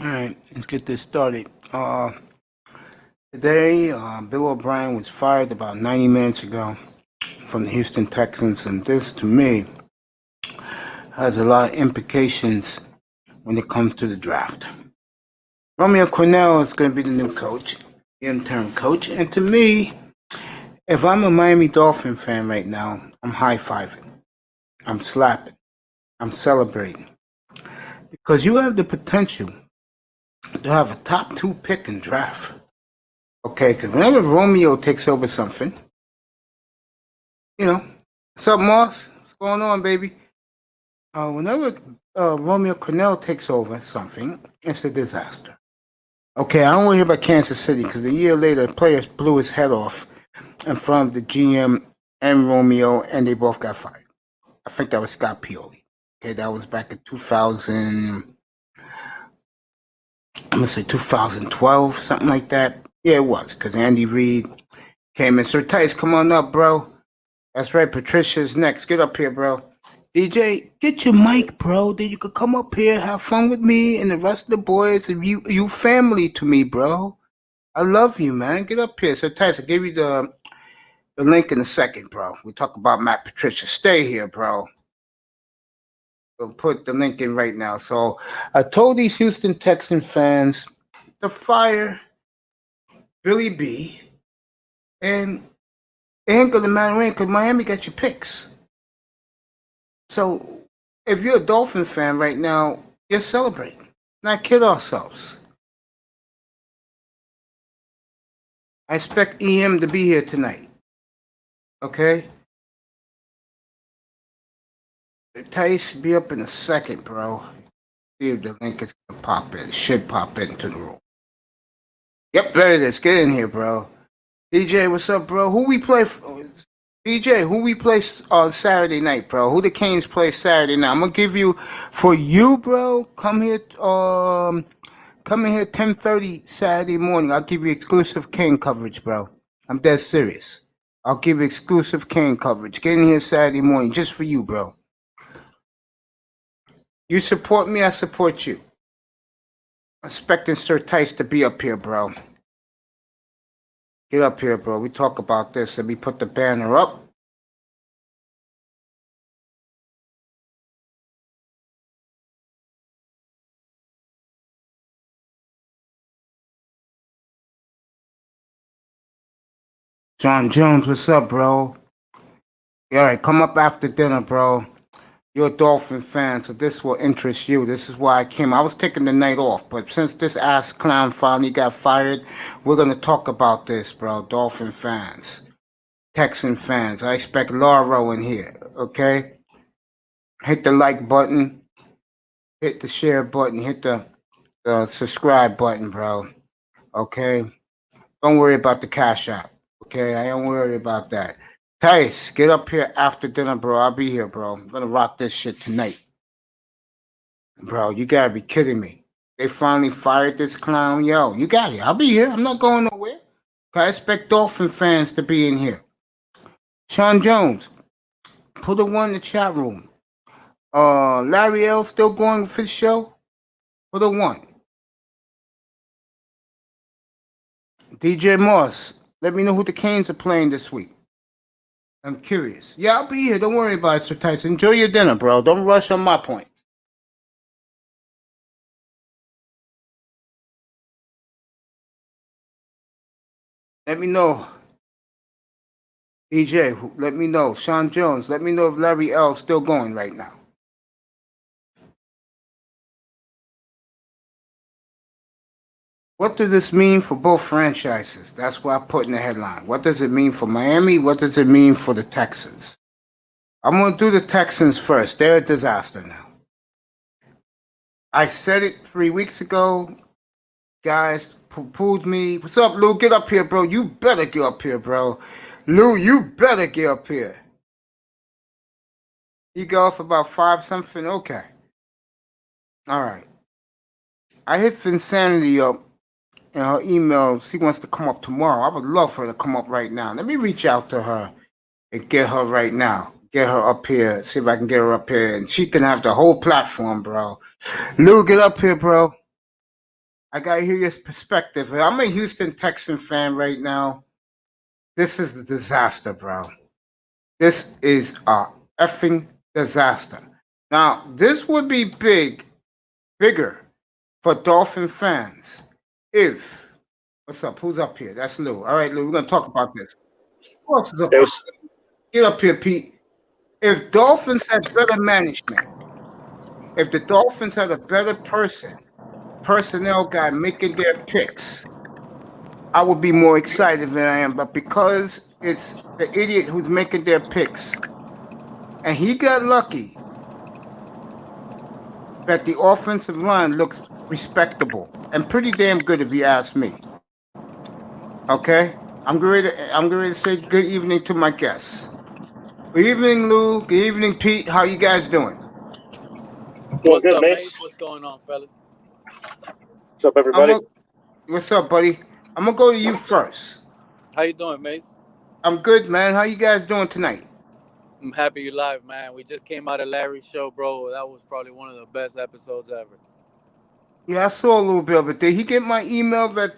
All right, let's get this started. Today, Bill O'Brien was fired about 90 minutes ago from the Houston Texans, and this, to me, has a lot of implications when it comes to the draft. Romeo Cornell is going to be the new coach, the interim coach, and to me, if I'm a Miami Dolphin fan right now, I'm high-fiving, I'm slapping, I'm celebrating, because you have the potential to have a top 2 pick in draft. Okay, because whenever Romeo takes over something, what's up, Moss? What's going on, baby? Whenever Romeo Cornell takes over something, it's a disaster. Okay, I don't want to hear about Kansas City because a year later, the players blew his head off in front of the GM and Romeo, and they both got fired. I think that was Scott Pioli. Okay, that was back in 2000. I'm gonna say 2012, something like that. Yeah, it was because Andy Reid came in. Sir Tice, come on up, bro. That's right, Patricia's next. Get up here, bro. DJ, get your mic, bro. Then you could come up here, have fun with me and the rest of the boys. And you family to me, bro. I love you, man. Get up here. So, Tyson, I'll give you the link in a second, bro. We talk about Matt Patricia. Stay here, bro. We'll put the link in right now. So, I told these Houston Texan fans to fire Billy B. And it ain't going to matter when because Miami got your picks. So, if you're a Dolphin fan right now, you're celebrating. Not kid ourselves. I expect EM to be here tonight. Okay? Tice be up in a second, bro. See if the link is gonna pop in. It should pop into the room. Yep, there it is. Get in here, bro. DJ, what's up, bro? Who we play? DJ, who we play on Saturday night, bro? Who the Canes play Saturday night? I'm gonna give you for you, bro. Come here. Come in here 10:30 Saturday morning. I'll give you exclusive Kane coverage, bro. I'm dead serious. I'll give you exclusive Kane coverage. Get in here Saturday morning just for you, bro. You support me, I support you. Expecting Sir Tice to be up here, bro. Get up here, bro. We talk about this. Let me put the banner up. John Jones, what's up, bro? All right, come up after dinner, bro. You're a Dolphin fan, so this will interest you. This is why I came. I was taking the night off, but since this ass clown finally got fired, we're going to talk about this, bro. Dolphin fans, Texan fans. I expect Lauro in here, okay? Hit the like button, hit the share button, hit the subscribe button, bro, okay? Don't worry about the cash app, okay? I don't worry about that. Tice, get up here after dinner, bro. I'll be here, bro. I'm gonna rock this shit tonight. Bro, you gotta be kidding me. They finally fired this clown. Yo, you got it. I'll be here. I'm not going nowhere. I expect Dolphin fans to be in here. Sean Jones, put a one in the chat room. Larry L still going for the show? Put a one. DJ Moss, let me know who the Canes are playing this week. I'm curious. Yeah, I'll be here. Don't worry about it, Sir Tyson. Enjoy your dinner, bro. Don't rush on my point. Let me know. DJ, let me know. Sean Jones, let me know if Larry L is still going right now. What does this mean for both franchises? That's what I put in the headline. What does it mean for Miami? What does it mean for the Texans? I'm going to do the Texans first. They're a disaster now. I said it 3 weeks ago. Guys poo-pooed me. What's up, Lou? Get up here, bro. You better get up here, bro. Lou, you better get up here. You go off about 5 something? Okay. All right. I hit Finsanity up in her email. She wants to come up tomorrow. I would love for her to come up right now. Let me reach out to her and get her right now. Get her up here. See if I can get her up here. And she can have the whole platform, bro. Lou, get up here, bro. I gotta hear your perspective. I'm a Houston Texan fan right now. This is a disaster, bro. This is a effing disaster. Now, this would be bigger for Dolphin fans if. What's up? Who's up here? That's Lou. All right, Lou, we're gonna talk about this. Who else is up here? Get up here, Pete. If Dolphins had better management, if the Dolphins had a better personnel guy making their picks, I would be more excited than I am. But because it's the idiot who's making their picks, and he got lucky that the offensive line looks respectable and pretty damn good, if you ask me. Okay, I'm ready to say good evening to my guests. Good evening, Lou. Good evening, Pete. How you guys doing? What's up, Mace? What's going on, fellas? What's up, everybody? What's up, buddy? I'm gonna go to you first. How you doing, Mace? I'm good, man. How you guys doing tonight? I'm happy you're live, man. We just came out of Larry's show, bro. That was probably one of the best episodes ever. Yeah, I saw a little bit of it. Did he get my email that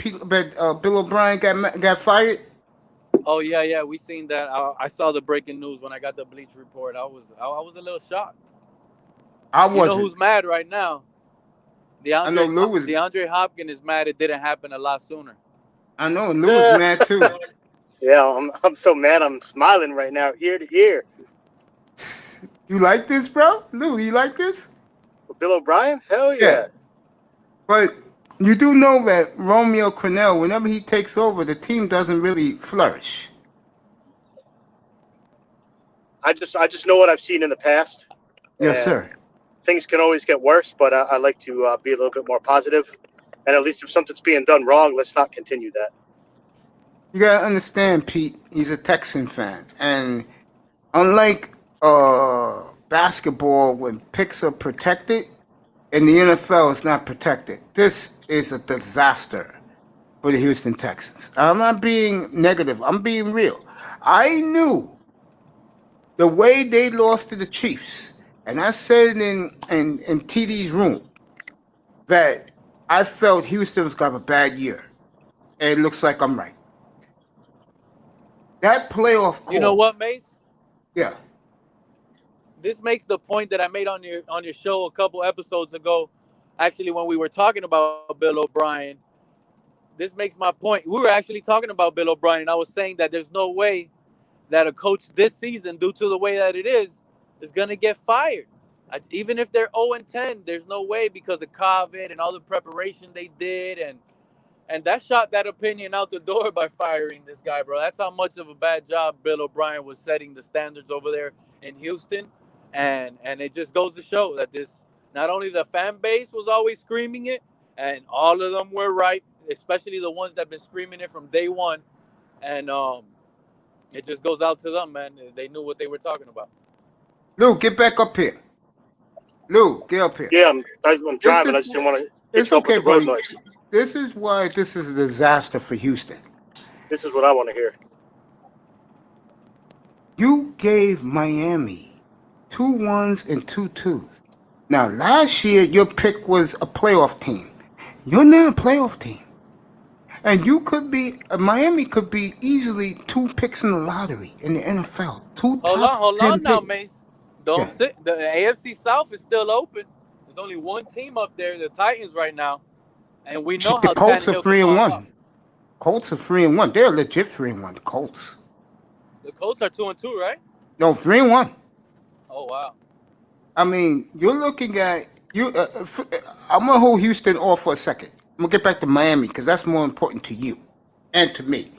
Bill O'Brien got fired? Oh yeah, we seen that. I saw the breaking news when I got the Bleach report. I was a little shocked. I wasn't. You know who's mad right now? I know Lou was. DeAndre Hopkins is mad. It didn't happen a lot sooner. I know Lou was mad too. Yeah, I'm so mad. I'm smiling right now, ear to ear. You like this, bro? Lou, you like this? Bill O'Brien? Hell yeah. But you do know that Romeo Crennel, whenever he takes over, the team doesn't really flourish. I just know what I've seen in the past. Yes, sir. Things can always get worse, but I like to be a little bit more positive. And at least if something's being done wrong, let's not continue that. You gotta understand, Pete. He's a Texan fan, and unlike basketball, when picks are protected, in the NFL, it's not protected. This is a disaster for the Houston Texans. I'm not being negative. I'm being real. I knew the way they lost to the Chiefs, and I said in TD's room that I felt Houston was going to have a bad year. And it looks like I'm right. That playoff call. You know what, Mace? Yeah. This makes the point that I made on your show a couple episodes ago. Actually, when we were talking about Bill O'Brien, this makes my point. We were actually talking about Bill O'Brien, and I was saying that there's no way that a coach this season, due to the way that it is going to get fired. Even if they're 0-10, there's no way because of COVID and all the preparation they did, and that shot that opinion out the door by firing this guy, bro. That's how much of a bad job Bill O'Brien was setting the standards over there in Houston. And it just goes to show that this, not only the fan base was always screaming it, and all of them were right, especially the ones that have been screaming it from day one. And it just goes out to them, man. They knew what they were talking about. Lou, get back up here. Lou, get up here. Yeah, I'm driving. I just didn't want to it's okay, buddy. This is why this is a disaster for Houston. This is what I want to hear. You gave Miami 2 1s and 2 2s. Now, last year, your pick was a playoff team. You're not a playoff team. And you could be, Miami could be easily 2 picks in the lottery in the NFL. Hold on now, Mace. Don't sit. The AFC South is still open. There's only one team up there, the Titans, right now. And we know the Colts are 3-1. Colts are 3-1. They're legit 3-1. The Colts. The Colts are 2-2, right? No, 3-1. Oh wow. I mean, you're looking at you. I'm gonna hold Houston off for a second. I'm gonna get back to Miami because that's more important to you and to me.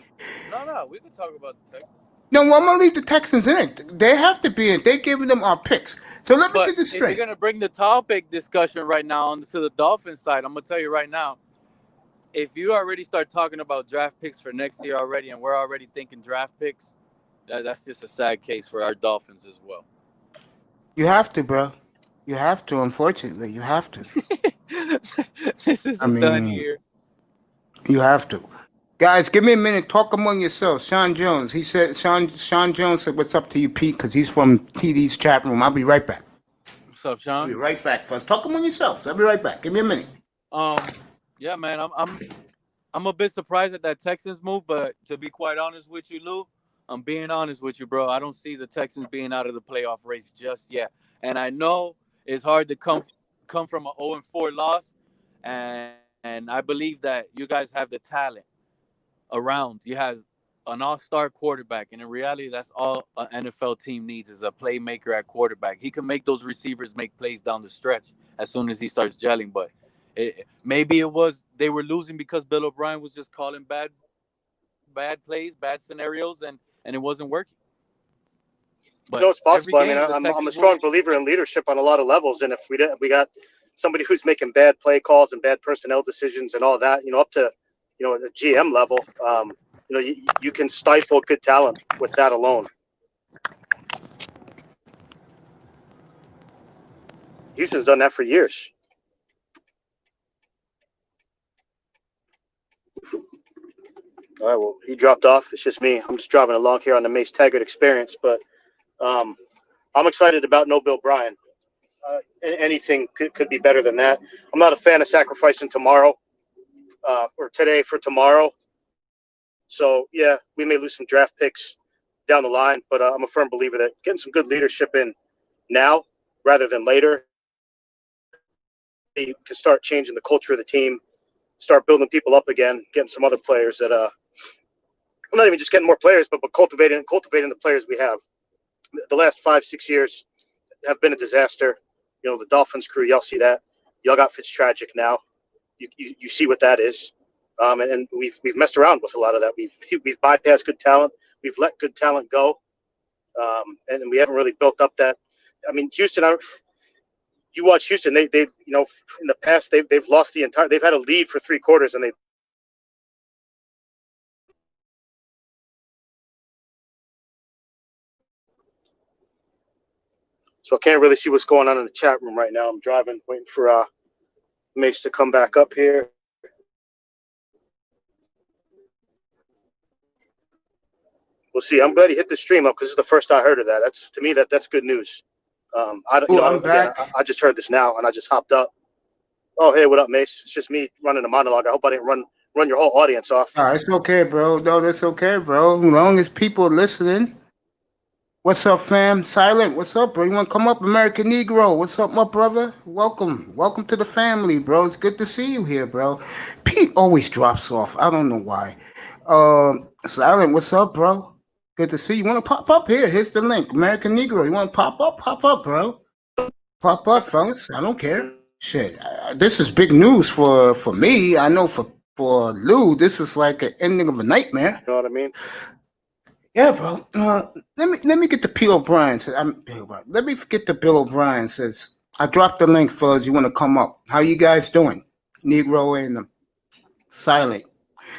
No, we can talk about the Texans. No, well, I'm gonna leave the Texans in it. They have to be in. They're giving them our picks. So let me get this straight. If you're gonna bring the topic discussion right now onto the Dolphins side, I'm gonna tell you right now. If you already start talking about draft picks for next year already, and we're already thinking draft picks, that's just a sad case for our Dolphins as well. You have to, bro. You have to. Unfortunately, you have to. This isn't done here. You have to. Guys, give me a minute. Talk among yourselves. Sean Jones. He said, Sean Jones said, what's up to you, Pete? Because he's from TD's chat room. I'll be right back. What's up, Sean? I'll be right back first. Talk among yourselves. I'll be right back. Give me a minute. Yeah, man. I'm a bit surprised at that Texans move, but to be quite honest with you, Lou, I'm being honest with you, bro. I don't see the Texans being out of the playoff race just yet. And I know it's hard to come from an 0-4 loss, and I believe that you guys have the talent around. You have an all-star quarterback, and in reality, that's all an NFL team needs is a playmaker at quarterback. He can make those receivers make plays down the stretch as soon as he starts gelling. But maybe it was they were losing because Bill O'Brien was just calling bad plays, bad scenarios, and it wasn't working. But It's possible. I mean, I'm a Texans strong believer in leadership on a lot of levels, and if we got somebody who's making bad play calls and bad personnel decisions and all that, up to the GM level, you can stifle good talent with that alone. Houston's done that for years. All right, well, he dropped off. It's just me. I'm just driving along here on the Mace Taggart experience, but I'm excited about no Bill Brien. Anything could be better than that. I'm not a fan of sacrificing tomorrow or today for tomorrow. So, yeah, we may lose some draft picks down the line, but I'm a firm believer that getting some good leadership in now rather than later, you can start changing the culture of the team, start building people up again, getting some other players that I'm not even just getting more players, but cultivating the players we have. The last 5-6 years have been a disaster. The Dolphins crew, y'all see that. Y'all got Fitztragic now. You see what that is. And we've messed around with a lot of that. We've bypassed good talent. We've let good talent go. And we haven't really built up that. I mean, Houston, you watch Houston, they've in the past they've lost they've had a lead for 3 quarters and so I can't really see what's going on in the chat room right now. I'm driving, waiting for Mace to come back up here. We'll see. I'm glad he hit the stream up because this is the first I heard of that. To me that's good news. I'm back. I just heard this now and I just hopped up. Oh, hey, what up, Mace? It's just me running a monologue. I hope I didn't run your whole audience off. It's okay, bro. No, that's okay, bro. As long as people are listening. What's up, fam? Silent, what's up, bro? You want to come up? American Negro, what's up, my brother? Welcome to the family, bro. It's good to see you here, bro. Pete always drops off. I don't know why. Silent, what's up, bro? Good to see you. Want to pop up here? Here's the link. American Negro. You want to pop up? Pop up, bro. Pop up, fellas. I don't care. Shit, this is big news for me. I know for Lou, this is like an ending of a nightmare. You know what I mean? Yeah, bro. Let me get the Bill O'Brien. Let me get the Bill O'Brien says. I dropped the link, fellas. You want to come up? How you guys doing? Negro and Silent.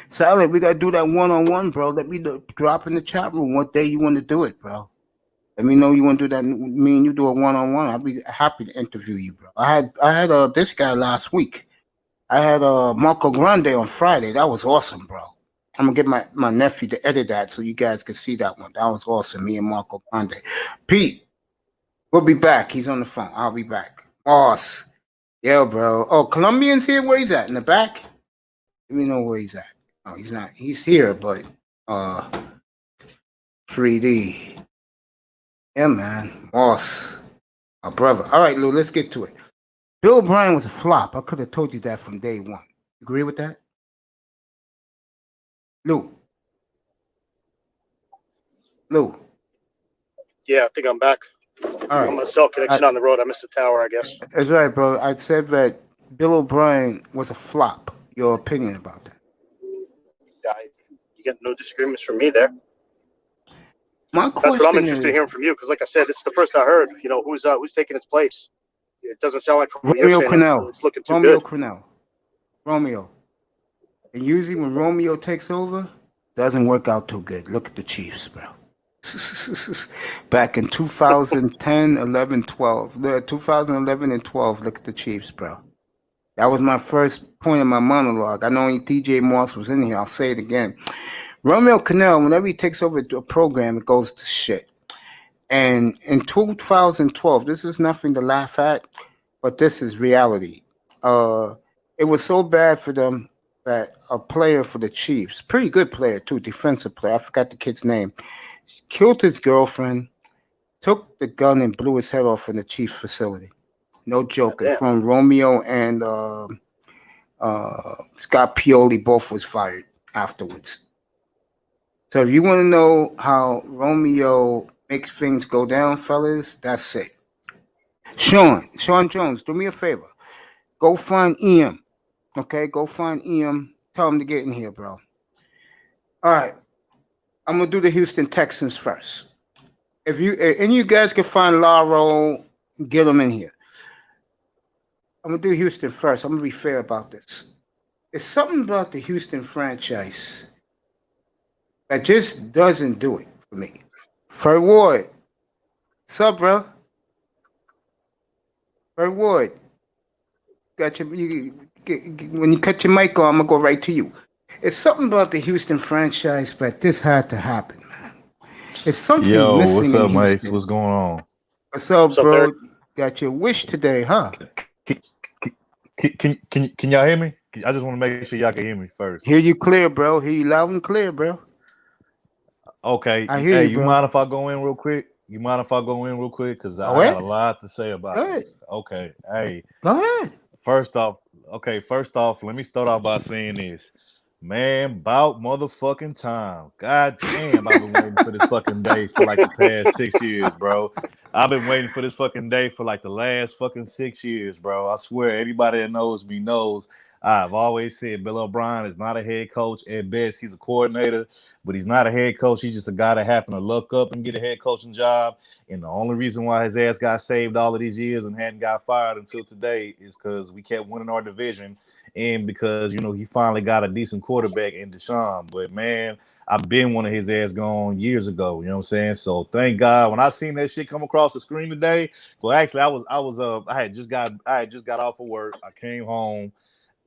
Silent, we gotta do that one-on-one, bro. Let me drop in the chat room what day you want to do it, bro. Let me know you want to do that. Me and you do a one-on-one. I'll be happy to interview you, bro. I had this guy last week. I had Marco Grande on Friday. That was awesome, bro. I'm gonna get my nephew to edit that so you guys can see that one. That was awesome. Me and Marco Grande. Pete, we'll be back. He's on the phone. I'll be back. Boss. Yeah, bro. Oh, Colombian's here? Where he's at? In the back? Let me know where he's at. Oh, he's not. He's here, but 3D. Yeah, man. Boss. My brother. All right, Lou, let's get to it. Bill Brien was a flop. I could have told you that from day one. Agree with that? Lou. Yeah, I think I'm back. All right. I'm a cell connection on the road. I missed the tower, I guess. That's right, bro. I said that Bill O'Brien was a flop. Your opinion about that? You get no disagreements from me there. My question That's what I'm interested in hearing from you, because like I said, this is the first I heard. Who's taking his place? It doesn't sound like from Romeo Crennel. It's looking too Romeo good. Crennel. Romeo. And usually when Romeo takes over, doesn't work out too good. Look at the Chiefs, bro. Back in 2010, 11, 12. 2011 and 12, look at the Chiefs, bro. That was my first point of my monologue. I know only DJ Moss was in here. I'll say it again. Romeo Crennel, whenever he takes over a program, it goes to shit. And in 2012, this is nothing to laugh at, but this is reality. It was so bad for them that a player for the Chiefs, pretty good player too, defensive player, I forgot the kid's name, killed his girlfriend, took the gun and blew his head off in the Chiefs facility. No joke. And Damn. from Romeo and Scott Pioli both was fired afterwards. So if you want to know how Romeo makes things go down, fellas, that's it. Sean Jones, do me a favor. Go find EM. Okay, go find EM. Tell him to get in here, bro. All right. I'm gonna do the Houston Texans first. If you guys can find Laro, get him in here. I'm gonna do Houston first. I'm gonna be fair about this. It's something about the Houston franchise that just doesn't do it for me. Fred Ward, what's up, bro? Fred Ward, got you. When you cut your mic on, I'm gonna go right to you. It's something about the Houston franchise, but this had to happen, man. It's something missing what's in up, Mace? Houston. What's going on? What's up, What's up, bro? Derek? Got your wish today, huh? Can y'all hear me? I just want to make sure y'all can hear me first. Hear you clear, bro. Hear you loud and clear, bro. Okay. I hear Hey, you, bro. mind if I go in real quick? You mind if I go in real quick? Because I got a lot to say about this. Okay. Hey. Go ahead. First off, let me start off by saying this. Man, about motherfucking time. God damn, I've been waiting for this fucking day for like the past 6 years, bro. I've been waiting for this fucking day for like the last fucking 6 years, bro. I swear, anybody that knows me knows I've always said Bill O'Brien is not a head coach. At best, he's a coordinator, but he's not a head coach. He's just a guy that happened to look up and get a head coaching job. And the only reason why his ass got saved all of these years and hadn't got fired until today is because we kept winning our division. And because, he finally got a decent quarterback in Deshaun. But, man, I've been wanting his ass gone years ago. You know what I'm saying? So, thank God. When I seen that shit come across the screen today, well, actually, I had just got off of work. I came home.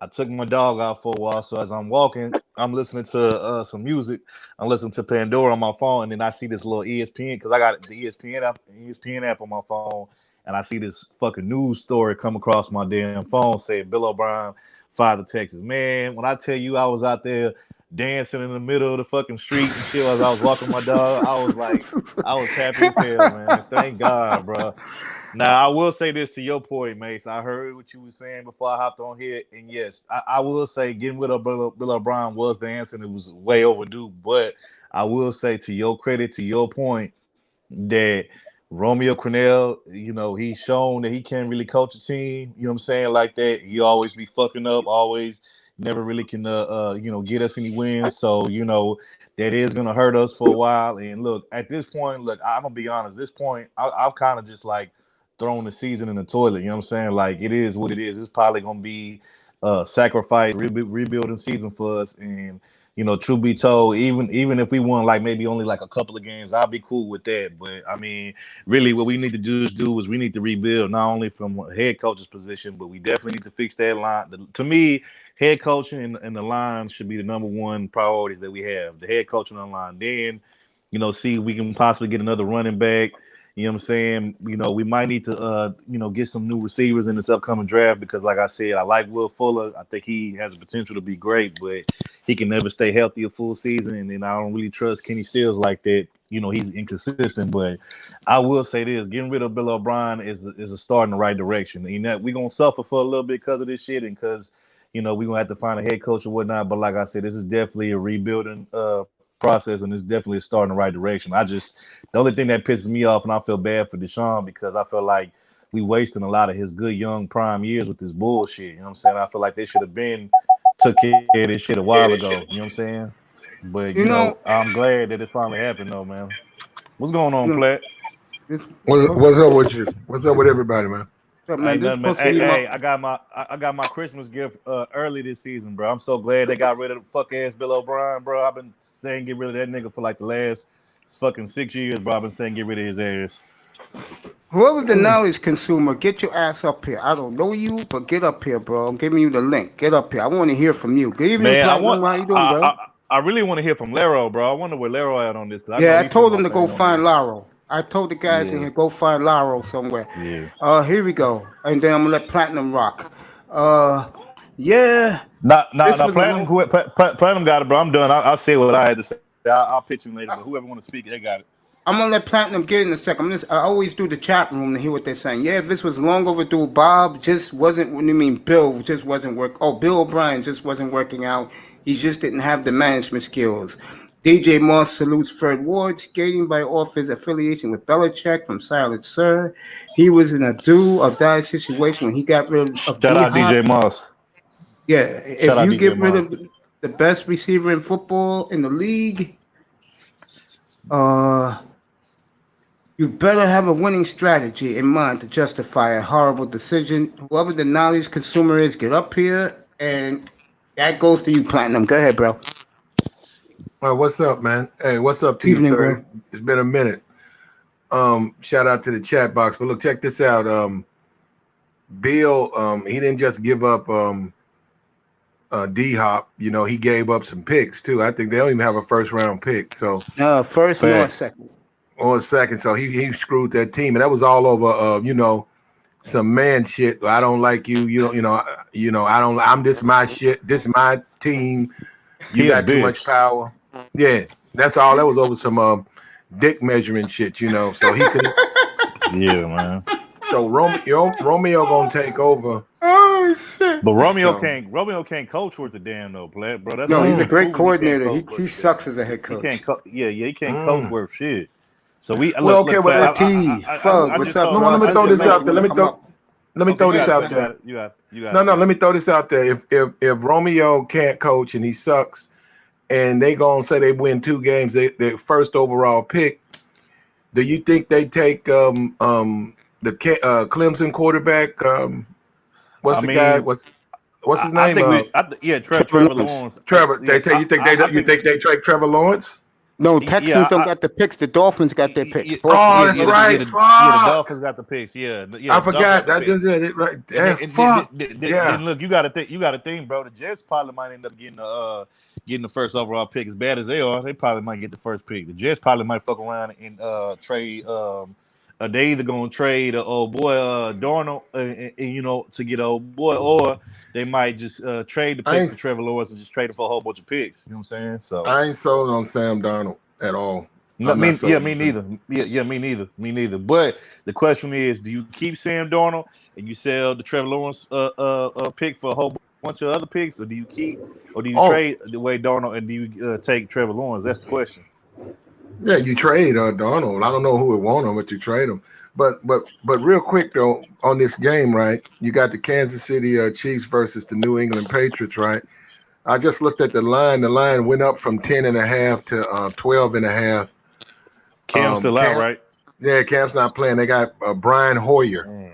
I took my dog out for a while. So, as I'm walking, I'm listening to some music. I'm listening to Pandora on my phone. And then I see this little ESPN, because I got the ESPN app on my phone. And I see this fucking news story come across my damn phone saying Bill O'Brien fired the Texas. Man, when I tell you I was out there dancing in the middle of the fucking street and shit as I was walking my dog, I was happy as hell, man. Thank God, bro. Now, I will say this to your point, Mace. I heard what you were saying before I hopped on here. And yes, I will say getting rid of Bill O'Brien was the answer, and it was way overdue. But I will say, to your credit, to your point, that Romeo Crennel, he's shown that he can't really coach a team, you know what I'm saying, like that. He always be fucking up, always never really can, get us any wins. So, that is going to hurt us for a while. And look, at this point, I'm going to be honest, this point, I've kind of just like thrown the season in the toilet, you know what I'm saying? Like, it is what it is. It's probably going to be sacrifice, rebuilding season for us. And, truth be told, even if we won like maybe only like a couple of games, I'll be cool with that. But I mean, really, what we need to do is we need to rebuild not only from a head coach's position, but we definitely need to fix that line. To me, head coaching and the line should be the number one priorities that we have. The head coaching on the line. Then, see if we can possibly get another running back. You know what I'm saying? We might need to, get some new receivers in this upcoming draft because, like I said, I like Will Fuller. I think he has the potential to be great, but he can never stay healthy a full season. And then I don't really trust Kenny Stills like that. He's inconsistent. But I will say this: getting rid of Bill O'Brien is a start in the right direction. We're gonna suffer for a little bit because of this shit and because we're gonna have to find a head coach or whatnot. But like I said, this is definitely a rebuilding process, and it's definitely a start in the right direction. The only thing that pisses me off, and I feel bad for Deshaun because I feel like we wasting a lot of his good young prime years with this bullshit. You know what I'm saying? I feel like they should have been took care of this shit a while ago. You know what I'm saying? But I'm glad that it finally happened though, man. What's going on, Platt? What's up with you? What's up with everybody, man? Man, Ain't nothing, man. Hey, I got my Christmas gift early this season, bro. I'm so glad they got rid of the fuck ass Bill O'Brien, bro. I've been saying get rid of that nigga for like the last fucking 6 years, bro. I've been saying get rid of his ass. Whoever's the knowledge consumer, get your ass up here. I don't know you, but get up here, bro. I'm giving you the link. Get up here. I want to hear from you. Good evening, Platinum. How you doing, bro? I really want to hear from Laro, bro. I wonder where Laro at on this. I told him to go find Laro. I told the guys in here, go find Laro somewhere. Yeah. Here we go. And then I'm going to let Platinum rock. Yeah, Nah, this was a Platinum, long. Platinum got it, bro. I'm done. I'll say what I had to say. I'll pitch him later, but whoever want to speak, they got it. I'm gonna let Platinum get in a second. I always do the chat room to hear what they're saying. Yeah, this was long overdue. Bob just wasn't. What do you mean? Bill just wasn't work. Oh, Bill O'Brien just wasn't working out. He just didn't have the management skills. DJ Moss salutes Fred Ward, skating by off his affiliation with Belichick from Silent Sir. He was in a do or die situation when he got rid of Shout out D-Hop. DJ Moss. Yeah, if Shout out you DJ get rid Moss. of the best receiver in football in the league, you better have a winning strategy in mind to justify a horrible decision. Whoever the knowledge consumer is, get up here, and that goes to you, Platinum. Go ahead, bro. What's up, man? Hey, what's up to Evening, you, sir? bro. It's been a minute. Shout out to the chat box. But look, check this out. Bill, he didn't just give up D-Hop. You know, he gave up some picks too. I think they don't even have a first round pick. So First nor second. or a second. So he screwed that team, and that was all over you know, some man shit. I don't like you. You know. I don't. I'm this my shit. This my team. You He a got too bitch. much power. Yeah, that's all. That was over some dick measuring shit. You know. So he could. Yeah, man. So Romeo gonna take over. Oh shit! But Romeo So- can't coach worth a damn though, bro. That's No, all he's a he's great proven. coordinator. He can't coach He worth a sucks as a head damn. coach. He can't he can't coach worth shit. So we Well, look, okay, look, well, Platt, Ortiz, Fug, what's up, No, bro? let me I throw just this out there. made Let me him throw. come up. Let me Okay, throw you this got out it, there. You got it. No, let me throw this out there. If Romeo can't coach and he sucks, and they gonna say they win 2 games, their first overall pick, do you think they take the Clemson quarterback? What's the guy? What's his name? Trevor Lawrence. Trevor. You think they take Trevor Lawrence? No, Texans don't got the picks. The Dolphins got their picks. Both Oh, of them. that's right. The Fuck. Dolphins got the picks. Yeah, I forgot. I just said it right. Fuck. And look, you got to think, bro. The Jets probably might end up getting the first overall pick. As bad as they are, they probably might get the first pick. The Jets probably might fuck around and trade. They either gonna trade old boy Darnold, you know, to get old boy, or they might just trade the pick for Trevor Lawrence and just trade it for a whole bunch of picks. You know what I'm saying? So I ain't sold on Sam Darnold at all. me neither. Yeah, me neither. But the question is, do you keep Sam Darnold and you sell the Trevor Lawrence pick for a whole bunch of other picks, or do you trade the way Darnold and do you take Trevor Lawrence? That's the question. Yeah, you trade Darnold. I don't know who would want him, but you trade him. But real quick though, on this game, right? You got the Kansas City Chiefs versus the New England Patriots, right? I just looked at the line. The line went up from 10.5 to 12.5. Cam's still out, right? Yeah, Cam's not playing. They got Brian Hoyer.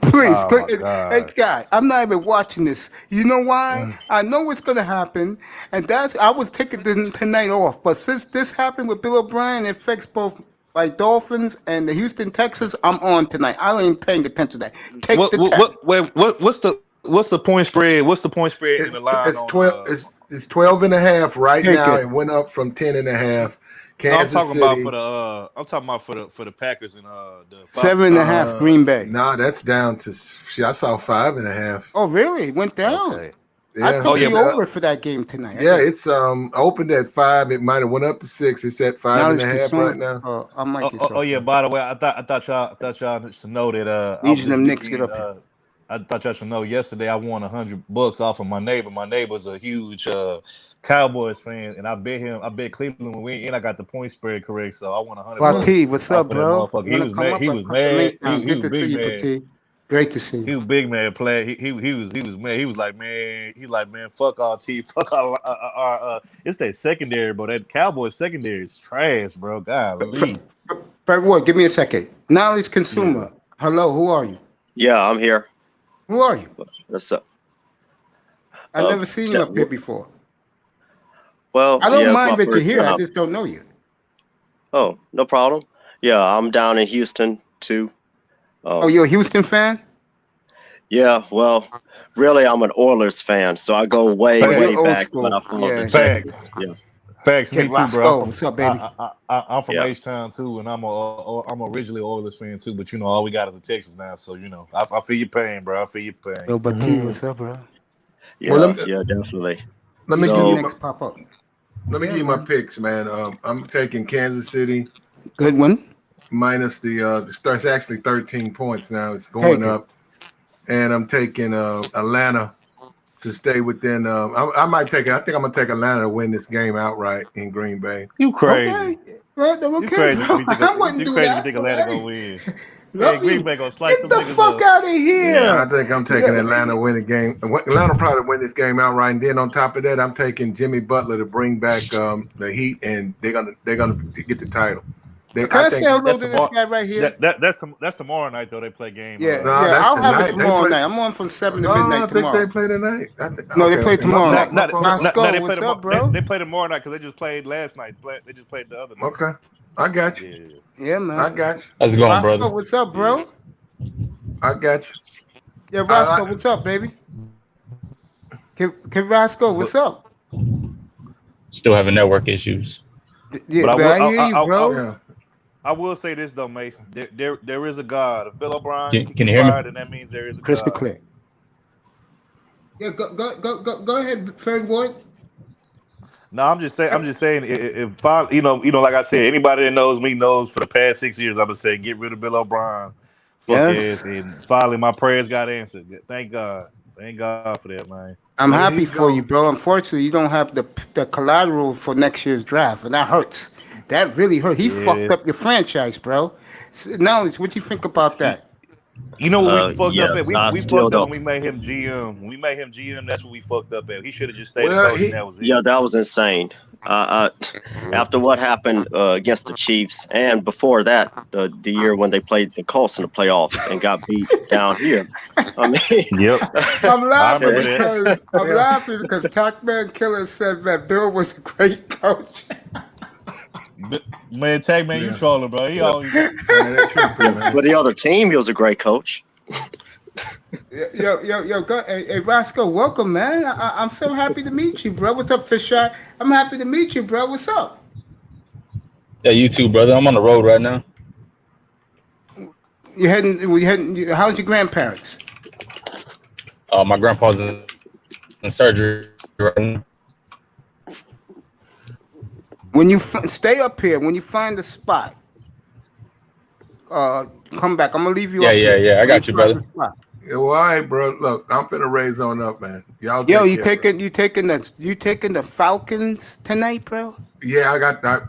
Please, Oh, hey, guy, I'm not even watching this. You know why? I know what's gonna happen, and I was taking tonight off. But since this happened with Bill O'Brien, it affects both my Dolphins and the Houston Texans. I'm on tonight. I ain't even paying attention to that. Take the what's the point spread? What's the point spread in the line? It's 12. It's 12.5 right now. It went up from 10.5. Kansas I'm talking City. about for the Packers and the 7.5 Green Bay. Nah, that's down to. I saw 5.5. Oh, really? It went down. Okay. Yeah. I could be over for that game tonight. Yeah, it's opened at 5. It might have went up to 6. It's at 5.5 right now. I'm like yeah. By the way, I thought y'all should know that Legion of Knicks get up. I thought y'all should know. Yesterday, I won $100 off of my neighbor. My neighbor's a huge Cowboys fan, and I bet Cleveland will win. And I got the point spread correct, so I won $100. T, what's up, bro? He was mad. He was mad. He was big mad. Great to see you. He was big man play. He was mad. He was like, man, fuck all T, fuck our it's that secondary, bro. That Cowboys secondary is trash, bro. God, Fred Ward, give me a second. Knowledge consumer. Yeah. Hello, who are you? Yeah, I'm here. Who are you? What's up? I've never seen you up here before. Well, I don't mind that you're here. I just don't know you. Oh, no problem. Yeah, I'm down in Houston too. You're a Houston fan? Yeah, well, really, I'm an Oilers fan, so I go way back. But I follow the Texans. Yeah. Facts, me too, bro. What's up, baby? I'm from H-Town too, and I'm originally an Oilers fan too. But you know, all we got is the Texans now, so you know, I feel your pain, bro. I feel your pain. Yo, but T, what's up, bro? Yeah, yeah, definitely. Let me So- give you next pop up. Let me give you my picks, man. I'm taking Kansas City Good one. minus the starts actually 13 points now. It's going Take it. up, and I'm taking Atlanta to stay within. I might take it. I think I'm gonna take Atlanta to win this game outright in Green Bay. You crazy? Okay. Well, You okay, crazy? bro. If you think, I wouldn't you do crazy if that. you think Atlanta gonna win? Love Hey, Green you. Bay gonna slice Get them the niggas fuck up. out of here. Yeah, I think I'm taking Atlanta to win the game. Atlanta probably win this game outright. And then on top of that, I'm taking Jimmy Butler to bring back the Heat, and they're gonna get the title. Can I say hello that's to this tomorrow- guy right here? That's tomorrow night though. They play game. Yeah, No, yeah. that's I'll have tonight. it They tomorrow play- night. I'm on from 7 to No, I midnight think tomorrow. they play tonight. No, they play tomorrow My night. fault. Roscoe, they what's play up, bro? They play tomorrow night because they just played last night. They just played the other night. Okay, I got you. Yeah. Yeah, man. I got you. How's it going, Roscoe, brother? what's up, bro? I got you. Yeah, Roscoe, what's up, baby? Kid Roscoe, what's up? Still having network issues. Yeah, But but I hear you, bro. Yeah. I will say this though, Mason. There is a God. If Bill O'Brien Can you hear me? fired, then that means there is a Crystal God. clear. Yeah, go ahead, Fred Ward. No, I'm just saying. If I, like I said, anybody that knows me knows for the past 6 years, I'm gonna say get rid of Bill O'Brien. Yes. And finally, my prayers got answered. Thank God. Thank God for that, man. I'm There happy you for go. you, bro. Unfortunately, you don't have the collateral for next year's draft, and that hurts. That really hurt. He Yeah. fucked up your franchise, bro. Now, what you think about that? You know what we fucked yes, up at? I We still fucked up don't. when we made him GM. When we made him GM, that's what we fucked up at. He should have just stayed Well, a coach, and that was it. Yeah, that was insane. After what happened against the Chiefs, and before that, the year when they played the Colts in the playoffs and got beat down here. I mean, Yep. I'm laughing remember that. because Talkman Killer said that Bill was a great coach. Man, Tag Man, you Yeah. trolling, bro. He always. Man, that's tripping, man. for the other team, he was a great coach. Yo, go, hey, Roscoe, welcome, man. I'm so happy to meet you, bro. What's up, Fisheye? I'm happy to meet you, bro. What's up? Yeah, you too, brother. I'm on the road right now. You heading? How's your grandparents? My grandpa's in surgery right now. When you stay up here, when you find a spot, come back. I'm gonna leave you. Yeah, up yeah, here. yeah. I got you, When find brother. a spot. Yeah, well, all right, bro. Look, I'm finna raise on up, man. Y'all. Yo, take care, you taking the Falcons tonight, bro? bro. Yeah,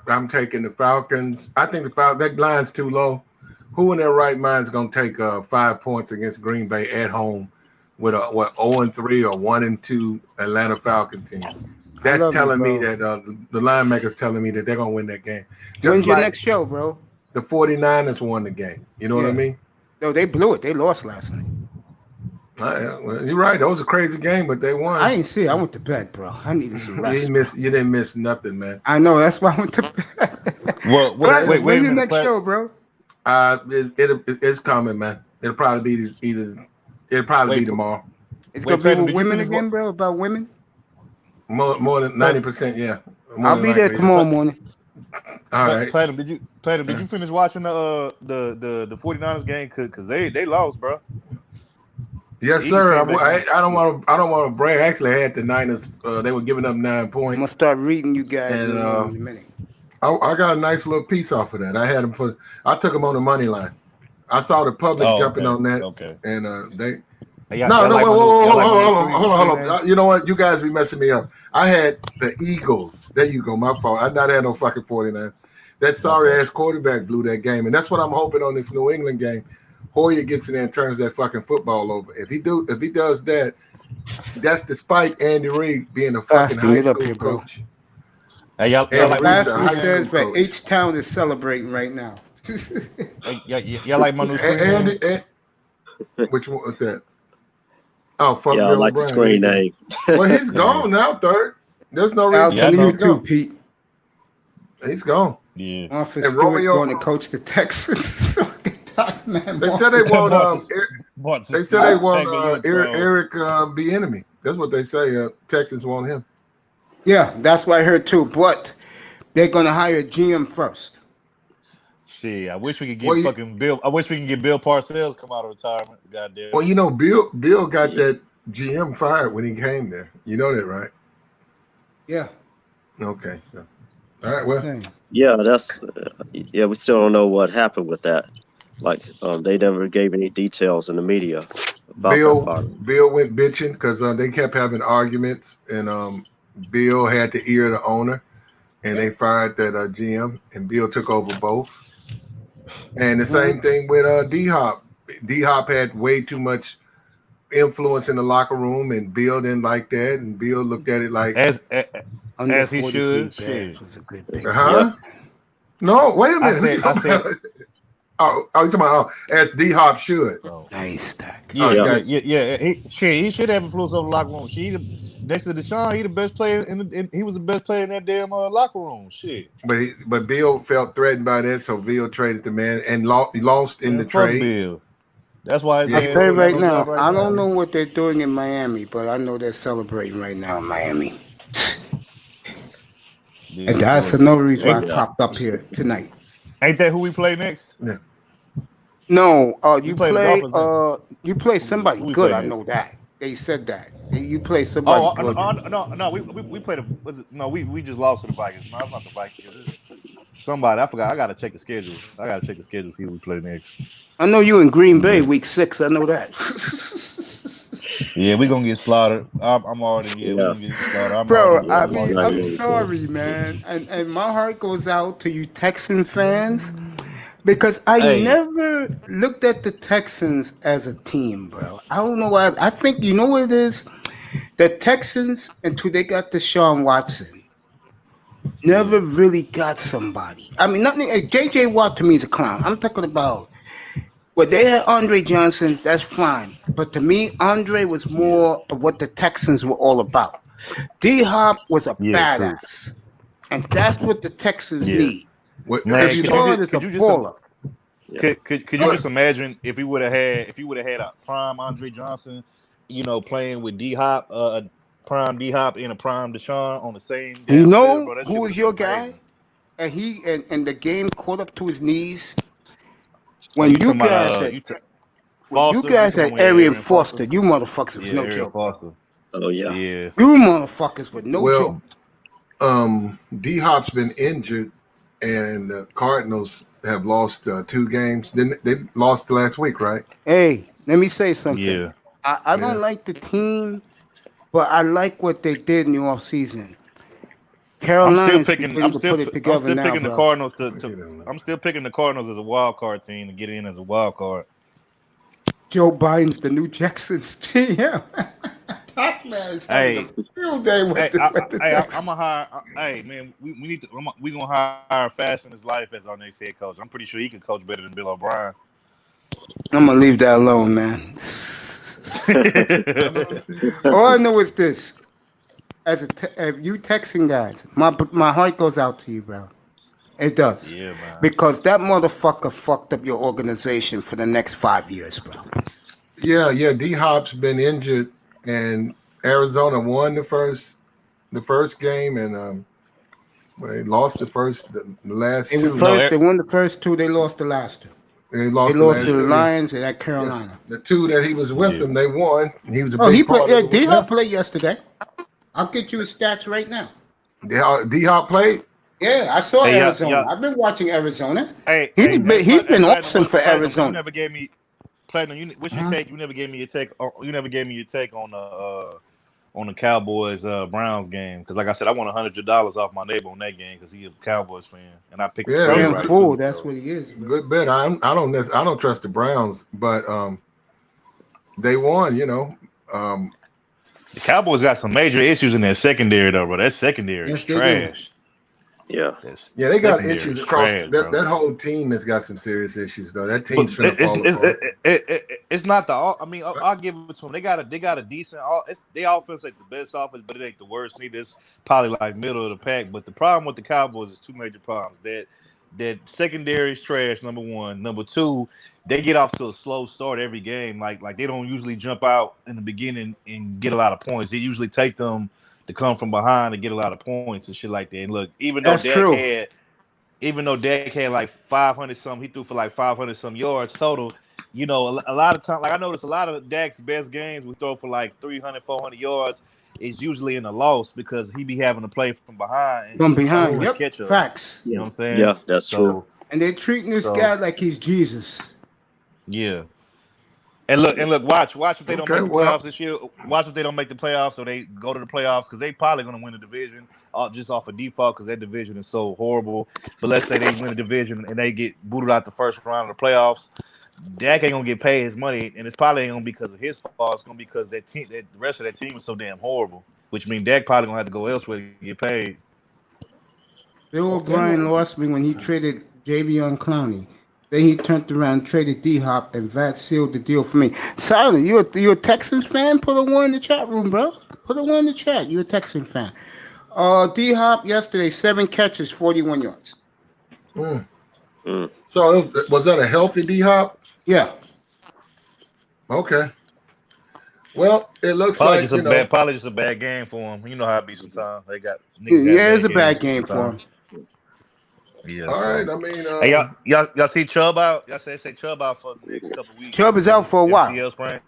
I'm taking the Falcons. I think that line's too low. Who in their right mind is gonna take 5 points against Green Bay at home with a 0-3 or 1-2 Atlanta Falcon team? That's love you, telling me bro. that the linemakers telling me that they're gonna win that game. When's Just your like next show, bro? the 49ers won the game. You know what I Yeah. mean? No, they blew it. They lost last night. Well, you're right. That was a crazy game, but they won. I ain't see it. I went to bed, bro. I needed some rest. You didn't miss nothing, man. I know. That's why I went to bed. Well, When's wait a your minute. next show, bro? It's coming, man. It'll probably be Wait, tomorrow. It's Wait, gonna be Platinum, with did you women finish again, bro. About women. More than 90%, yeah. More I'll than be there likely. tomorrow morning. All right. Platinum, did you finish watching the 49ers game? Cause they lost, bro. Yes, Eagles sir. came back. I don't want to brag. Actually, I had the Niners. They were giving up 9 I'm gonna points. start reading you guys And, in a minute. I got a nice little piece off of that. I took them on the money line. I saw the public jumping on that, Okay. and they. Y'all No, like my new- hold y'all like my new on. three, man? You know what? You guys be messing me up. I had the Eagles. There you go. My fault. I not had no fucking 49ers. That sorry ass quarterback blew that game, and that's what I'm hoping on this New England game. Hoyer gets in there and turns that fucking football over. If he does that, that's despite Andy Reid being a fucking Austin, high get up school here, bro. coach. Hey, y'all Yeah, like last Last high week school says that coach. H-Town is celebrating right now. y'all like my new screen name? Which one was that? Oh, fuck Yeah, I Bill like the O'Brien. screen name. Well, he's gone now, third. There's no Al, reason. Yeah, I to know. you too, Pete. He's gone. Yeah. Martha And Stewart Romeo- going to coach the Texans. Man, They said they want They said they want Eric Bieniemy. That's what they say. Texans want him. Yeah, that's what I heard too. But they're gonna hire a GM first. Shit, I wish we could get Well, Bill. I wish we could get Bill Parcells come out of retirement. Goddamn. Well, you know, Bill got that GM fired when he came there. You know that, right? Yeah. Okay. So, all right. Well, Okay. Yeah, we still don't know what happened with that. Like, they never gave any details in the media about that fire. Bill went bitching because they kept having arguments, and Bill had the ear of the owner, and they fired that GM, and Bill took over both. And the same thing with D-Hop. D-Hop had way too much influence in the locker room, and Bill didn't like that, and Bill looked at it like Under he 43 should. bags was a good pick. huh? No, wait a minute. I said you talking about as D-Hop should. Nice stack. Yeah. He should have influence over the locker room. Next to Deshaun, he the best player he was the best player in that damn locker room. Shit. But Bill felt threatened by that, so Bill traded the man and lost in the trade. Bill. That's why I tell you right now, I don't know what they're doing in Miami, but I know they're celebrating right now in Miami. Yeah, and that's another reason why I popped up here tonight. Ain't that who we play next? Yeah. No, you play somebody who we good. play I next? know that. They said that. You play somebody good. No, we played we just lost to the Vikings. No, it's not the Vikings. It's somebody. I forgot. I gotta check the schedule. See who we play next. I know you in Green Bay week 6. I know that. Yeah, we gonna get slaughtered. I'm already. Yeah. We gonna get slaughtered. Bro, I'm sorry, man, and my heart goes out to you Texan fans because I never looked at the Texans as a team, bro. I don't know why. I think you know what it is. The Texans until they got Deshaun Watson never really got somebody. I mean, nothing. J.J. Watt to me is a clown. I'm talking about. Well, they had Andre Johnson, that's fine. But to me, Andre was more of what the Texans were all about. D-Hop was a badass. And that's what the Texans need. Man, could you just imagine if you would have had a prime Andre Johnson, playing with D-Hop, prime D-Hop and a prime Deshaun on the same day. You know who was your guy? And the game caught up to his knees. When you guys had Arian Foster, you motherfuckers was no joke. Oh yeah. You motherfuckers with no joke. D-Hop's been injured, and the Cardinals have lost 2 games. Then they lost last week, right? Hey, let me say something. Yeah. I don't like the team, but I like what they did in the offseason. I'm still picking the Cardinals I'm still picking the Cardinals as a wild card team to get in as a wild card. Joe Biden's the new Texans team. I'm gonna hire. Hey man, we need to. We gonna hire Fast in his life as our next head coach. I'm pretty sure he can coach better than Bill O'Brien. I'm gonna leave that alone, man. All I know is this. As you Texan guys, my heart goes out to you, bro. It does. Yeah, man. Because that motherfucker fucked up your organization for the next 5 years, bro. Yeah. D-Hop's been injured, and Arizona won the first game, and they lost the last 2. They won the first 2. They lost the last 2. They lost to the Lions and at Carolina. The 2 that he was with them, they won. He was a big part. D-Hop played yesterday. I'll get you his stats right now. D-Hop played? Yeah, I saw Arizona. I've been watching Arizona. He's been awesome for Arizona. You never gave me Platinum. What's your take? You never gave me your take. You never gave me your take on the Cowboys Browns game because, like I said, I won $100 off my neighbor on that game because he's a Cowboys fan, and I picked. Fool. That's what he is. Bro. Good bet. I don't trust the Browns, but they won. The Cowboys got some major issues in their secondary, though, bro. That secondary is trash. Yeah. They got issues across. That whole team has got some serious issues, though. That team's finna fall apart. It's not the. I mean, I'll give it to them. They got a decent. Their offense ain't the best offense, but it ain't the worst. Neither. It's probably like middle of the pack. But the problem with the Cowboys is 2 major problems. That secondary is trash. Number 1. Number 2. They get off to a slow start every game. Like they don't usually jump out in the beginning and get a lot of points. They usually take them to come from behind and get a lot of points and shit like that. And look, even though Dak had like 500 something, he threw for like 500 some yards total. you know, a lot of time, like I noticed a lot of Dak's best games, we throw for like 300, 400 yards. Is usually in a loss because he be having to play from behind. And From behind, yep. yep. Facts. You know what I'm saying? Yeah, that's true. And they're treating this guy like he's Jesus. Yeah. And look, watch if they don't make the playoffs this year. Watch if they don't make the playoffs or they go to the playoffs because they probably going to win the division just off of default because that division is so horrible. But let's say they win the division and they get booted out the first round of the playoffs. Dak ain't gonna get paid his money, and it's probably ain't gonna be because of his fault. It's gonna be because that team, the rest of that team is so damn horrible. Which means Dak probably gonna have to go elsewhere to get paid. Bill O'Brien lost me when he traded Javion Clowney. Then he turned around and traded D-Hop, and that sealed the deal for me. Silent, you a Texans fan? Put a one in the chat room, bro. Put a one in the chat. You a Texan fan? D-Hop yesterday 7 catches, 41 yards. So was that a healthy D-Hop? Yeah. Okay. Well, it looks probably like probably just a bad game for him. You know how it be sometimes. They got it's a bad game for him. Yeah. All right. I mean, hey, y'all see Chubb out? Y'all say Chubb out for the next couple weeks. Chubb is out for a while. Sprain.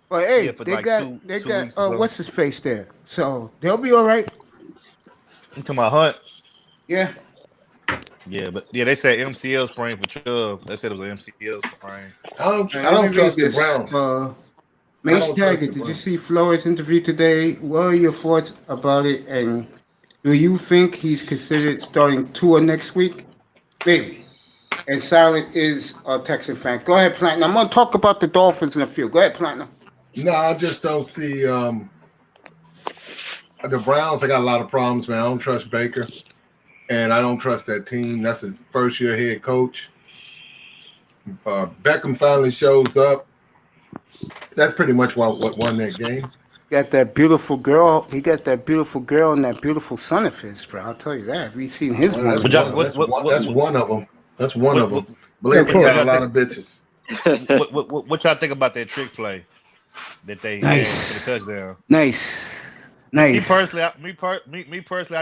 But hey, yeah, they like got what's his face there, so they'll be all right. You talking about Hunt? Yeah. Yeah, but they said MCL sprain for Chubb. They said it was an MCL sprain. I don't trust the Browns. Mace Taggart, did you see Flores' interview today? What are your thoughts about it? And do you think he's considered starting Tua next week? Maybe. And Silent is a Texan fan. Go ahead, Platinum. I'm going to talk about the Dolphins in a few. Go ahead, Platinum. No, I just don't see the Browns. I got a lot of problems, man. I don't trust Baker. And I don't trust that team. That's a first-year head coach. Beckham finally shows up. That's pretty much what won that game. Got that beautiful girl. He got that beautiful girl and that beautiful son of his, bro. I'll tell you that. We've seen his one. That's one of them. That's one of them. Believe me, he got a lot of bitches. What y'all think about that trick play that they had for the touchdown? Nice. Me personally, I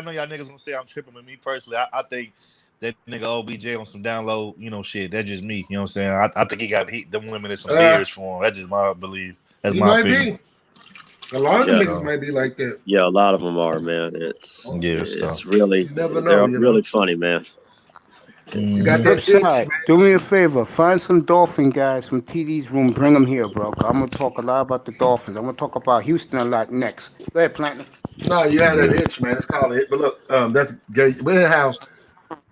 know y'all niggas gonna say I'm tripping, but me personally, I think that nigga OBJ on some down low, shit. That's just me. You know what I'm saying? I think he got them women in some ears for him. That's just my belief. That's my opinion. A lot of them niggas might be like that. Yeah, a lot of them are, man. It's really, they're really funny, man. You got that itch, do me a favor. Find some Dolphin guys from TD's room. Bring them here, bro. I'm going to talk a lot about the Dolphins. I'm going to talk about Houston a lot next. Go ahead, Platinum. No, you had that itch, man. It's called it. But look, that's gay.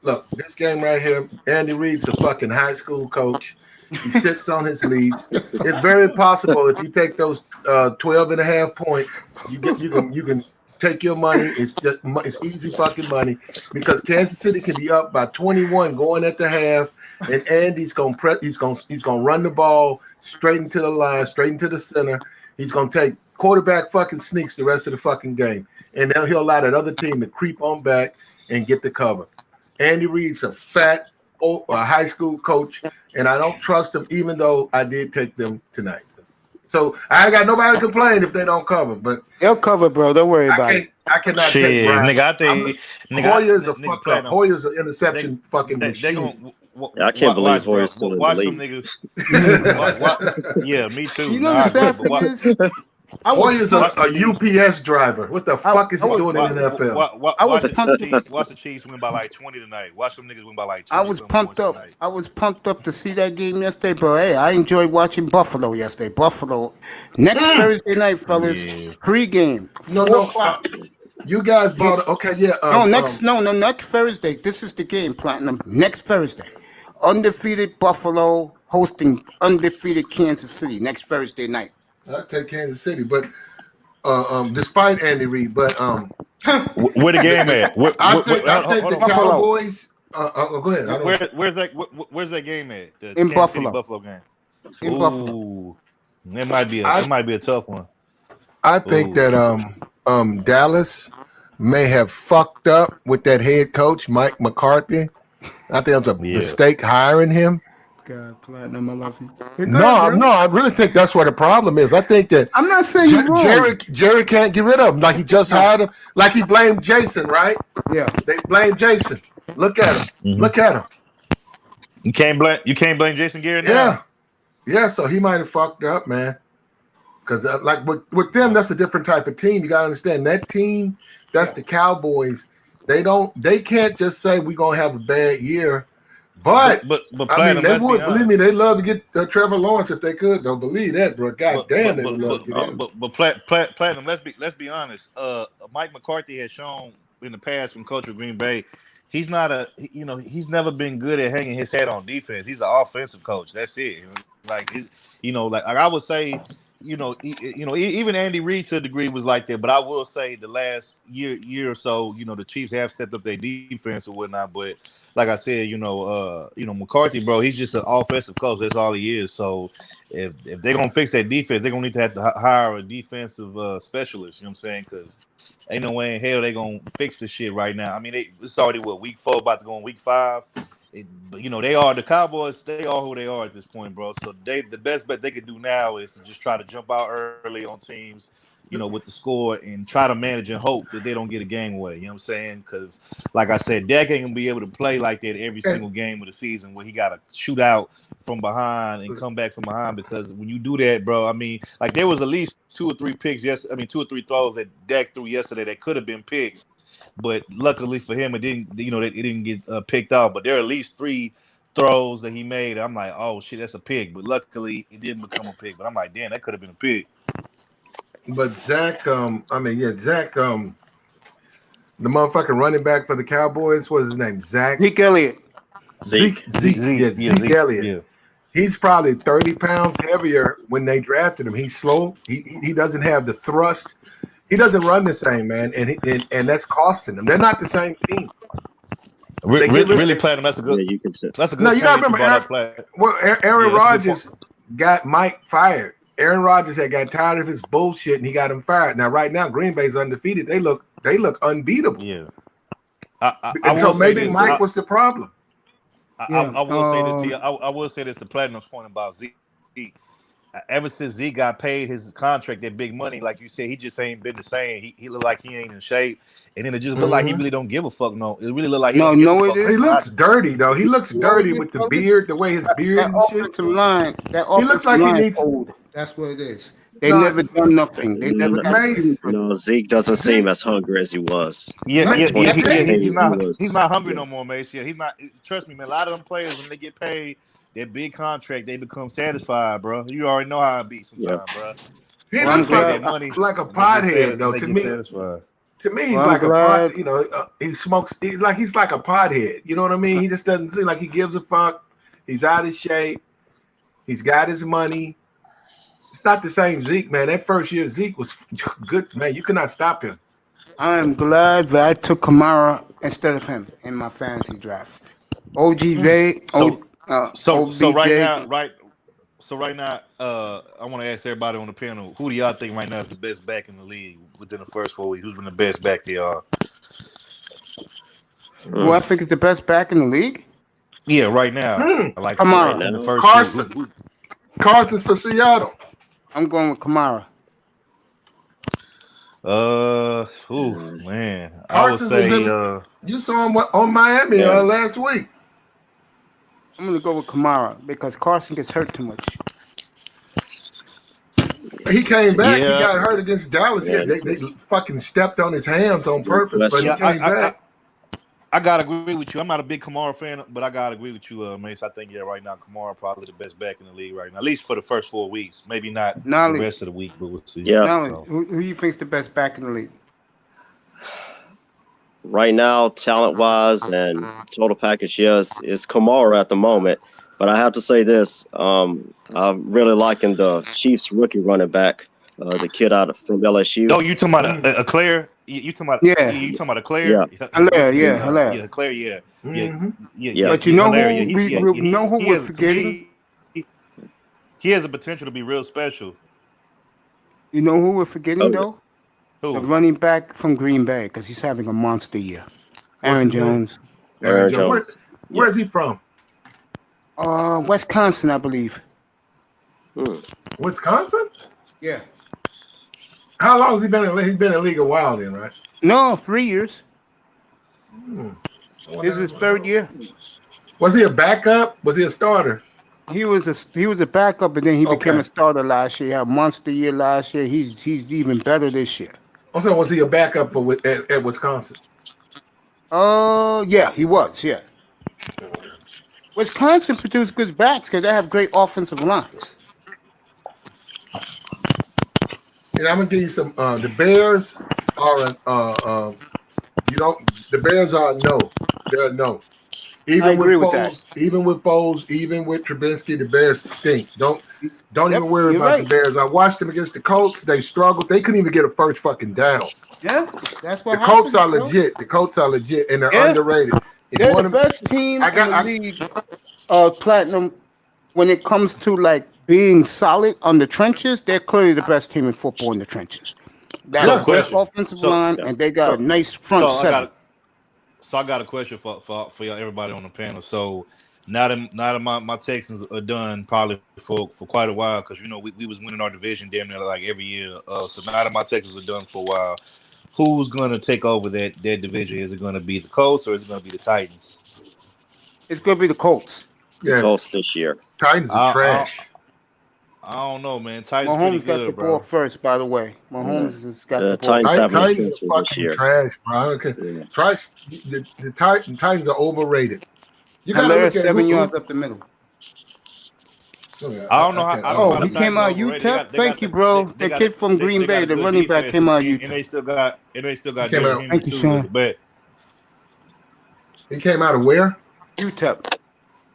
Look, this game right here, Andy Reid's a fucking high school coach. He sits on his leads. It's very possible if you take those 12 and a half points, you can take your money. It's easy fucking money because Kansas City can be up by 21 going at the half, and Andy's gonna run the ball straight into the line, straight into the center. He's gonna take quarterback fucking sneaks the rest of the fucking game, and then he'll allow that other team to creep on back and get the cover. Andy Reid's a fat high school coach, and I don't trust him, even though I did take them tonight. So I ain't got nobody to complain if they don't cover, but they'll cover, bro. Don't worry about it. I cannot take Brien. Hoyer's a fuck up. Hoyer's an interception fucking machine. I can't believe Hoyer's still in the league. Yeah, me too. You know the sad thing is? Hoyer's a UPS driver. What the fuck is he doing in the NFL? Watch the Chiefs win by like 20 tonight. Watch them niggas win by like 20. I was pumped up. Tonight. I was pumped up to see that game yesterday, bro. Hey, I enjoyed watching Buffalo yesterday. Buffalo. Next Thursday night, fellas. Pre-game. No. You guys bought it. Okay, yeah. Next Thursday. This is the game, Platinum. Next Thursday. Undefeated Buffalo hosting undefeated Kansas City next Thursday night. I take Kansas City, but despite Andy Reid, but where the game at? I think the Cowboys. Go ahead. Where's that game at? In Buffalo. Buffalo game. In Buffalo. It might be a tough one. I think that Dallas may have fucked up with that head coach Mike McCarthy. I think it was a mistake hiring him. God, Platinum, I love you. No, I really think that's where the problem is. I think that I'm not saying you're wrong. Jerry can't get rid of him. Like he just hired him. Like he blamed Jason, right? Yeah. They blamed Jason. Look at him. Mm-hmm. Look at him. You can't blame Jason Garrett now. Yeah. Yeah, so he might have fucked up, man. Because like with them, that's a different type of team. You gotta understand that team. That's the Cowboys. They can't just say we're gonna have a bad year. But I mean, they would believe me. They love to get Trevor Lawrence if they could. Don't believe that, bro. God damn, they would love to get him. But Platinum. Let's be honest. Mike McCarthy has shown in the past from coach of Green Bay, he's not he's never been good at hanging his head on defense. He's an offensive coach. That's it. Like I would say, even Andy Reid to a degree was like that. But I will say the last year or so, the Chiefs have stepped up their defense or whatnot. But like I said, McCarthy, bro, he's just an offensive coach. That's all he is. So if they're gonna fix that defense, they're gonna need to have to hire a defensive specialist. You know what I'm saying? Because ain't no way in hell they're gonna fix this shit right now. I mean, it's already week 4, about to go on week 5. But they are the Cowboys. They are who they are at this point, bro. So the best bet they could do now is to just try to jump out early on teams, with the score and try to manage and hope that they don't get a game away. You know what I'm saying? Because, like I said, Dak ain't gonna be able to play like that every single game of the season where he got to shoot out from behind and come back from behind. Because when you do that, bro, I mean, like there was at least 2 or 3 picks. 2 or 3 throws that Dak threw yesterday that could have been picks. But luckily for him, it didn't get picked off. But there are at least 3 throws that he made. I'm like, oh shit, that's a pick. But luckily, it didn't become a pick. But I'm like, damn, that could have been a pick. But Zach, the motherfucking running back for the Cowboys, what is his name? Zeke Elliott. Zeke Elliott. Yeah. He's probably 30 pounds heavier when they drafted him. He's slow. He doesn't have the thrust. He doesn't run the same, man, and that's costing them. They're not the same team. Really, Platinum. That's a good. Yeah, you can say. That's a good. No, you gotta remember, Aaron Rodgers got Mike fired. Aaron Rodgers had got tired of his bullshit, and he got him fired. Now, right now, Green Bay's undefeated. They look unbeatable. Yeah. So maybe Mike was the problem. I will say this to you. I will say this to Platinum's point about Zeke. Ever since Zeke got paid his contract, that big money, like you said, he just ain't been the same. He look like he ain't in shape, and then it just look like he really don't give a fuck. No, it really look like he don't give a fuck. He looks dirty though. He looks dirty with the beard, the way his beard and shit. He looks like he needs old. That's what it is. They never done nothing. They never got Zeke doesn't seem as hungry as he was. Yeah. He's not hungry no more, Mace. Yeah, he's not. Trust me, man. A lot of them players, when they get paid that big contract, they become satisfied, bro. You already know how it be sometimes, bro. He looks like a pothead, though. To me, he's like a pot. He smokes. He's like a pothead. You know what I mean? He just doesn't seem like he gives a fuck. He's out of shape. He's got his money. It's not the same Zeke, man. That first year Zeke was good, man. You cannot stop him. I am glad that I took Kamara instead of him in my fantasy draft. OGJ. So right now, I want to ask everybody on the panel, who do y'all think right now is the best back in the league within the first 4 weeks? Who's been the best back to y'all? Who I think is the best back in the league? Yeah, right now. Like Kamara. In the first Carson's for Seattle. I'm going with Kamara. Man. Carson I would say you saw him on Miami last week. I'm going to go with Kamara because Carson gets hurt too much. He came back. Yeah. He got hurt against Dallas. Yeah, they fucking stepped on his hams on purpose, but he came back. I gotta agree with you. I'm not a big Kamara fan, but I gotta agree with you, Mace. I think right now Kamara probably the best back in the league right now, at least for the first 4 weeks. Maybe not the rest of the week, but we'll see. Yeah. Who do you think's the best back in the league? Right now, talent-wise and total package, yes, it's Kamara at the moment. But I have to say this: I'm really liking the Chiefs rookie running back, the kid from LSU. Oh, you talking about a Claire? You talking about You talking about a Claire? Hilaire. Claire. Yeah. But you know who we know who we're forgetting? He has the potential to be real special. You know who we're forgetting though? Who? The running back from Green Bay because he's having a monster year. Aaron Jones. Aaron Jones. Where is he from? Wisconsin, I believe. Wisconsin? Yeah. How long has he been in the league? He's been in the league a while then, right? No, 3 years. This is his third year. Was he a backup? Was he a starter? He was a backup, and then he became Okay. a starter last year. He had a monster year last year. He's even better this year. Also, was he a backup for at Wisconsin? Oh yeah, he was. Yeah, Wisconsin produced good backs because they have great offensive lines. And I'm gonna give you some. The Bears are the Bears are no. They're a no. I agree with that. Even with Foles, even with Trubinsky, the Bears stink. Don't Yep, even worry you're about right. the Bears. I watched them against the Colts. They struggled. They couldn't even get a first fucking down. Yeah, that's what The happens. Colts are bro. legit. The Colts are legit, and they're Yeah. underrated. If They're you the wanna- best team I got- in the league. Platinum, when it comes to like being solid on the trenches, they're clearly the best team in football in the trenches. They have So, a great question. offensive So- line, and they got a nice front So I seven. got a question for y'all, everybody on the panel. So now that my Texans are done probably for quite a while, because you know we was winning our division damn near like every year. So now that my Texans are done for a while, who's gonna take over that division? Is it gonna be the Colts or is it gonna be the Titans? It's gonna be the Colts. yeah, Colts this year. Titans are trash. I don't know, man. Titans Mahomes pretty got good, the bro. ball first, by the way. Mahomes has got the ball. Titans First. have no Titans chance are for this fucking year. trash, bro. Okay. Yeah. Trash. The Titans are overrated. You gotta Hilarious look at 7 who- yards up the middle. I don't know how. can't- I don't know Oh, how he the came Titans out are overrated. They UTEP. got- they Thank got you, the- bro. they The got kid a- from Green they Bay, got a the good running back, defense, came out and UTEP. they still got Came out- Derrick Thank you, Henry Sean. too. But He came out of where? UTEP.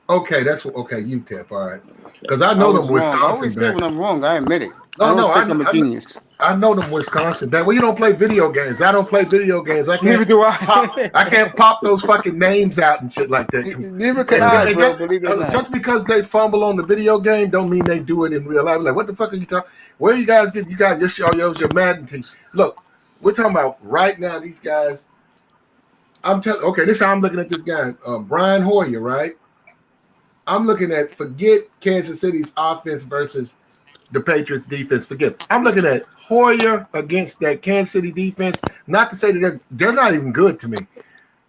Okay, that's okay. UTEP, all right. Because I know them wrong. I Wisconsin always say backs. when I'm wrong. I admit it. No, I don't no, think I'm a genius. I know them Wisconsin backs. Well, you don't play video games. I don't play video games. I Neither can't do I. I can't pop those fucking names out and shit like that. Neither can I, bro. Believe it or not. Just because they fumble on the video game don't mean they do it in real life. Like, what the fuck are you talking? Where you guys get? You guys your Madden team. Look, we're talking about right now. These guys. I'm telling. Okay, this is how I'm looking at this guy, Brien Hoyer. Right. I'm looking at forget Kansas City's offense versus the Patriots defense. Forget. I'm looking at Hoyer against that Kansas City defense. Not to say that they're not even good to me,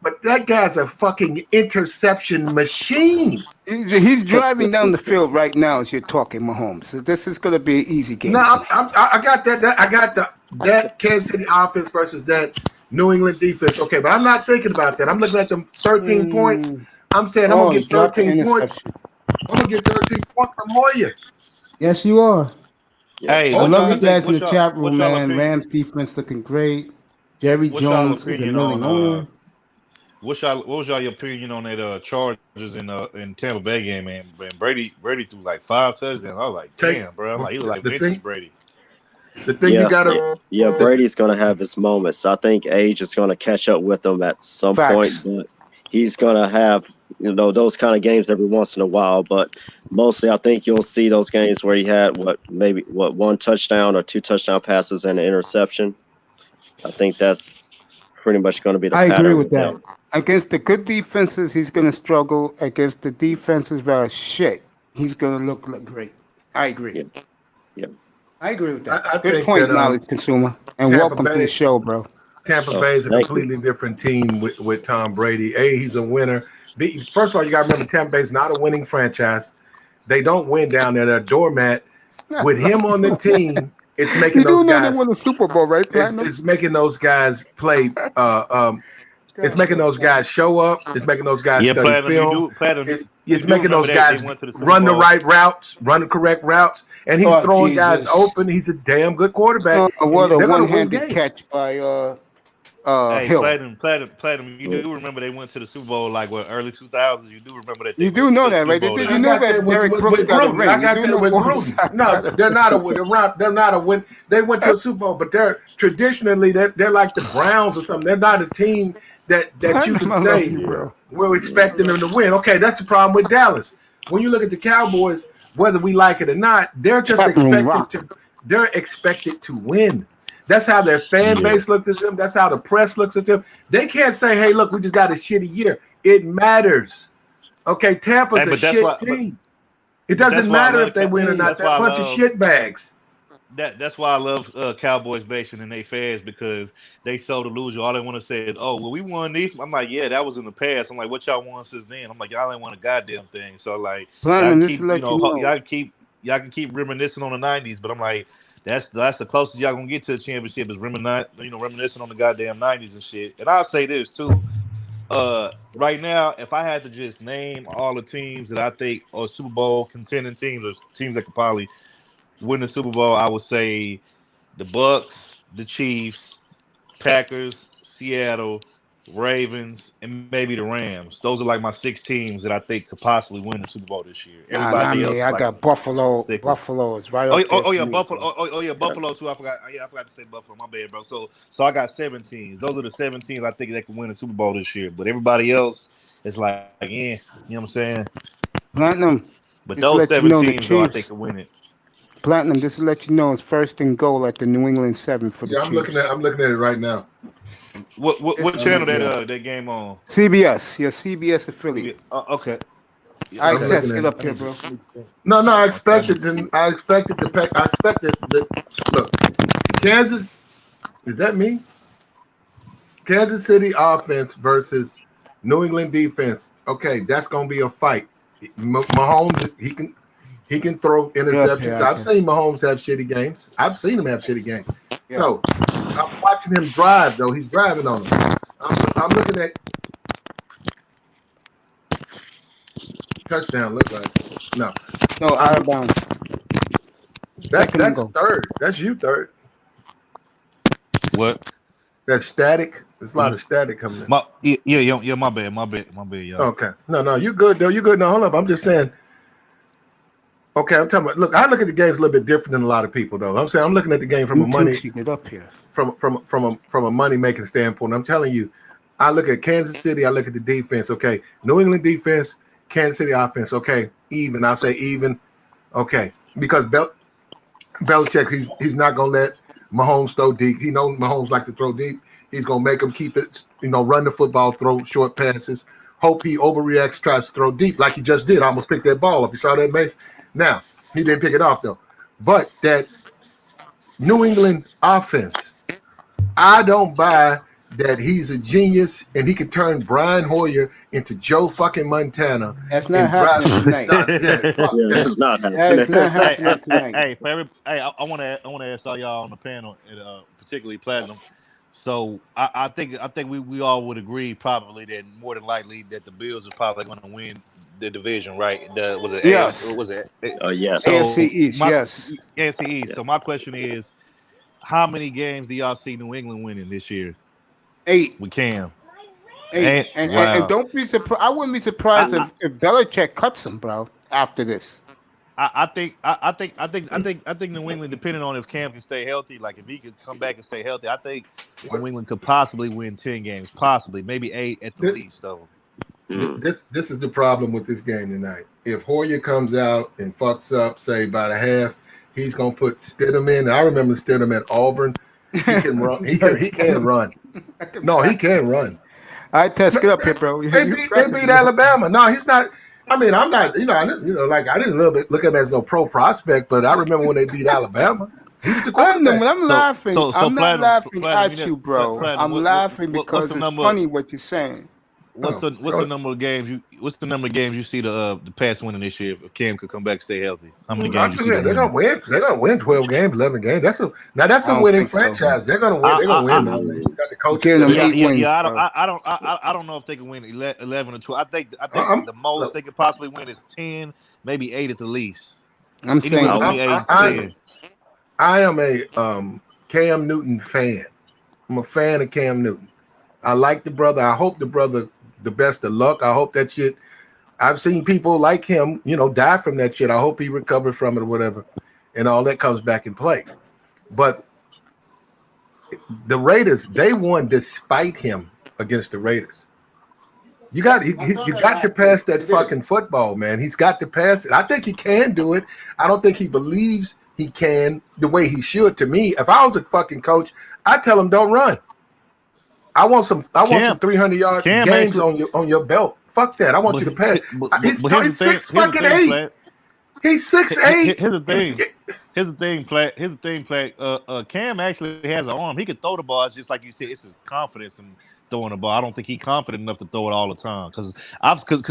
but that guy's a fucking interception machine. He's driving down the field right now as you're talking, Mahomes. So this is going to be an easy game. No, I got that. I got that Kansas City offense versus that New England defense. Okay, but I'm not thinking about that. I'm looking at them 13 points. I'm saying I'm gonna get 13 points. I'm gonna get 13 points from Hoyer. Yes, you are. hey, I what love y'all you guys think- in the what chat y'all- room, what y'all man. opinion- Rams defense looking great. Jerry What's y'all Jones is a opinion million. on, what was y'all opinion on that Chargers in Tampa Bay game, man? Brady threw like 5 touchdowns. I was like, damn, bro. Like, he was like The vintage thing- Brady. The thing you gotta Brady's gonna have his moments. I think age is gonna catch up with him at some Facts. point, but he's gonna have those kind of games every once in a while. But mostly, I think you'll see those games where he had one touchdown or 2 touchdown passes and an interception. I think that's pretty much going to be the I pattern agree with that. him. Against the good defenses, he's going to struggle. Against the defenses that are shit, he's going to look great. I agree. Yeah. I agree with that. I Good think point, that, knowledge consumer. And Tampa welcome to Bay- the show, bro. Tampa Bay is a thank you. completely different team with Tom Brady. A, he's a winner. B, first of all, you got to remember Tampa Bay is not a winning franchise. They don't win down there. They're a doormat. With him on the team, it's making You do those know guys. they won the Super Bowl, right, Platinum? It's making those guys play. It's making those guys show up. It's making those guys Yeah, study Platinum, film. Platinum. It's you do making remember those that they guys went to the Super run the Bowl. right routes, run the correct routes, and he's Oh, throwing guys Jesus. open. He's a damn good quarterback. What a They're gonna win one-handed games. catch by Hey, Hill. Platinum. You do remember they went to the Super Bowl like early 2000s. You do remember that. You do know that, right? Super Bowl You know that Derrick Brooks got a Gruden. ring. I got You do that know with Brooks Gruden. got No, a they're not a win. They're not a win. They went to a Super Bowl, but they're traditionally they're like the Browns or something. They're not a team that you can I love say you, bro. we're expecting them to win. Okay, that's the problem with Dallas. When you look at the Cowboys, whether we like it or not, they're just Chat room rock. expected to win. That's how their fan base looks at them. That's how the press looks at them. They can't say, "Hey, look, we just got a shitty year." It matters. Okay, Tampa's Hey, a but that's shit why- team. It doesn't that's why I matter love if they win or not. that's They're why a I bunch of love- shit bags. That's why I love Cowboys Nation and they fans because they so delusional. All they want to say is, "Oh, well, we won these." I'm like, "Yeah, that was in the past." I'm like, "What y'all won since then?" I'm like, "Y'all ain't won a goddamn thing." So like, y'all Platinum, can just to keep, let you know. y'all can keep reminiscing on the '90s, but I'm like, that's the closest y'all gonna get to a championship is reminiscing on the goddamn '90s and shit. And I'll say this too. Right now, if I had to just name all the teams that I think are Super Bowl contending teams or teams that could probably win the Super Bowl, I would say the Bucks, the Chiefs, Packers, Seattle, Ravens, and maybe the Rams. Those are like my 6 teams that I think could possibly win the Super Bowl this year. Nah, Everybody else me. is I like got Buffalo. stickers. Buffalo is right Oh, up there oh for yeah, me, Buffalo. bro. Oh yeah, Buffalo too. I forgot. Yeah, I forgot to say Buffalo. My bad, bro. So I got 7 teams. Those are the 7 teams I think that can win the Super Bowl this year. But everybody else is like, yeah, you know what I'm saying? Platinum, But just to those let you 7 know, the teams, though, I think Chiefs. can win it. Platinum, just to let you know, it's first and goal at the New England 7 for the Yeah, Chiefs. I'm looking at it right now. What It's channel that game on? CBS, your CBS affiliate. Okay. I I'm test looking it at up here, bro. No, I Okay, expected the pack. I expected the look. Kansas, is that me? Kansas City offense versus New England defense. Okay, that's gonna be a fight. Mahomes, he can throw interceptions. I've seen Mahomes have shitty games. I've seen him have shitty games. Yeah. So I'm watching him drive though. He's driving on them. I'm looking at touchdown. Look like no, out of bounds. that's third. That's you third. What? That's static. There's a lot of static coming in. My bad, y'all. Okay. No, you good though. You good. No, hold up. I'm just saying. Okay, I'm talking about. Look, I look at the games a little bit different than a lot of people, though. I'm saying I'm looking at the game from a money get up here. from a money making standpoint. I'm telling you, I look at Kansas City. I look at the defense. Okay, New England defense, Kansas City offense. Okay, even. I'll say even. Okay, because Belichick, he's not gonna let Mahomes throw deep. He knows Mahomes like to throw deep. He's gonna make him keep it. Run the football, throw short passes. Hope he overreacts, tries to throw deep like he just did. Almost picked that ball up. You saw that, Mace? Now, he didn't pick it off, though. But that New England offense, I don't buy that he's a genius and he could turn Brian Hoyer into Joe fucking Montana. That's not happening tonight. That's not happening. That's not happening tonight. I want to ask all y'all on the panel, particularly Platinum. So I think we all would agree probably that more than likely that the Bills are probably going to win the division, right? Yes. Was it? Yes. So AFC East, yes. AFC East. Yeah. So my question is, how many games do y'all see New England winning this year? 8. We can. 8. And don't be surprised. I wouldn't be surprised if Belichick cuts him, bro. After this, I think New England, depending on if Cam can stay healthy, like if he could come back and stay healthy, I think New England could possibly win 10 games, possibly maybe 8 at the least, though. This is the problem with this game tonight. If Hoyer comes out and fucks up, say by the half, he's gonna put Stidham in. I remember Stidham at Auburn. He can run. He can run. No, he can run. I test it up here, bro. They beat Alabama. No, he's not. I mean, I'm not. I didn't a little bit look at him as no pro prospect, but I remember when they beat Alabama. He was the quarterback. I'm laughing. I'm not laughing at you, bro. Platinum, I'm laughing because it's funny what you're saying. What's the number of games you see the Pats winning this year if Cam could come back and stay healthy? How many games you see them They're gonna win. They're gonna win 12 games, 11 games. That's a winning franchise. So. They're gonna win. They're gonna win. Got the coach. I don't know if they can win 11 or 12. I think the most they could possibly win is 10, maybe 8 at the least. I'm saying I am a Cam Newton fan. I'm a fan of Cam Newton. I like the brother. I hope the brother the best of luck. I hope that shit. I've seen people like him, die from that shit. I hope he recovers from it or whatever, and all that comes back in play. But the Raiders, they won despite him against the Raiders. You got to pass that fucking football, man. He's got to pass it. I think he can do it. I don't think he believes he can the way he should. To me, if I was a fucking coach, I'd tell him don't run. I want some 300-yard games on your belt. Fuck that. I want you to pass. He's 6'8". He's 6'8". Here's the thing. Here's the thing, Platt. Cam actually has an arm. He could throw the ball. It's just like you said, it's his confidence in throwing the ball. I don't think he's confident enough to throw it all the time. Because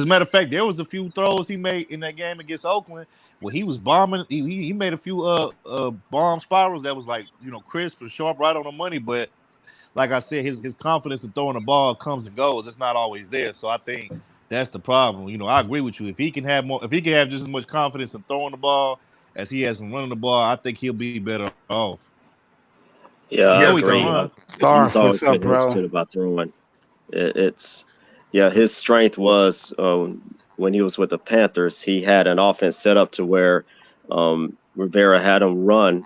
matter of fact, there was a few throws he made in that game against Oakland where he was bombing. He made a few bomb spirals that was like, crisp and sharp, right on the money. But like I said, his confidence in throwing the ball comes and goes. It's not always there. So I think that's the problem. I agree with you. If he can have just as much confidence in throwing the ball as he has been running the ball, I think he'll be better off. Yeah, I agree. Darth, what's up, bro? Good about throwing. His strength was when he was with the Panthers. He had an offense set up to where Rivera had him run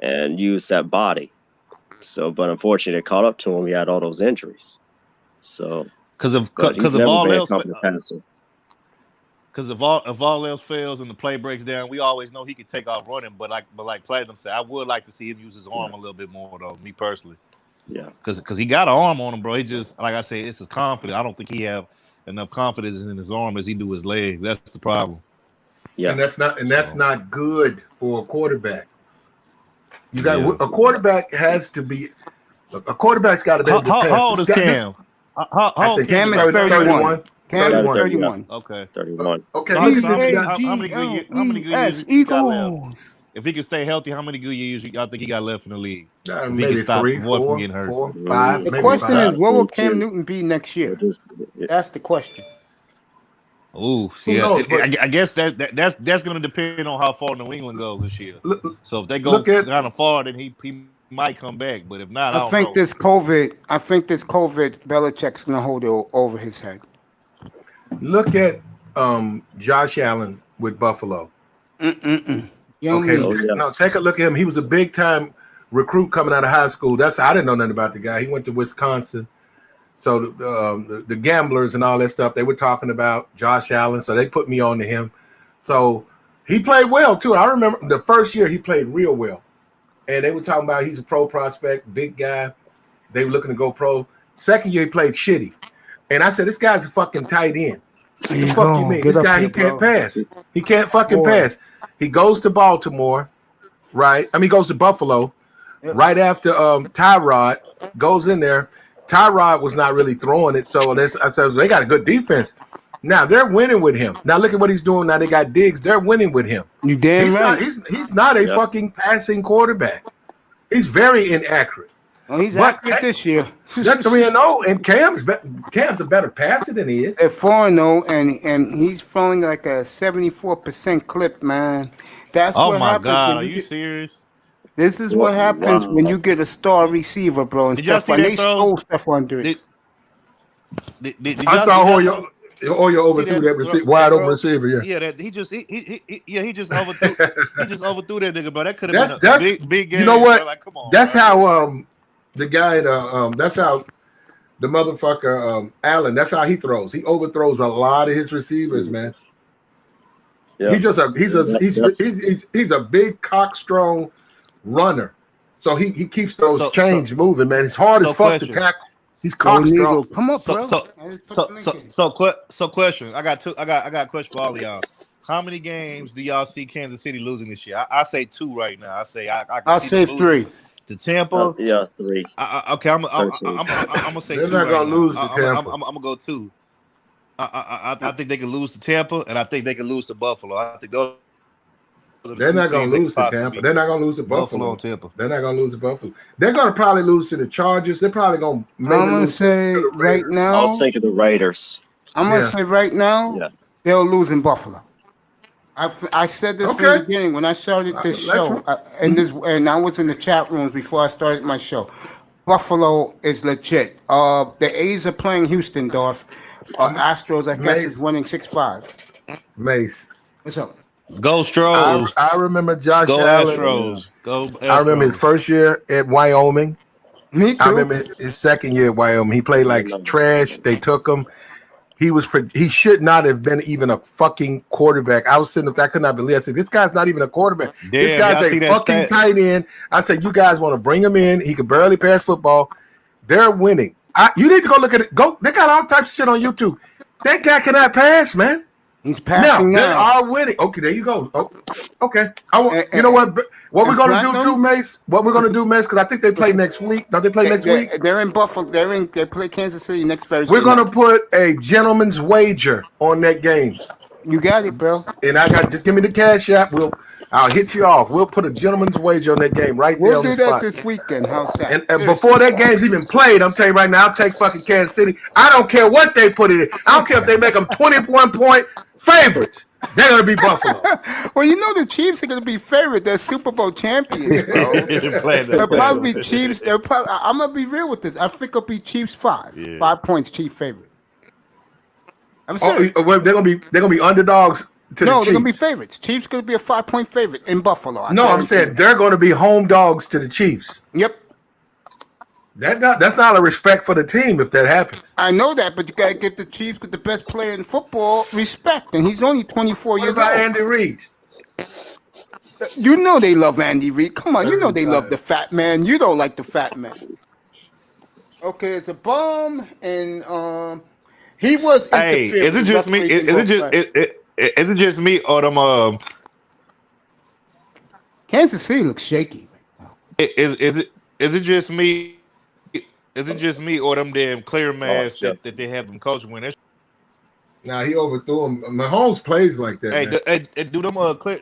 and use that body. So, but unfortunately, it caught up to him. He had all those injuries. So, because of all else. Because if all else fails and the play breaks down, we always know he could take off running. But like Platinum said, I would like to see him use his arm a little bit more, though. Me personally, yeah, because he got an arm on him, bro. He just, like I said, it's his confidence. I don't think he have enough confidence in his arm as he do his legs. That's the problem. Yeah, and that's not good for a quarterback. You got a quarterback has to be a quarterback's got to be able to pass. How old is Cam? How old Cam is 31. Cam 31. Okay. 31. Okay. How many good years he got left? If he can stay healthy, how many good years y'all think he got left in the league? Maybe 3, 4, 5. The question is, what will Cam Newton be next year? That's the question. Oh, yeah. I guess that's going to depend on how far New England goes this year. So if they go kind of far, then he might come back. But if not, I think this COVID, Belichick's going to hold it over his head. Look at Josh Allen with Buffalo. Okay, take a look at him. He was a big time recruit coming out of high school. I didn't know nothing about the guy. He went to Wisconsin. So the gamblers and all that stuff, they were talking about Josh Allen. So they put me on to him. So he played well too. I remember the first year he played real well. And they were talking about he's a pro prospect, big guy. They were looking to go pro. Second year he played shitty. And I said, this guy's a fucking tight end. What the fuck you mean? This guy, he can't pass. He can't fucking pass. He goes to Baltimore, right? He goes to Buffalo right after Tyrod goes in there. Tyrod was not really throwing it. So I said, they got a good defense. Now they're winning with him. Now look at what he's doing. Now they got Diggs. They're winning with him. You damn right. He's not a fucking passing quarterback. He's very inaccurate. Oh, he's accurate this year. They're 3-0, and Cam's a better passer than he is. They're 4-0, and he's throwing like a 74% clip, man. That's what happens. Oh my God, are you serious? This is what happens when you get a star receiver, bro. And they stole stuff under it. I saw Hoyer overthrew that wide open receiver. Yeah, he just overthrew that nigga, bro. That could have been a big game. You know what? Bro. Like, come on, that's how the guy that's how the motherfucker Allen. That's how he throws. He overthrows a lot of his receivers, man. Yeah. He's a big cock-strong runner. So he keeps those chains moving, man. It's hard as fuck to tackle. He's cock-strong. Come on, bro. So question. I got a question for all of y'all. How many games do y'all see Kansas City losing this year? I say 2 right now. I'll say 3. To Tampa? 3. Okay, I'm gonna say 2. They're not gonna lose to Tampa. I'm gonna go 2. I think they can lose to Tampa, and I think they can lose to Buffalo. I think those. They're not gonna lose to Tampa. They're not gonna lose to Buffalo. And Tampa. They're not gonna lose to Buffalo. They're gonna probably lose to the Chargers. They're probably gonna. I'm gonna say right now. I'll take the Raiders. I'm gonna say right now. They'll lose in Buffalo. I said this from the beginning when I started this show, and I was in the chat rooms before I started my show. Buffalo is legit. The A's are playing Houston, Dorf. Astros, I guess, is winning 6-5. Mace, what's up? Go Stros. I remember Josh Go Allen. Astros. Go Astros. I remember his first year at Wyoming. Me too. I remember his second year at Wyoming. He played like trash. They took him. He should not have been even a fucking quarterback. I was sitting up there, I could not believe. I said, this guy's not even a quarterback. This guy's a fucking tight end. I said, you guys want to bring him in. He could barely pass football. They're winning. You need to go look at it. They got all types of shit on YouTube. That guy cannot pass, man. He's passing Now they now. are winning. Okay, there you go. Oh, okay. You know what? What we're gonna do, Mace? What we're gonna do, Mace? Because I think they play next week. Don't they play next week? They're in Buffalo. They play Kansas City next Thursday. We're gonna put a gentleman's wager on that game. You got it, bro. And just give me the cash app. I'll hit you off. We'll put a gentleman's wager on that game right there. We'll on do the that spot. this weekend. How's that? And before that game's even played, I'm telling you right now, I'll take fucking Kansas City. I don't care what they put it in. I don't care if they make them 21-point favorites. They're gonna be Buffalo. Well, you know the Chiefs are gonna be favorite. They're Super Bowl champions, bro. They'll probably be Chiefs. I'm gonna be real with this. I think it'll be Chiefs 5. Yeah. 5 points, Chief favorite. I'm serious. They're gonna be underdogs. They're gonna be favorites. Chiefs gonna be a 5-point favorite in Buffalo. I'm saying they're gonna be home dogs to the Chiefs. Yep. That's not a respect for the team if that happens. I know that, but you gotta give the Chiefs with the best player in football respect, and he's only 24 years old. Andy Reid? You know they love Andy Reid. Come on, you know they love the fat man. You don't like the fat man. Okay, it's a bum, and he was. Hey, is it just me? Is it just me or them? Kansas City looks shaky right now. Is it just me? Is it just me or them damn clear masks that they have them coaching when? Nah, he overthrew him. Mahomes plays like that. Hey, do them clear?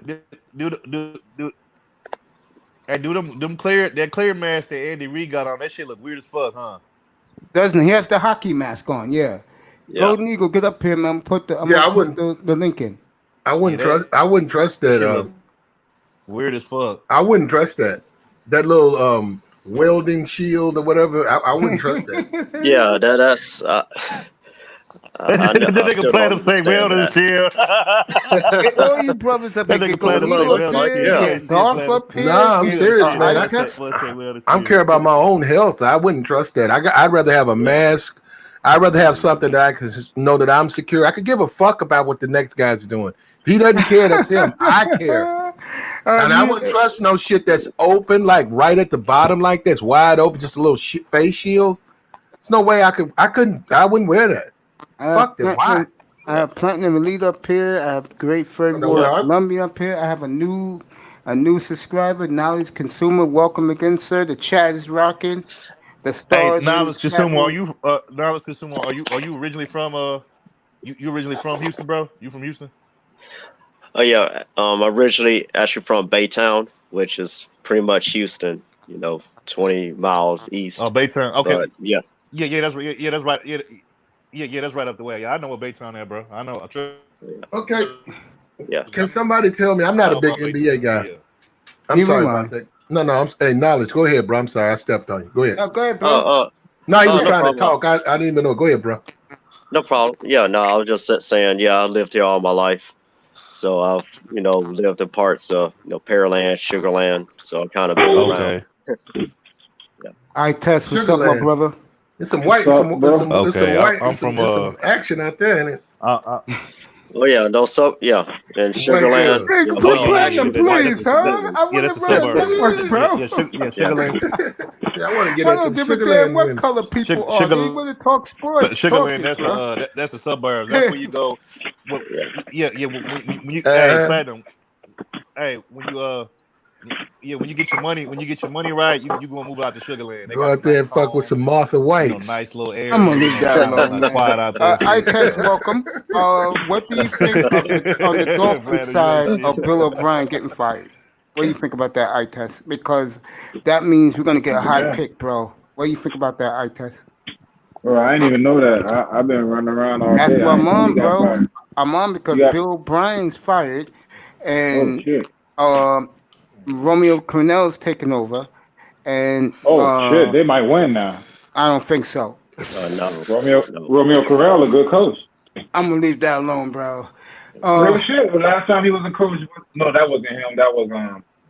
Them clear mask that Andy Reid got on? That shit look weird as fuck, huh? Doesn't he? Has the hockey mask on? Yeah. Golden Eagle, get up here, man. I wouldn't put the link in. I wouldn't trust that. Weird as fuck. I wouldn't trust that. That little welding shield or whatever. I wouldn't trust that. Yeah, that's. The nigga playing them same welding shield. All you brothers up here, Golden Eagle up here, golf up here. Nah, I'm serious, man. I'm care about my own health. I wouldn't trust that. I'd rather have a mask. I'd rather have something that I can know that I'm secure. I could give a fuck about what the next guy's doing. If he doesn't care, that's him. I care. And I wouldn't trust no shit that's open, like right at the bottom, like this, wide open, just a little face shield. There's no way I wouldn't wear that. Fuck them. Why? I have Platinum Elite up here. I have Great Fred Columbia up here. I have a new subscriber, Knowledge Consumer. Welcome again, sir. The chat is rocking. The stars. Hey, Knowledge Consumer, are you Knowledge Consumer? Are you originally from you originally from Houston, bro? You from Houston? Oh yeah, originally actually from Baytown, which is pretty much Houston. 20 miles east. Oh, Baytown. Okay. But, yeah, that's right. Yeah, that's right. Yeah, that's right up the way. Yeah, I know what Baytown is, bro. I know. Okay. Yeah. Can somebody tell me? I'm not a big NBA guy. Yeah. I'm sorry about that. No. Hey, Knowledge. Go ahead, bro. I'm sorry. I stepped on you. Go ahead. Oh, go ahead, bro. No, he was trying problem. to talk. I didn't even know. Go ahead, bro. No problem. Yeah, no, I was just saying. Yeah, I lived here all my life, so I've lived in parts of Pearland, Sugarland. So I kind of been around. I test. What's up, my brother? It's some white. I'm from some action out there, ain't it? Oh yeah, no, so yeah, and Sugarland. Hey, put Platinum, please, huh? Yeah, that's a suburb. Bro. Yeah, Sugarland. I want to get I don't give a damn what color people are. They Sugarland. want to talk sports. Sugarland, that's the suburbs. That's where you go. Yeah. When you Platinum. Hey, when you get your money right, you gonna move out to Sugarland. Go out there and fuck with some Martha Whites. Nice little area. I'm gonna leave that alone. Quiet out there. I test. Welcome. What do you think on the Dolphins side of Bill O'Brien getting fired? What do you think about that, I test? Because that means we're gonna get a high pick, bro. What do you think about that, I test? Bro, I didn't even know that. I've been running around all That's day. why I'm on, bro. I'm on because Bill O'Brien's fired, and Romeo Crennel's taking over, and shit, they might win now. I don't think so. Romeo Corral, a good coach. I'm gonna leave that alone, bro. Real shit. The last time he was a coach, no, that wasn't him. That was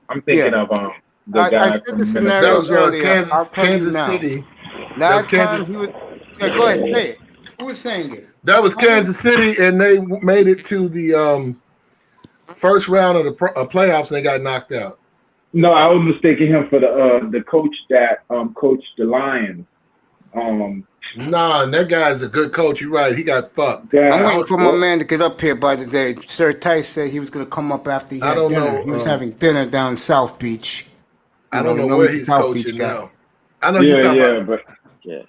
I'm thinking of the guy. I said the scenario earlier. I'll tell you Kansas now. City. Last time he was. Yeah, go ahead, say it. Who was saying it? That was Kansas City, and they made it to the first round of the playoffs, and they got knocked out. No, I was mistaking him for the coach that coached the Lions. Nah, and that guy's a good coach. You're right. He got fucked. Yeah, I'm waiting for my man to get up here by the day. Sir Tice said he was going to come up after he I had don't dinner. know. He was having dinner down South Beach. I don't know you where he's he's a South coaching Beach guy. now. I know you're talking about. but Yeah.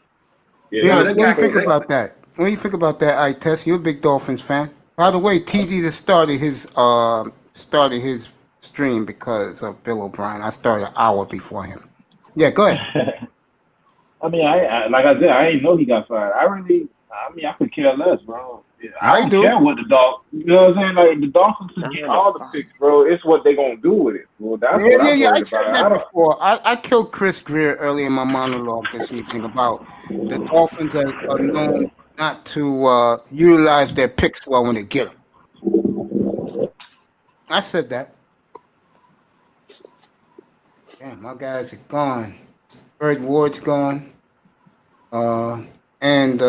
Yeah, that what do you guy- think about that? What do you think about that, I Tess? You're a big Dolphins fan. By the way, TD just started his stream because of Bill O'Brien. I started an hour before him. Yeah, go ahead. I mean, I like I said, I didn't know he got fired. I could care less, bro. I don't care what the Dolphins. You know what I'm saying? Like the Dolphins can get all the picks, bro. It's what they gonna do with it. Well, that's what I'm worried I about. said that before. I killed Chris Greer early in my monologue this evening about the Dolphins are known not to utilize their picks well when they get them. I said that. Damn, my guys are gone. Fred Ward's gone. And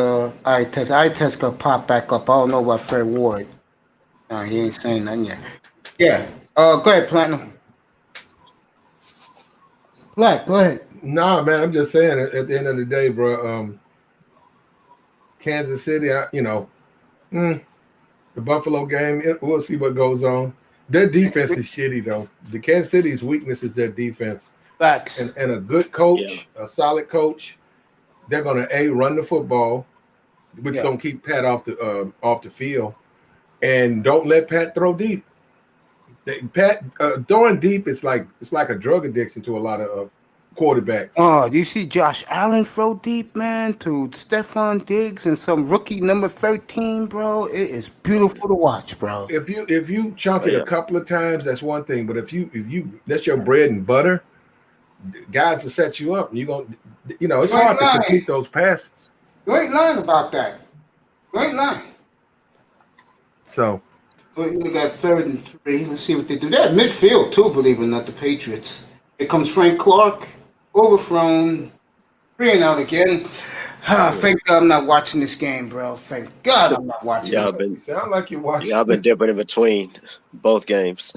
I test got popped back up. I don't know about Fred Ward. No, he ain't saying nothing yet. Yeah. Go ahead, Platinum. Black, go ahead. Nah, man, I'm just saying at the end of the day, bro, Kansas City, the Buffalo game, we'll see what goes on. Their defense is shitty, though. The Kansas City's weakness is their defense. Facts. And a good coach, a solid coach, they're going to, run the football, which is going to keep Pat off the field. And don't let Pat throw deep. Pat throwing deep it's like a drug addiction to a lot of quarterbacks. Oh, do you see Josh Allen throw deep, man, to Stephon Diggs and some rookie number 13, bro? It is beautiful to watch, bro. If you chunk it a couple of times, that's one thing. But if you that's your bread and butter, guys will set you up. And you're going it's hard to complete those passes. You ain't lying about that. You ain't lying. So we got 3rd and 3. Let's see what they do. They're at midfield too, believe it or not, the Patriots. Here comes Frank Clark, overthrown, Brien out again. Thank God I'm not watching this game, bro. Thank God I'm not watching it. Sound like you're watching. Yeah, I've been dipping in between both games.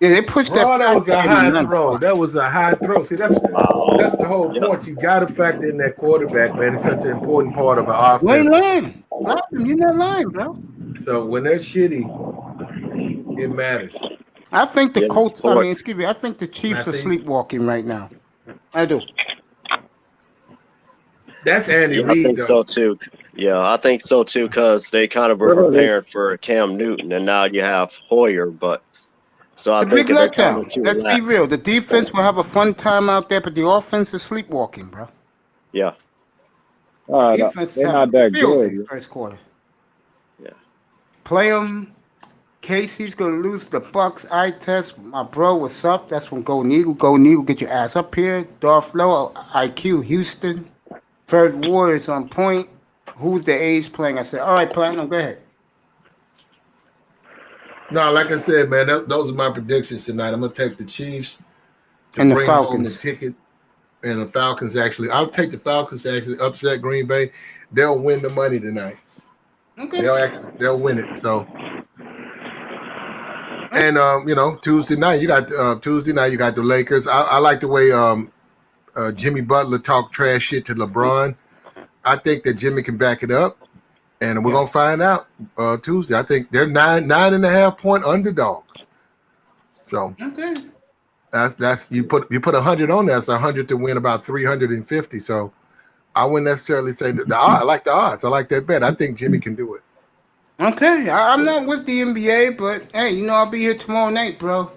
Yeah, they pushed that. that Was a high throw. That was a high throw. See, that's the whole point. You got to factor in that quarterback, man. It's such an important part of an offense. You ain't lying. You're not lying, bro. So when they're shitty, it matters. I think the Colts. I think the Chiefs are sleepwalking right now. I do. That's Andy Reid. I think so too. Yeah, I think so too, because they kind of were preparing for Cam Newton, and now you have Hoyer. But so it's I think big letdown. Let's be real. The defense will have a fun time out there, but the offense is sleepwalking, bro. Yeah. They're not that good. First quarter. Yeah. Play them. Casey's gonna lose the Bucks. I test my bro. What's up? That's when Go Neagle. Go Neagle, get your ass up here. Darth Lowe, IQ Houston. Fred Ward is on point. Who's the A's playing? I said, all right, Platinum, go ahead. No, like I said, man, those are my predictions tonight. I'm gonna take the Chiefs and the Falcons. The ticket, and the Falcons I'll take the Falcons to actually upset Green Bay. They'll win the money tonight. Okay. They'll win it. So. And Tuesday night you got the Lakers. I like the way Jimmy Butler talked trash shit to LeBron. I think that Jimmy can back it up, and we're gonna find out Tuesday. I think they're 9.5 point underdogs. So that's you put 100 on that. That's 100 to win about 350. So I wouldn't necessarily say that I like the odds. I like that bet. I think Jimmy can do it. Okay, I'm not with the NBA, but hey, I'll be here tomorrow night, bro.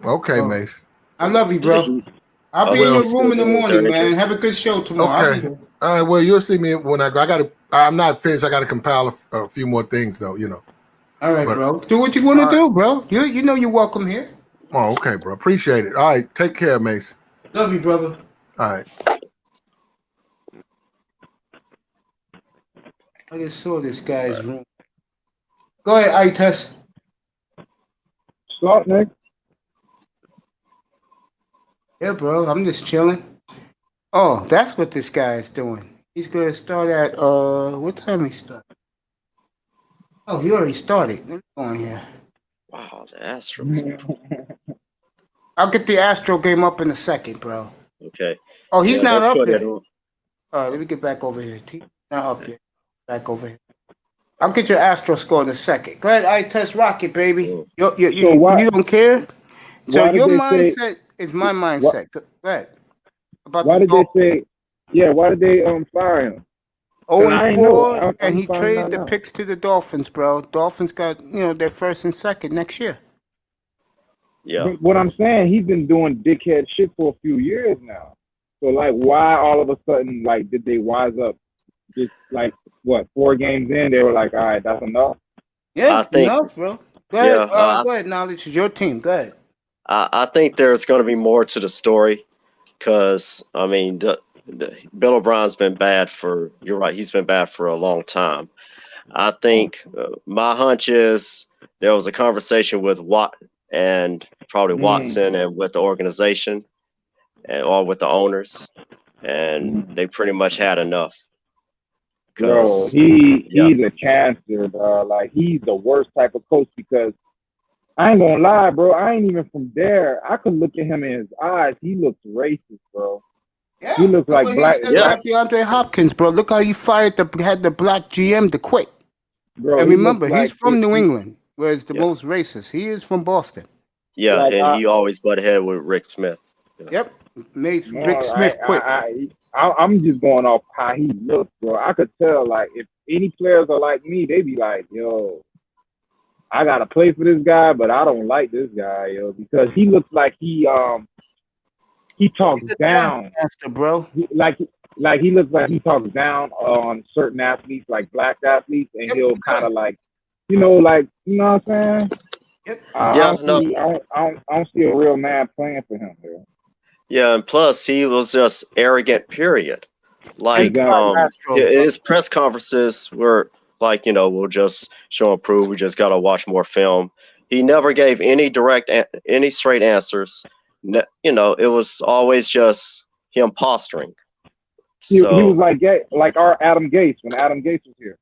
Okay, Mace. I love you, bro. I'll be in your room in the morning, man. Have a good show tomorrow. Okay. All right. Well, you'll see me when I go. I'm not finished. I got to compile a few more things, though. All right, bro. Do what you want to do, bro. You're welcome here. Oh, okay, bro. Appreciate it. All right. Take care, Mace. Love you, brother. All right. I just saw this guy's room. Go ahead, Ites. Start, Nick. Yeah, bro. I'm just chilling. Oh, that's what this guy is doing. He's going to start at, what time he start? Oh, he already started. Let me go on here. Wow, the Astros. I'll get the Astro game up in a second, bro. Okay. Oh, he's Yeah, not they up put it here. on. All right, let me get back over here. He's not up here. Back over here. I'll get your Astro score in a second. Go ahead, I test Rocket, baby. Mm. You don't care? So Why did your they say? mindset is my What? mindset. Go ahead. About Why the did they Dolphins. say? Yeah, why did they fire him? 0 I and ain't know. 4, and I'm he finding traded out the now. picks to the Dolphins, bro. Dolphins got their first and second next year. Yeah. But what I'm saying, he's been doing dickhead shit for a few years now. So like, why all of a sudden like did they wise up? Just like what 4 games in, they were like, all right, that's enough. Yeah, I think. enough, bro. Go ahead. Yeah. Go ahead, Knowledge. It's your team. Go ahead. I think there's going to be more to the story, because I mean, Bill O'Brien's been bad for. You're right. He's been bad for a long time. I think my hunch is there was a conversation with Watt and probably Watson and with the organization or with the owners, and they pretty much had enough. Bro, he's a cancer, bro. Like he's the worst type of coach, because I ain't gonna lie, bro. I ain't even from there. I could look at him in his eyes. He looks racist, bro. Yeah, he looks like black. He said about DeAndre Hopkins, bro. Look how he had the black GM to quit. Bro, and remember, he's from New England, England, where it's the most racist. He is from Boston. Yeah, like, and he always butt head with Rick Smith. Yep, made Rick Smith quit. I'm just going off how he looks, bro. I could tell, like, if any players are like me, they be like, yo, I gotta play for this guy, but I don't like this guy, yo, because he looks like he talks down, master, bro. He looks like he talks down on certain athletes, like black athletes, and he'll kind of like, you know what I'm saying? Yep. I don't see a real man playing for him, bro. Yeah, and plus he was just arrogant. Period. Like his press conferences were like, we'll just show and prove. We just gotta watch more film. He never gave any any straight answers. It was always just him posturing. He was like our Adam Gase when Adam Gase was here.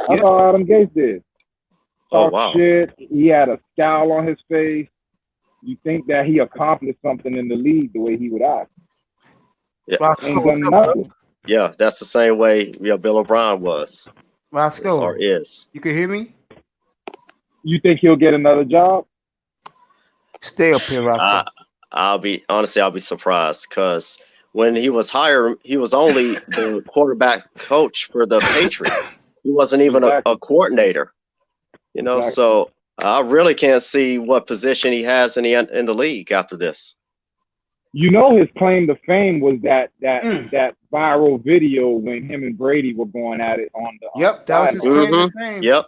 That's all Adam Gase did. Talk shit. He had a scowl on his face. You think that he accomplished something in the league the way he would act? Yeah, ain't done nothing. Yeah, that's the same way Bill O'Brien was. Roscoe, or is. You can hear me? You think he'll get another job? Stay up here, Roscoe. I'll be surprised, because when he was hired, he was only the quarterback coach for the Patriots. He wasn't even a coordinator. So I really can't see what position he has in the league after this. His claim to fame was that viral video when him and Brady were going at it on the. Yep, that was his claim to fame. Yep.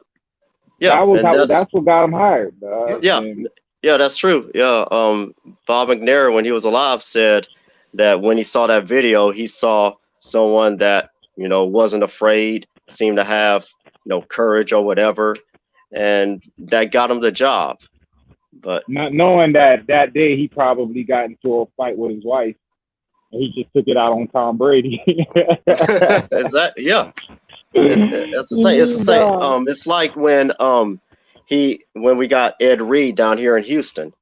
Yeah, that's what got him hired. Yeah, that's true. Yeah, Bob McNair, when he was alive, said that when he saw that video, he saw someone that wasn't afraid, seemed to have courage or whatever, and that got him the job. But not knowing that day he probably got into a fight with his wife, and he just took it out on Tom Brady. Is that That's the same. It's the same. It's like when we got Ed Reed down here in Houston.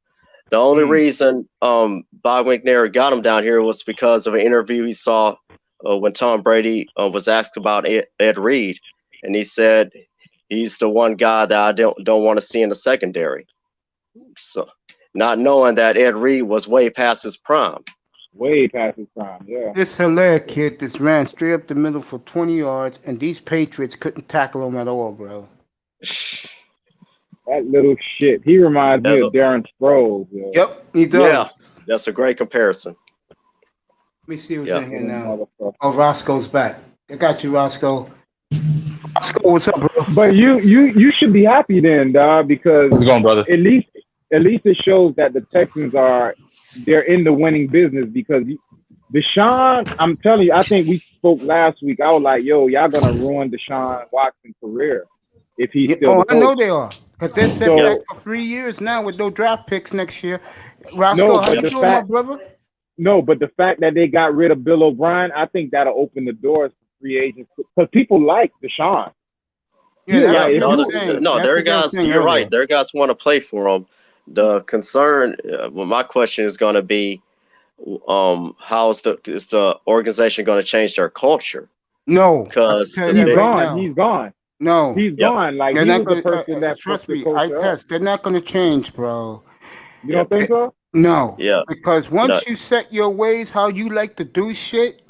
The only reason Bob McNair got him down here was because of an interview he saw when Tom Brady was asked about Ed Reed, and he said he's the one guy that I don't want to see in the secondary. So, not knowing that Ed Reed was way past his prime. Way past his prime, yeah. This Hilaire kid just ran straight up the middle for 20 yards, and these Patriots couldn't tackle him at all, bro. That little shit. He reminds me of Darren Sproles. Yo. Yep, he does. Yeah, that's a great comparison. Let me see who's in here now. Oh, Roscoe's back. I got you, Roscoe. Roscoe, what's up, bro? But you should be happy then, dog, because how's it going, brother? At least it shows that the Texans they're in the winning business, because Deshaun, I'm telling you, I think we spoke last week. I was like, yo, y'all gonna ruin Deshaun Watson's career if he's still. Oh, I know they are. Because they're set back for 3 years now with no draft picks next year. Roscoe, how you doing, my brother? No, but the fact that they got rid of Bill O'Brien, I think that'll open the doors for free agents, because people like Deshaun. There are guys. You're right. There are guys who want to play for him. The concern, my question is going to be, is the organization going to change their culture? No, Because he's gone. He's gone. No, he's gone. Like they're he not was the gonna, person that trust fucked me. the culture up. They're not going to change, bro. You don't think so? No. Yeah. Because once you set your ways, how you like to do shit,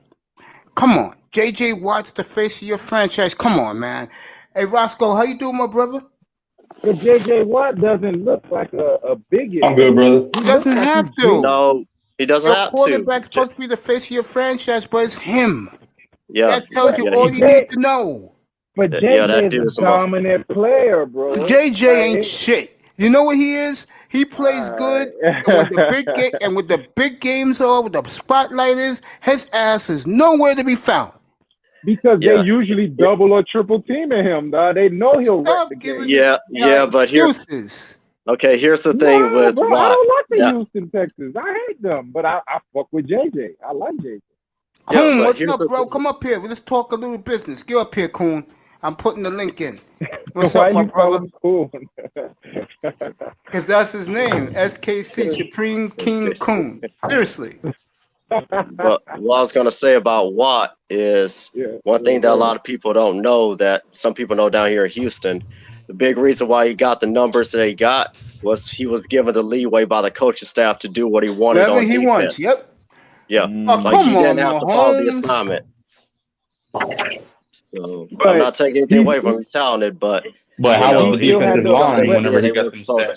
come on. J.J. Watt's the face of your franchise. Come on, man. Hey, Roscoe, how you doing, my brother? But J.J. Watt doesn't look like a bigot. I'm good, brother. He doesn't have to. No, he doesn't Your have to. quarterback's supposed to be the face of your franchise, but it's him. Yeah. That tells you all you need to know. But JJ is a dominant player, bro. JJ ain't shit. You know what he is? He plays good, and with the big games are, with the spotlight is, his ass is nowhere to be found. Because they usually double or triple teaming him, dog. They know he'll wreck the game. But here's the thing with bro, Watt. I don't like the Houston Texans. I hate them, but I fuck with JJ. I like JJ. Coon, what's up, bro? Come up here. Let's talk a little business. Get up here, Coon. I'm putting the link in. What's up, my brother? Because that's his name, SKC, Supreme King Coon. Seriously. But what I was going to say about Watt is one thing that a lot of people don't know, that some people know down here in Houston. The big reason why he got the numbers that he got was he was given the leeway by the coaching staff to do what he wanted Whatever on he defense. wants, yep. Yeah. Come he didn't have to follow the assignment. So I'm not taking anything away from his talented, but how was the defensive line whenever he got some stats?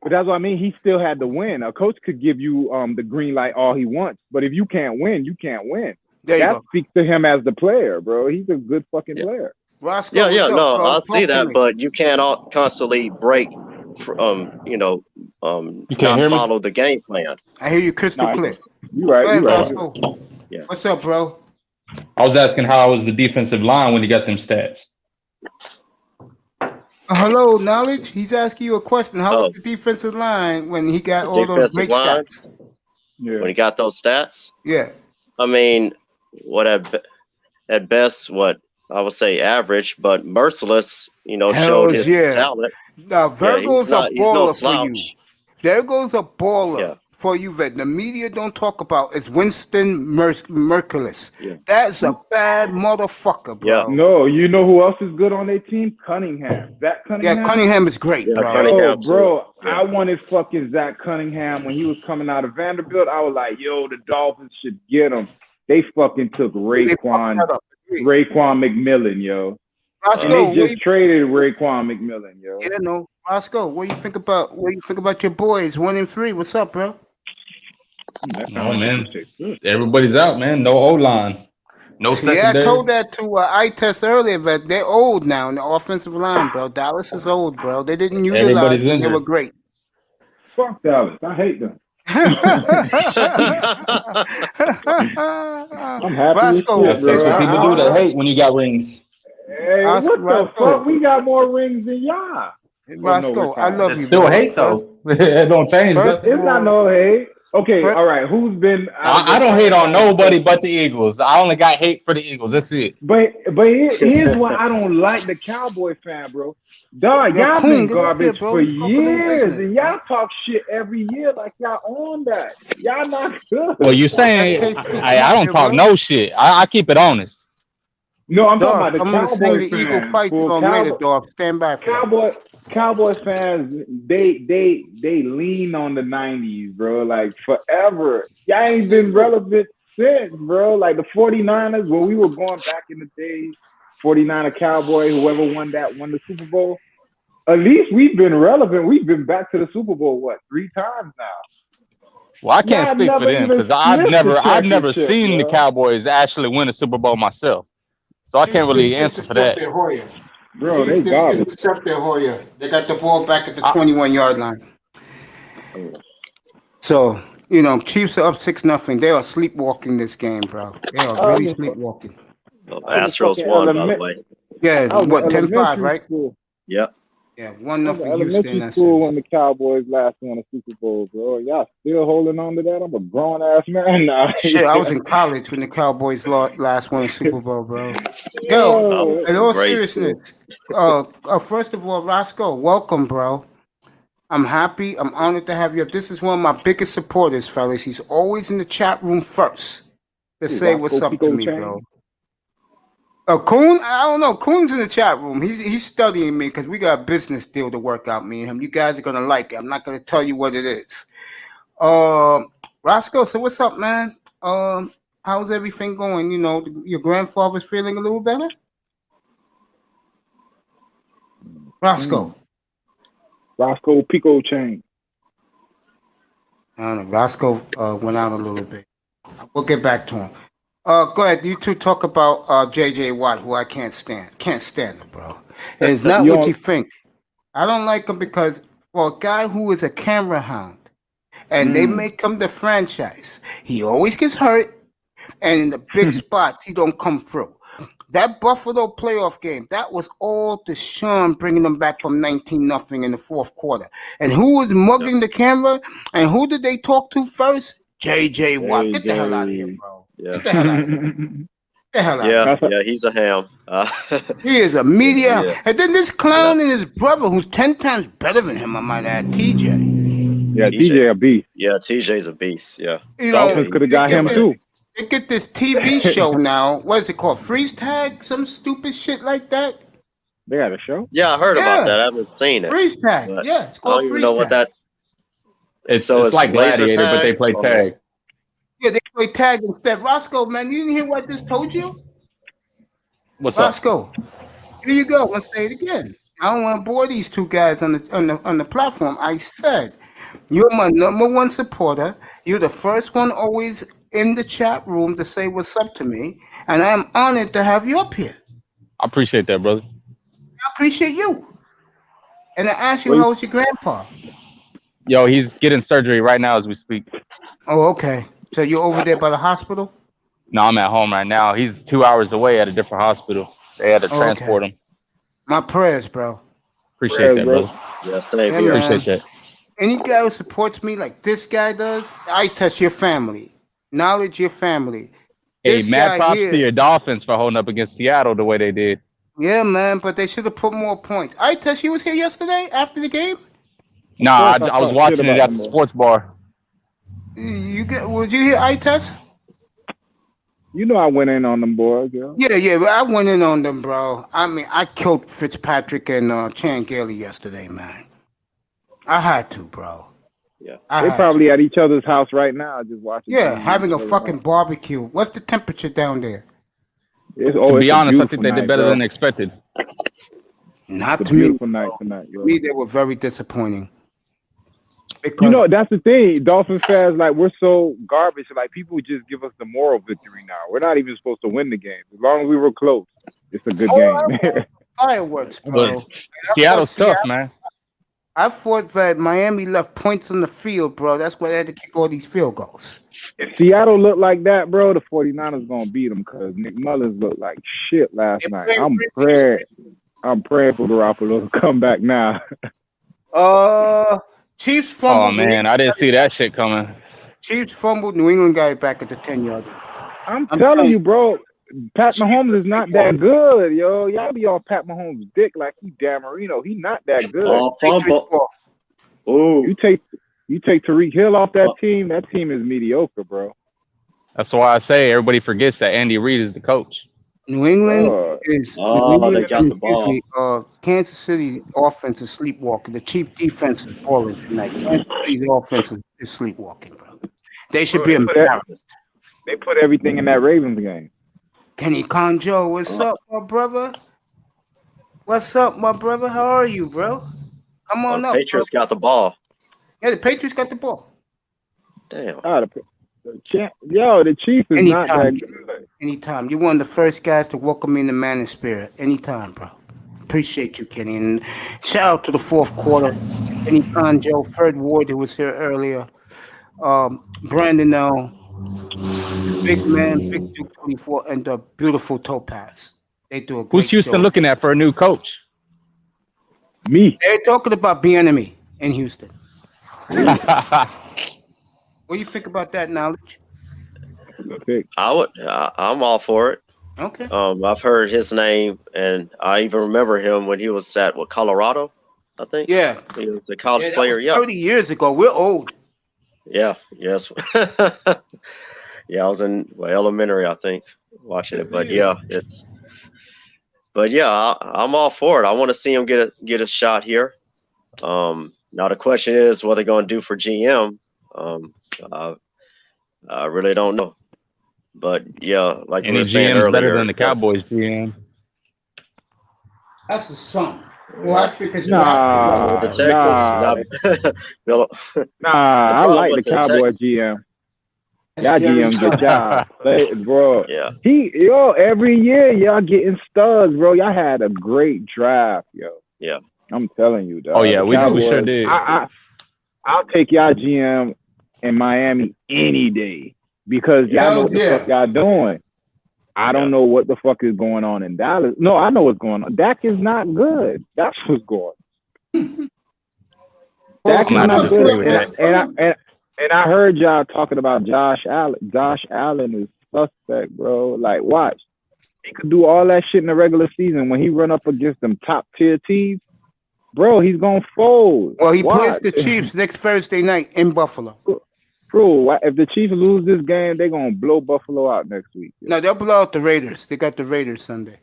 That's what I mean. He still had to win. A coach could give you the green light all he wants, but if you can't win, you can't win. That speaks to him as the player, bro. He's a good fucking player. Roscoe, I see that, but you can't constantly break, you can't follow the game plan. I hear you crystal clear. You right. Roscoe. Yeah. What's up, bro? I was asking how was the defensive line when you got them stats? Hello, Knowledge. He's asking you a question. How was the defensive line when he got all those great stats? When he got those stats? Yeah. I mean, at best, I would say average, but Merciless, showed his talent. Now, Virgo's a baller for you. There goes a baller for you that the media don't talk about is Winston Merciless. Yeah. That's a bad motherfucker, bro. Yeah. No, you know who else is good on their team? Cunningham. Zach Cunningham. Yeah, Cunningham is great, bro. Oh, bro, I wanted fucking Zach Cunningham when he was coming out of Vanderbilt. I was like, yo, the Dolphins should get him. They fucking took Raekwon McMillan, yo. Roscoe, and they just traded Raekwon McMillan, yo. Yeah, no. Roscoe, what do you think about your boys? 1-3. What's up, bro? Oh man, everybody's out, man. No O-line, no secondary. Yeah, I told that to I-Test earlier that they're old now in the offensive line, bro. Dallas is old, bro. They didn't utilize them. They were great. Fuck Dallas. I hate them. I'm happy. Roscoe, that's what people do. They hate when you got rings. Hey, what the fuck? We got more rings than y'all. Roscoe, I love you. Still hate though. It don't change. It's not no hate. Okay, all right. Who's been? I don't hate on nobody but the Eagles. I only got hate for the Eagles. That's it. But here's why I don't like the Cowboy fan, bro. Dog, y'all been garbage for years, and y'all talk shit every year like y'all on that. Y'all not good. Well, you saying I don't talk no shit. I keep it honest. No, I'm talking about the Cowboy fans. I'm gonna sing the Eagle fight song later, dog. Stand by for Cowboy fans, they lean on the 90s, bro. Like forever. Y'all ain't been relevant since, bro. Like the 49ers, when we were going back in the day, 49er Cowboy, whoever won the Super Bowl. At least we've been relevant. We've been back to the Super Bowl, 3 times now? Well, I can't speak for them because I've never seen the Cowboys actually win a Super Bowl myself. So I can't really answer for that. Bro, they garbage. They got the ball back at the 21-yard line. So, Chiefs are up 6-0. They are sleepwalking this game, bro. They are really sleepwalking. Astros won, by the way. Yeah, 10-5, right? Yep. Yeah, 1-0 for Houston. Elementary school when the Cowboys last won a Super Bowl, bro. Y'all still holding on to that? I'm a grown ass man now. Shit, I was in college when the Cowboys last won a Super Bowl, bro. Yo, in all seriousness, first of all, Roscoe, welcome, bro. I'm happy. I'm honored to have you up. This is one of my biggest supporters, fellas. He's always in the chat room first to say what's up to me, bro. Coon? I don't know. Coon's in the chat room. He's studying me because we got a business deal to work out, me and him. You guys are going to like it. I'm not going to tell you what it is. Roscoe, so what's up, man? How's everything going? You know, your grandfather's feeling a little better? Roscoe. Roscoe Pico chain. I don't know. Roscoe went out a little bit. We'll get back to him. Go ahead. You two talk about J.J. Watt, who I can't stand. Can't stand him, bro. And it's not what you think. I don't like him because for a guy who is a camera hound, and they make him the franchise, he always gets hurt, and in the big spots, he don't come through. That Buffalo playoff game, that was all Deshaun bringing them back from 19-0 in the fourth quarter. And who was mugging the camera? And who did they talk to first? J.J. Watt. Get the hell out of here, bro. Yeah. Get the hell out of here. Get the hell out of here. Yeah, he's a ham. He is a media. Yeah. And then this clown and his brother, who's 10 times better than him, I might add, TJ. Yeah, TJ a beast. Yeah, TJ's a beast. Yeah. Dolphins could have got him too. They get this TV show now. What is it called? Freeze tag? Some stupid shit like that? They got a show? Yeah, I heard about that. I haven't seen it. Freeze tag. Yeah, it's called I don't freeze even know tag. what that. It's like Gladiator, but they play tag. Yeah, they play tag instead. Roscoe, man, you didn't hear what I just told you? What's Roscoe, here you go. Let's say it again. I don't want to bore these two guys on the platform. I said, you're my number one supporter. You're the first one always in the chat room to say what's up to me, and I'm honored to have you up here. I appreciate that, brother. I appreciate you. And I asked you, how was your grandpa? Yo, he's getting surgery right now as we speak. Oh, okay. So you're over there by the hospital? No, I'm at home right now. He's 2 hours away at a different hospital. They had to transport him. My prayers, bro. Appreciate that, brother. Yeah, same here. Appreciate that. Any guy who supports me like this guy does, I touch your family. Knowledge your family. Hey, mad props to your Dolphins for holding up against Seattle the way they did. Yeah, man, but they should have put more points. I touch you was here yesterday after the game? Nah, I was watching it at the sports bar. Was you here, I-Test? You know I went in on them boys, yo. Yeah, but I went in on them, bro. I mean, I killed Fitzpatrick and Chan Gailey yesterday, man. I had to, bro. Yeah. They're probably at each other's house right now just watching. Yeah, having a fucking barbecue. What's the temperature down there? To be honest, I think they did better than expected. Not to me. Beautiful night tonight, yo. To me, they were very disappointing. Because, you know, that's the thing. Dolphins fans, like, we're so garbage. Like, people just give us the moral victory now. We're not even supposed to win the game. As long as we were close, it's a good game. Fireworks, bro. Seattle's tough, man. I thought that Miami left points on the field, bro. That's why they had to kick all these field goals. If Seattle looked like that, bro, the 49ers going to beat them because Nick Mullins looked like shit last night. I'm praying for Garoppolo to come back now. Chiefs fumbled. Oh, man, I didn't see that shit coming. Chiefs fumbled. New England got it back at the 10-yard line. I'm telling you, bro. Pat Mahomes is not that good, yo. Y'all be on Pat Mahomes' dick like he Dan Marino. He not that good. Ooh. You take Tariq Hill off that team is mediocre, bro. That's why I say everybody forgets that Andy Reid is the coach. New England is they got the ball. Kansas City offense is sleepwalking. The Chief defense is balling tonight. Kansas City's offense is sleepwalking, bro. They should be embarrassed. They put everything in that Ravens game. Kenny Conjo, what's up, my brother? What's up, my brother? How are you, bro? Come on up. Patriots got the ball. Yeah, the Patriots got the ball. Damn. The Chiefs is not that good. Anytime. You're one of the first guys to welcome me in the man in spirit. Anytime, bro. Appreciate you, Kenny. And shout out to the fourth quarter. Kenny Conjo, Fred Ward, who was here earlier. Brandon L. Big Man, Big Duke 24, and the beautiful Topaz. They do a great Who's Houston show. looking at for a new coach? Me. They're talking about Bien-Aimé in Houston. What do you think about that, Knowledge? I'm all for it. Okay. I've heard his name, and I even remember him when he was at Colorado. I think. Yeah. He was a college that player. was Yeah. 30 years ago. We're old. Yeah. Yes. Yeah, I was in elementary, I think, watching it. But yeah, I'm all for it. I want to see him get a shot here. Now the question is what they're going to do for GM. I really don't know. But yeah, like we Any were saying GM's earlier, better than the Cowboys GM. That's the son. Well, I think it's the Texans. I like the Cowboy GM. Y'all GM good job, bro. Yeah. Every year y'all getting studs, bro. Y'all had a great draft, yo. Yeah. I'm telling you, dog. Oh yeah, we sure did. I'll take y'all GM in Miami any day because y'all know what the fuck y'all doing. I don't know what the fuck is going on in Dallas. No, I know what's going on. Dak is not good. That's what's going on. Dak is not good. And I heard y'all talking about Josh Allen. Josh Allen is suspect, bro. Like, watch. He could do all that shit in the regular season. When he run up against them top tier teams, bro, he's gonna fold. Well, he plays the Chiefs next Thursday night in Buffalo. Bro, if the Chiefs lose this game, they're gonna blow Buffalo out next week. No, they'll blow out the Raiders. They got the Raiders Sunday.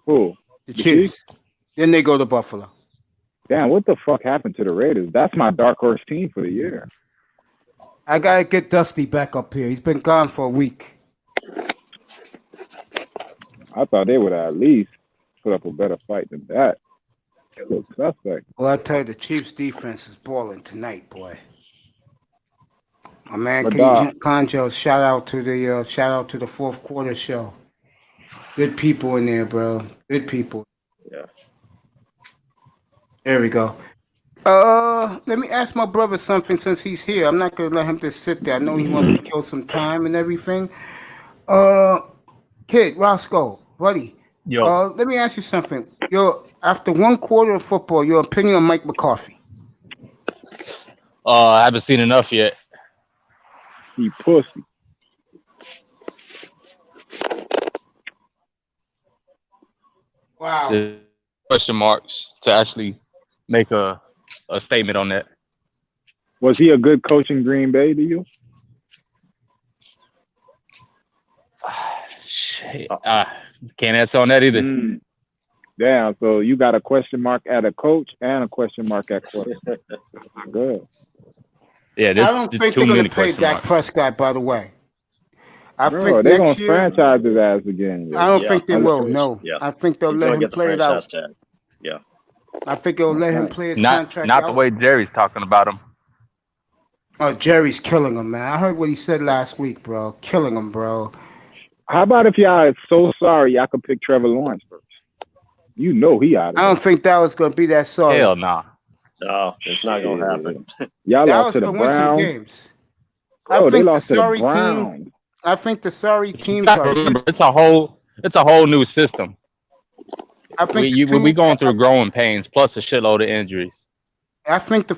Who? The Chiefs. Then they go to Buffalo. Damn, what the fuck happened to the Raiders? That's my dark horse team for the year. I gotta get Dusty back up here. He's been gone for a week. I thought they would at least put up a better fight than that. It looks suspect. Well, I tell you, the Chiefs' defense is balling tonight, boy. My man, Conjo, shout out to the fourth quarter show. Good people in there, bro. Good people. Yeah. There we go. Let me ask my brother something since he's here. I'm not gonna let him just sit there. I know he wants to kill some time and everything. Kid, Roscoe, buddy. Yo. Let me ask you something. After one quarter of football, your opinion on Mike McCarthy? I haven't seen enough yet. He pussy. Wow. The question marks to actually make a statement on that. Was he a good coach in Green Bay to you? Shit. Can't answer on that either. Damn, so you got a question mark at a coach and a question mark at quarterback. Good. Yeah, I don't think they're going to pay Dak Prescott, by the way. I think they're going next to year, franchise his ass again. I don't think they will, no. Yeah. I think they'll let him play it out. Yeah. I think they'll let him play his contract out. Not the way Jerry's talking about him. Oh, Jerry's killing him, man. I heard what he said last week, bro. Killing him, bro. How about if y'all are so sorry y'all could pick Trevor Lawrence first? You know he out of I don't think that was going to be that sorry. Hell nah. No, it's not going to happen. Y'all lost to the Browns. Games. Oh, they lost to the Browns. I think the sorry teams remember, it's a whole new system. I think we going through growing pains plus a shitload of injuries. I think the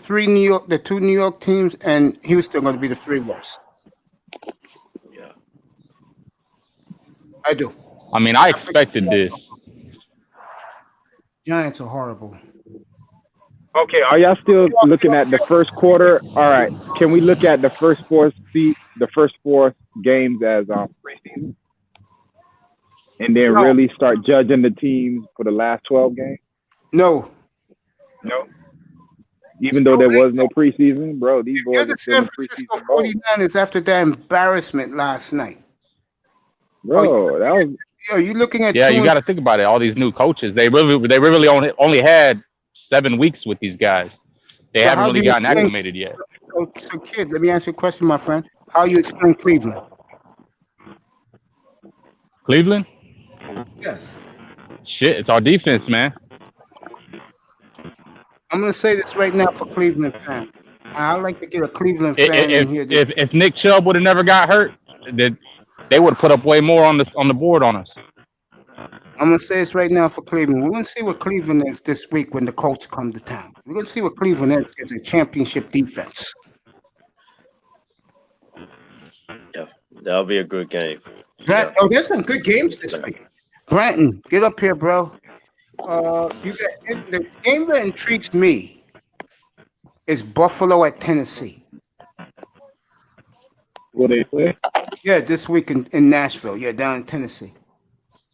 two New York teams and Houston are going to be the three worst. Yeah. I do. I mean, I expected this. Giants are horrible. Okay, are y'all still looking at the first quarter? All right, can we look at the first four games as preseason, and then really start judging the teams for the last 12 games? No. Even though there was no preseason, bro, these boys You're are the still San Francisco 49ers after that embarrassment last night. Bro, that was. Yo, you looking at? Yeah, you got to think about it. All these new coaches, they really only had 7 weeks with these guys. They haven't really gotten acclimated yet. So, kid, let me ask you a question, my friend. How you explain Cleveland? Cleveland? Yes. Shit, it's our defense, man. I'm gonna say this right now for Cleveland fans. I like to get a Cleveland fan in here. If Nick Chubb would have never got hurt, they would have put up way more on the board on us. I'm gonna say this right now for Cleveland. We're gonna see what Cleveland is this week when the Colts come to town. We're gonna see what Cleveland is as a championship defense. Yeah, that'll be a good game. Oh, there's some good games this week. Brenton, get up here, bro. The game that intrigues me is Buffalo at Tennessee. Will they play? Yeah, this week in Nashville. Yeah, down in Tennessee.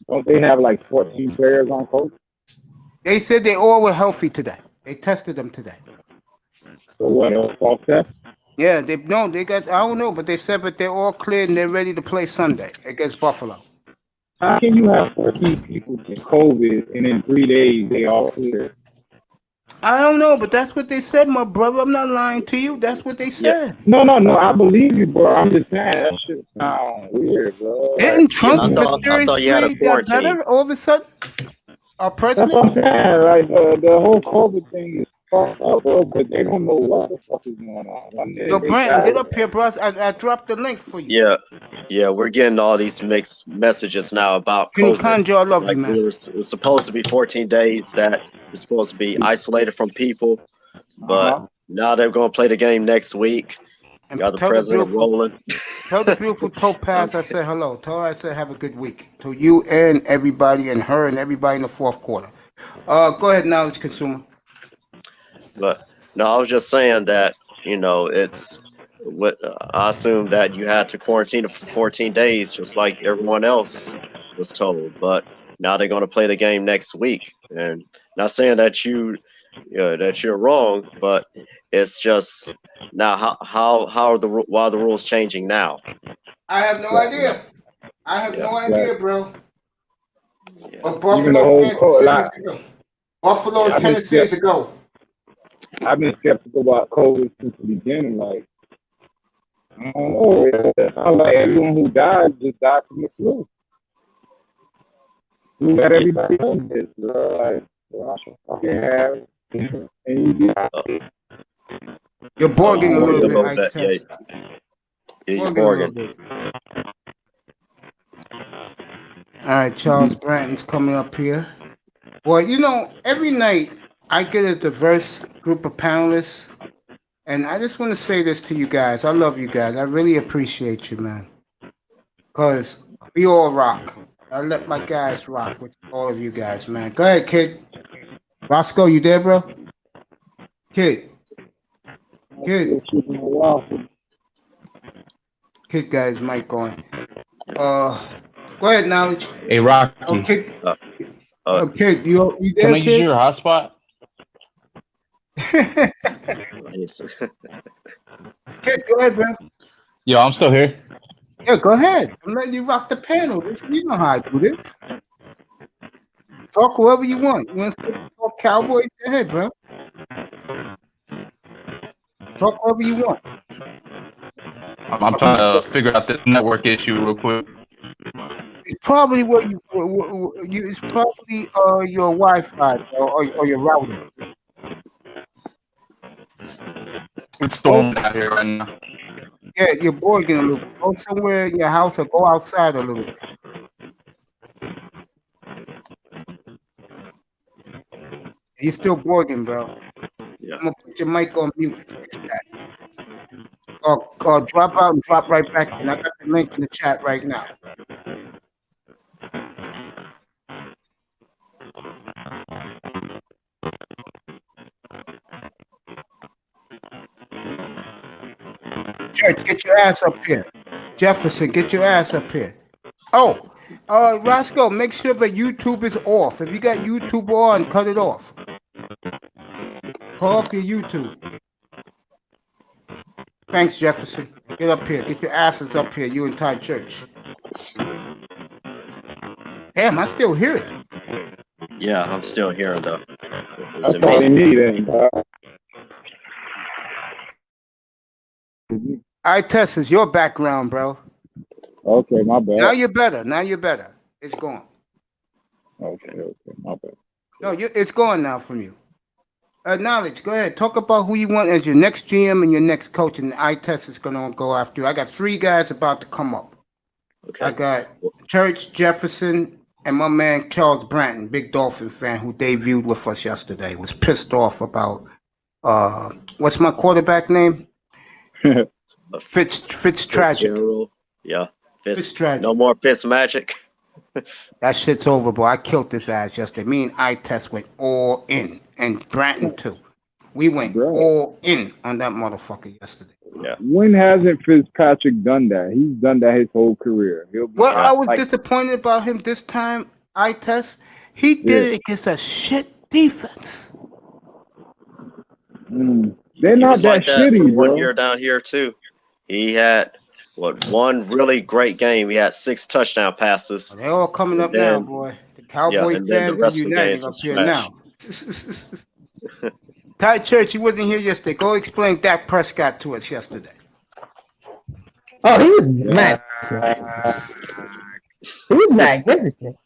Don't they have like 14 players on coach? They said they all were healthy today. They tested them today. So what? False test? Yeah, they got. I don't know, but they said that they're all cleared and they're ready to play Sunday against Buffalo. How can you have 14 people with COVID and in 3 days they all clear? I don't know, but that's what they said, my brother. I'm not lying to you. That's what they said. No. I believe you, bro. I'm just saying that shit sounds weird, bro. Didn't Trump I thought you had a mysteriously got quarantine. better all of a sudden? Our That's president? what I'm saying. Like the whole COVID thing is fucked up, bro. But they don't know what the fuck is going on. Yo, Brent, get up here, bro. I dropped the link for you. Yeah, we're getting all these mixed messages now about Kenny COVID. Conjure, I love Like you, man. it was supposed to be 14 days that you're supposed to be isolated from people, but now they're going to play the game next week. And Got the president rolling. Tell the beautiful Topaz I said hello. Tell her I said have a good week. To you and everybody and her and everybody in the fourth quarter. Go ahead, knowledge consumer. But no, I was just saying that, it's what I assume that you had to quarantine for 14 days, just like everyone else was told. But now they're going to play the game next week, and not saying that that you're wrong, but it's just now why are the rules changing now? I have no idea. I have no idea, bro. Yeah. But Buffalo and I've Tennessee is a go. I've been skeptical about COVID since the beginning. Like, I don't know. It sounds like everyone who died just died from the flu. Who let everybody else this? Like, I should fucking have. You're bargaining a little bit. You're bargaining. All right, Charles Bratton's coming up here. Well, every night I get a diverse group of panelists, and I just want to say this to you guys. I love you guys. I really appreciate you, man. Because we all rock. I let my guys rock with all of you guys, man. Go ahead, kid. Roscoe, you there, bro? Kid, got his mic on. Go ahead, knowledge. Hey, Rocky. Kid, you there, Can I kid? use your hotspot? Kid, go ahead, bro. Yo, I'm still here. Yeah, go ahead. I'm letting you rock the panel. You know how I do this. Talk whoever you want. You want to talk Cowboys? Go ahead, bro. Talk whoever you want. I'm trying to figure out this network issue real quick. It's probably it's probably your Wi-Fi or your router. It's storming out here right now. Yeah, you're bored getting a little. Go somewhere in your house or go outside a little bit. You're still boarding, bro. Yeah. I'm gonna put your mic on mute. Fix that. Or drop out and drop right back in. I got the link in the chat right now. Church, get your ass up here. Jefferson, get your ass up here. Oh, Roscoe, make sure that YouTube is off. If you got YouTube on, cut it off. Call off your YouTube. Thanks, Jefferson. Get up here. Get your asses up here, you entire church. Damn, I still hear it. Yeah, I'm still hearing though. That's probably me then, bro. Tess, is your background, bro. Okay, my bad. Now you're better. It's gone. Okay, my bad. No, it's gone now from you. Knowledge, go ahead. Talk about who you want as your next GM and your next coach, and Tess is going to go after you. I got 3 guys about to come up. Okay. I got Church, Jefferson, and my man Charles Bratton, big Dolphin fan who debuted with us yesterday, was pissed off about, what's my quarterback name? Fitz Tragic. Yeah. Fitz Tragic. No more Fitz Magic. That shit's over, boy. I killed this ass yesterday. Me and I-Test went all in, and Bratton too. We went all in on that motherfucker yesterday. Yeah. When hasn't Fitzpatrick done that? He's done that his whole career. What I was disappointed about him this time, I-Test, he did it against a shit defense. They're not that shitty, bro. 1 year down here too. He had one really great game. He had 6 touchdown passes. They're all coming up now, boy. The Cowboys fans are united up here now. Ty Church, he wasn't here yesterday. Go explain Dak Prescott to us yesterday. Oh, he was magnificent. He was magnificent.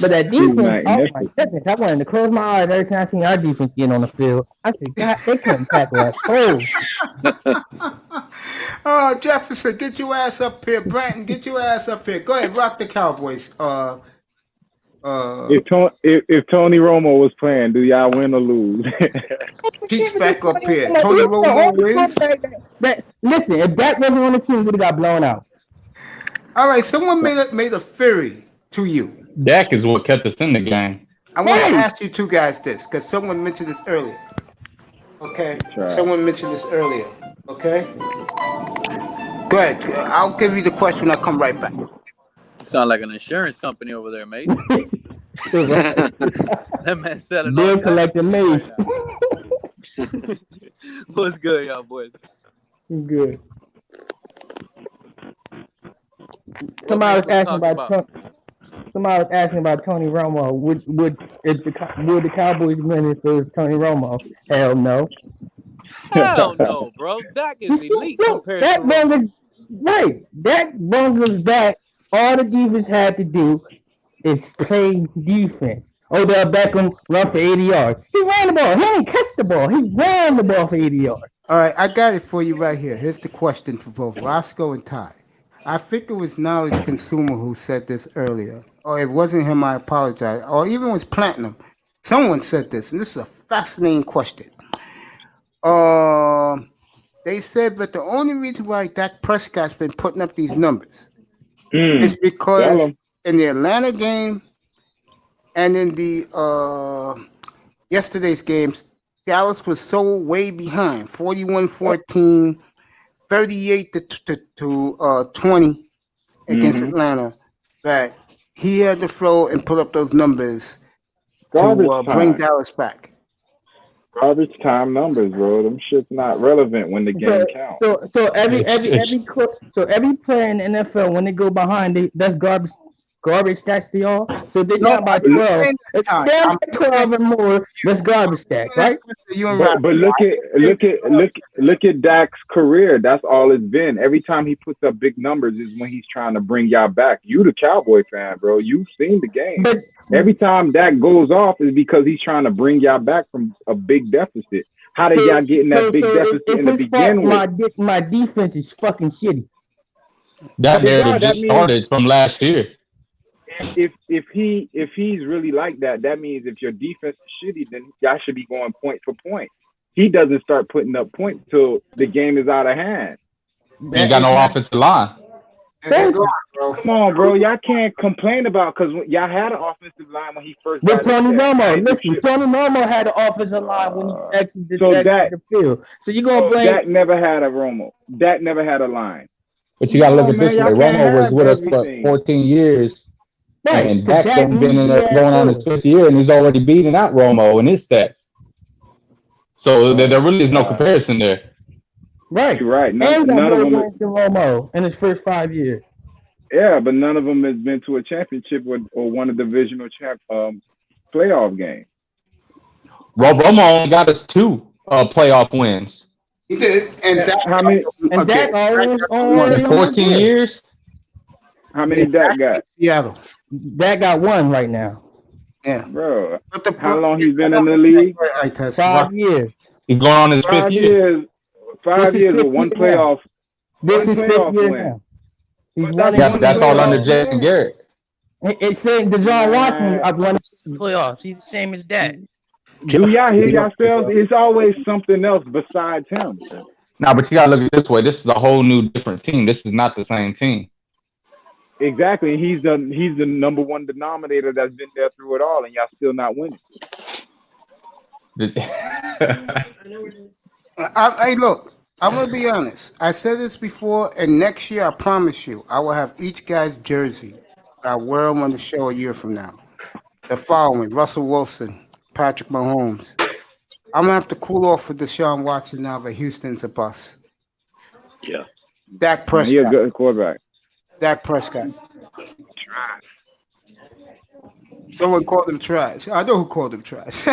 But that defense, oh my goodness, I wanted to close my eyes every time I seen our defense get on the field. I said, God, they couldn't tackle us. Oh, Jefferson, get your ass up here. Bratton, get your ass up here. Go ahead, rock the Cowboys. If Tony Romo was playing, do y'all win or lose? Pete's back up here. Tony Romo wins. Listen, if that wasn't on the team, we'd have got blown out. All right, someone made a theory to you. Dak is what kept us in the game. I want to ask you two guys this, because someone mentioned this earlier. Okay? Someone mentioned this earlier. Okay? Go ahead. I'll give you the question when I come right back. You sound like an insurance company over there, mate. That man selling bill collecting me. What's good, y'all boys? Good. Somebody was asking about Tony Romo. Would the Cowboys win if it was Tony Romo? Hell no. Hell no, bro. Dak is elite compared to Romo. Right. Dak was back. All the defense had to do is play defense. Odell Beckham run for 80 yards. He ran the ball. He didn't catch the ball. He ran the ball for 80 yards. All right, I got it for you right here. Here's the question for both Roscoe and Ty. I think it was Knowledge Consumer who said this earlier. Or if it wasn't him, I apologize. Or even it was Platinum. Someone said this, and this is a fascinating question. They said that the only reason why Dak Prescott's been putting up these numbers is because in the Atlanta game and in the yesterday's games, Dallas was so way behind, 41-14, 38 to 20 against Atlanta, that he had to throw and put up those numbers to bring Dallas back. Garbage time numbers, bro. Them shit's not relevant when the game counts. So every player in the NFL, when they go behind, that's garbage stats to y'all. So they got about 12. It's 12 and more. That's garbage stats, right? But look at Dak's career. That's all it's been. Every time he puts up big numbers is when he's trying to bring y'all back. You the Cowboy fan, bro. You've seen the game. But every time Dak goes off is because he's trying to bring y'all back from a big deficit. How did y'all get in that big deficit in the beginning? My defense is fucking shitty. That narrative just started from last year. If he's really like that, that means if your defense is shitty, then y'all should be going point for point. He doesn't start putting up points till the game is out of hand. Ain't got no offensive line. Come on, bro. Y'all can't complain about because y'all had an offensive line when he first got Tony Romo. Listen, Tony Romo had an offensive line when he exited the field. So you're gonna blame Dak never had a Romo. Dak never had a line. But you gotta look at this way. Romo was with us for 14 years. Right. And Dak's been in there going on his 5th year, and he's already beating out Romo in his stats. So there really is no comparison there. Right. None of them went to Romo in his first 5 years. Yeah, but none of them has been to a championship or won a divisional playoff game. Romo only got us 2 playoff wins. He did, and how many? And Dak always in 14 years. How many Dak got? Seattle. Dak got 1 right now. Yeah, bro. How long he's been in the league? 5 years. He's going on his 5th year. 5 years with 1 playoff. This is 5th year now. That's all under Jason Garrett. It said Deshaun Watson won the playoffs. He's the same as Dak. Do y'all hear yourselves? It's always something else besides him. No, but you gotta look at it this way. This is a whole new different team. This is not the same team. Exactly. And he's the number one denominator that's been there through it all, and y'all still not winning. Hey, look, I'm gonna be honest. I said this before, and next year, I promise you, I will have each guy's jersey. I wear them on the show a year from now. The following: Russell Wilson, Patrick Mahomes. I'm gonna have to cool off with Deshaun Watson now, but Houston's a bust. Yeah. Dak Prescott. He's a good quarterback. Dak Prescott. Someone called him trash. I know who called him trash.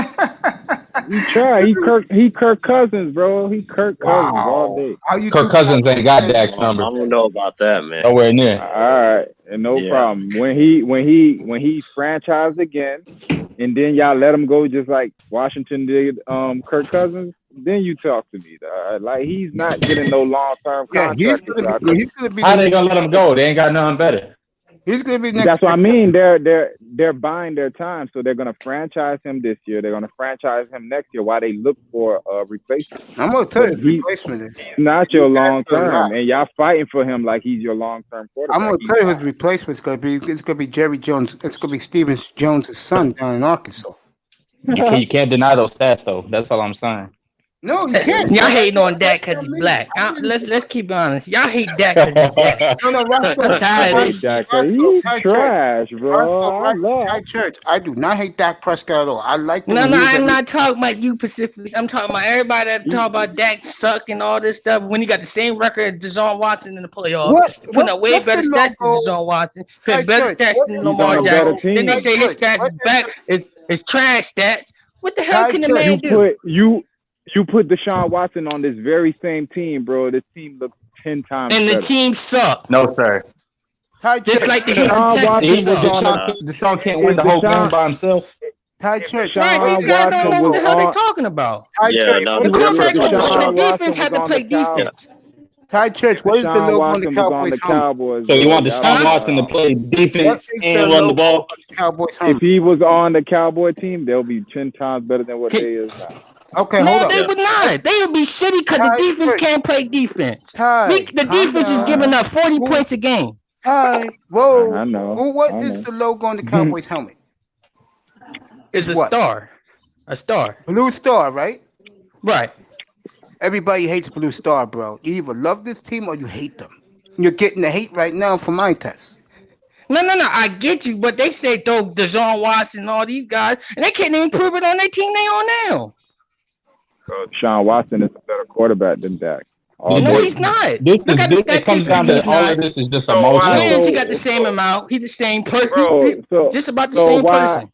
He tried. He Kirk Cousins, bro. He Kirk Cousins all day. Kirk Cousins ain't got Dak's number. I don't know about that, man. Nowhere near. All right, and no problem. When he franchised again, and then y'all let him go just like Washington did Kirk Cousins, then you talk to me. Like he's not getting no long-term contract. He's gonna be. How they gonna let him go? They ain't got nothing better. He's gonna be next. That's what I mean. They're buying their time, so they're gonna franchise him this year. They're gonna franchise him next year while they look for a replacement. I'm gonna tell you, the replacement is he's not your long term, and y'all fighting for him like he's your long term quarterback. I'm gonna tell you his replacement's gonna be. It's gonna be Jerry Jones. It's gonna be Steven Jones' son down in Arkansas. You can't deny those stats though. That's all I'm saying. No, you can't. Y'all hating on Dak because he's black. Let's keep it honest. Y'all hate Dak because he's black. No, I'm tired of He's trash, bro. Ty Church, I do not hate Dak Prescott at all. I like him. No, I'm not talking about you specifically. I'm talking about everybody that talk about Dak suck and all this stuff. When he got the same record as Deshaun Watson in the playoffs, putting up way better stats than Deshaun Watson, putting better stats than Lamar Jackson. Then they say his stats is trash stats. What the hell can the man do? You put Deshaun Watson on this very same team, bro. This team looks 10 times and better. The team sucked. No, sir. Just like the Houston Texans. Deshaun can't win the whole game by himself. Ty Church. Right, these guys don't know what the hell they're talking about. The quarterback on the defense had to play defense. Ty Church, what is the logo on the Cowboys? So you want Deshaun Watson to play defense and run the ball? If he was on the Cowboy team, they'll be 10 times better than what they is now. Okay, no, they would not. They would be shitty because the defense can't play defense. The defense is giving up 40 points a game. Whoa. I know. Well, what is the logo on the Cowboys helmet? It's a star. A star. Blue star, right? Right. Everybody hates Blue Star, bro. You either love this team or you hate them. You're getting the hate right now for my test. No. I get you, but they say throw Deshaun Watson and all these guys, and they can't even prove it on their team they on now. Deshaun Watson is a better quarterback than Dak. No, he's not. It comes down to all of this is just emotional. He got the same amount. He's the same person. Just about the same person.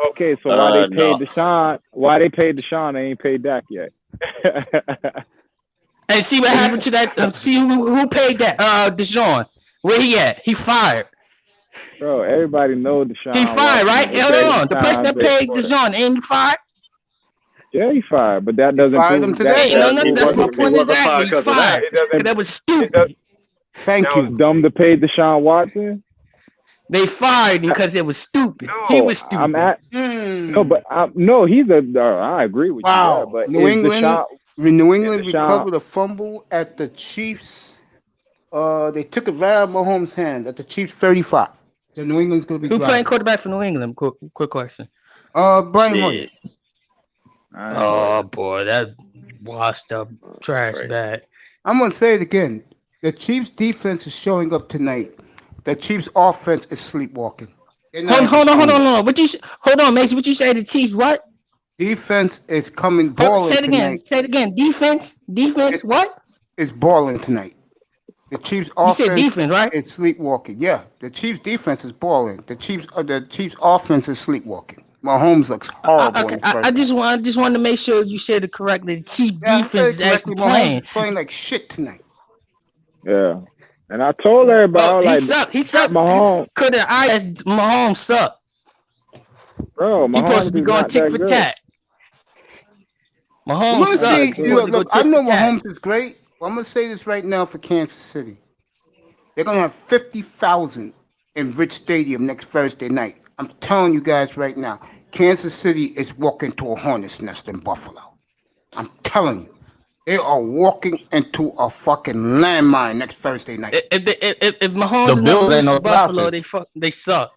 Okay, so why they paid Deshaun? Why they paid Deshaun? They ain't paid Dak yet. And see what happened to that. See who paid that? Deshaun. Where he at? He fired. Bro, everybody know Deshaun. He fired, right? Hold on. The person that paid Deshaun ain't he fired? Yeah, he fired, but that doesn't fired him today. No, that's my point exactly. He fired. That was stupid. Thank you. Dumb to pay Deshaun Watson. They fired him because it was stupid. He was stupid. No, he's a. I agree with you. Wow. But New England recovered a fumble at the Chiefs. They took it right out of Mahomes' hands at the Chiefs 35. The New England's gonna be. Who playing quarterback for New England? Quick question. Brien. Oh boy, that washed up trash bag. I'm gonna say it again. The Chiefs defense is showing up tonight. The Chiefs offense is sleepwalking. Hold on. Hold on, Mason. What you say? The Chiefs what? Defense is coming balling tonight. Say it again. Defense. What? It's balling tonight. The Chiefs offense. You said defense, right? It's sleepwalking. Yeah, the Chiefs defense is balling. The Chiefs offense is sleepwalking. Mahomes looks horrible. Okay. I just wanted to make sure you said it correctly. The Chiefs defense is actually playing. Playing like shit tonight. Yeah. And I told everybody, he sucked. Mahomes. Mahomes sucked. Bro, Mahomes he supposed to be going tick for tat. Mahomes sucked. Look, I know Mahomes is great. I'm gonna say this right now for Kansas City. They're gonna have 50,000 in Rich Stadium next Thursday night. I'm telling you guys right now, Kansas City is walking to a hornet's nest in Buffalo. I'm telling you. They are walking into a fucking landmine next Thursday night. If Mahomes The Bills ain't no lose to Buffalo, slouches. they suck.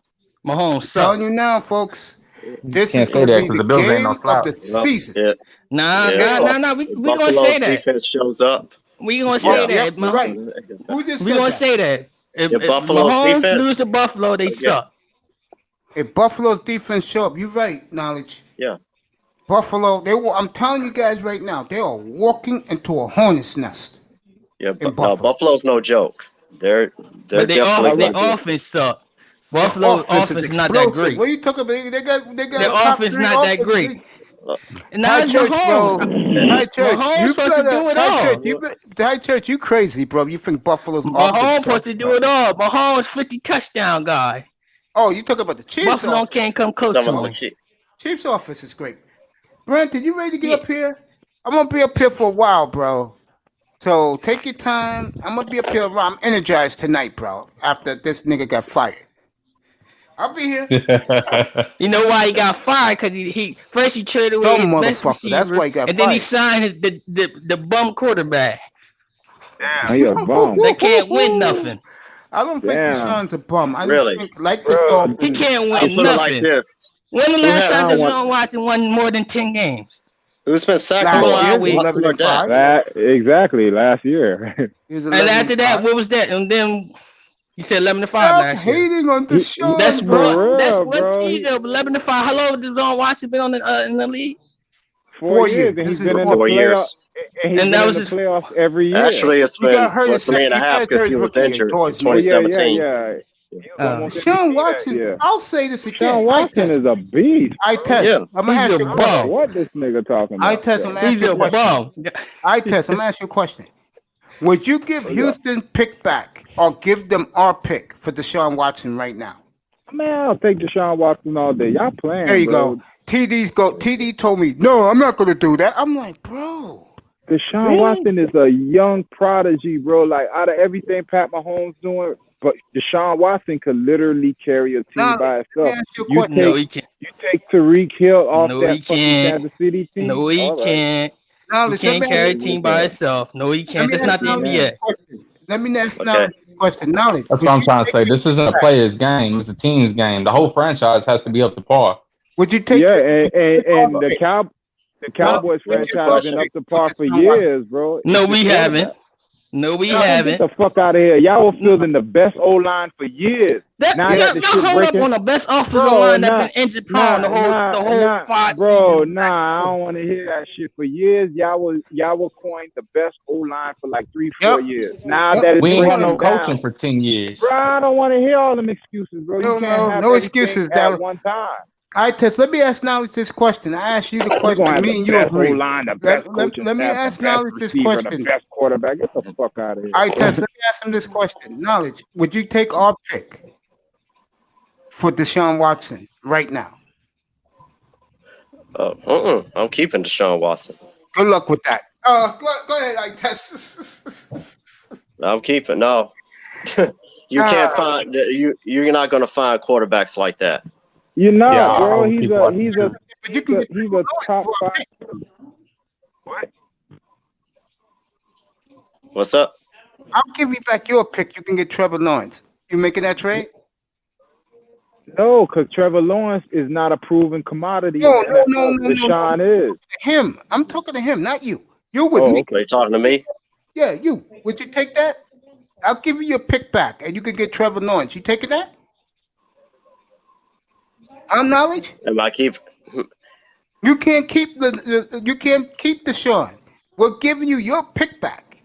Mahomes I'm suck. telling you now, folks. This Can't is say going that to be because the the Bills ain't no game of the slouch. season. Yeah. Nah. We gonna Buffalo's say that. defense shows up. We gonna say that. Yep, If you're right. Mahomes, Who just we said gonna that? say that. If Buffalo's Mahomes defense, lose to Buffalo, they suck. If Buffalo's defense show up, you're right, Knowledge. Yeah. Buffalo, I'm telling you guys right now, they are walking into a hornet's nest. Yeah, Buffalo's no joke. They're but definitely their offense suck. Buffalo's offense is not that great. What are you talking about? They got their top offense 3 not that offense great. league. And High now Church, bro. High Church, Mahomes supposed to do it all. High Church, you crazy, bro. You think Buffalo's Mahomes offense supposed to do it all. Mahomes 50 touchdown guy. Oh, you talking about the Chiefs? Buffalo offense. can't come close to him. Chiefs offense is great. Brandon, you ready to get up here? I'm gonna be up here for a while, bro. So take your time. I'm gonna be up here. I'm energized tonight, bro. After this nigga got fired, I'll be here. You know why he got fired? Because he first he traded away his best receiver, that's why he got and fired. then he signed the bum quarterback. Damn, he a bum. They can't win nothing. I don't think Deshaun's a bum. I Really? just think, like the Dolphins, He can't I'll win put it like nothing. this. When the last time I want- Deshaun Watson won more than 10 games? Who's been sacked Last more? year, Watson or 11-5. Dak? Exactly, last year. He was And after that, 11-5. what was that? And then you said 11-5 Stop last year. hating on Deshaun, That's bro. what. That's real, one bro. season of 11-5. How long has Deshaun Watson been on in the league? 4 years, years. and This he's is been in 4 the years. playoffs. And he's And been that in was the his- playoffs every year. Actually, it's He been got hurt his 3.5 he got because hurt he was rookie year, injured tore in his knee. Oh, yeah, 2017. yeah. He was almost Deshaun MVP Watson, that year. I'll say this again. Deshaun Watson is a beast. I test. Yeah. I'm gonna He's ask a you a bum. question. What this nigga talking about? I test. I'm gonna ask He's you a a question. bum. I test. I'm gonna ask you a question. Would you give Houston pick back or give them our pick for Deshaun Watson right now? Man, I'll take Deshaun Watson all day. Y'all playing, There you bro. go. TD told me, no, I'm not gonna do that. I'm like, bro. Deshaun Really? Watson is a young prodigy, bro. Like, out of everything Pat Mahomes doing, but Deshaun Watson could literally carry a team Now, by let me itself. ask you a You question. No, take he can't. you take Tariq Hill off No, that he fucking can't. Kansas City team. No, he All right. can't. Now, He let can't me carry a ask team by himself. No, he Let can't. me That's ask not the Knowledge NBA. a question. Let me ask Okay. Knowledge a question. Knowledge. That's what I'm trying to say. This isn't a player's game. It's a team's game. The whole franchise has to be up to par. Would you take? Yeah, and the Cowboys Well, franchise has been up to par for Deshaun Watson. years, bro. No, It's we the haven't. quarterback. No, we Man, haven't. Get the fuck out of here. Y'all were fielding the best O-line for years. Now that the Y'all shit hold up breaking, on the best offensive Bro, line that's nah, been injured prone the whole 5 bro, seasons. I don't want to hear that shit. For years, y'all were coined the best O-line for like 3-4 years. Now that it's We ain't had breaking no coaching down, for 10 years. bro, I don't want to hear all them excuses, bro. You can't have no everything excuses, at Dallas. one time. I test. Let me ask Knowledge this question. I asked you the We're question. gonna have Me the and you best agree. O-line, the best coaching Let me staff, ask the best Knowledge this receiver, the question. best quarterback. Get the fuck out of here. I test. Let me ask him this question. Knowledge. Would you take our pick for Deshaun Watson right now? I'm keeping Deshaun Watson. Good luck with that. Go ahead. I test. I'm keeping. No, you can't find. You're not going to find quarterbacks like that. You're not, Yeah, bro. I'll He's keep a watching he's too. a But you can get he's a top for a 5. pick. What's up? I'll give you back your pick. You can get Trevor Lawrence. You making that trade? No, because Trevor Lawrence is not a proven commodity. No. Deshaun is. Him. I'm talking to him, not you. You with Oh, me? okay. Are you talking to me? Yeah, you. Would you take that? I'll give you your pick back, and you can get Trevor Lawrence. You taking that? On Knowledge? Am I keep? You can't keep you can't keep Deshaun. We're giving you your pick back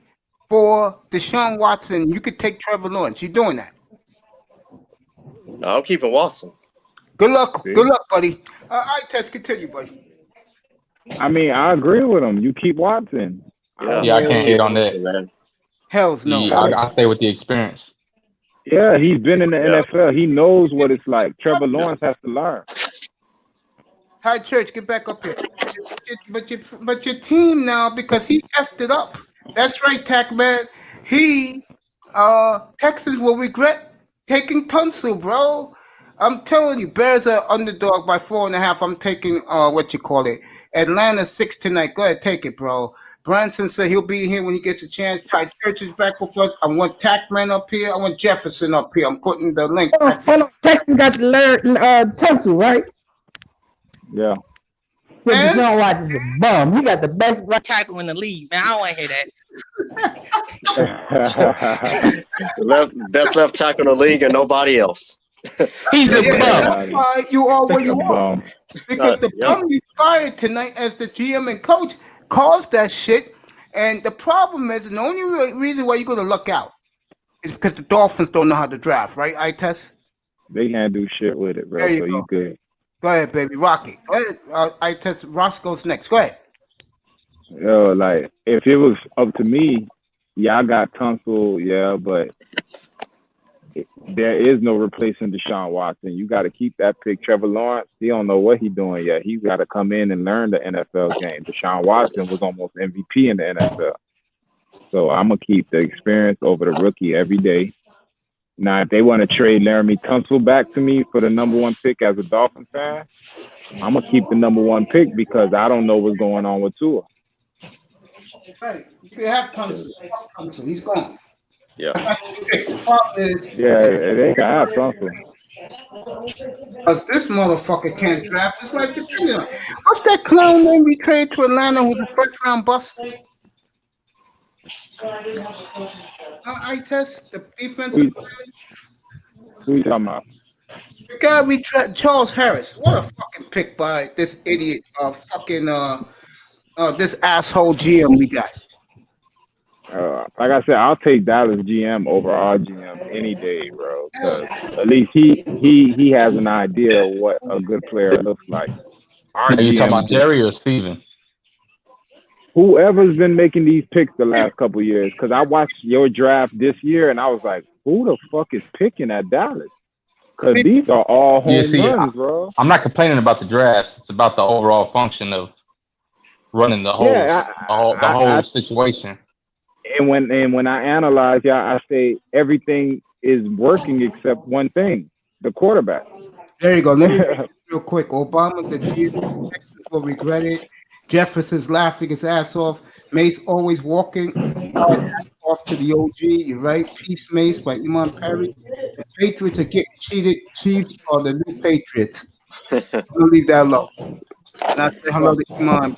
for Deshaun Watson. You could take Trevor Lawrence. You doing that? No, I'm keeping Watson. Good luck. Good luck, buddy. I test. Continue, buddy. I mean, I agree with him. You keep Watson. Yeah, I can't hate on that. Man. Hell's no. Yeah, I stay with the experience. Yeah, he's been in the NFL. He knows what it's like. Trevor Lawrence has to learn. Hi, Church, get back up here. But your team now, because he effed it up. That's right, Tack Man. Texans will regret taking Tunsil, bro. I'm telling you, Bears are underdog by 4.5. I'm taking Atlanta 6 tonight. Go ahead, take it, bro. Branson said he'll be here when he gets a chance. Ty Church is back with us. I want Tackman up here. I want Jefferson up here. I'm putting the link. Hold on. Texas got the Tunsil, right? Yeah. But Deshaun Watson's a bum. He got the best right tackle in the league. Man, I don't want to hear that. Best left tackle in the league and nobody else. He's a bum. That's why you are where you are. Because the bum you fired tonight as the GM and coach caused that shit. And the problem is, and the only reason why you're going to luck out is because the Dolphins don't know how to draft, right, Itess? They can't do shit with it, bro. There you so go. You good. Go ahead, baby. Rock it. Go ahead. Itess. Ross goes next. Go ahead. Yo, like, if it was up to me, yeah, I got Tunsil, yeah, but there is no replacing Deshaun Watson. You got to keep that pick. Trevor Lawrence, he don't know what he's doing yet. He's got to come in and learn the NFL game. Deshaun Watson was almost MVP in the NFL. So I'm going to keep the experience over the rookie every day. Now, if they want to trade Laramie Tunsil back to me for the number 1 pick as a Dolphins fan, I'm going to keep the number 1 pick because I don't know what's going on with Tua. Right. If you have Tunsil, he's gone. Yeah. Yeah, they can have Tunsil. Because this motherfucker can't draft. It's like the what's that clown name we traded to Atlanta who's a first round bust? I test the defensive player. Who you talking about? The guy we Charles Harris. What a fucking pick by this idiot this asshole GM we got. Like I said, I'll take Dallas GM over our GM any day, bro. Because at least he has an idea of what a good player looks like. Are you talking about Jerry or Steven? Whoever's been making these picks the last couple of years, because I watched your draft this year and I was like, who the fuck is picking at Dallas? Because these are all home runs, bro. I'm not complaining about the drafts. It's about the overall function of running the whole situation. And when I analyze, I say everything is working except one thing: the quarterback. There you go. Let me real quick. Obama, the GM, Texans will regret it. Jefferson's laughing his ass off. Mace always walking off to the OG. You're right. Peace, Mace by Iman Perry. The Patriots are getting cheated. Chiefs are the new Patriots. I'm gonna leave that alone. And I say hello to Iman.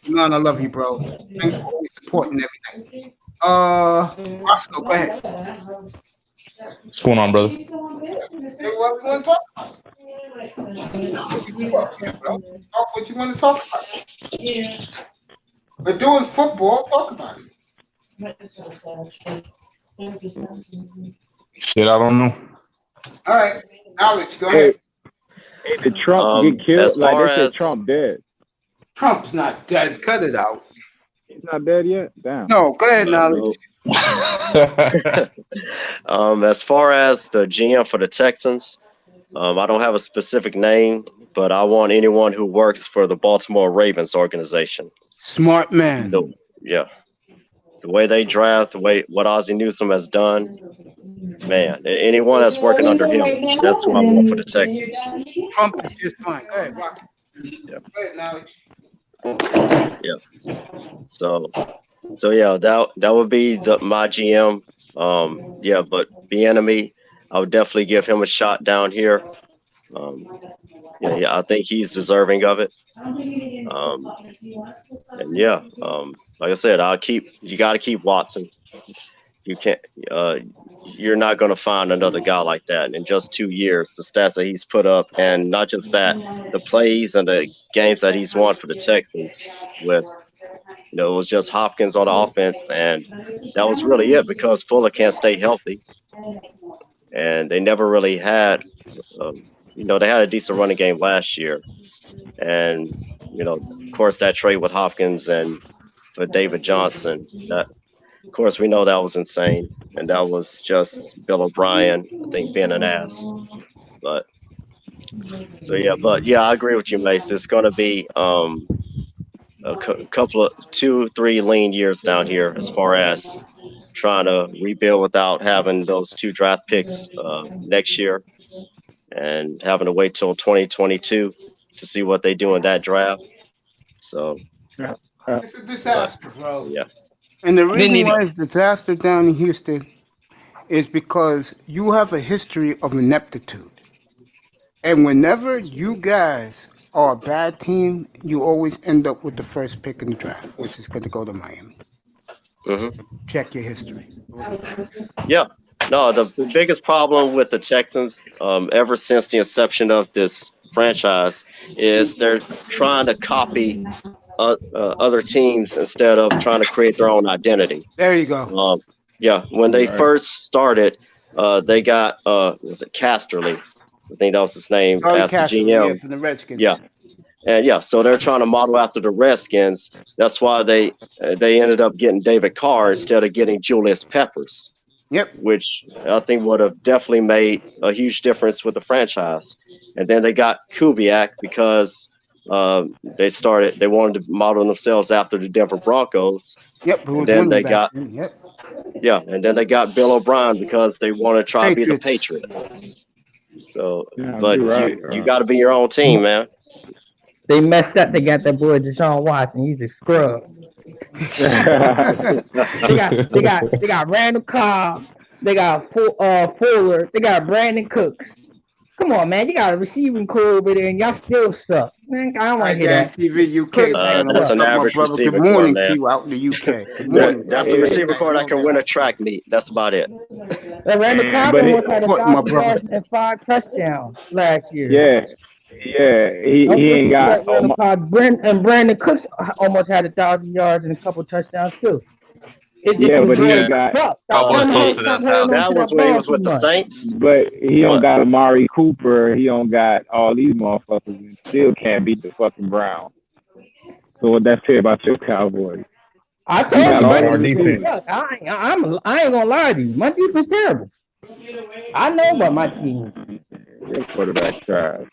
Iman, I love you, bro. Thanks for always supporting everything. Roscoe, go ahead. What's going on, brother? Hey, what we want to talk about? Talk what you want to talk about. We're doing football. Talk about it. Shit, I don't know. All right. Knowledge, go ahead. Hey, did Trump get killed? Like they said Trump dead. Trump's not dead. Cut it out. He's not dead yet? Damn. No, go ahead, Knowledge. As far as the GM for the Texans, I don't have a specific name, but I want anyone who works for the Baltimore Ravens organization. Smart man. The way they draft, what Ozzie Newsome has done, man, anyone that's working under him, that's who I want for the Texans. Trump is just fine. Go ahead, Rocky. Yeah. Go ahead, Knowledge. Yeah. So yeah, that would be my GM. But the enemy, I would definitely give him a shot down here. I think he's deserving of it. Like I said, you got to keep Watson. You can't, you're not going to find another guy like that in just 2 years. The stats that he's put up, and not just that, the plays and the games that he's won for the Texans with, it was just Hopkins on the offense, and that was really it because Fuller can't stay healthy. And they never really had, they had a decent running game last year. And, of course, that trade with Hopkins and for David Johnson, that, of course, we know that was insane. And that was just Bill O'Brien, I think, being an ass. But I agree with you, Mace. It's going to be a couple of 2-3 lean years down here as far as trying to rebuild without having those 2 draft picks next year and having to wait till 2022 to see what they do in that draft. So It's a disaster, bro. Yeah. And the reason why it's a disaster down in Houston is because you have a history of ineptitude. And whenever you guys are a bad team, you always end up with the first pick in the draft, which is going to go to Miami. Check your history. Yeah. No, the biggest problem with the Texans, ever since the inception of this franchise, is they're trying to copy other teams instead of trying to create their own identity. There you go. Yeah, when they first started, they got was it Casterly? I think that was his name. As the GM from the Redskins. Yeah, and yeah, so they're trying to model after the Redskins. That's why they ended up getting David Carr instead of getting Julius Peppers. Yep. Which I think would have definitely made a huge difference with the franchise. And then they got Kubiak because they wanted to model themselves after the Denver Broncos. Yep. And then they got and then they got Bill O'Brien because they want to try to be the Patriots. So, but you got to be your own team, man. They messed up. They got that boy Deshaun Watson. He's a scrub. they got Randall Cobb. They got Fuller. They got Brandon Cooks. Come on, man. You got a receiving core over there, and y'all still suck. Man, I don't want to hear that. TV UK. That's an average receiver. Good morning to you out in the UK. Good morning. That's a receiver core that can win a track meet. That's about it. Randall Cobb almost had 1,000 yards and 5 touchdowns last year. Yeah. He ain't got. Brandon Cooks almost had 1,000 yards and a couple touchdowns too. But he ain't got. That was when he was with the Saints. But he don't got Amari Cooper. He don't got all these motherfuckers, and still can't beat the fucking Browns. So what that say about your Cowboys? I told you, I ain't gonna lie to you. My defense terrible. I know about my team. Your quarterback trash.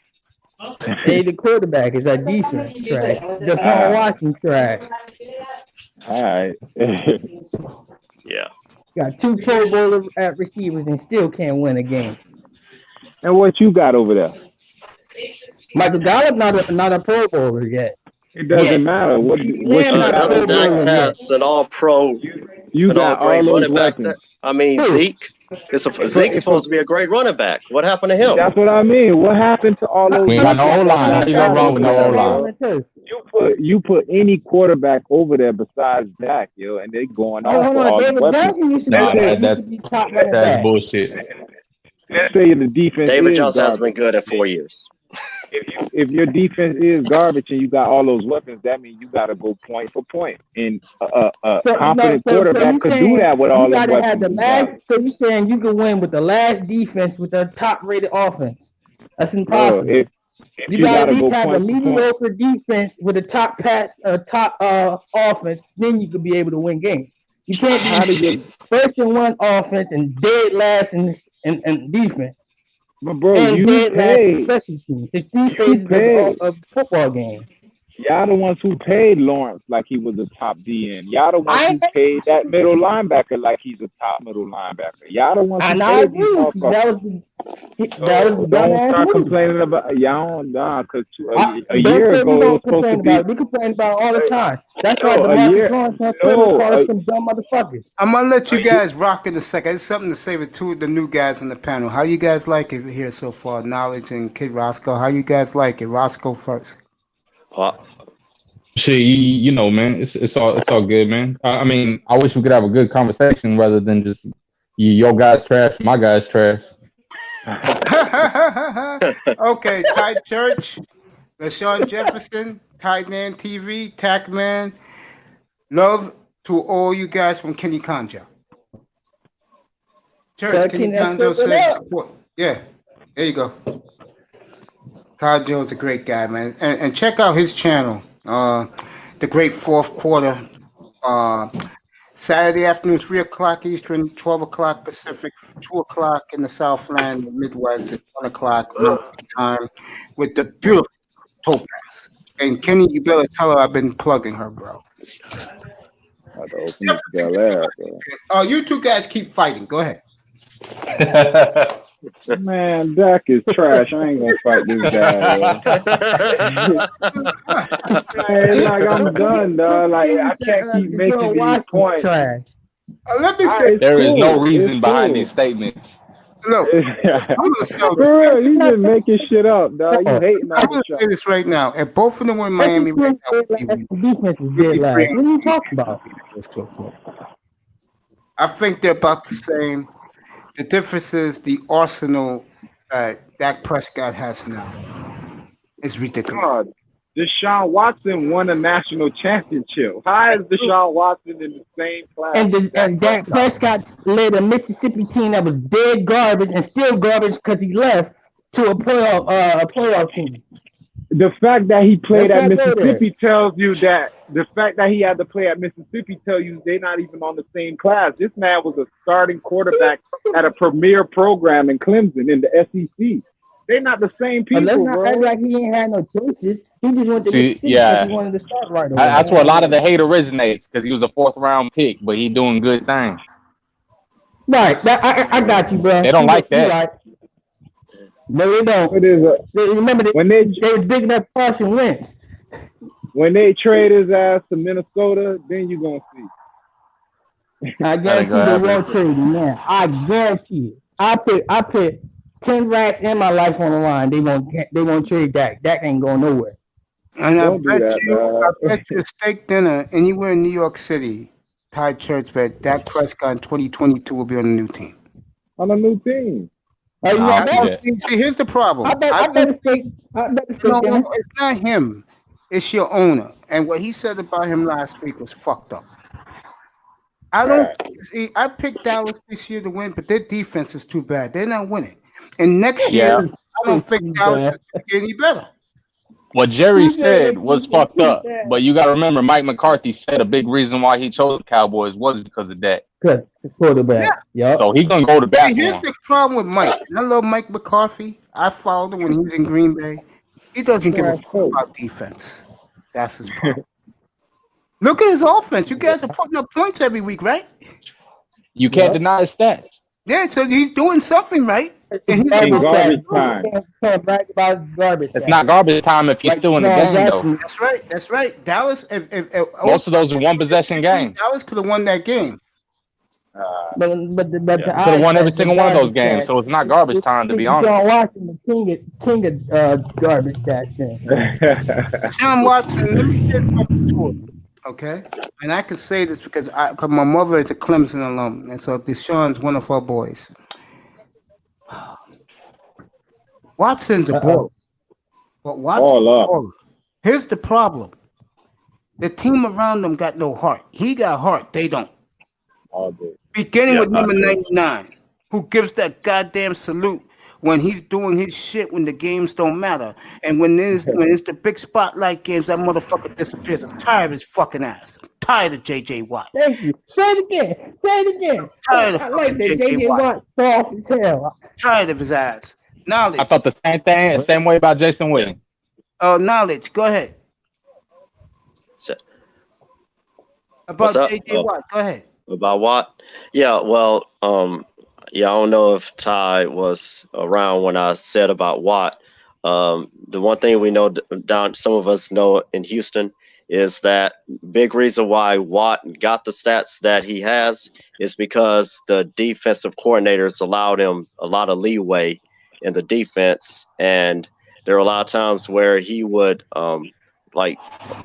Hey, the quarterback is our defense trash. Deshaun Watson trash. All right. Yeah. Got 2 Pro Bowlers at receivers and still can't win a game. And what you got over there? Michael Gallup not a Pro Bowler yet. It doesn't matter. What you got? Dak Taps and all pro. You got all those weapons. I mean, Zeke. Zeke's supposed to be a great running back. What happened to him? That's what I mean. What happened to all those? We ain't got no O-line. Ain't no wrong with no O-line. You put any quarterback over there besides Dak, yo, and they going off. Hold on, David Johnson used to be top running back. That's bullshit. Let's say the defense. David Johnson has been good in 4 years. If your defense is garbage and you got all those weapons, that means you got to go point for point. And a confident quarterback could do that with all those weapons. So you're saying you can win with the last defense with a top-rated offense? That's impossible. If you got to at least have a mediocre defense with a top offense, then you could be able to win games. You can't be first and one offense and dead last in defense. But bro, and you paid. It's 2 phases of football game. Y'all the ones who paid Lawrence like he was a top DN. Y'all the ones who paid that middle linebacker like he's a top middle linebacker. Y'all the ones who paid these motherfuckers. Don't start complaining about y'all. Nah, because a year ago it was supposed to be. We complain about it all the time. That's why some dumb motherfuckers. I'm gonna let you guys rock in a second. There's something to say with 2 of the new guys on the panel. How you guys like it here so far? Knowledge and Kid Roscoe. How you guys like it? Roscoe first. Shit, you know, man, it's all good, man. I mean, I wish we could have a good conversation rather than just your guys trash, my guys trash. Okay, Ty Church, LaShawn Jefferson, Tight Man TV, Tackman. Love to all you guys from Kenny Conjo. Church, Kenny Conjo says support. Yeah, there you go. Conjo is a great guy, man. And check out his channel, The Great Fourth Quarter. Saturday afternoon, 3 o'clock Eastern, 12 o'clock Pacific, 2 o'clock in the Southland, the Midwest, at 1 o'clock time with the beautiful Topaz. And Kenny, you better tell her I've been plugging her, bro. Oh, you 2 guys keep fighting. Go ahead. Man, Dak is trash. I ain't gonna fight this guy, yo. Man, like I'm done, dog. Like I can't keep making these points. Trash. Let me say, there is no reason behind these statements. Look, I'm gonna sell this. For real, you just making shit up, dog. You hating on I'm gonna say this right now. If both of them were in Miami right now, Defense is dead last. What are you talking about? I think they're about the same. The difference is the arsenal that Dak Prescott has now. It's ridiculous. God, Deshaun Watson won a national championship. How is Deshaun Watson in the same class? And Dak Prescott led a Mississippi team that was dead garbage and still garbage because he left to a playoff team. The fact that he played at Mississippi tells you that the fact that he had to play at Mississippi tells you they're not even on the same class. This man was a starting quarterback at a premier program in Clemson in the SEC. They're not the same people, let's not bro. act like he ain't had no choices. He just went to Mississippi because he wanted to start right away. That's where a lot of the hate originates, because he was a 4th round pick, but he doing good things. Right. I got you, bro. They don't like that. Right. No, they don't. Remember, they was big enough Carson Wentz. When they trade his ass to Minnesota, then you're going to see. I guarantee they won't trade him, man. I guarantee it. I put 10 racks in my life on the line. They won't trade Dak. Dak ain't going nowhere. And I bet you a steak dinner anywhere in New York City, Thai church bet Dak Prescott in 2022 will be on a new team. On a new team. See, here's the problem. It's not him. It's your owner. And what he said about him last week was fucked up. I picked Dallas this year to win, but their defense is too bad. They're not winning. And next year, I don't think Dallas is going to get any better. What Jerry said was fucked up, but you got to remember, Mike McCarthy said a big reason why he chose the Cowboys was because of that. Good quarterback. Yeah. So he's gonna go to bat. Here's the problem with Mike. I love Mike McCarthy. I followed him when he was in Green Bay. He doesn't give a fuck about defense. That's his problem. Look at his offense. You guys are putting up points every week, right? You can't deny his stats. Yeah, so he's doing something right. And he's in garbage time. It's not garbage time if he's still in the game, though. That's right. That's right. Dallas. Most of those are one possession games. Dallas could have won that game. But could have won every single one of those games, so it's not garbage time, to be honest. John Watson, the king of garbage stats. Sean Watson, let me get back to it, okay? And I can say this because my mother is a Clemson alum, and so Deshaun's one of our boys. Watson's a baller, but Watson's a baller. Here's the problem: the team around him got no heart. He got heart; they don't. Beginning with number 99, who gives that goddamn salute when he's doing his shit when the games don't matter. And when it's the big spotlight games, that motherfucker disappears. I'm tired of his fucking ass. I'm tired of J.J. Watt. Thank you. Say it again. Say it again. Tired of I like that J.J. Watt. Soft as hell. Tired of his ass. Knowledge. I thought the same way about Jason Witten. Oh, knowledge. Go ahead. About J.J. Watt. Go ahead. About Watt? Yeah, well, I don't know if Ty was around when I said about Watt. The one thing we know some of us know in Houston is that big reason why Watt got the stats that he has is because the defensive coordinators allowed him a lot of leeway in the defense, and there were a lot of times where he would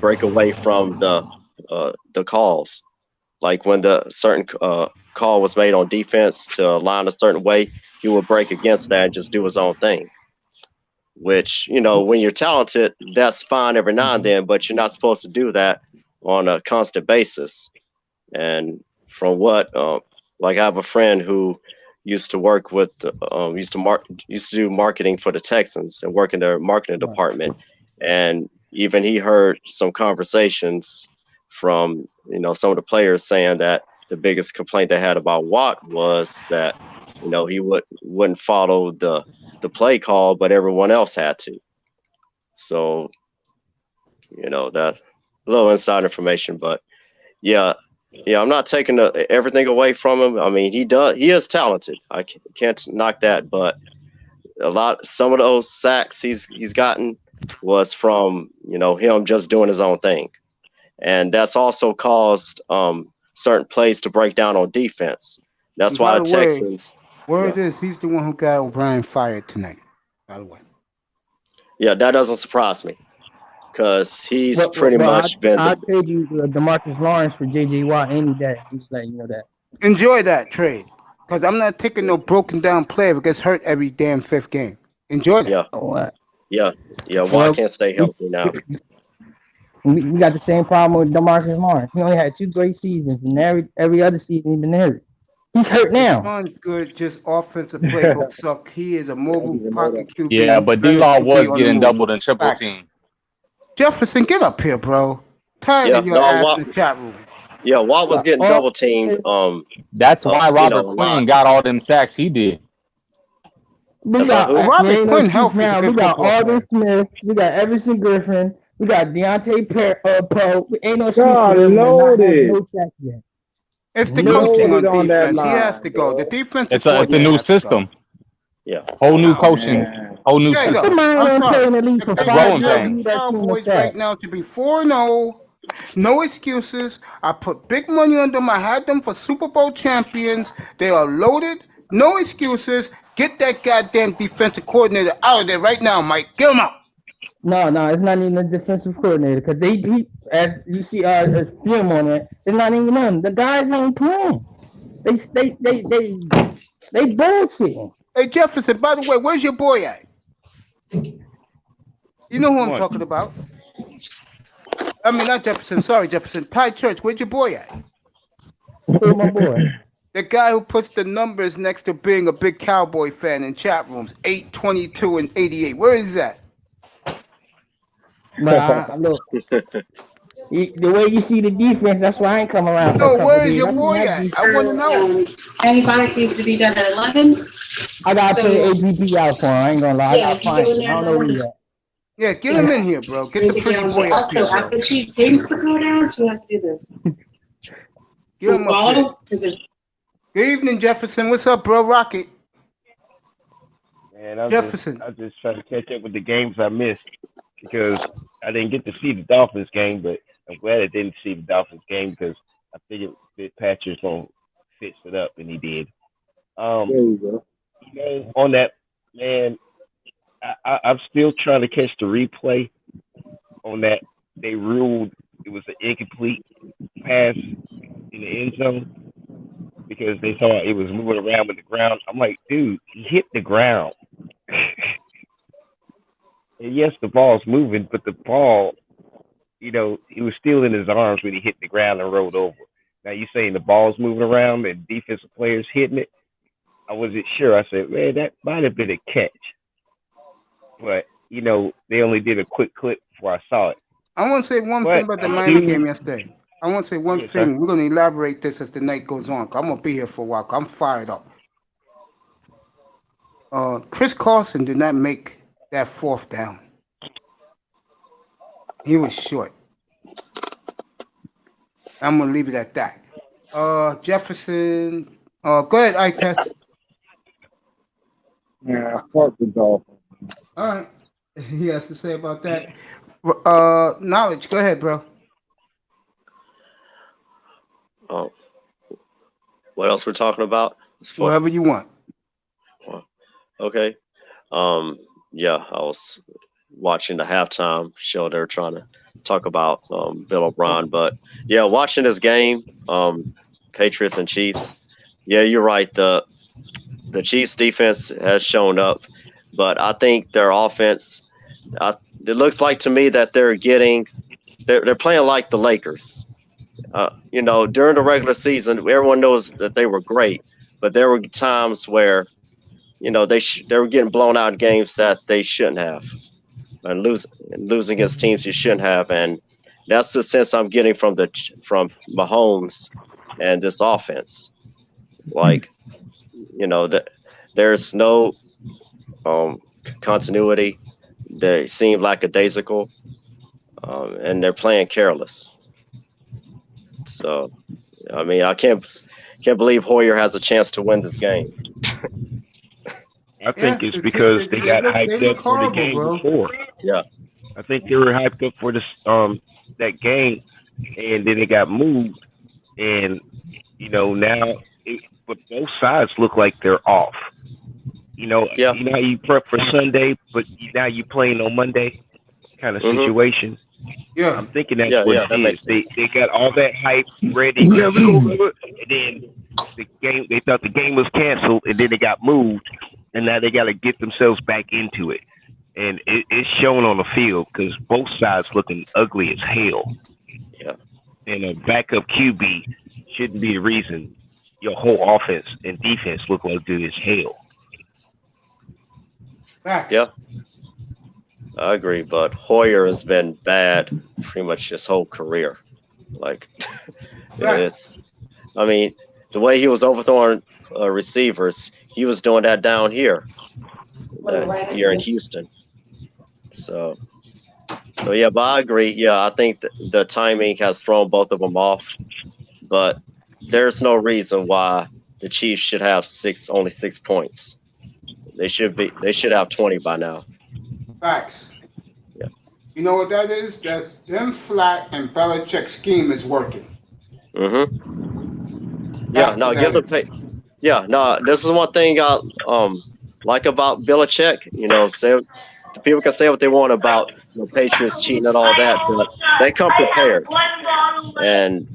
break away from the calls. Like when the certain call was made on defense to line a certain way, he would break against that and just do his own thing. Which, when you're talented, that's fine every now and then, but you're not supposed to do that on a constant basis. And from what, I have a friend who used to work with, used to do marketing for the Texans and work in their marketing department, and even he heard some conversations from some of the players saying that the biggest complaint they had about Watt was that he wouldn't follow the play call, but everyone else had to. So that little inside information, but yeah, Yeah, I'm not taking everything away from him. I mean, he is talented. I can't knock that, but some of those sacks he's gotten was from him just doing his own thing, and that's also caused certain plays to break down on defense. That's why the Texans. Word is he's the one who got O'Brien fired tonight. By the way. Yeah, that doesn't surprise me, because he's pretty much been. I'll trade you DeMarcus Lawrence for J.J. Watt any day. I'm just letting you know that. Enjoy that trade, because I'm not taking no broken down player who gets hurt every damn fifth game. Enjoy that. Yeah. Watt can't stay healthy now. We got the same problem with DeMarcus Lawrence. He only had 2 great seasons, and every other season he's been hurt. He's hurt now. Deshaun's good, just offensive playbook suck. He is a mobile pocket QB. Yeah, but D-Law was getting doubled and triple team. Jefferson, get up here, bro. Tired of your ass in the chat room. Yeah, Watt was getting double teamed. That's why Robert Quinn got all them sacks he did. We got Robert Quinn healthy. We got Alden Smith. We got Everson Griffin. We got Deontay Poe. Ain't no excuse for him. No sacks yet. It's the coaching on defense. He has to go. The defense. It's a new system. Yeah. Whole new coaching. Whole new system. I'm sorry. Cowboys right now to be 4-0. No excuses. I put big money on them. I had them for Super Bowl champions. They are loaded. No excuses. Get that goddamn defensive coordinator out of there right now, Mike. Get him out. No, it's not even a defensive coordinator, because he, as you see, a film on it. It's not even them. The guys ain't playing. They bullshitting. Hey Jefferson, by the way, where's your boy at? You know who I'm talking about. I mean, not Jefferson. Sorry, Jefferson. Ty Church, where's your boy at? Where's my boy? The guy who puts the numbers next to being a big Cowboy fan in chat rooms, 8, 22, and 88. Where is that? Look, the way you see the defense, that's why I ain't come around. No, where is your boy at? I want to know. Antibiotics needs to be done at 11. I got to put APP out for him. I ain't going to lie. Yeah, I don't know where he at. Yeah, get him in here, bro. Get the pretty boy up here. Also, after she takes the code out, she has to do this. Get him up here. Good evening, Jefferson. What's up, bro? Rocket. Man, Jefferson. I just trying to catch up with the games I missed, because I didn't get to see the Dolphins game, but I'm glad I didn't see the Dolphins game, because I figured Fitzpatrick's gonna fix it up, and he did. There you go. On that, man, I'm still trying to catch the replay on that. They ruled it was an incomplete pass in the end zone, because they thought it was moving around with the ground. I'm like, dude, he hit the ground. And yes, the ball's moving, but the ball, it was still in his arms when he hit the ground and rolled over. Now you're saying the ball's moving around and defensive players hitting it? I wasn't sure. I said, man, that might have been a catch. But, they only did a quick clip before I saw it. I want to say one thing about the Miami game yesterday. I want to say one thing. We're going to elaborate this as the night goes on. I'm going to be here for a while. I'm fired up. Chris Carson did not make that 4th down. He was short. I'm going to leave it at that. Jefferson. Go ahead, Ike Test. Yeah, fuck the Dolphins. All right. He has to say about that. Knowledge. Go ahead, bro. Oh, what else we're talking about? Whatever you want. Okay. Yeah, I was watching the halftime show. They were trying to talk about Bill O'Brien, but yeah, watching this game, Patriots and Chiefs. Yeah, you're right. The Chiefs defense has shown up, but I think their offense. It looks like to me that they're playing like the Lakers. During the regular season, everyone knows that they were great, but there were times where, they were getting blown out in games that they shouldn't have, and losing against teams you shouldn't have, and that's the sense I'm getting from Mahomes and this offense. Like, there's no continuity. They seem lackadaisical, and they're playing careless. So, I mean, I can't believe Hoyer has a chance to win this game. I think it's because they got hyped up for the game before. Yeah. I think they were hyped up for this that game, and then it got moved, and now, but both sides look like they're off. You know how you prep for Sunday, but now you playing on Monday, kind of situation. Yeah, I'm thinking that's what it is. They got all that hype ready, and then the game. They thought the game was canceled, and then it got moved, and now they got to get themselves back into it. And it's shown on the field because both sides looking ugly as hell. Yeah. And a backup QB shouldn't be the reason your whole offense and defense look like good as hell. Yeah. I agree, but Hoyer has been bad pretty much his whole career. Like, I mean, the way he was overthrowing receivers, he was doing that down here in Houston. So yeah, but I agree. Yeah, I think the timing has thrown both of them off, but there's no reason why the Chiefs should have only 6 points. They should have 20 by now. Facts. Yeah. You know what that is? That's them flat and Belichick's scheme is working. Yeah, no, give the pay. Yeah, no, this is one thing I like about Belichick. People can say what they want about Patriots cheating and all that, but they come prepared. And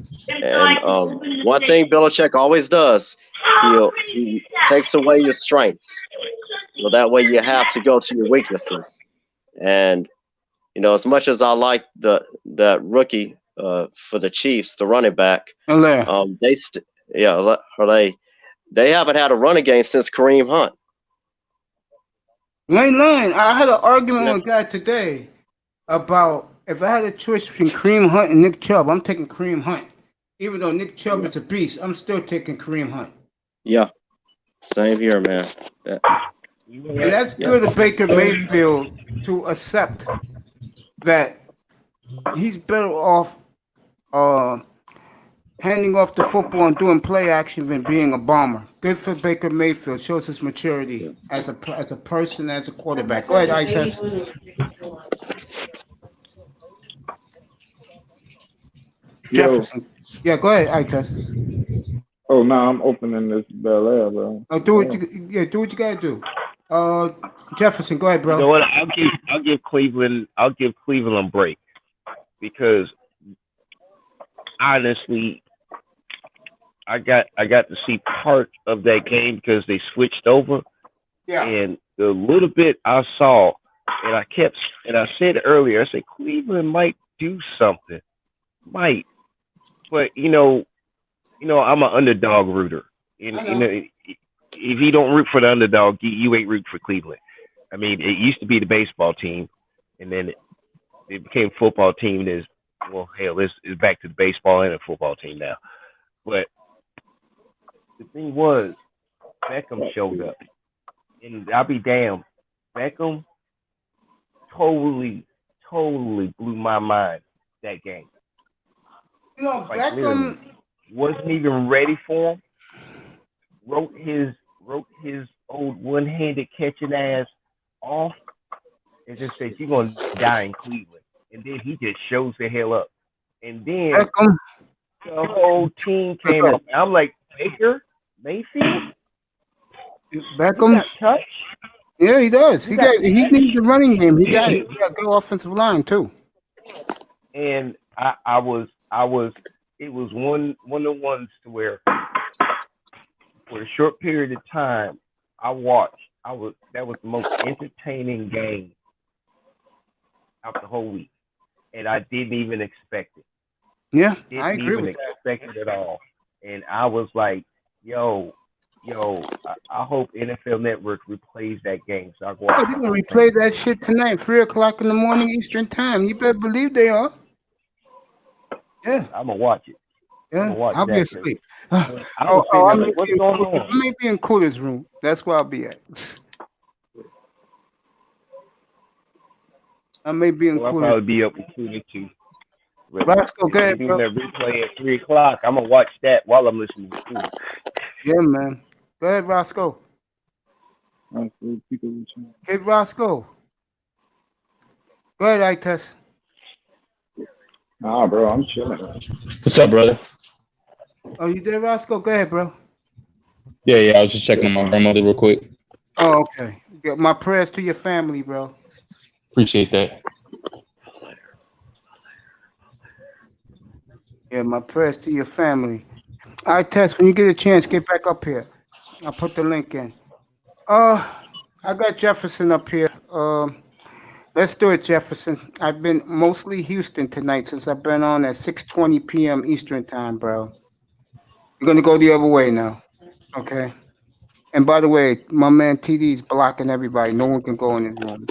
one thing Belichick always does, he takes away your strengths. So that way you have to go to your weaknesses. And as much as I like that rookie for the Chiefs, the running back, they haven't had a running game since Kareem Hunt. You ain't lying. I had an argument with a guy today about if I had a choice between Kareem Hunt and Nick Chubb, I'm taking Kareem Hunt. Even though Nick Chubb is a beast, I'm still taking Kareem Hunt. Yeah, same here, man. And that's good of Baker Mayfield to accept that he's better off handing off the football and doing play action than being a bomber. Good for Baker Mayfield. Shows his maturity as a person, as a quarterback. Go ahead, Itas. Jefferson. Yeah, go ahead, Itas. Oh no, I'm opening this Bel Air, bro. Do what you gotta do. Jefferson, go ahead, bro. You know what? I'll give Cleveland a break because honestly, I got to see part of that game because they switched over. Yeah. And the little bit I saw, and I said earlier, I said Cleveland might do something, but I'm an underdog rooter. If you don't root for the underdog, you ain't root for Cleveland. I mean, it used to be the baseball team, and then it became football team. It's back to the baseball and the football team now. But the thing was, Beckham showed up, and I'll be damned, Beckham totally blew my mind that game. Beckham wasn't even ready for him. Wrote his old one-handed catching ass off, and just said, "You're gonna die in Cleveland." And then he just shows the hell up, and then Beckham. The whole team came up. I'm like, Baker Mayfield. Beckham. He got touch? Yeah, he does. He needs the running game. He got it. He got good offensive line too. And I was. It was one of the ones to where, for a short period of time, I watched. That was the most entertaining game out the whole week, and I didn't even expect it. Yeah, I agree with that. Didn't expect it at all, and I was like, "Yo, I hope NFL Network replays that game." So I go. Oh, they're gonna replay that shit tonight, 3:00 in the morning Eastern time. You better believe they are. Yeah, I'm gonna watch it. Yeah, I'll be asleep. What's going on? I may be in Cooler's room. That's where I'll be at. I may be in Cooler's. I'll probably be up with Cooler too. Roscoe, go ahead, doing bro. that replay at 3 o'clock. I'm gonna watch that while I'm listening to school. Yeah, man. Go ahead, Roscoe. Kid Roscoe. Go ahead, Itest. Nah, bro, I'm chilling. What's up, brother? Oh, you did, Roscoe? Go ahead, bro. Yeah, I was just checking on my grandmother real quick. Oh, okay. Yeah, my prayers to your family, bro. Appreciate that. Yeah, my prayers to your family. Itest, when you get a chance, get back up here. I'll put the link in. I got Jefferson up here. Let's do it, Jefferson. I've been mostly Houston tonight since I've been on at 6:20 p.m. Eastern time, bro. You're gonna go the other way now, okay? And by the way, my man TD's blocking everybody. No one can go in his room.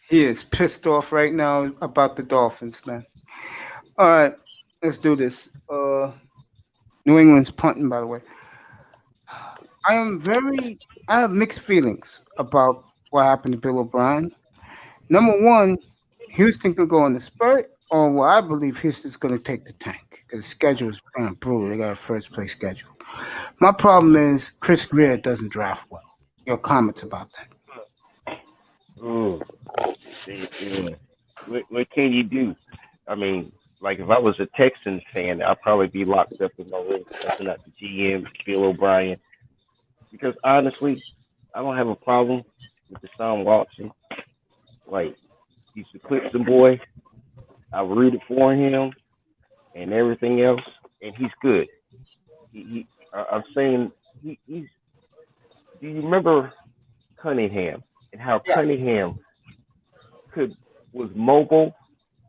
He is pissed off right now about the Dolphins, man. All right, let's do this. New England's punting, by the way. I have mixed feelings about what happened to Bill O'Brien. Number one, Houston could go on the spurt, or well, I believe Houston's going to take the tank because the schedule is kind of brutal. They got a first place schedule. My problem is Chris Greer doesn't draft well. Your comments about that? What can you do? I mean, like if I was a Texans fan, I'd probably be locked up in my room, checking out the GM, Bill O'Brien. Because honestly, I don't have a problem with Deshaun Watson. Like, he's a Clemson boy. I rooted for him and everything else, and he's good. I'm saying he's. Do you remember Cunningham and how Cunningham was mobile?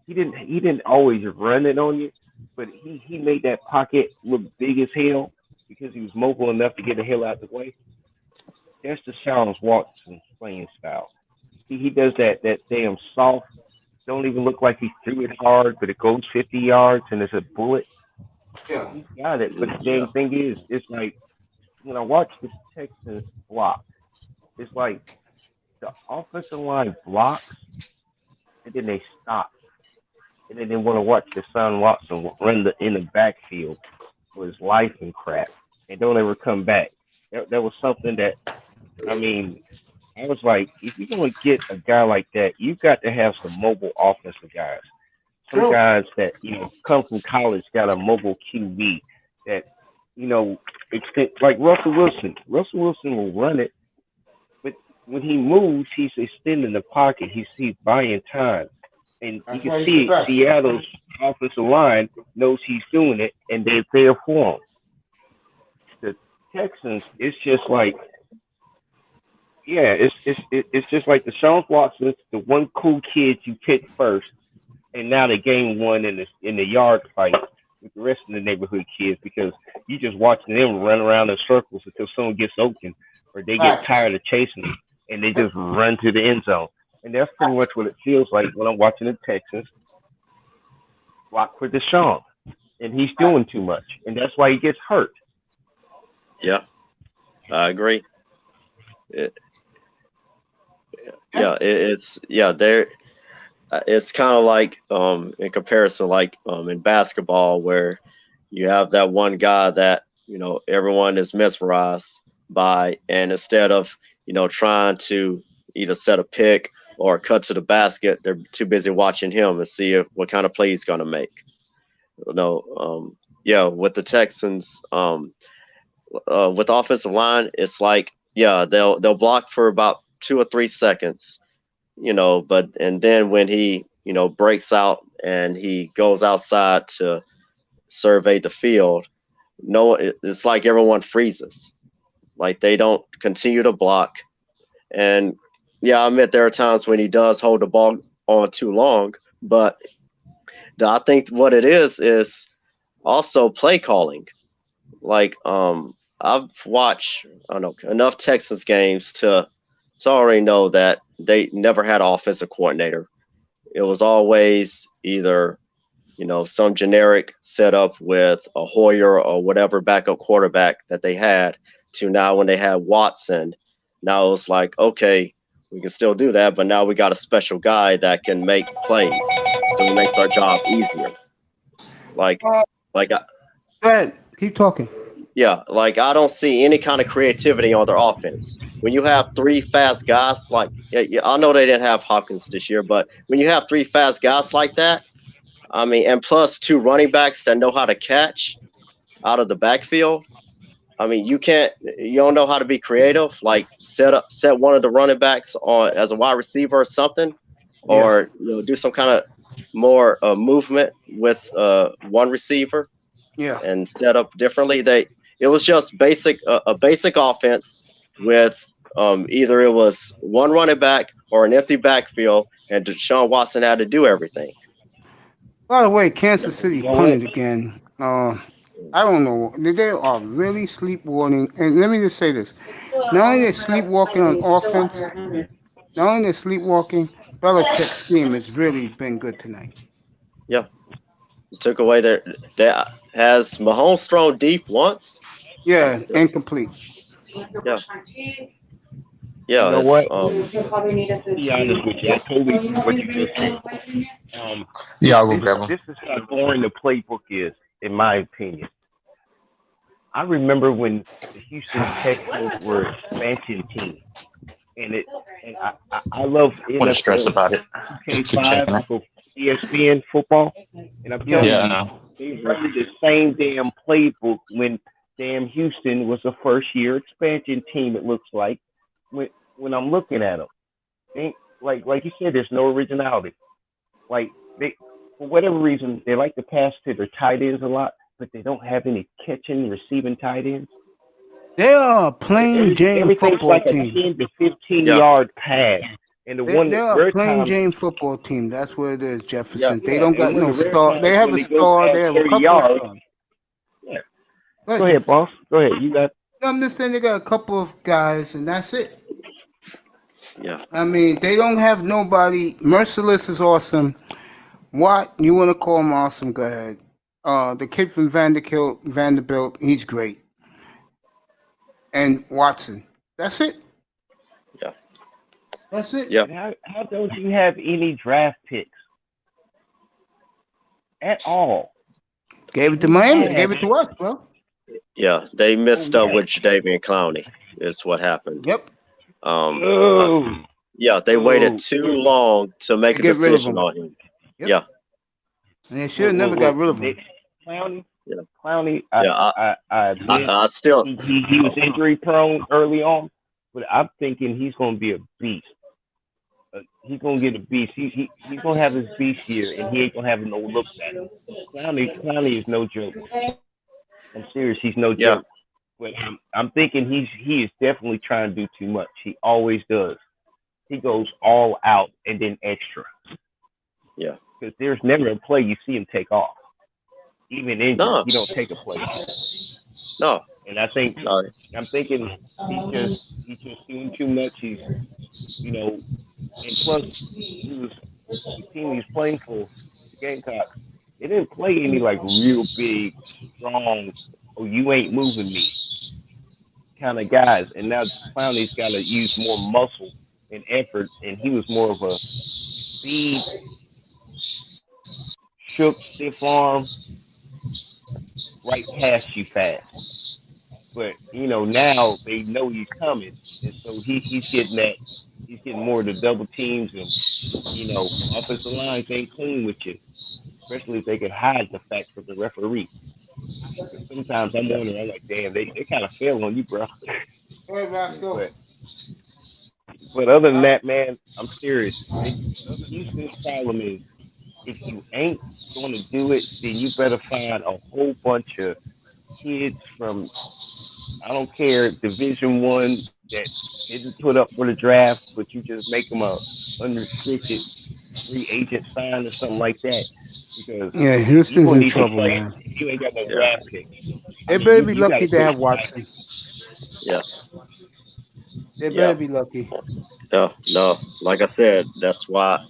He didn't always run it on you, but he made that pocket look big as hell because he was mobile enough to get the hell out of the way. That's Deshaun Watson's playing style. He does that damn soft, don't even look like he threw it hard, but it goes 50 yards and it's a bullet. Yeah. He's got it. But the damn thing is, it's like when I watch the Texans block, it's like the offensive line blocks and then they stop. And then they want to watch Deshaun Watson run in the backfield for his life and crap and don't ever come back. That was something that, I mean, I was like, if you're going to get a guy like that, you've got to have some mobile offensive guys. Some guys that, come from college, got a mobile QB that, like Russell Wilson. Russell Wilson will run it, but when he moves, he's extending the pocket. He's buying time. And you can see Seattle's offensive line knows he's doing it, and they're there for him. The Texans, it's just like, it's just like Deshaun Watson, the one cool kid you picked first, and now they game one in the yard fight with the rest of the neighborhood kids because you just watching them run around in circles until someone gets open or they get tired of chasing them and they just run to the end zone. And that's pretty much what it feels like when I'm watching the Texans block for Deshaun. And he's doing too much. And that's why he gets hurt. Yeah, I agree. It's kind of like in comparison, like in basketball, where you have that one guy that everyone is mesmerized by, and instead of trying to either set a pick or cut to the basket, they're too busy watching him and see what kind of play he's going to make. With the Texans, with the offensive line, it's like they'll block for about 2 or 3 seconds, and then when he breaks out and he goes outside to survey the field, it's like everyone freezes, like they don't continue to block. And I admit there are times when he does hold the ball on too long, but I think what it is also play calling. Like I've watched enough Texas games to already know that they never had an offensive coordinator. It was always either some generic setup with a Hoyer or whatever backup quarterback that they had, to now when they had Watson, now it was like, okay, we can still do that, but now we got a special guy that can make plays. system makes our job easier. Like Go ahead. Keep talking. Yeah, like I don't see any kind of creativity on their offense. When you have three fast guys, like I know they didn't have Hopkins this year, but when you have three fast guys like that, I mean, and plus two running backs that know how to catch out of the backfield. I mean, you don't know how to be creative, like set one of the running backs on as a wide receiver or something, or do some kind of more movement with one receiver. Yeah. And set up differently. It was just a basic offense with either it was one running back or an empty backfield, and Deshaun Watson had to do everything. By the way, Kansas City punted again. I don't know. They are really sleepwalking. And let me just say this: not only they're sleepwalking on offense, not only they're sleepwalking, Belichick's scheme has really been good tonight. Yeah, it took away that. Has Mahomes thrown deep once? Yeah, incomplete. Yeah. Yeah, you know what? Be honest with you, I totally agree with what you just said. Yeah, I will grab him. This is how boring the playbook is, in my opinion. I remember when the Houston Texans were an expansion team, and I love What a stress about it. Keep checking it. For ESPN football, and I'm telling you, they ran the same damn playbook when damn Houston was a first-year expansion team. It looks like when I'm looking at them, like you said, there's no originality. Like for whatever reason, they like to pass to their tight ends a lot, but they don't have any catching, receiving tight ends. They are a plain Jane football like team. A 10 to 15-yard pass. And they're a plain Jane football team. That's what it is, Jefferson. They don't got no star. They have a star. They have a couple of stars. Yeah. Go ahead, boss. Go ahead. You got. I'm just saying they got a couple of guys, and that's it. Yeah. I mean, they don't have nobody. Merciless is awesome. What you want to call him awesome? Go ahead. The kid from Vanderbilt, he's great. And Watson. That's it. Yeah. That's it. Yeah. How don't you have any draft picks at all? Gave it to Miami. Gave it to us, bro. Yeah, they missed up with Jadeveon Clowney. Is what happened. Yep. Yeah, they waited too long to make a decision on him. Yep. Yeah. And they should have never got rid of him. Clowney. Yeah. Clowney. I still. He was injury prone early on, but I'm thinking he's going to be a beast. He's going to get a beast. He's going to have his beast year, and he ain't going to have no look back. Clowney is no joke. I'm serious. He's no joke. But I'm thinking he is definitely trying to do too much. He always does. He goes all out and then extra. Yeah. Because there's never a play you see him take off. Even injured, he don't take a play. No. And I'm thinking he's just doing too much. He's, and plus the team he's playing for, the Gamecocks, they didn't play any like real big, strong, you ain't moving me kind of guys. And now Clowney's got to use more muscle and effort, and he was more of a speed, shook, stiff arm, right past you fast. But now they know he's coming, and so he's getting more of the double teams, and offensive lines ain't clean with you, especially if they can hide the fact from the referee. Sometimes I'm wondering, I'm like, damn, they kind of fail on you, bro. Go ahead, Roscoe. But other than that, man, I'm serious. Houston's problem is, if you ain't going to do it, then you better find a whole bunch of kids from, I don't care, Division I that didn't put up for the draft, but you just make them a unrestricted free agent sign or something like that. Because Houston's in trouble, man. You ain't got no draft pick. They better be lucky to have Watson. Yeah. They better be lucky. No. Like I said, that's why,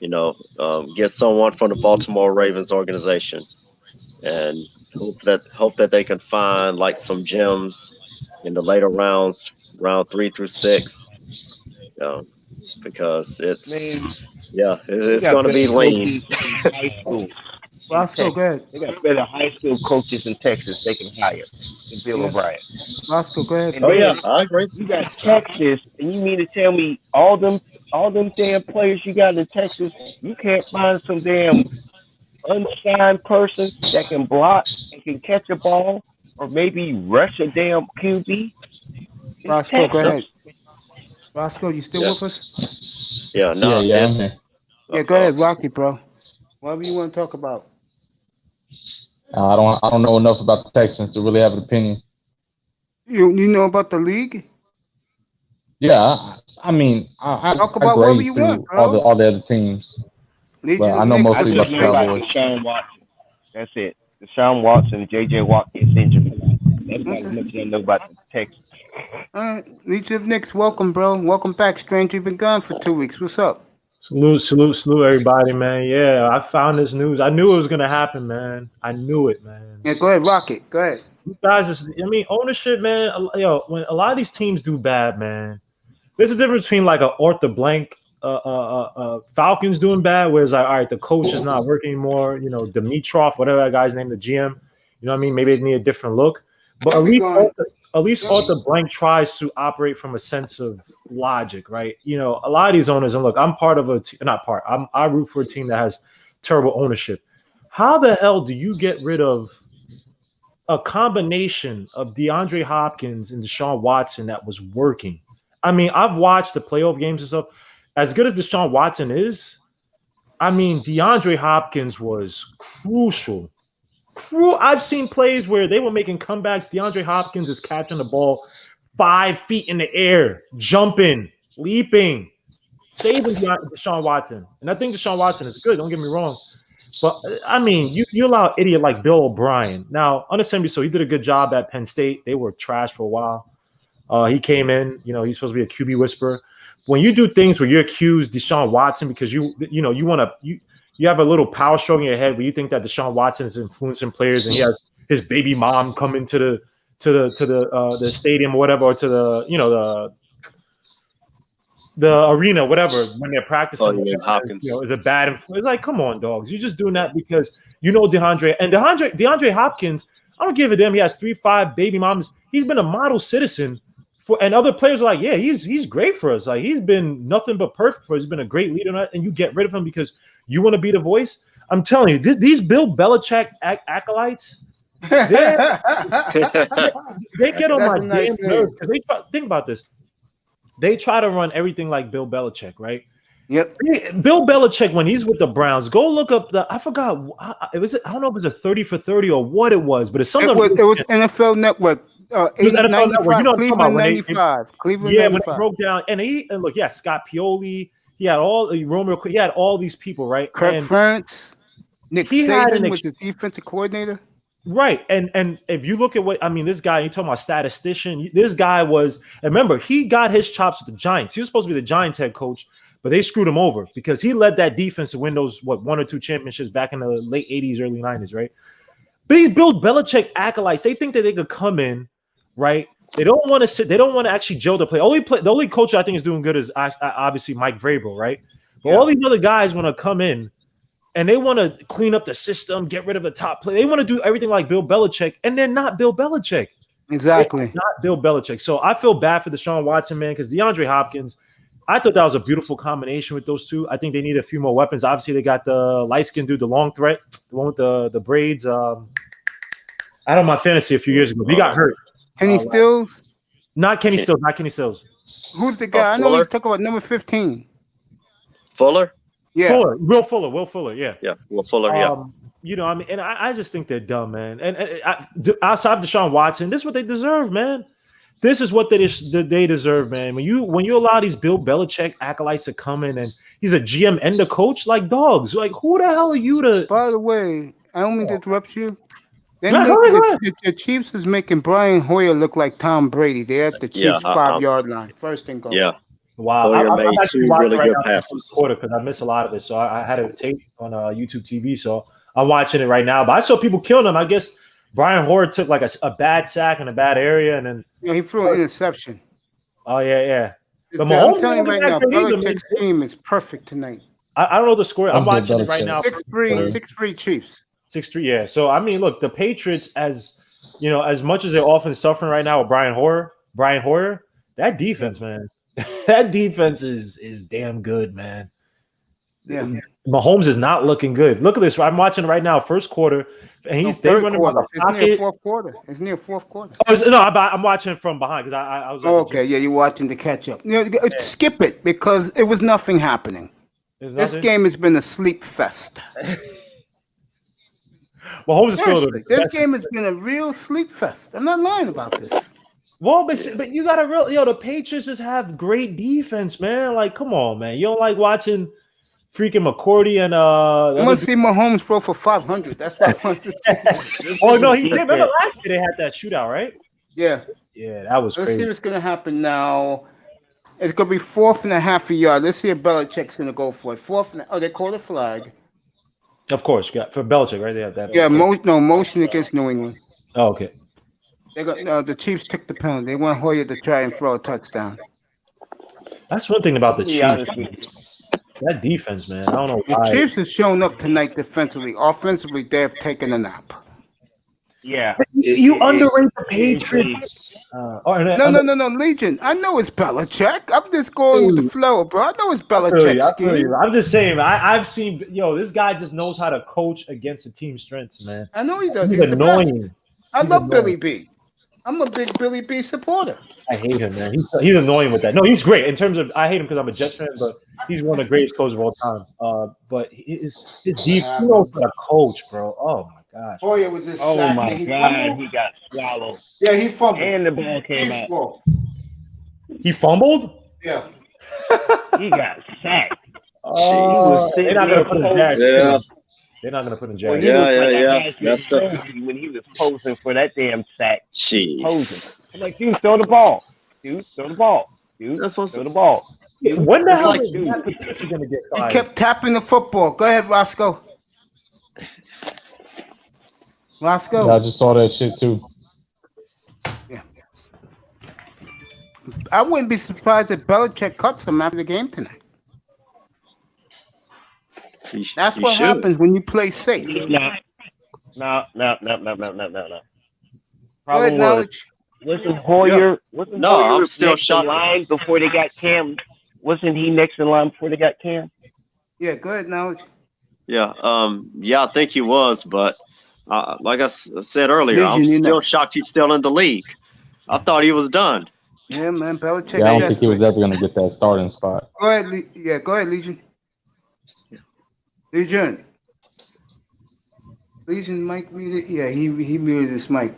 get someone from the Baltimore Ravens organization, and hope that they can find like some gems in the later rounds, round 3 through 6. Because it's going to be lean. high school. Roscoe, go ahead. They got better high school coaches in Texas they can hire than Bill O'Brien. Roscoe, go ahead. And Oh then yeah, I agree. you got Texas, and you mean to tell me all them damn players you got in Texas, you can't find some damn unsigned person that can block and can catch a ball or maybe rush a damn QB? Roscoe, go ahead. Roscoe, you still with us? Yeah, no, yeah, I'm here. Yeah, go ahead, Rocky, bro. Whatever you want to talk about. I don't know enough about the Texans to really have an opinion. You know about the league? Yeah, I mean, I talk about whatever you want, bro. all the other teams. Legion but I know Knicks. mostly about the Cowboys. Deshaun Watson. That's it. Deshaun Watson, J.J. Watt gets injured. That's not as much as I know about the Texans. All right, Legion of Knicks, welcome, bro. Welcome back, stranger. You've been gone for 2 weeks. What's up? Salute, everybody, man. Yeah, I found this news. I knew it was gonna happen, man. I knew it, man. Yeah, go ahead, Rocket. Go ahead. You guys, ownership, man. When a lot of these teams do bad, man, there's a difference between like a Arthur Blank, Falcons doing bad, where it's like, all right, the coach is not working anymore. You know, Dimitrov, whatever that guy's name, the GM. You know what I mean? Maybe they need a different look, but at least Arthur Blank tries to operate from a sense of logic, right? You know, a lot of these owners, and look, I'm part of I root for a team that has terrible ownership. How the hell do you get rid of a combination of DeAndre Hopkins and Deshaun Watson that was working? I mean, I've watched the playoff games and stuff. As good as Deshaun Watson is, I mean, DeAndre Hopkins was crucial. I've seen plays where they were making comebacks. DeAndre Hopkins is catching the ball 5 feet in the air, jumping, leaping, saving Deshaun Watson. And I think Deshaun Watson is good. Don't get me wrong. But, I mean, you allow an idiot like Bill O'Brien. Now, understand me, so he did a good job at Penn State. They were trash for a while. He came in. You know, he's supposed to be a QB whisperer. When you do things where you accuse Deshaun Watson because you have a little power stroke in your head where you think that Deshaun Watson is influencing players and he has his baby mom come into the stadium or whatever, or to the arena, whatever, when they're practicing. Hopkins. Is a bad influence. It's like, come on, dogs. You're just doing that because you know DeAndre Hopkins. I don't give a damn. He has 3-5 baby moms. He's been a model citizen and other players are like, yeah, he's great for us. Like, he's been nothing but perfect for us. He's been a great leader, and you get rid of him because you want to be the voice. I'm telling you, these Bill Belichick acolytes, they get on my damn nerves because think about this. They try to run everything like Bill Belichick, right? Yep. Bill Belichick, when he's with the Browns, go look up I forgot. I don't know if it was a 30 for 30 or what it was, but it's something. It was NFL Network. NFL Network. You know, Cleveland 95. Cleveland 95. When he broke down, and look, yeah, Scott Pioli. He had Romeo. He had all these people, right? Kirk Ferentz, Nick Saban was the defensive coordinator. Right, and if you look at this guy, you're talking about statistician. This guy was, remember, he got his chops with the Giants. He was supposed to be the Giants head coach, but they screwed him over because he led that defense to win those 1 or 2 championships back in the late 80s, early 90s, right? But these Bill Belichick acolytes, they think that they could come in, right? They don't want to sit. They don't want to actually gel the play. The only coach I think is doing good is obviously Mike Vrabel, right? But all these other guys want to come in and they want to clean up the system, get rid of the top play. They want to do everything like Bill Belichick, and they're not Bill Belichick. Exactly. They're not Bill Belichick. So I feel bad for Deshaun Watson, man, because DeAndre Hopkins, I thought that was a beautiful combination with those two. I think they need a few more weapons. Obviously, they got the light-skinned dude, the long threat, the one with the braids. I had my fantasy a few years ago. He got hurt. Kenny Stills? Not Kenny Stills. Not Kenny Stills. Who's the guy? I know he's talking about number 15. Fuller? Yeah. Will Fuller. Yeah. Yeah. Will Fuller. Yeah. You know, I mean, and I just think they're dumb, man. And outside of Deshaun Watson, this is what they deserve, man. This is what they deserve, man. When you allow these Bill Belichick acolytes to come in and he's a GM and a coach, like dogs. Like, who the hell are you to? By the way, I don't mean to interrupt you. The Chiefs is making Brian Hoyer look like Tom Brady. They're at the Chiefs 5-yard line. First and goal. Yeah. Wow. Hoyer made 2 really good passes. Quarter because I missed a lot of it, so I had it taped on YouTube TV. So I'm watching it right now. But I saw people killing him. I guess Brian Hoyer took like a bad sack in a bad area, and then he threw an interception. Oh yeah. But I'm telling you right now, Belichick's team is perfect tonight. I don't know the score. I'm watching it right now. 6-3 Chiefs. 6-3. Yeah. So I mean, look, the Patriots, as you know, as much as their offense is suffering right now with Brian Hoyer, that defense, man, that defense is damn good, man. Yeah. Mahomes is not looking good. Look at this. I'm watching right now, first quarter, and they running by the pocket. It's near fourth quarter. I'm watching from behind because I was. Okay, yeah, you're watching the catch up. Skip it because it was nothing happening. This game has been a sleep fest. Mahomes is still this game has been a real sleep fest. I'm not lying about this. Well, but you got to the Patriots just have great defense, man. Like, come on, man. You don't like watching freaking McCourty and I want to see Mahomes throw for 500. That's what I want to see. Oh no, he did. Remember last year they had that shootout, right? Yeah. Yeah, that was crazy. Let's see what's gonna happen now. It's gonna be 4.5 a yard. Let's see if Belichick's gonna go for it. They called a flag. Of course, for Belichick, right? They have that. Yeah, motion against New England. Oh, okay. The Chiefs took the penalty. They want Hoyer to try and throw a touchdown. That's one thing about the Chiefs. That defense, man. I don't know why. The Chiefs have shown up tonight defensively. Offensively, they have taken a nap. Yeah. You underrate the Patriots. No, Legion. I know it's Belichick. I'm just going with the flow, bro. I know it's Belichick. I'm just saying, I've seen, this guy just knows how to coach against the team strengths, man. I know he does. He's annoying. I love Billy B. I'm a big Billy B supporter. I hate him, man. He's annoying with that. No, he's great in terms of. I hate him because I'm a Jets fan, but he's one of the greatest coaches of all time. But his deep, he knows how to coach, bro. Oh my gosh. Oh, it was just. Oh my god, he got swallowed. Yeah, he fumbled, and the ball came out. He fumbled. Yeah. He got sacked. They're not gonna put him in jail. They're not gonna put him in jail. Yeah. That's when he was posing for that damn sack. Jeez. Posing. I'm like, dude, throw the ball. Dude, throw the ball. Dude, throw the ball. Dude, when the hell is that Patricia gonna get fired? He kept tapping the football. Go ahead, Roscoe. Roscoe. Yeah, I just saw that shit too. Yeah. I wouldn't be surprised if Belichick cuts him after the game tonight. That's what happens when you play safe. No. Problem wasn't Hoyer? I'm still next shocked. in line before they got Cam? Wasn't he next in line before they got Cam? Yeah, go ahead, Knowledge. Yeah, I think he was, but like I said earlier, I'm still shocked he's still in the league. I thought he was done. Yeah, man, Belichick. Yeah, I don't think he was ever going to get that starting spot. Go ahead, go ahead, Legion. Legion mic muted. Yeah, he muted his mic.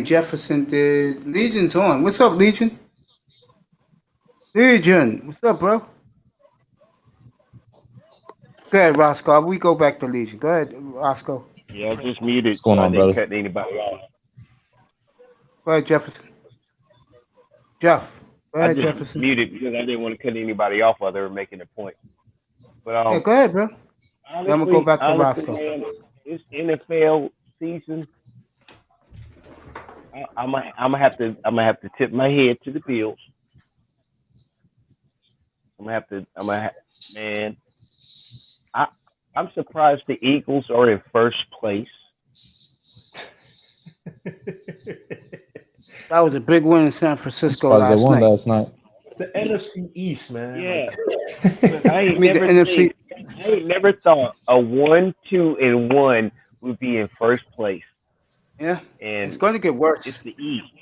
Jefferson did. Legion's on. What's up, Legion? Legion, what's up, bro? Go ahead, Roscoe. We go back to Legion. Go ahead, Roscoe. Yeah, I just muted. What's going on, brother? Cut anybody off. Go ahead, Jefferson. Jeff. Go ahead, I just Jefferson. muted because I didn't want to cut anybody off while they were making a point. But yeah, go ahead, bro. Honestly, I'm gonna go back to Roscoe. Man, it's NFL season. I'm gonna have to tip my head to the Bills. Man. I'm surprised the Eagles are in first place. That was a big win in San Francisco They won last night. It's the NFC East, man. Yeah. I ain't never thought a 1-2-1 would be in first place. Yeah. And it's going to get worse. It's the East.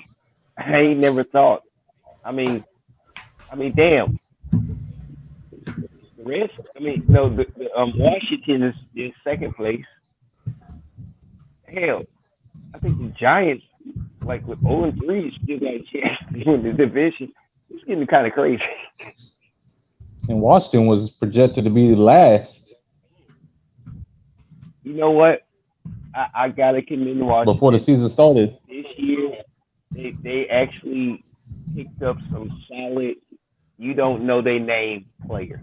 I ain't never thought. I mean, damn. The rest. Washington is in second place. Hell, I think the Giants, like with 0-3, still got a chance to win the division. It's getting kind of crazy. And Washington was projected to be last. You know what? I gotta commend Washington. Before the season started. This year, they actually picked up some solid, you don't know their name players.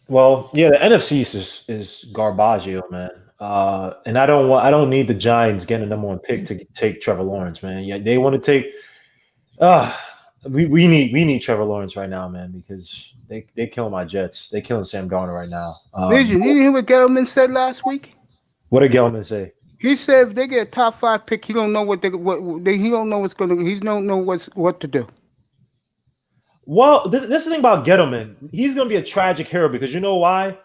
Well, yeah, the NFC is garbaggio, man. And I don't need the Giants getting a number one pick to take Trevor Lawrence, man. Yeah, they want to take We need Trevor Lawrence right now, man, because they killing my Jets. They killing Sam Darnold right now. Vision, you didn't hear what Gelman said last week? What did Gelman say? He said if they get a top 5 pick, he don't know he don't know what's gonna. He don't know what to do. Well, this is the thing about Gettleman. He's gonna be a tragic hero because you know why?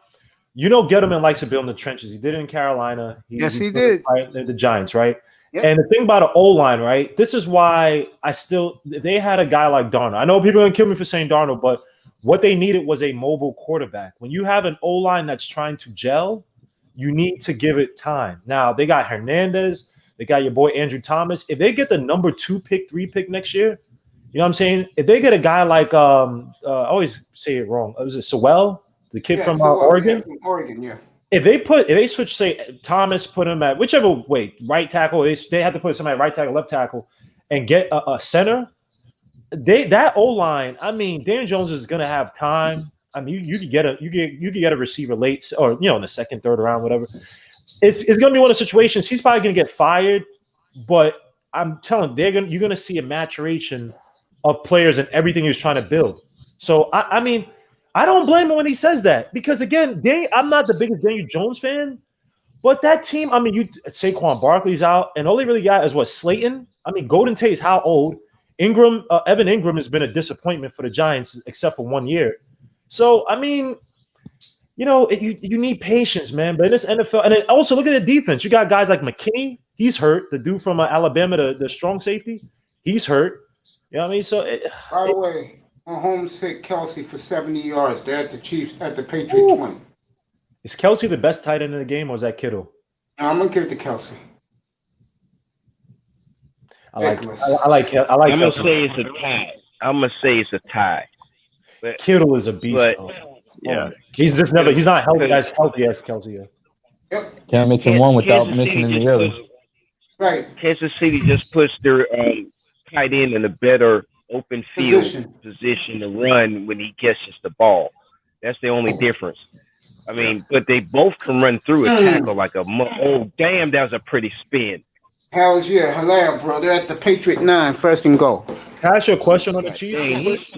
You know Gettleman likes to build in the trenches. He did it in Carolina. He did. The Giants, right? Yep. And the thing about an O-line, right? This is why if they had a guy like Darnold. I know people are gonna kill me for saying Darnold, but what they needed was a mobile quarterback. When you have an O-line that's trying to gel, you need to give it time. Now they got Hernandez, they got your boy Andrew Thomas. If they get the number 2 pick, 3 pick next year, you know what I'm saying? If they get a guy like I always say it wrong. Was it Sewell, the kid from Oregon? Yeah, from Oregon, yeah. If they switch, say Thomas, put him at whichever way, right tackle. They have to put somebody at right tackle, left tackle, and get a center. That O line. I mean, Dan Jones is gonna have time. I mean, you could get a receiver late, or in the second, third round, whatever. It's gonna be one of the situations. He's probably gonna get fired, but I'm telling you're gonna see a maturation of players and everything he was trying to build. So I mean. I don't blame him when he says that because again, I'm not the biggest Daniel Jones fan, but that team. I mean, Saquon Barkley's out, and all they really got is what Slayton. I mean, Golden Tate's how old? Evan Ingram has been a disappointment for the Giants except for 1 year. So I mean, you need patience, man. But in this NFL, and then also look at the defense. You got guys like McKinney. He's hurt. The dude from Alabama, the strong safety, he's hurt. You know what I mean? So by the way. Mahomes hit Kelsey for 70 yards. They're at the Chiefs at the Patriot 20. Is Kelsey the best tight end in the game, or is that Kittle? No, I'm gonna give it to Kelsey. I'm gonna say it's a tie. But Kittle is a beast. Yeah, he's not as healthy as Kelsey. Yep. Can't mention one without mentioning the other. Right. Kansas City just puts their tight end in a better open field position to run when he catches the ball. That's the only difference. I mean, but they both can run through a tackle like oh damn, that was a pretty spin. Hell's yeah, hilarious, bro. They're at the Patriot 9, first and goal. Can I ask you a question on the Chiefs?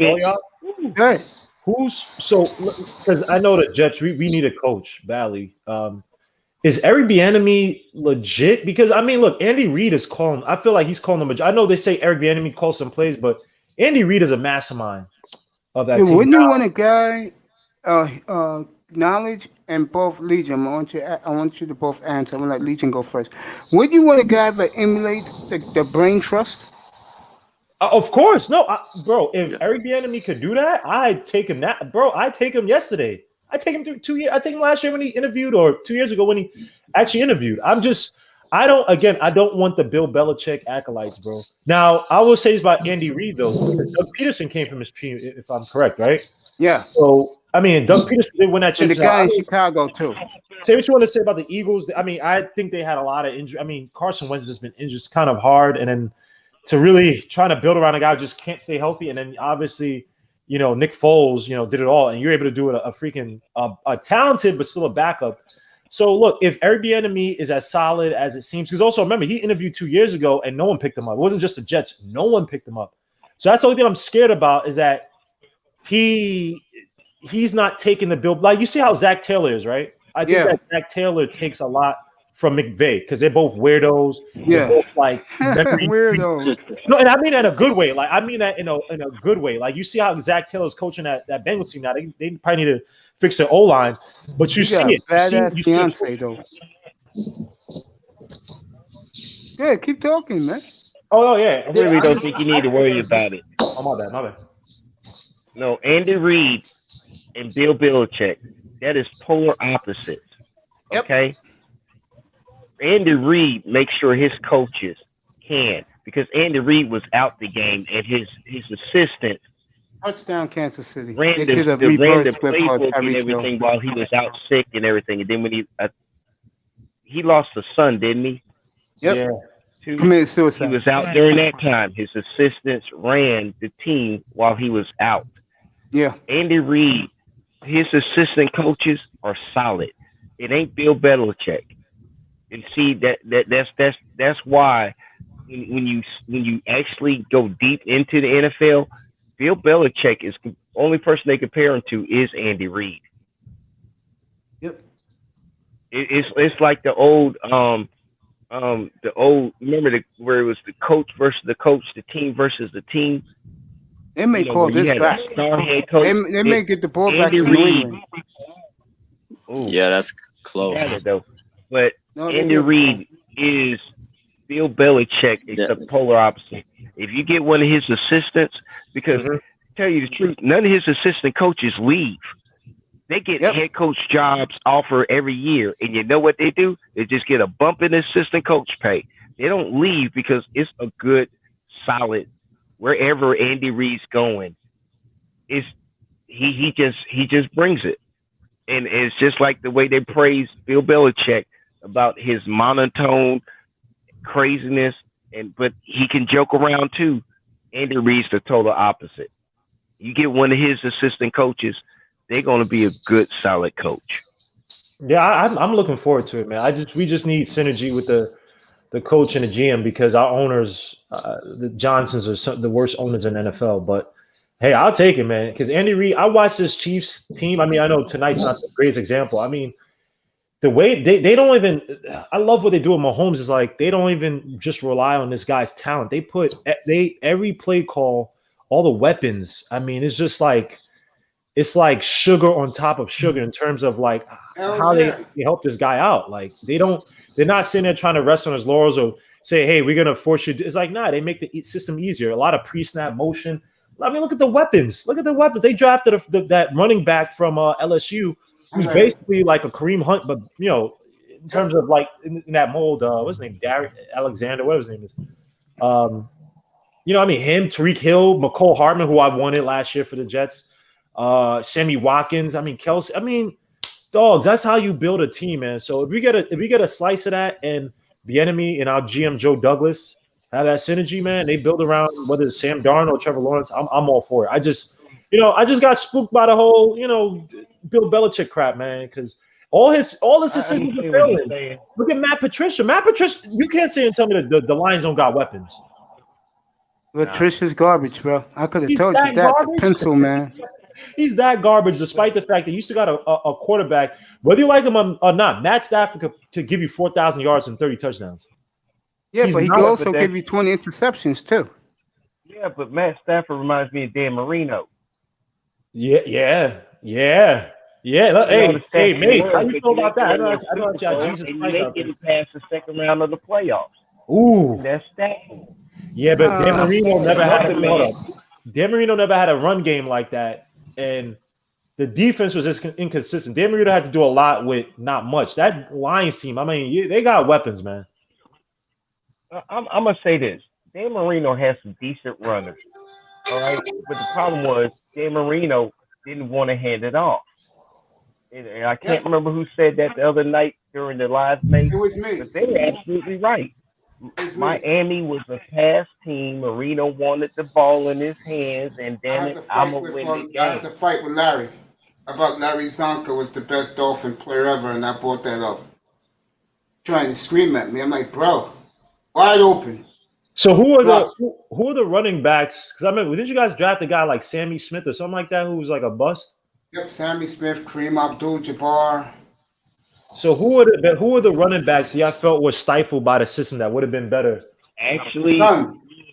Good. Because I know the Jets, we need a coach badly. Is Eric Bieniemy legit? Because I mean, look, Andy Reid is calling. I feel like he's calling them. I know they say Eric Bieniemy calls some plays, but Andy Reid is a mastermind of that team. Wouldn't you want a guy, knowledge and both Legion? I want you to both answer. I'm gonna let Legion go first. Would you want a guy that emulates the brain trust? Of course, no, bro. If Eric Bieniemy could do that, I'd take him. I'd take him yesterday. I take him through 2 years. I take him last year when he interviewed, or 2 years ago when he actually interviewed. I don't want the Bill Belichick acolytes, bro. Now, I will say this about Andy Reid, though. Doug Peterson came from his team, if I'm correct, right? Yeah. So, I mean, Doug Peterson did win that And championship. the guy in Chicago, too. Say what you want to say about the Eagles. I mean, I think they had a lot of injury. I mean, Carson Wentz has been injured kind of hard. And then to really trying to build around a guy who just can't stay healthy. And then obviously, Nick Foles, did it all. And you're able to do it a talented but still a backup. So, look, if Eric Bieniemy is as solid as it seems, because also remember, he interviewed 2 years ago and no one picked him up. It wasn't just the Jets. No one picked him up. So that's the only thing I'm scared about is that he's not taking the bill. Like, you see how Zach Taylor is, right? I think that Zach Taylor takes a lot from McVay because they're both weirdos. Yeah. They're both like weirdos. No, and I mean that in a good way. Like, I mean that in a good way. Like, you see how Zach Taylor's coaching that Bengals team now. They probably need to fix their O-line, but you see it. Badass fiance, though. Yeah, keep talking, man. Oh, yeah. I really don't think you need to worry about it. Oh, my bad. No, Andy Reid and Bill Belichick, that is polar opposites. Okay? Andy Reid makes sure his coaches can, because Andy Reid was out the game and his assistant touchdown Kansas City. Ran the playbook and everything while he was out sick and everything. And then when he lost a son, didn't he? Yep. Yeah. Committed suicide. He was out during that time. His assistants ran the team while he was out. Yeah. Andy Reid, his assistant coaches are solid. It ain't Bill Belichick. And see that's why when you actually go deep into the NFL, Bill Belichick is the only person they compare him to is Andy Reid. Yep. It's like the old remember where it was the coach versus the coach, the team versus the team. They may call this back. They may get the ball back to New England. Yeah, that's close. Though. But Andy Reid is Bill Belichick is the polar opposite. If you get one of his assistants, because to tell you the truth, none of his assistant coaches leave. They get head coach jobs offered every year, and you know what they do? They just get a bump in assistant coach pay. They don't leave because it's a good, solid. Wherever Andy Reid's going, he just brings it, and it's just like the way they praise Bill Belichick about his monotone craziness, but he can joke around too. Andy Reid's the total opposite. You get one of his assistant coaches, they're going to be a good, solid coach. Yeah, I'm looking forward to it, man. We just need synergy with the coach and the GM because our owners, the Johnsons, are the worst owners in the NFL. But hey, I'll take it, man. Because Andy Reid, I watched this Chiefs team. I mean, I know tonight's not the greatest example. I mean, the way they don't even. I love what they do with Mahomes. Is like they don't even just rely on this guy's talent. They put every play call, all the weapons. I mean, it's just like. It's like sugar on top of sugar in terms of like how they help this guy out. Like they're not sitting there trying to rest on his laurels or say, hey, we're going to force you. It's like, nah, they make the system easier. A lot of pre-snap motion. I mean, look at the weapons. They drafted that running back from LSU who's basically like a Kareem Hunt, but, you know, in terms of like in that mold, what's his name? Derek Alexander, whatever his name is. You know, I mean, him, Tariq Hill, McCole Hardman, who I wanted last year for the Jets. Sammy Watkins, I mean Kelsey, I mean dogs, that's how you build a team, man. So if we get a slice of that and Bieniemy and our GM Joe Douglas have that synergy, man, they build around whether it's Sam Darnold or Trevor Lawrence, I'm all for it. I just got spooked by the whole, Bill Belichick crap, man, because all his assistants are failing. Look at Matt Patricia. You can't say and tell me that the Lions don't got weapons. Patricia's garbage, bro. I could have told you that. The pencil, man. He's that garbage, despite the fact that you still got a quarterback, whether you like him or not. Matt Stafford could give you 4,000 yards and 30 touchdowns. Yeah, but he could also give you 20 interceptions too. Yeah, but Matt Stafford reminds me of Dan Marino. Yeah. Hey, mate, how you feel about that? I know Jesus Christ. They get past the second round of the playoffs. Ooh, that's Stafford. Yeah, but Dan Marino never had Dan Marino never had a run game like that. And the defense was just inconsistent. Dan Marino had to do a lot with not much. That Lions team, I mean, they got weapons, man. I'm going to say this. Dan Marino has some decent runners, all right? But the problem was Dan Marino didn't want to hand it off. And I can't remember who said that the other night during the live mate. It was me. But they were absolutely right. Miami was a pass team. Marino wanted the ball in his hands, and damn it, I'm going to win the game. I had to fight with Larry about Larry Zonka was the best Dolphin player ever, and I brought that up. Trying to scream at me. I'm like, bro, wide open. So who are the running backs? Because I remember, didn't you guys draft a guy like Sammy Smith or something like that who was like a bust? Yep, Sammy Smith, Kareem Abdul-Jabbar. So who are the running backs y'all felt were stifled by the system that would have been better? Actually, we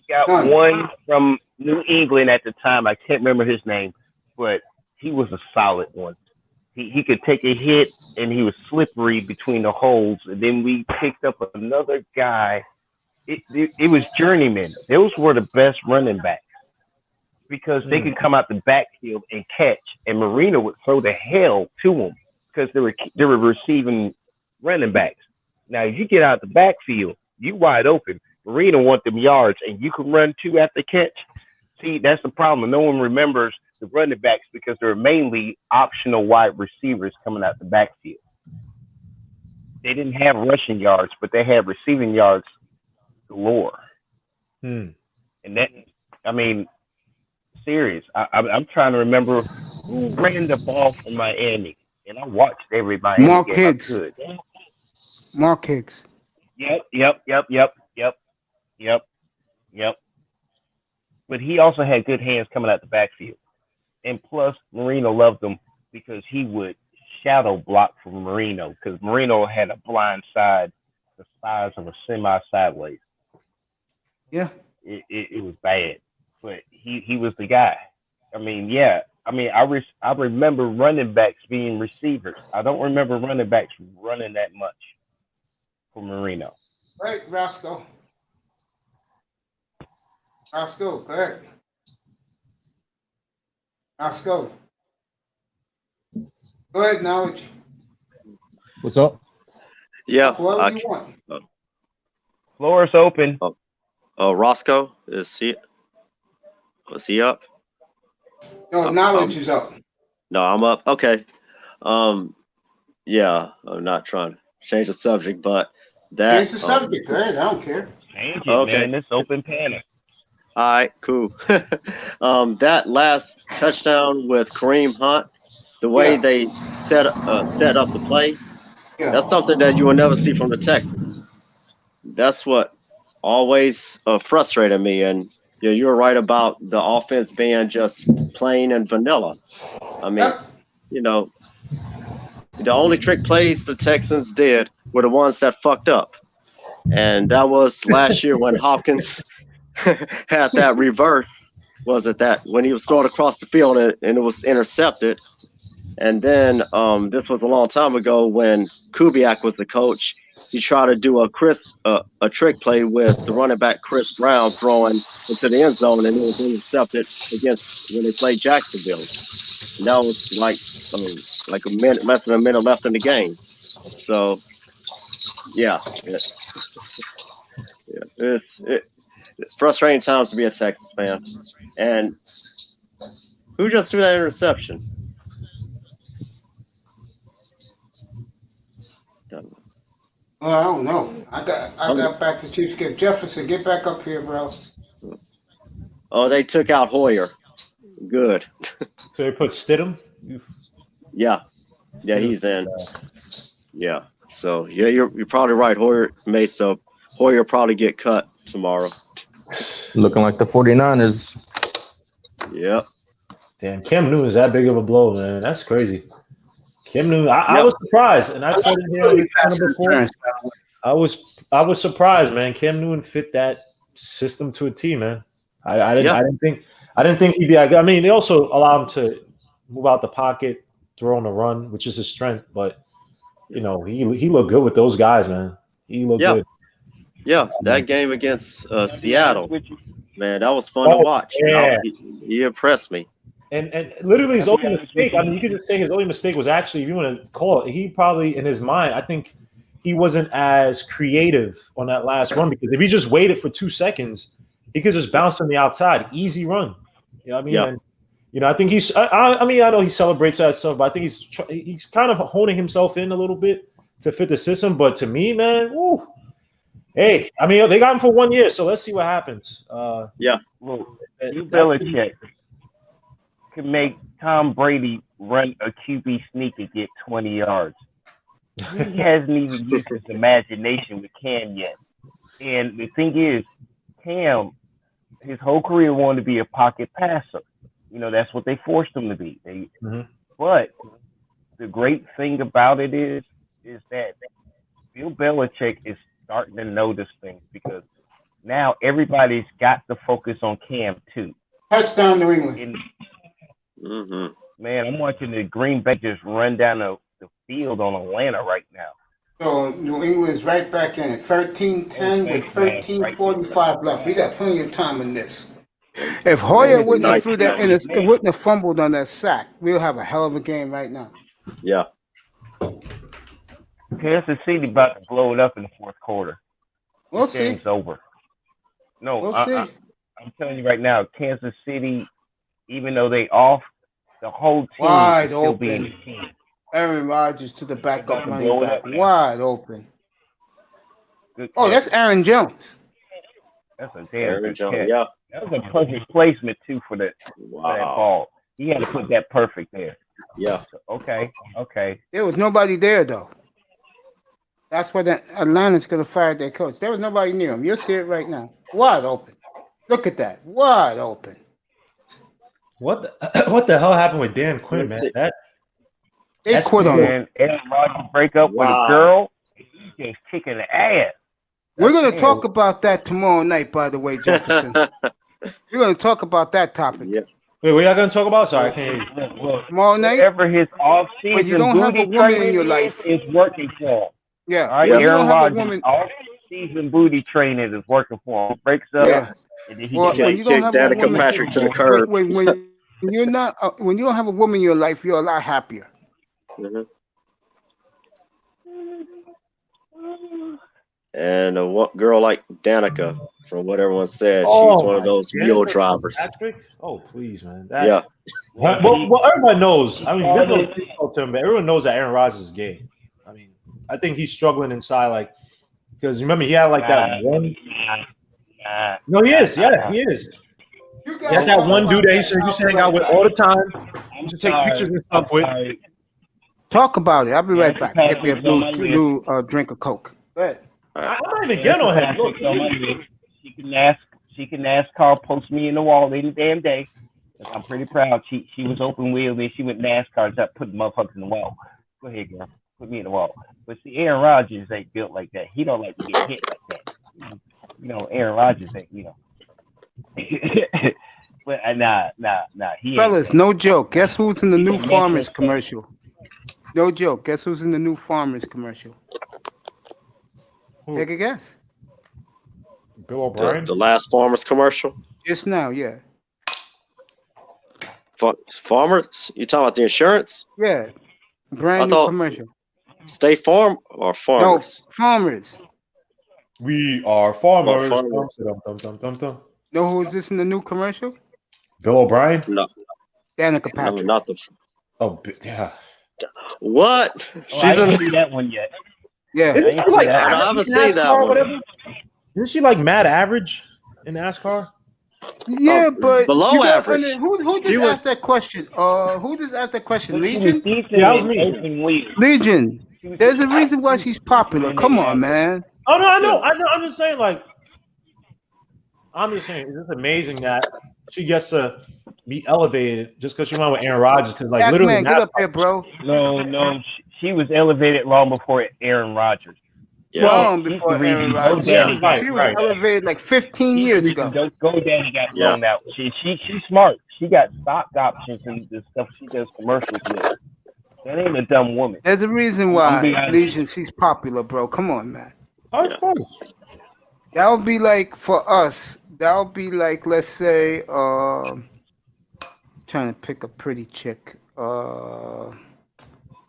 got one from New England at the time. I can't remember his name, but he was a solid one. He could take a hit, and he was slippery between the holes. And then we picked up another guy. It was journeyman. Those were the best running backs because they could come out the backfield and catch, and Marino would throw the hell to them. Because they were receiving running backs. Now, if you get out the backfield, you wide open. Marino want them yards, and you can run two after catch. See, that's the problem. No one remembers the running backs because they're mainly optional wide receivers coming out the backfield. They didn't have rushing yards, but they had receiving yards galore. And that, I mean, serious. I'm trying to remember who ran the ball for Miami. And I watched everybody. Mark Higgs. Mark Higgs. Yep. Yep. But he also had good hands coming out the backfield. And plus, Marino loved him because he would shadow block for Marino because Marino had a blind side the size of a semi-sideways. Yeah. It was bad. But he was the guy. I mean, yeah. I mean, I remember running backs being receivers. I don't remember running backs running that much for Marino. Right, Roscoe. Roscoe, go ahead. Roscoe. Go ahead, Knowledge. What's up? Yeah. Whatever you want. Floor is open. Roscoe, is he up? No, Knowledge is up. No, I'm up. Okay. Yeah, I'm not trying to change the subject, but that. Change the subject. Go ahead. I don't care. Change it, man. It's open panic. All right, cool. That last touchdown with Kareem Hunt, the way they set up the play, that's something that you will never see from the Texans. That's what always frustrated me. And you were right about the offense being just plain and vanilla. I mean, the only trick plays the Texans did were the ones that fucked up. And that was last year when Hopkins had that reverse. Was it that when he was thrown across the field and it was intercepted? And then this was a long time ago when Kubiak was the coach. He tried to do a trick play with the running back Chris Brown throwing into the end zone, and it was intercepted against when they played Jacksonville. And that was like a minute, less than a minute left in the game. So, yeah. It's frustrating times to be a Texas fan. And who just threw that interception? I don't know. I got back to Chief Skip Jefferson. Get back up here, bro. Oh, they took out Hoyer. Good. So they put Stidham? Yeah, he's in. Yeah. So you're probably right. Hoyer probably get cut tomorrow. Looking like the 49ers. Yep. Damn, Cam Newton is that big of a blow, man. That's crazy. Cam Newton, I was surprised, and I've said it here on the channel before. I was surprised, man. Cam Newton fit that system to a T, man. I didn't think he'd be like. I mean, they also allow him to move out the pocket, throw on the run, which is his strength. But he looked good with those guys, man. He looked good. Yeah, that game against Seattle, man, that was fun to watch. Yeah. He impressed me. And literally his only mistake, I mean, you could just say his only mistake was actually, if you want to call it, he probably, in his mind, I think he wasn't as creative on that last run, because if he just waited for 2 seconds, he could just bounce on the outside. Easy run. You know what I mean? Yeah. And, I think he's – I mean, I know he celebrates that stuff, but I think he's kind of honing himself in a little bit to fit the system. But to me, man, woo, hey, I mean, they got him for 1 year, so let's see what happens. Yeah. Look, Belichick can make Tom Brady run a QB sneak and get 20 yards. He hasn't even used his imagination with Cam yet. And the thing is, Cam, his whole career wanted to be a pocket passer. That's what they forced him to be. But the great thing about it is that Bill Belichick is starting to notice things, because now everybody's got to focus on Cam too. Touchdown, New England. Man, I'm watching the Green Bay just run down the field on Atlanta right now. So New England's right back in it. 13-10 with 13:45 left. We got plenty of time in this. If Hoyer wouldn't have threw that wouldn't have fumbled on that sack, we'll have a hell of a game right now. Yeah. Kansas City about to blow it up in the fourth quarter. We'll see. Game's over. No, We'll see. I'm telling you right now, Kansas City, even though they off, the whole team Wide will still be in open. the team. Aaron Rodgers to the backup Blow running it back. up, man. Wide open. Good Oh, catch. that's Aaron Jones. That's a damn Aaron good Jones, catch. yeah. That was a perfect placement too for that ball. He had to put that perfect there. Yeah. So, okay. There was nobody there though. That's why Atlanta's going to fire their coach. There was nobody near him. You'll see it right now. Wide open. Look at that. Wide open. What the hell happened with Dan Quinn, man? They quit on him. Aaron Rodgers break up with a girl. He's just kicking the ass. We're going to talk about that tomorrow night, by the way, Jefferson. We're going to talk about that topic. Yeah. Wait, what y'all going to talk about? Sorry, I can't hear you. Tomorrow night? Whatever his off-season when you don't have a woman in your life is working for him. Yeah. All right, Aaron Rodgers' off-season booty training is working for him. Breaks up. Yeah. And then he Well, when you don't have a Danica woman, Patrick to the curb. when you're not, when you don't have a woman in your life, you're a lot happier. Mm-hmm. And a girl like Danica, from what everyone said, she's one of those mule drivers. Patrick? Oh, please, man. Yeah. Well, everyone knows. I mean, this is to him, but everyone knows that Aaron Rodgers is gay. I mean, I think he's struggling inside, like, because remember he had like that one. No, he is. Yeah, he is. He had that one dude that he used to hang out with all the time. He used to take pictures and stuff with. Talk about it. I'll be right back. Get me a blue drink of Coke. Go ahead. I'm not even getting on him. Look, she can NASCAR post me in the wall any damn day. I'm pretty proud. She was open wheel, then she went NASCAR to put the motherfuckers in the wall. Go ahead, girl. Put me in the wall. But see, Aaron Rodgers ain't built like that. He don't like to get hit like that. You know, Aaron Rodgers ain't, you know. But nah. Fellas, no joke. Guess who's in the new Farmers commercial? No joke. Guess who's in the new Farmers commercial? Take a guess. Bill O'Brien? The last Farmers commercial? Just now, yeah. Farmers? You talking about the insurance? Yeah. Brand new commercial. State Farm or Farmers? No, Farmers. We are farmers. Know who's this in the new commercial? Bill O'Brien? No. Danica Patrick. No, not the. Oh, yeah. What? Oh, I didn't see that one yet. Yeah. Isn't she like I haven't seen that one. Isn't she like mad average in NASCAR? Yeah, but below average. Who just asked that question? Who just asked that question? Legion? Yeah, that was me. Legion. There's a reason why she's popular. Come on, man. Oh no, I know. I'm just saying, like, it's just amazing that she gets to be elevated just because she went with Aaron Rodgers. Because, like, literally, man, get up here, bro. No, she was elevated long before Aaron Rodgers. Yeah. Long before Aaron Rodgers. She was elevated like 15 years ago. GoDaddy got blown out. She's smart. She got stock options and the stuff she does commercials with. That ain't a dumb woman. There's a reason why, Legion, she's popular, bro. Come on, man. Oh, it's fun. That would be like, for us, that would be like, let's say, trying to pick a pretty chick.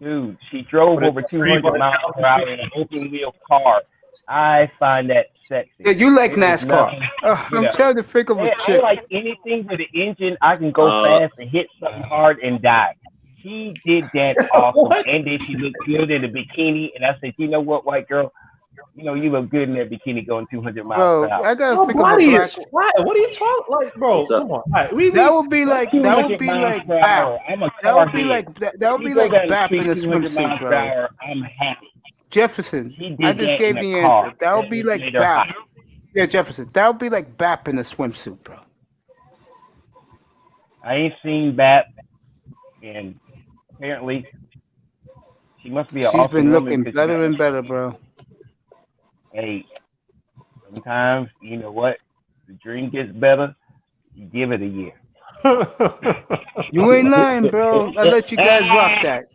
Dude, she drove over 200 miles per hour in an open wheel car. I find that sexy. Yeah, you like NASCAR. I'm trying to think of a chick. I like anything with an engine. I can go fast and hit something hard and die. She did that awesome. And then she looked good in a bikini. And I said, you know what, white girl? You know, you look good in that bikini going 200 miles per hour. I gotta think of a black. What are you talking like, bro? Come on. Right, that would be like BAP. That would be like BAP in a swimsuit, bro. I'm happy. Jefferson, I just gave the answer. That would be like BAP. Yeah, Jefferson. That would be like BAP in a swimsuit, bro. I ain't seen BAP, and apparently she must be. She's been looking better and better, bro. Hey, sometimes, you know what? The dream gets better, you give it a year. You ain't lying, bro. I'll let you guys rock that.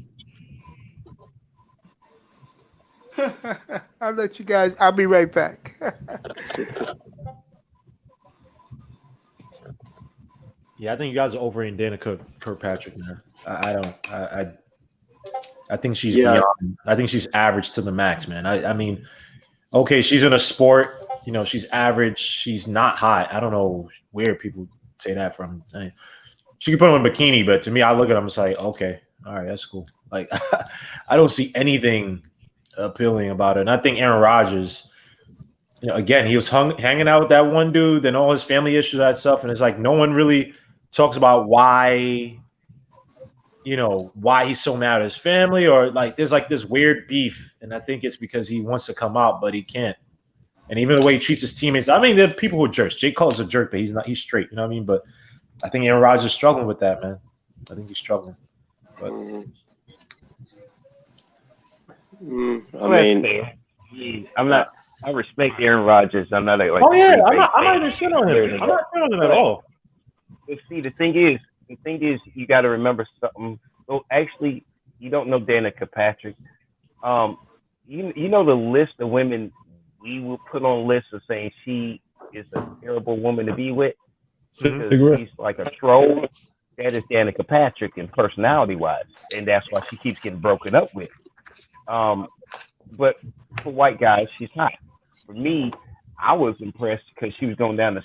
I'll let you guys. I'll be right back. Yeah, I think you guys are overrating Danica Kirkpatrick, man. I think she's beyond. I think she's average to the max, man. I mean, okay, she's in a sport. You know, she's average. She's not hot. I don't know where people say that from. She can put on a bikini, but to me, I look at them and say, okay, all right, that's cool. Like, I don't see anything appealing about it. And I think Aaron Rodgers, you know, again, he was hanging out with that one dude and all his family issues, that stuff. And it's like no one really talks about why why he's so mad at his family, or like there's like this weird beef, and I think it's because he wants to come out but he can't. And even the way he treats his teammates, I mean, there are people who are jerks. Jake Cutler's a jerk, but he's not. He's straight, you know what I mean? But I think Aaron Rodgers is struggling with that, man. I think he's struggling. But I'm not. I respect Aaron Rodgers. I'm not like. Oh yeah, I'm not even shit on him. I'm not shit on him at all. But see, the thing is, you got to remember something. Well, actually, you don't know Danica Patrick. You know the list of women we will put on lists of saying she is a terrible woman to be with because she's like a troll. That is Danica Patrick and personality-wise, and that's why she keeps getting broken up with. But for white guys, she's hot. For me, I was impressed because she was going down a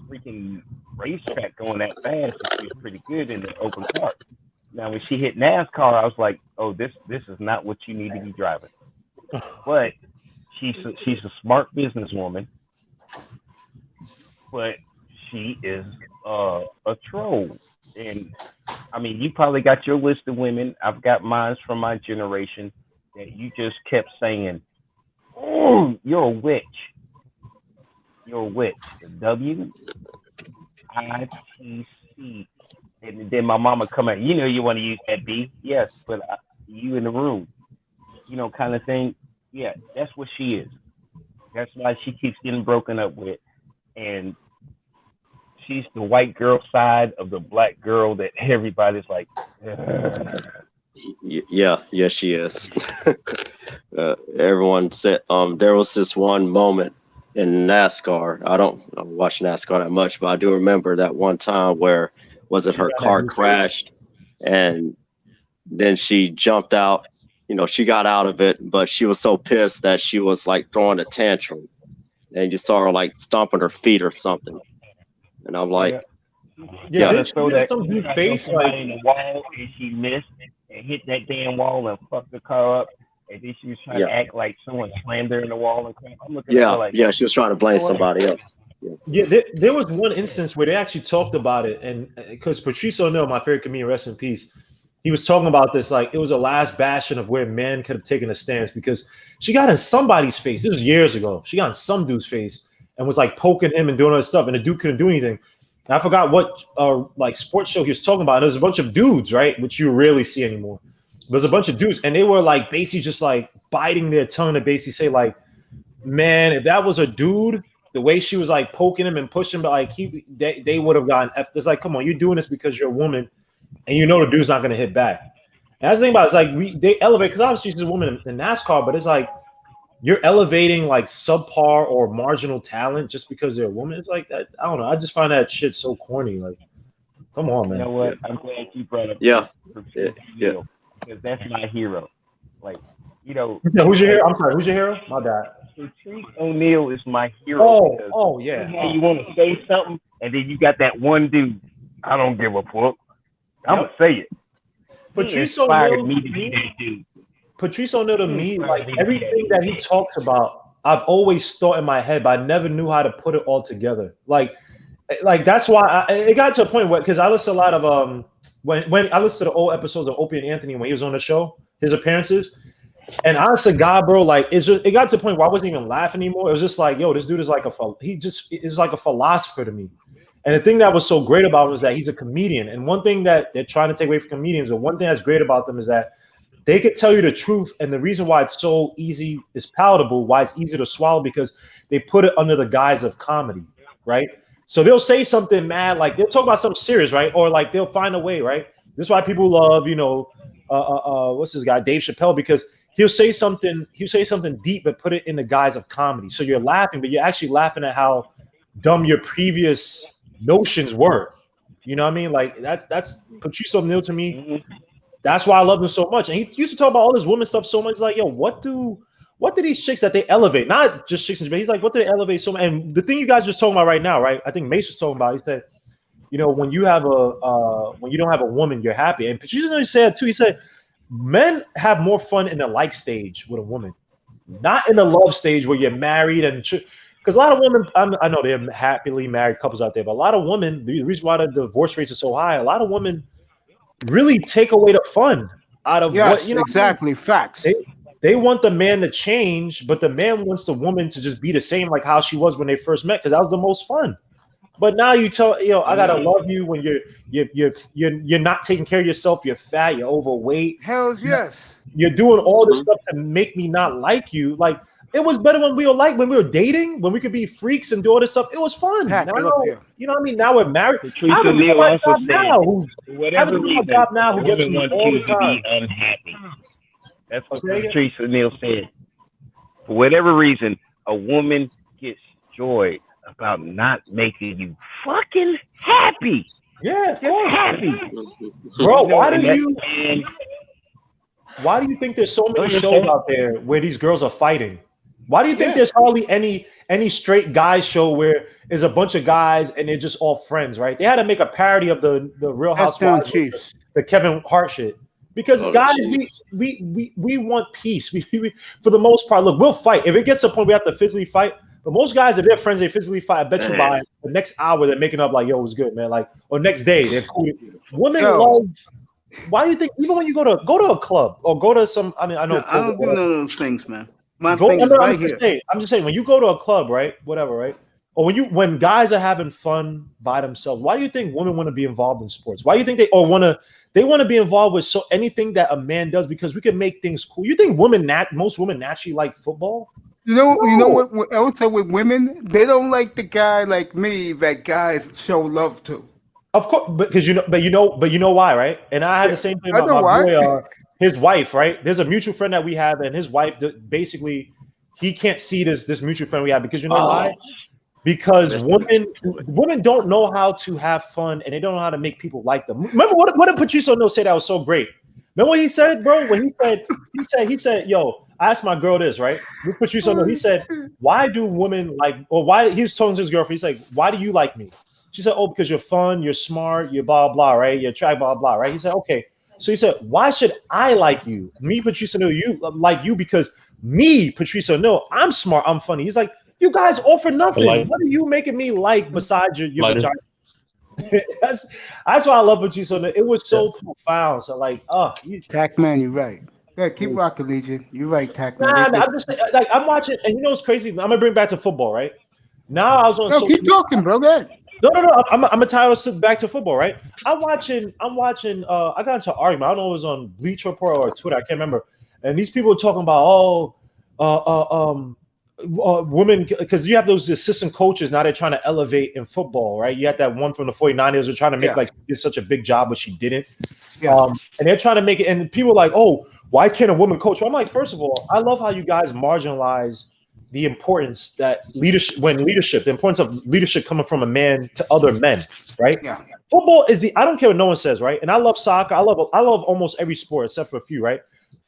freaking racetrack going that fast, and she was pretty good in the open park. Now, when she hit NASCAR, I was like, "Oh, this is not what you need to be driving." But she's a smart businesswoman, but she is a troll. And I mean, you probably got your list of women. I've got mine from my generation that you just kept saying, "Oh, you're a witch. You're a witch." WITC. And then my mama come out, you want to use that B? Yes, but you in the room, kind of thing. Yeah, that's what she is. That's why she keeps getting broken up with. And she's the white girl side of the black girl that everybody's like, Yeah, she is. Everyone said there was this one moment in NASCAR. I don't watch NASCAR that much, but I do remember that one time where her car crashed and then she jumped out. She got out of it, but she was so pissed that she was like throwing a tantrum, and you saw her like stomping her feet or something. And I'm like, yeah. So that some dude face like in the wall, and she missed and hit that damn wall and fucked the car up. And then she was trying to act like someone slammed her in the wall and crap. I'm looking at her like, she was trying to blame somebody else. Yeah, there was one instance where they actually talked about it, and because Patrice O'Neal, my favorite comedian, rest in peace, he was talking about this like it was a last bastion of where men could have taken a stance, because she got in somebody's face. This was years ago. She got in some dude's face and was like poking him and doing other stuff, and the dude couldn't do anything. And I forgot what like sports show he was talking about. There's a bunch of dudes, right, which you rarely see anymore. There's a bunch of dudes, and they were like basically just like biting their tongue to basically say like, man, if that was a dude, the way she was like poking him and pushing him, but like they would have gotten F. It's like, come on, you're doing this because you're a woman, and the dude's not gonna hit back. And that's the thing about it, it's like they elevate, because obviously she's a woman in NASCAR, but it's like you're elevating like subpar or marginal talent just because they're a woman. It's like that. I don't know. I just find that shit so corny. Like, come on, man. You know what? I'm glad you brought up. Yeah. Because that's my hero. Like, who's your hero? I'm sorry. Who's your hero? My bad. Patrice O'Neal is my hero. Oh, yeah. You want to say something, and then you got that one dude. I don't give a fuck. I'm gonna say it. Patrice O'Neal to me, like everything that he talks about, I've always thought in my head, but I never knew how to put it all together. Like that's why it got to a point where, because I listened to a lot of when I listened to the old episodes of Opie and Anthony when he was on the show, his appearances. And honestly, God, bro, like it got to the point where I wasn't even laughing anymore. It was just like, yo, this dude is like he just is like a philosopher to me. And the thing that was so great about him is that he's a comedian. And one thing that they're trying to take away from comedians, and one thing that's great about them is that they could tell you the truth. And the reason why it's so easy is palatable, why it's easy to swallow, because they put it under the guise of comedy, right? So they'll say something mad, like they'll talk about something serious, right? Or like they'll find a way, right? This is why people love, what's this guy, Dave Chappelle, because he'll say something deep, but put it in the guise of comedy. So you're laughing, but you're actually laughing at how dumb your previous notions were. You know what I mean? Like that's Patrice O'Neal to me. That's why I love him so much. And he used to talk about all this woman stuff so much. Like, yo, what do these chicks that they elevate? Not just chicks, but he's like, what do they elevate so much? And the thing you guys just talking about right now, right? I think Mace was talking about. He said, when you have when you don't have a woman, you're happy. And Patrice O'Neal said too. He said, men have more fun in the like stage with a woman, not in the love stage where you're married and. Because a lot of women, I know they're happily married couples out there, but a lot of women, the reason why the divorce rates are so high, a lot of women really take away the fun out of yes, what you know. Exactly, facts. They want the man to change, but the man wants the woman to just be the same like how she was when they first met, because that was the most fun. But now you tell I gotta love you when you're not taking care of yourself, you're fat, you're overweight. Hells yes. You're doing all this stuff to make me not like you. Like it was better when we were dating, when we could be freaks and do all this stuff. It was fun. Now, you know what I mean? Now we're married. Patricia Neal also said, whatever reason, who gets women want all you the to time. be unhappy. That's what Patricia Neal said. For whatever reason, a woman gets joy about not making you fucking happy. Yeah, just happy. Bro, why do you think there's so many shows out there where these girls are fighting? Why do you think there's hardly any straight guy show where there's a bunch of guys and they're just all friends, right? They had to make a parody of the Real Housewives, the Kevin Hart shit. Because guys, we want peace. We for the most part, look, we'll fight. If it gets to the point we have to physically fight, but most guys, if they're friends, they physically fight. I bet you by the next hour they're making up like, yo, it was good, man. Like, or next day, they're cool. Women love. Why do you think even when you go to a club or go to some? I mean, I know I don't do none of those things, man. My go, thing is right here. I'm just saying when you go to a club, right? Whatever, right? Or when guys are having fun by themselves, why do you think women want to be involved in sports? Why do you think they want to be involved with anything that a man does because we can make things cool? You think most women naturally like football? You know what I would say with women, they don't like the guy like me that guys show love to. Of course, because you know why, right? And I had the same thing about my boy, his wife, right? There's a mutual friend that we have, and his wife basically he can't see this mutual friend we have because you know why? Because women don't know how to have fun and they don't know how to make people like them. Remember what did Patricio No say that was so great? Remember what he said, bro? When he said, yo, I asked my girl this, right? With Patricio No, he said, why do women like, or why he's telling his girlfriend, he's like, why do you like me? She said, oh, because you're fun, you're smart, you're blah, blah, right? You're try blah, blah, right? He said, okay. So he said, why should I like you? Me, Patricio No, you like you because me, Patricio No, I'm smart, I'm funny. He's like, you guys offer nothing. What are you making me like besides your vagina? that's why I love Patricio No. It was so profound. So like, Tackman, you're right. Yeah, keep rocking, Legion. You're right, Tackman. Nah, I'm just like I'm watching, and you know what's crazy? I'm gonna bring back to football, right? Now I was on. No, keep talking, bro. Go ahead. No. I'm gonna tie us back to football, right? I'm watching. I got into an argument. I don't know if it was on Bleacher Report or Twitter. I can't remember. And these people were talking about women, because you have those assistant coaches now. They're trying to elevate in football, right? You had that one from the 49ers who are trying to make like did such a big job, but she didn't. And they're trying to make it. And people are like, oh, why can't a woman coach? Well, I'm like, first of all, I love how you guys marginalize the importance that the importance of leadership coming from a man to other men, right? Yeah. Football is I don't care what no one says, right? And I love soccer. I love almost every sport except for a few, right?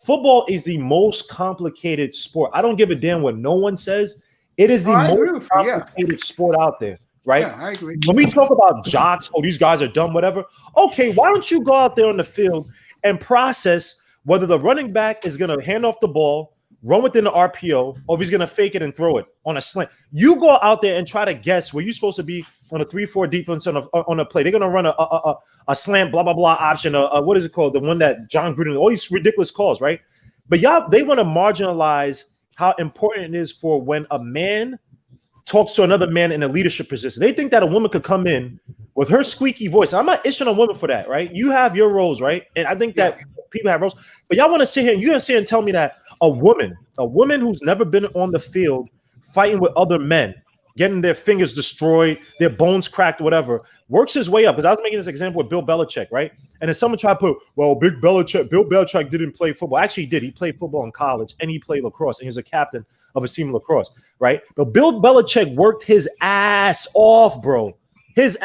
Football is the most complicated sport. I don't give a damn what no one says. It is the most complicated sport out there, right? Yeah, I agree. When we talk about jocks, these guys are dumb, whatever. Okay, why don't you go out there on the field and process whether the running back is going to hand off the ball, run within the RPO, or if he's going to fake it and throw it on a slant. You go out there and try to guess where you're supposed to be on a 3-4 defense on a play. They're going to run a slant, blah, blah, blah option. What is it called? The one that John Gruden, all these ridiculous calls, right? But they want to marginalize how important it is for when a man talks to another man in a leadership position. They think that a woman could come in with her squeaky voice. I'm not issuing on women for that, right? You have your roles, right? And I think that people have roles. But y'all want to sit here and you're going to sit here and tell me that a woman who's never been on the field fighting with other men, getting their fingers destroyed, their bones cracked, whatever, works his way up. Because I was making this example with Bill Belichick, right? And then someone tried to put, well, Bill Belichick didn't play football. Actually, he did. He played football in college, and he played lacrosse, and he was a captain of a team lacrosse, right? But Bill Belichick worked his ass off, bro.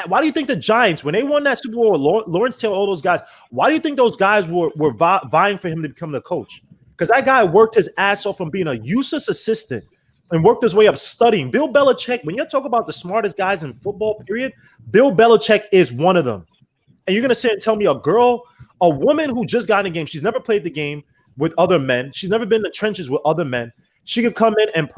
Why do you think the Giants, when they won that Super Bowl with Lawrence Taylor, all those guys, why do you think those guys were vying for him to become the coach? Because that guy worked his ass off from being a useless assistant and worked his way up studying. Bill Belichick, when you talk about the smartest guys in football, period, Bill Belichick is one of them. And you're going to sit and tell me a woman who just got in a game, she's never played the game with other men. She's never been in the trenches with other men. She could come in and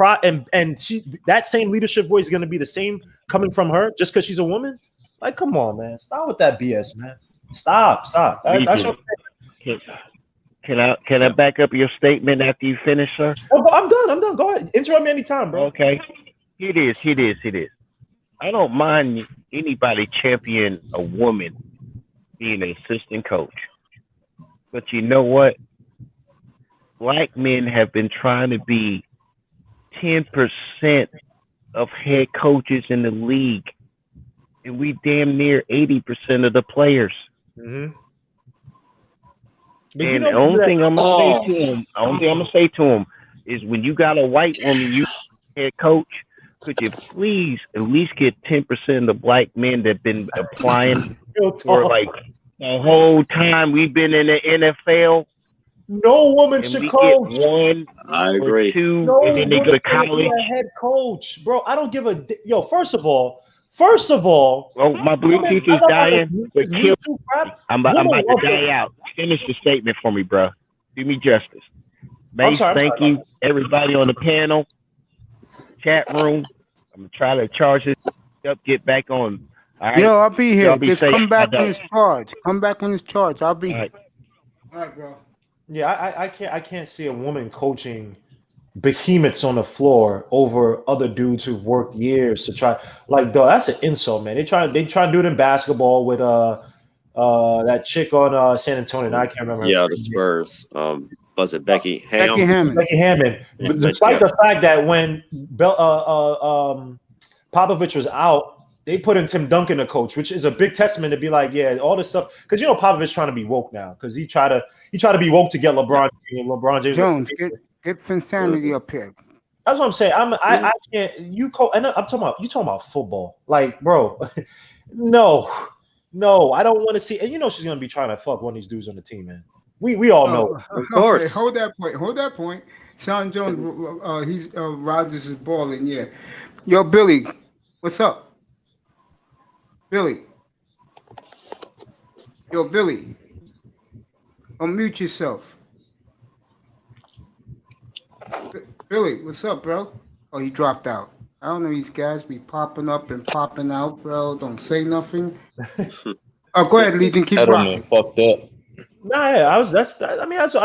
that same leadership voice is going to be the same coming from her just because she's a woman? Like, come on, man. Stop with that BS, man. Stop. That's your Can I back up your statement after you finish, sir? Oh, I'm done. Go ahead. Interrupt me anytime, bro. Okay. It is. I don't mind anybody champion a woman being an assistant coach. But you know what? Black men have been trying to be 10% of head coaches in the league. And we damn near 80% of the players. Mm-hmm. And the only thing I'm gonna say to him is when you got a white woman, you head coach, could you please at least get 10% of the black men that've been applying for like the whole time we've been in the NFL? No woman should coach. I agree. Or two, no and then they go to college. Head coach, bro. I don't give a yo. First of all, oh, my Bluetooth is dying. I'm about to die out. Finish the statement for me, bro. Do me justice. Mace, thank you, everybody on the panel, chat room. I'm gonna try to charge it up, get back on. All right? Yo, I'll be here. Just safe. come back when it's charged. I'll be here. All right, bro. Yeah, I can't see a woman coaching behemoths on the floor over other dudes who've worked years to try. Like, though, that's an insult, man. They try to do it in basketball with that chick on San Antonio. I can't remember. Yeah, the Spurs. Was it Becky Hammond? Becky Hammond. But despite the fact that when Popovich was out, they put in Tim Duncan the coach, which is a big testament to be like, yeah, all this stuff. Because Popovich trying to be woke now because he try to be woke to get LeBron James. Jones, get Finsanity up here. That's what I'm saying. I can't. And I'm talking about football. Like, bro, no, I don't want to see. And she's gonna be trying to fuck one of these dudes on the team, man. We all know. Of course. Okay, hold that point. Sean Jones, Rodgers is balling. Yeah. Yo, Billy, what's up? Billy. Yo, Billy. Unmute yourself. Billy, what's up, bro? Oh, he dropped out. I don't know, these guys be popping up and popping out, bro. Don't say nothing. Oh, go ahead, Legion. Keep rocking. Fucked up. Nah, yeah, I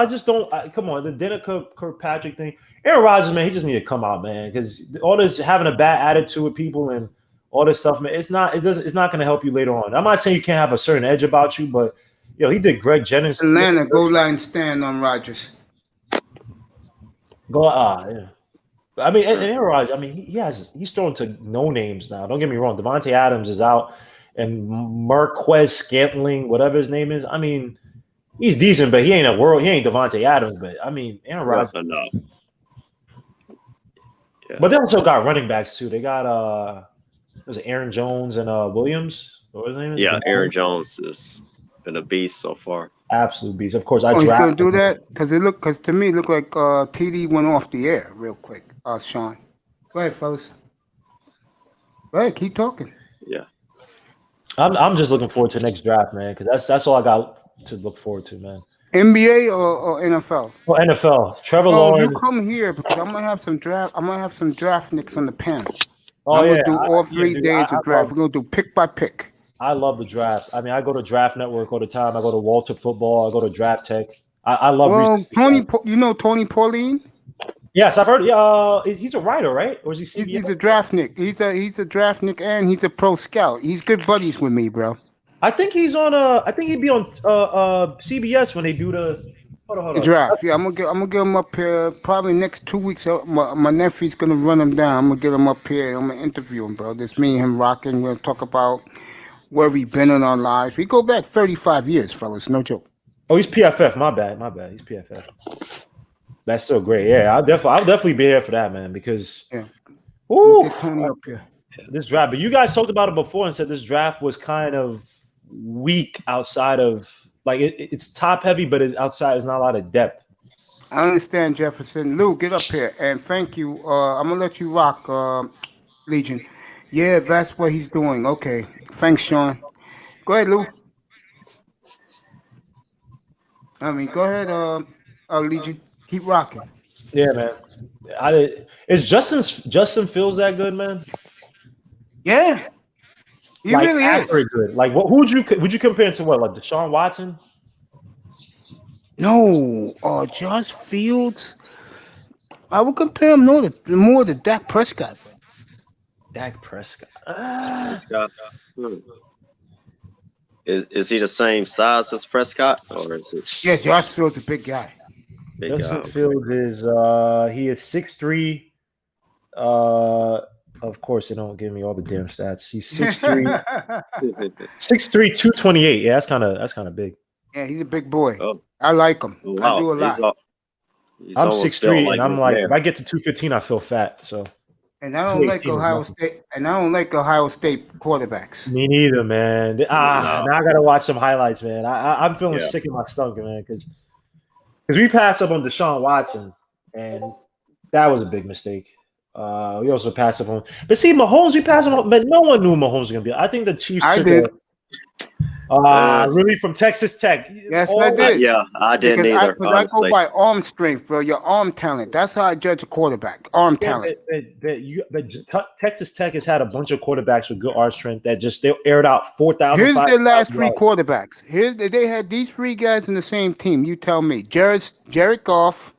just don't. Come on, the Dennis Kirkpatrick thing. Aaron Rodgers, man, he just need to come out, man, because all this having a bad attitude with people and all this stuff, man, it's not going to help you later on. I'm not saying you can't have a certain edge about you, but he did Greg Jennings. Atlanta, goal line stand on Rodgers. Yeah. I mean, and Aaron Rodgers, he's throwing to no names now. Don't get me wrong. Devontae Adams is out, and Marquez Scantling, whatever his name is. I mean, he's decent, but he ain't Devontae Adams. But I mean, Aaron Rodgers. Yeah. But they also got running backs too. They got was it Aaron Jones and Williams? What was his name? Yeah, Aaron Jones has been a beast so far. Absolute beast. Of course, he's gonna do that because to me it looked like TD went off the air real quick. Sean, go ahead, fellas. Go ahead, keep talking. Yeah, I'm just looking forward to the next draft, man, because that's all I got to look forward to, man. NBA or NFL? Well, NFL. Trevor Lawrence. You come here because I'm gonna have some draft nicks on the panel. Oh, I'm gonna do all 3 days of draft. We're gonna do pick by pick. I love the draft. I mean, I go to Draft Network all the time. I go to Walter Football. I go to Draft Tech. I love. Well, Tony Pauline? Yes, I've heard. He's a writer, right? Or is he CBS? He's a draft nick. He's a draft nick, and he's a pro scout. He's good buddies with me, bro. I think he's on. I think he'd be on CBS when they do the draft. Yeah, I'm gonna get him up here probably next 2 weeks. My nephew's gonna run him down. I'm gonna get him up here. I'm gonna interview him, bro. This me and him rocking. We're gonna talk about where we been in our lives. We go back 35 years, fellas. No joke. Oh, he's PFF. My bad. He's PFF. That's so great. Yeah, I'll definitely be here for that, man. Because get Tony up here. This draft, but you guys talked about it before and said this draft was kind of weak outside of it's top heavy, but it's outside. It's not a lot of depth. I understand, Jefferson. Lou, get up here and thank you. I'm gonna let you rock, Legion. Yeah, that's what he's doing. Okay, thanks, Sean. Go ahead, Lou. Go ahead, Legion. Keep rocking. Yeah, man. Is Justin Fields that good, man? Yeah. He really is good. Like, what? Who would you compare to? What, like Deshaun Watson? No, Josh Fields. I would compare him more to Dak Prescott. Dak Prescott. Is he the same size as Prescott, or is it? Yeah, Josh Fields a big guy. Justin Fields is he is 6'3". Of course, they don't give me all the damn stats. He's 6'3", 6'3", 228. Yeah, that's kind of big. Yeah, he's a big boy. Oh. I like him. Wow. I do a lot. I'm 6'3", and I'm like, if I get to 215, I feel fat. So. And I don't like Ohio State. And I don't like Ohio State quarterbacks. Me neither, man. Now I gotta watch some highlights, man. I'm feeling sick in my stomach, man, because we passed up on Deshaun Watson, and that was a big mistake. We also passed up on, but see, Mahomes, we passed him on, but no one knew Mahomes was gonna be. I think the Chiefs. Really from Texas Tech. Yes, I did. Yeah, I didn't either. Because I go by arm strength, bro. Your arm talent. That's how I judge a quarterback. Arm talent. But Texas Tech has had a bunch of quarterbacks with good arm strength that they aired out 4,000. Here's their last three quarterbacks. They had these three guys in the same team. You tell me. Jared Goff,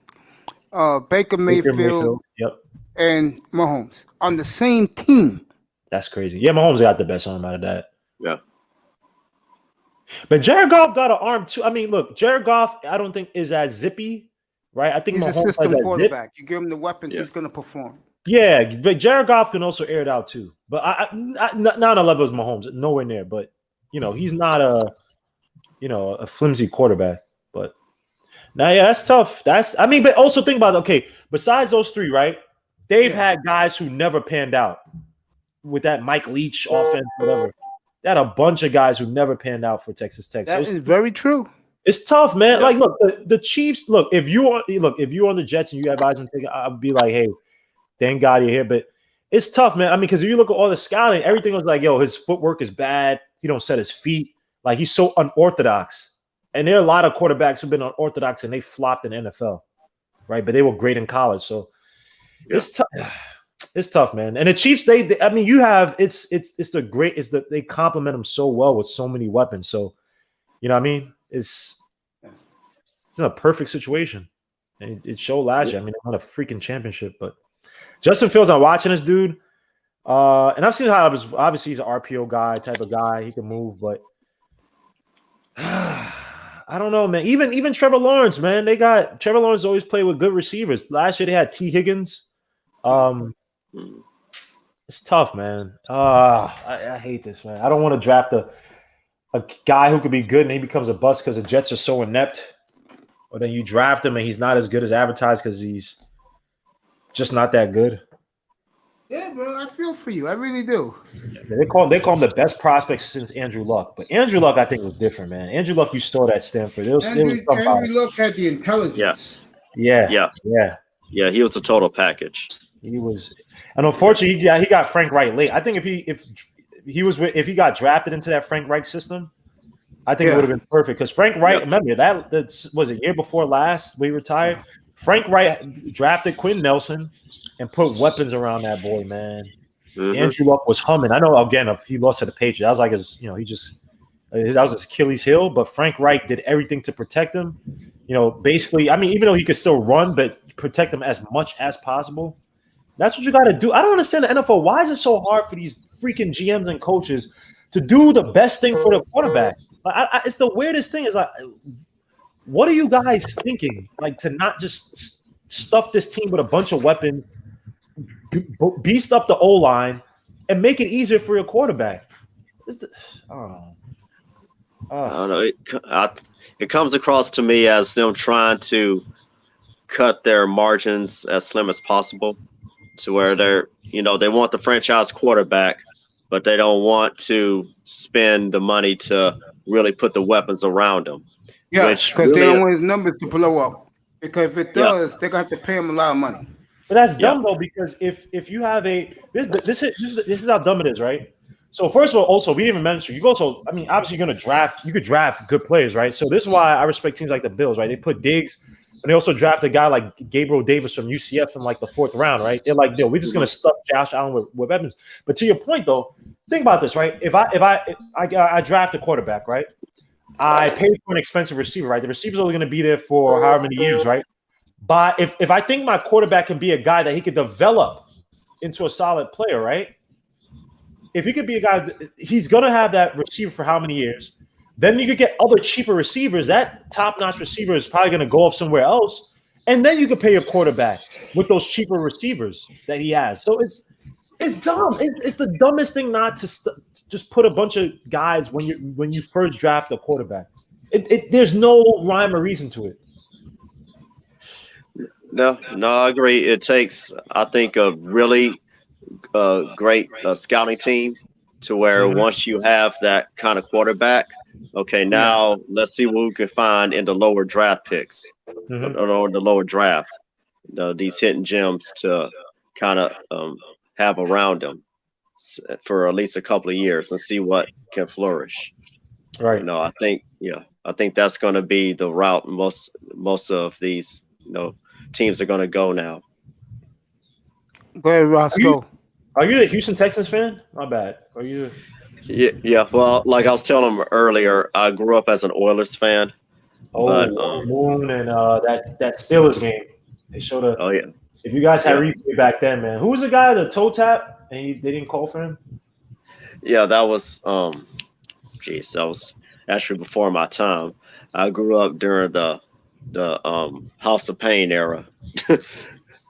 Baker Mayfield, and Mahomes on the same team. That's crazy. Yeah, Mahomes got the best arm out of that. Yeah. But Jared Goff got an arm too. I mean, look, Jared Goff, I don't think is as zippy, right? I think he's Mahomes a system has quarterback. You give him the weapons, he's going to perform. Yeah, but Jared Goff can also air it out too. But not on the level as Mahomes, nowhere near. But he's not a flimsy quarterback. But now, yeah, that's tough. But also think about it. Okay, besides those three, right? They've had guys who never panned out with that Mike Leach offense, whatever. They had a bunch of guys who never panned out for Texas Tech. That is very true. It's tough, man. Like, look, the Chiefs. Look, if you're on the Jets and you have Eisen, I'd be like, hey, thank God you're here. But it's tough, man. I mean, because if you look at all the scouting, everything was like, yo, his footwork is bad. He don't set his feet. Like, he's so unorthodox. And there are a lot of quarterbacks who've been unorthodox and they flopped in the NFL, right? But they were great in college. So it's tough. It's tough, man. And the Chiefs, they complement them so well with so many weapons. So, you know what I mean? It's in a perfect situation. And it showed last year. I mean, they won a freaking championship. But Justin Fields, I'm watching this dude. And I've seen how obviously he's an RPO guy, type of guy. He can move, but I don't know, man. Even Trevor Lawrence, man. Trevor Lawrence always played with good receivers. Last year they had T. Higgins. It's tough, man. I hate this, man. I don't want to draft a guy who could be good and he becomes a bust because the Jets are so inept. Or then you draft him and he's not as good as advertised because he's just not that good. Yeah, bro. I feel for you. I really do. They call him the best prospect since Andrew Luck. But Andrew Luck, I think, was different, man. Andrew Luck, you stole at Stanford. Andrew Luck had the intelligence. Yeah. Yeah, he was a total package. He was, and unfortunately, he got Frank Reich late. I think if he got drafted into that Frank Reich system, I think it would have been perfect. Because Frank Reich, remember that was a year before last we retired. Frank Reich drafted Quentin Nelson and put weapons around that boy, man. Mm-hmm. Andrew Luck was humming. I know again if he lost to the Patriots, that was like that was his Achilles heel. But Frank Reich did everything to protect him. Basically, I mean, even though he could still run, but protect him as much as possible. That's what you got to do. I don't understand the NFL. Why is it so hard for these freaking GMs and coaches to do the best thing for the quarterback? It's the weirdest thing. Is like, what are you guys thinking? Like to not just stuff this team with a bunch of weapons, beast up the O-line, and make it easier for your quarterback. I don't know. It comes across to me as them trying to cut their margins as slim as possible. To where they want the franchise quarterback, but they don't want to spend the money to really put the weapons around him. Yes, because they don't want his numbers to blow up. Because if it does, they're going to have to pay him a lot of money. But that's dumb though, because if you have this is how dumb it is, right? So first of all, also we didn't even mention obviously you could draft good players, right? So this is why I respect teams like the Bills, right? They put Diggs. And they also drafted a guy like Gabriel Davis from UCF in like the 4th round, right? They're like, we're just going to stuff Josh Allen with weapons. But to your point, though, think about this, right? If I draft a quarterback, right? I paid for an expensive receiver, right? The receiver's only going to be there for however many years, right? But if I think my quarterback can be a guy that he could develop into a solid player, right? If he could be a guy, he's going to have that receiver for how many years? Then you could get other cheaper receivers. That top-notch receiver is probably going to go off somewhere else. And then you could pay your quarterback with those cheaper receivers that he has. So it's dumb. It's the dumbest thing not to just put a bunch of guys when you first draft a quarterback. There's no rhyme or reason to it. No, I agree. It takes, I think, a really great scouting team to where once you have that kind of quarterback, okay, now let's see what we can find in the lower draft picks or the lower draft. These hidden gems to kind of have around them for at least a couple of years and see what can flourish. Right. I think that's going to be the route most of these teams are going to go now. Go ahead, Roscoe. Are you a Houston Texans fan? My bad. Are you? Yeah. Well, like I was telling them earlier, I grew up as an Oilers fan. Moon and that Steelers game. They showed a. Oh yeah. If you guys had replay back then, man, who was the guy the toe tap and they didn't call for him? Yeah, that was that was actually before my time. I grew up during the House of Pain era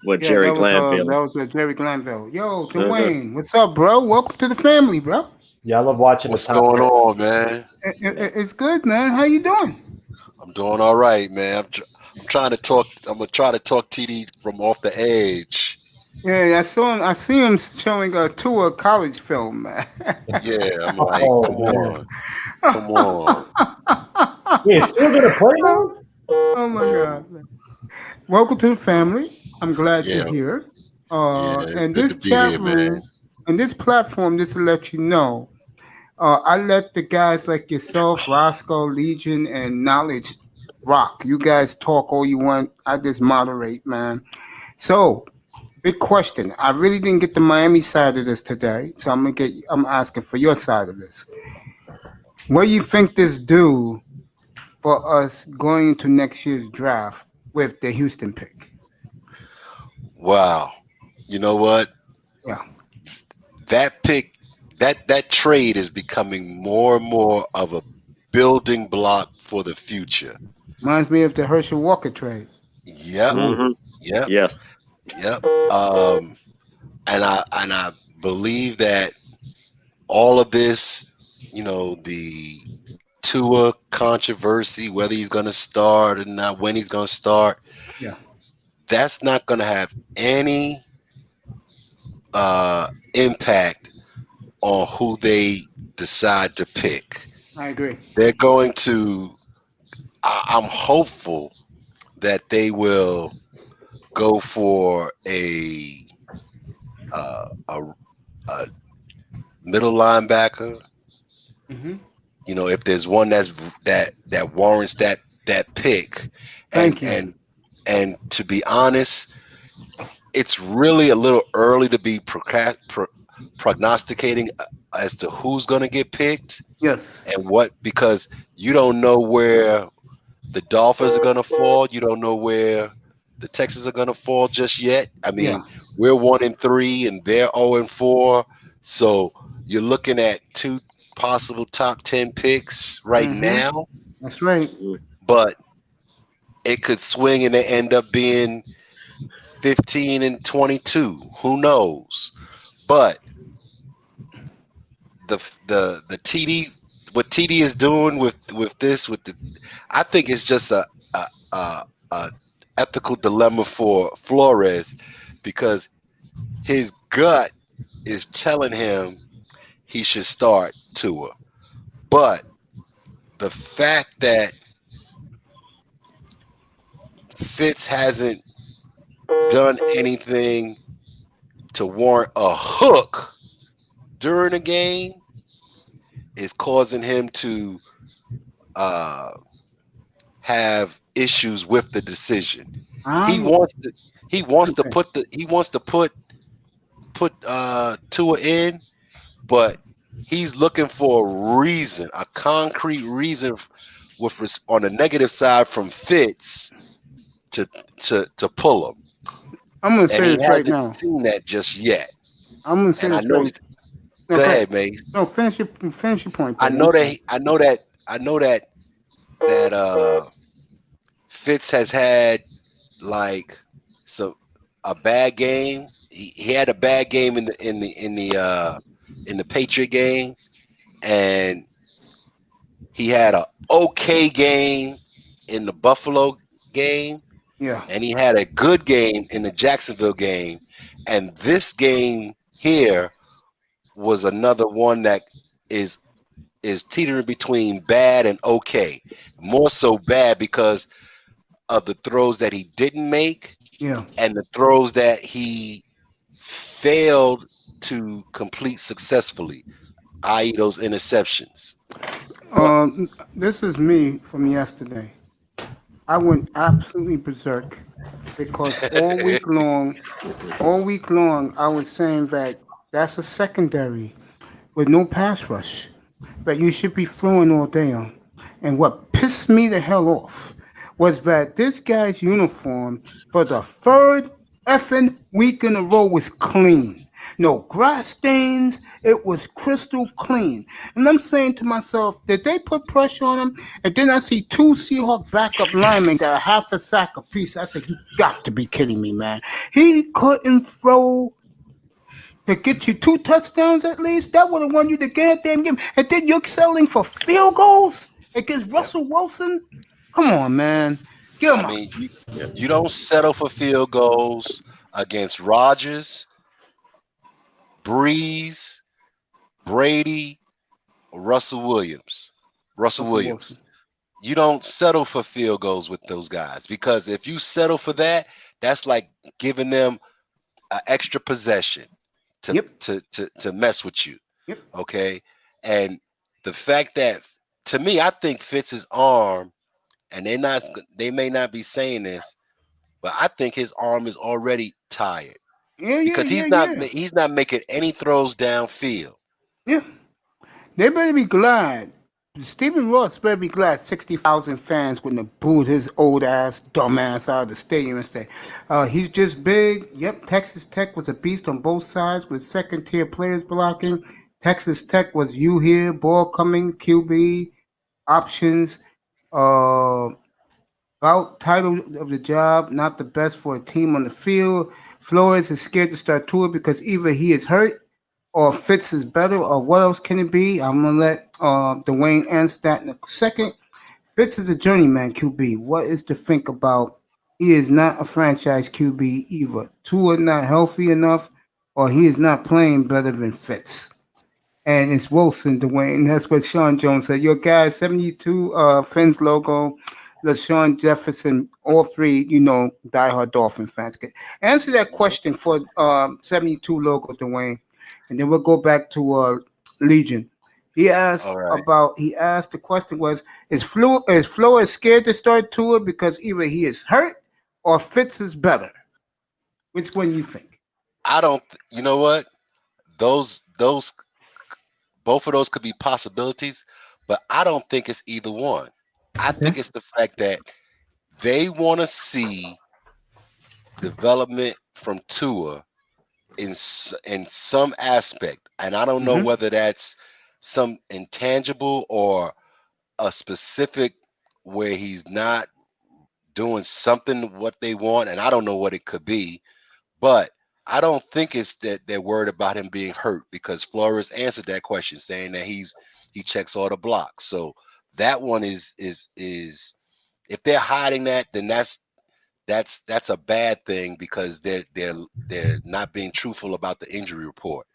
with Jerry Glanville. That was Jerry Glanville. Yo, Dwayne, what's up, bro? Welcome to the family, bro. Yeah, I love watching. What's going on, man? It's good, man. How you doing? I'm doing all right, man. I'm trying to talk. I'm gonna try to talk TD from off the edge. Yeah, I saw him. I see him showing a tour college film, man. Yeah, I'm like, come on. Yeah, still gonna play now? Oh my God! Man. Welcome to the family. I'm glad you're here. And this chat room and this platform, just to let you know, I let the guys like yourself, Roscoe, Legion, and Knowledge rock. You guys talk all you want. I just moderate, man. So, big question. I really didn't get the Miami side of this today, so I'm asking for your side of this. What do you think this do for us going into next year's draft with the Houston pick? Wow. You know what? Yeah. That pick, that trade is becoming more and more of a building block for the future. Reminds me of the Herschel Walker trade. Yep. Mm-hmm. Yep. Yes. Yep. And I believe that all of this, the Tua controversy, whether he's going to start or not, when he's going to start, that's not going to have any impact on who they decide to pick. I agree. They're going to. I'm hopeful that they will go for a middle linebacker. Mm-hmm. If there's one that warrants that pick. Thank you. And to be honest, it's really a little early to be prognosticating as to who's going to get picked. Yes. And what, because you don't know where the Dolphins are going to fall. You don't know where the Texans are going to fall just yet. I mean, we're 1-3 and they're 0-4. So you're looking at 2 possible top 10 picks right now. That's right. But it could swing and they end up being 15 and 22. Who knows? But the TD, what TD is doing with I think it's just a ethical dilemma for Flores, because his gut is telling him he should start Tua, but the fact that Fitz hasn't done anything to warrant a hook during a game is causing him to have issues with the decision. He wants to put Tua in, but he's looking for a reason, a concrete reason on the negative side from Fitz to pull him. I'm gonna say And he this right hasn't now. seen that just yet. I'm gonna say And I this know right. he's No, go ahead, Mace. No, finish your point. I Buddy. know that Fitz has had like a bad game. He had a bad game in the Patriot game, and he had a okay game in the Buffalo game. Yeah. And he had a good game in the Jacksonville game. And this game here was another one that is teetering between bad and okay. More so bad because of the throws that he didn't make. Yeah. And the throws that he failed to complete successfully, i.e. those interceptions. This is me from yesterday. I went absolutely berserk because all week long, I was saying that that's a secondary with no pass rush that you should be throwing all day on. And what pissed me the hell off was that this guy's uniform for the third effing week in a row was clean. No grass stains. It was crystal clean. And I'm saying to myself, did they put pressure on him? And then I see two Seahawk backup linemen got a half a sack apiece. I said, you got to be kidding me, man. He couldn't throw to get you 2 touchdowns at least. That would have won you the goddamn game. And then you're selling for field goals against Russell Wilson? Come on, man. Get him I mean, you don't settle for field goals against Rodgers, Breeze, Brady, Russell Williams. You don't settle for field goals with those guys, because if you settle for that, that's like giving them an extra possession to mess with you. Yep. Okay. And the fact that, to me, I think Fitz's arm, and they may not be saying this, but I think his arm is already tired. Because he's not making any throws downfield. Yeah. They better be glad. Stephen Ross better be glad 60,000 fans wouldn't have booed his old ass, dumb ass out of the stadium and say, he's just big. Yep, Texas Tech was a beast on both sides with second-tier players blocking. Texas Tech was you here, ball coming, QB, options, about title of the job, not the best for a team on the field. Flores is scared to start Tua because either he is hurt or Fitz is better, or what else can it be? I'm going to let Dwayne answer that in a second. Fitz is a journeyman QB. What is to think about? He is not a franchise QB either. Tua not healthy enough, or he is not playing better than Fitz. And it's Wilson, Dwayne. That's what Sean Jones said. Your guy, 72 Fins logo, LaShawn Jefferson, all three, diehard Dolphin fans. Answer that question for 72 logo, Dwayne. And then we'll go back to Legion. He asked the question was, is Flores scared to start Tua because either he is hurt or Fitz is better? Which one you think? I don't, you know what? Those both of those could be possibilities, but I don't think it's either one. I think it's the fact that they want to see development from Tua in some aspect, and I don't know whether that's some intangible or a specific where he's not doing something what they want, and I don't know what it could be, but I don't think it's that they're worried about him being hurt, because Flores answered that question saying that he checks all the blocks. So that one is if they're hiding that, then that's a bad thing, because they're not being truthful about the injury report.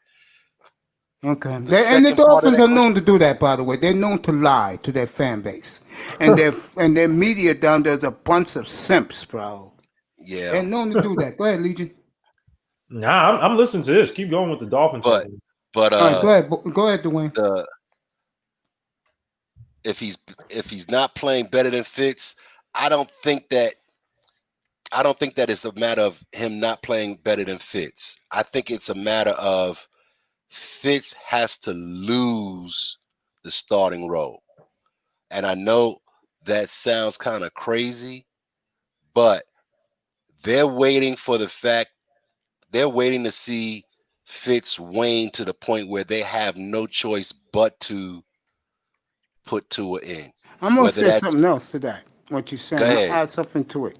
Okay. And the Dolphins are known to do that, by the way. They're known to lie to their fan base. And their media down there's a bunch of simps, bro. Yeah. They're known to do that. Go ahead, Legion. Nah, I'm listening to this. Keep going with the Dolphins. But go ahead, Dwayne. If he's not playing better than Fitz, I don't think that it's a matter of him not playing better than Fitz. I think it's a matter of Fitz has to lose the starting role. And I know that sounds kind of crazy, but they're waiting to see Fitz wane to the point where they have no choice but to put Tua in. I'm going to say something else to that, what you're saying. Go ahead. I'll add something to it.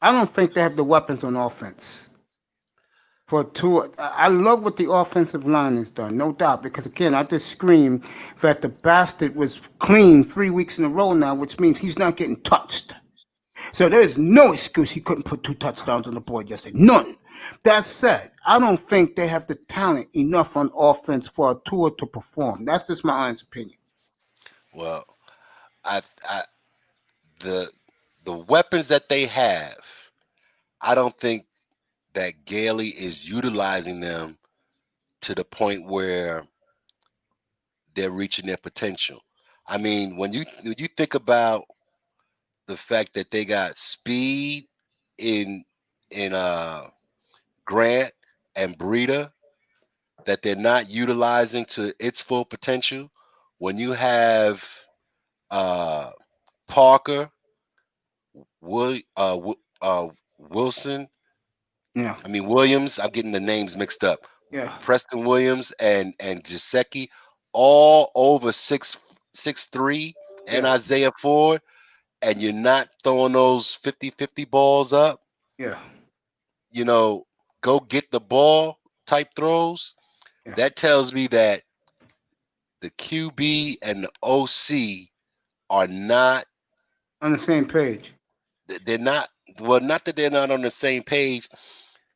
I don't think they have the weapons on offense. For Tua, I love what the offensive line has done, no doubt, because again, I just screamed that the bastard was clean 3 weeks in a row now, which means he's not getting touched. So there's no excuse he couldn't put 2 touchdowns on the board yesterday. None. That said, I don't think they have the talent enough on offense for a Tua to perform. That's just my honest opinion. Well, the weapons that they have, I don't think that Gailey is utilizing them to the point where they're reaching their potential. I mean, when you think about the fact that they got speed in Grant and Breida that they're not utilizing to its full potential, when you have Parker, Wilson, Williams, I'm getting the names mixed up. Yeah. Preston Williams and Gesicki all over 6'3", and Isaiah Ford, and you're not throwing those 50-50 balls up. Yeah. Go get the ball type throws. Yeah. That tells me that the QB and the OC are not on the same page. They're not. Well, not that they're not on the same page.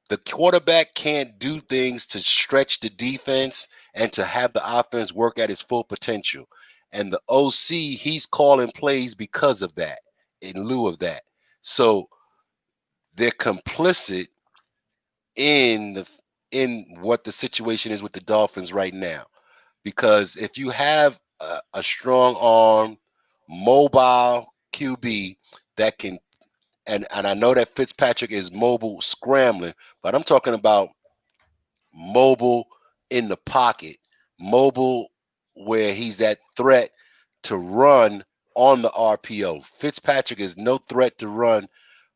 The quarterback can't do things to stretch the defense and to have the offense work at its full potential. And the OC, he's calling plays because of that, in lieu of that. So they're complicit in what the situation is with the Dolphins right now. Because if you have a strong arm, mobile QB that can, and I know that Fitzpatrick is mobile scrambling, but I'm talking about mobile in the pocket, mobile where he's that threat to run on the RPO. Fitzpatrick is no threat to run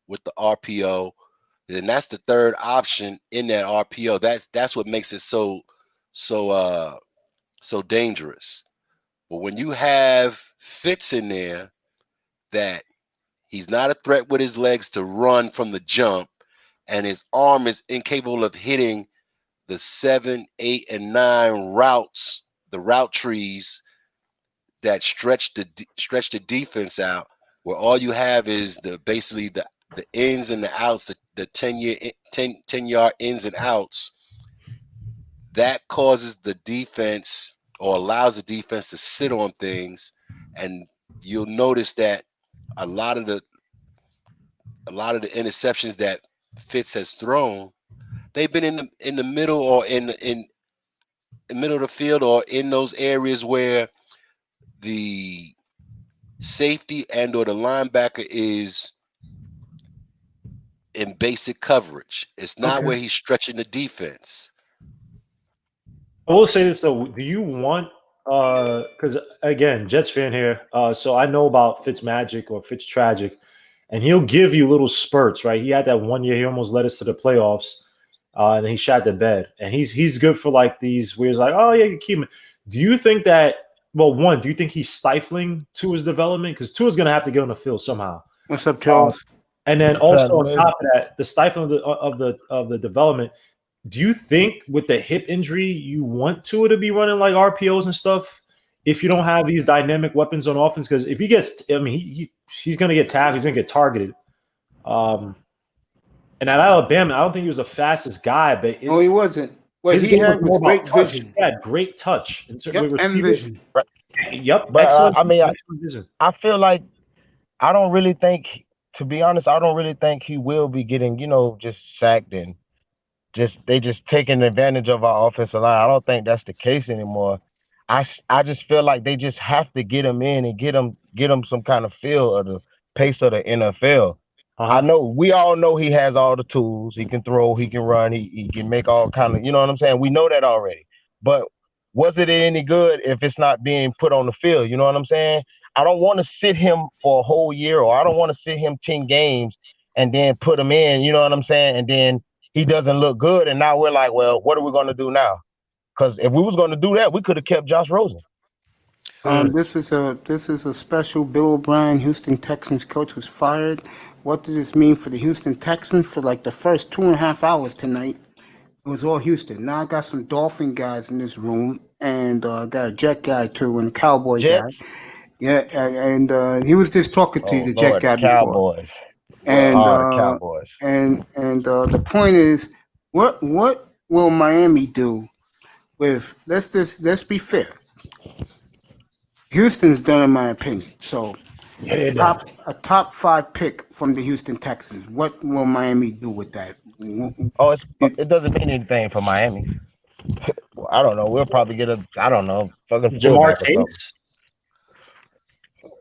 with the RPO, and that's the third option in that RPO. That's what makes it so dangerous. But when you have Fitz in there, that he's not a threat with his legs to run from the jump, and his arm is incapable of hitting the 7, 8, and 9 routes, the route trees that stretch the defense out, where all you have is basically the ins and the outs, the 10-yard ins and outs. That causes the defense, or allows the defense to sit on things, and you'll notice that a lot of the interceptions that Fitz has thrown, they've been in the middle, or in the middle of the field, or in those areas where the safety and or the linebacker is in basic coverage. It's not where he's stretching the defense. I will say this though: do you want? Because again, Jets fan here, so I know about Fitzmagic or Fitztragic, and he'll give you little spurts, right? He had that 1 year; he almost led us to the playoffs, and then he shot the bed. And he's good for like these where he's like, oh yeah, you keep him. Do you think that? Well, one, do you think he's stifling Tua's development? Because Tua's going to have to get on the field somehow. What's up, Charles? And then also on top of that, the stifling of the development. Do you think with the hip injury, you want Tua to be running like RPOs and stuff if you don't have these dynamic weapons on offense? Because if he gets, I mean, he's going to get tagged, he's going to get targeted. And at Alabama, I don't think he was the fastest guy, but he wasn't. Well, he had great vision. He had great touch and vision. Right. Yep, but excellent. I feel like I don't really think, to be honest, I don't really think he will be getting, just sacked and they just taking advantage of our offensive line. I don't think that's the case anymore. I just feel like they just have to get him in and get him some kind of feel of the pace of the NFL. I know we all know he has all the tools. He can throw, he can run, he can make all kind of, you know what I'm saying? We know that already. But was it any good if it's not being put on the field? You know what I'm saying? I don't want to sit him for a whole year, or I don't want to sit him 10 games and then put him in, you know what I'm saying? And then he doesn't look good. And now we're like, well, what are we going to do now? Because if we was going to do that, we could have kept Josh Rosen. This is a special. Bill O'Brien, Houston Texans coach, was fired. What does this mean for the Houston Texans? For like the first 2.5 hours tonight, it was all Houston. Now I got some Dolphin guys in this room, and I got a Jet guy too, and a Cowboy guy. Yeah, and he was just talking to the Jet guy before. Cowboys. And the Cowboys. And the point is, what will Miami do with? Let's be fair. Houston's done, in my opinion. So, a top 5 pick from the Houston Texans. What will Miami do with that? Oh, it doesn't mean anything for Miami. I don't know. We'll probably get fucking Jamar Chase.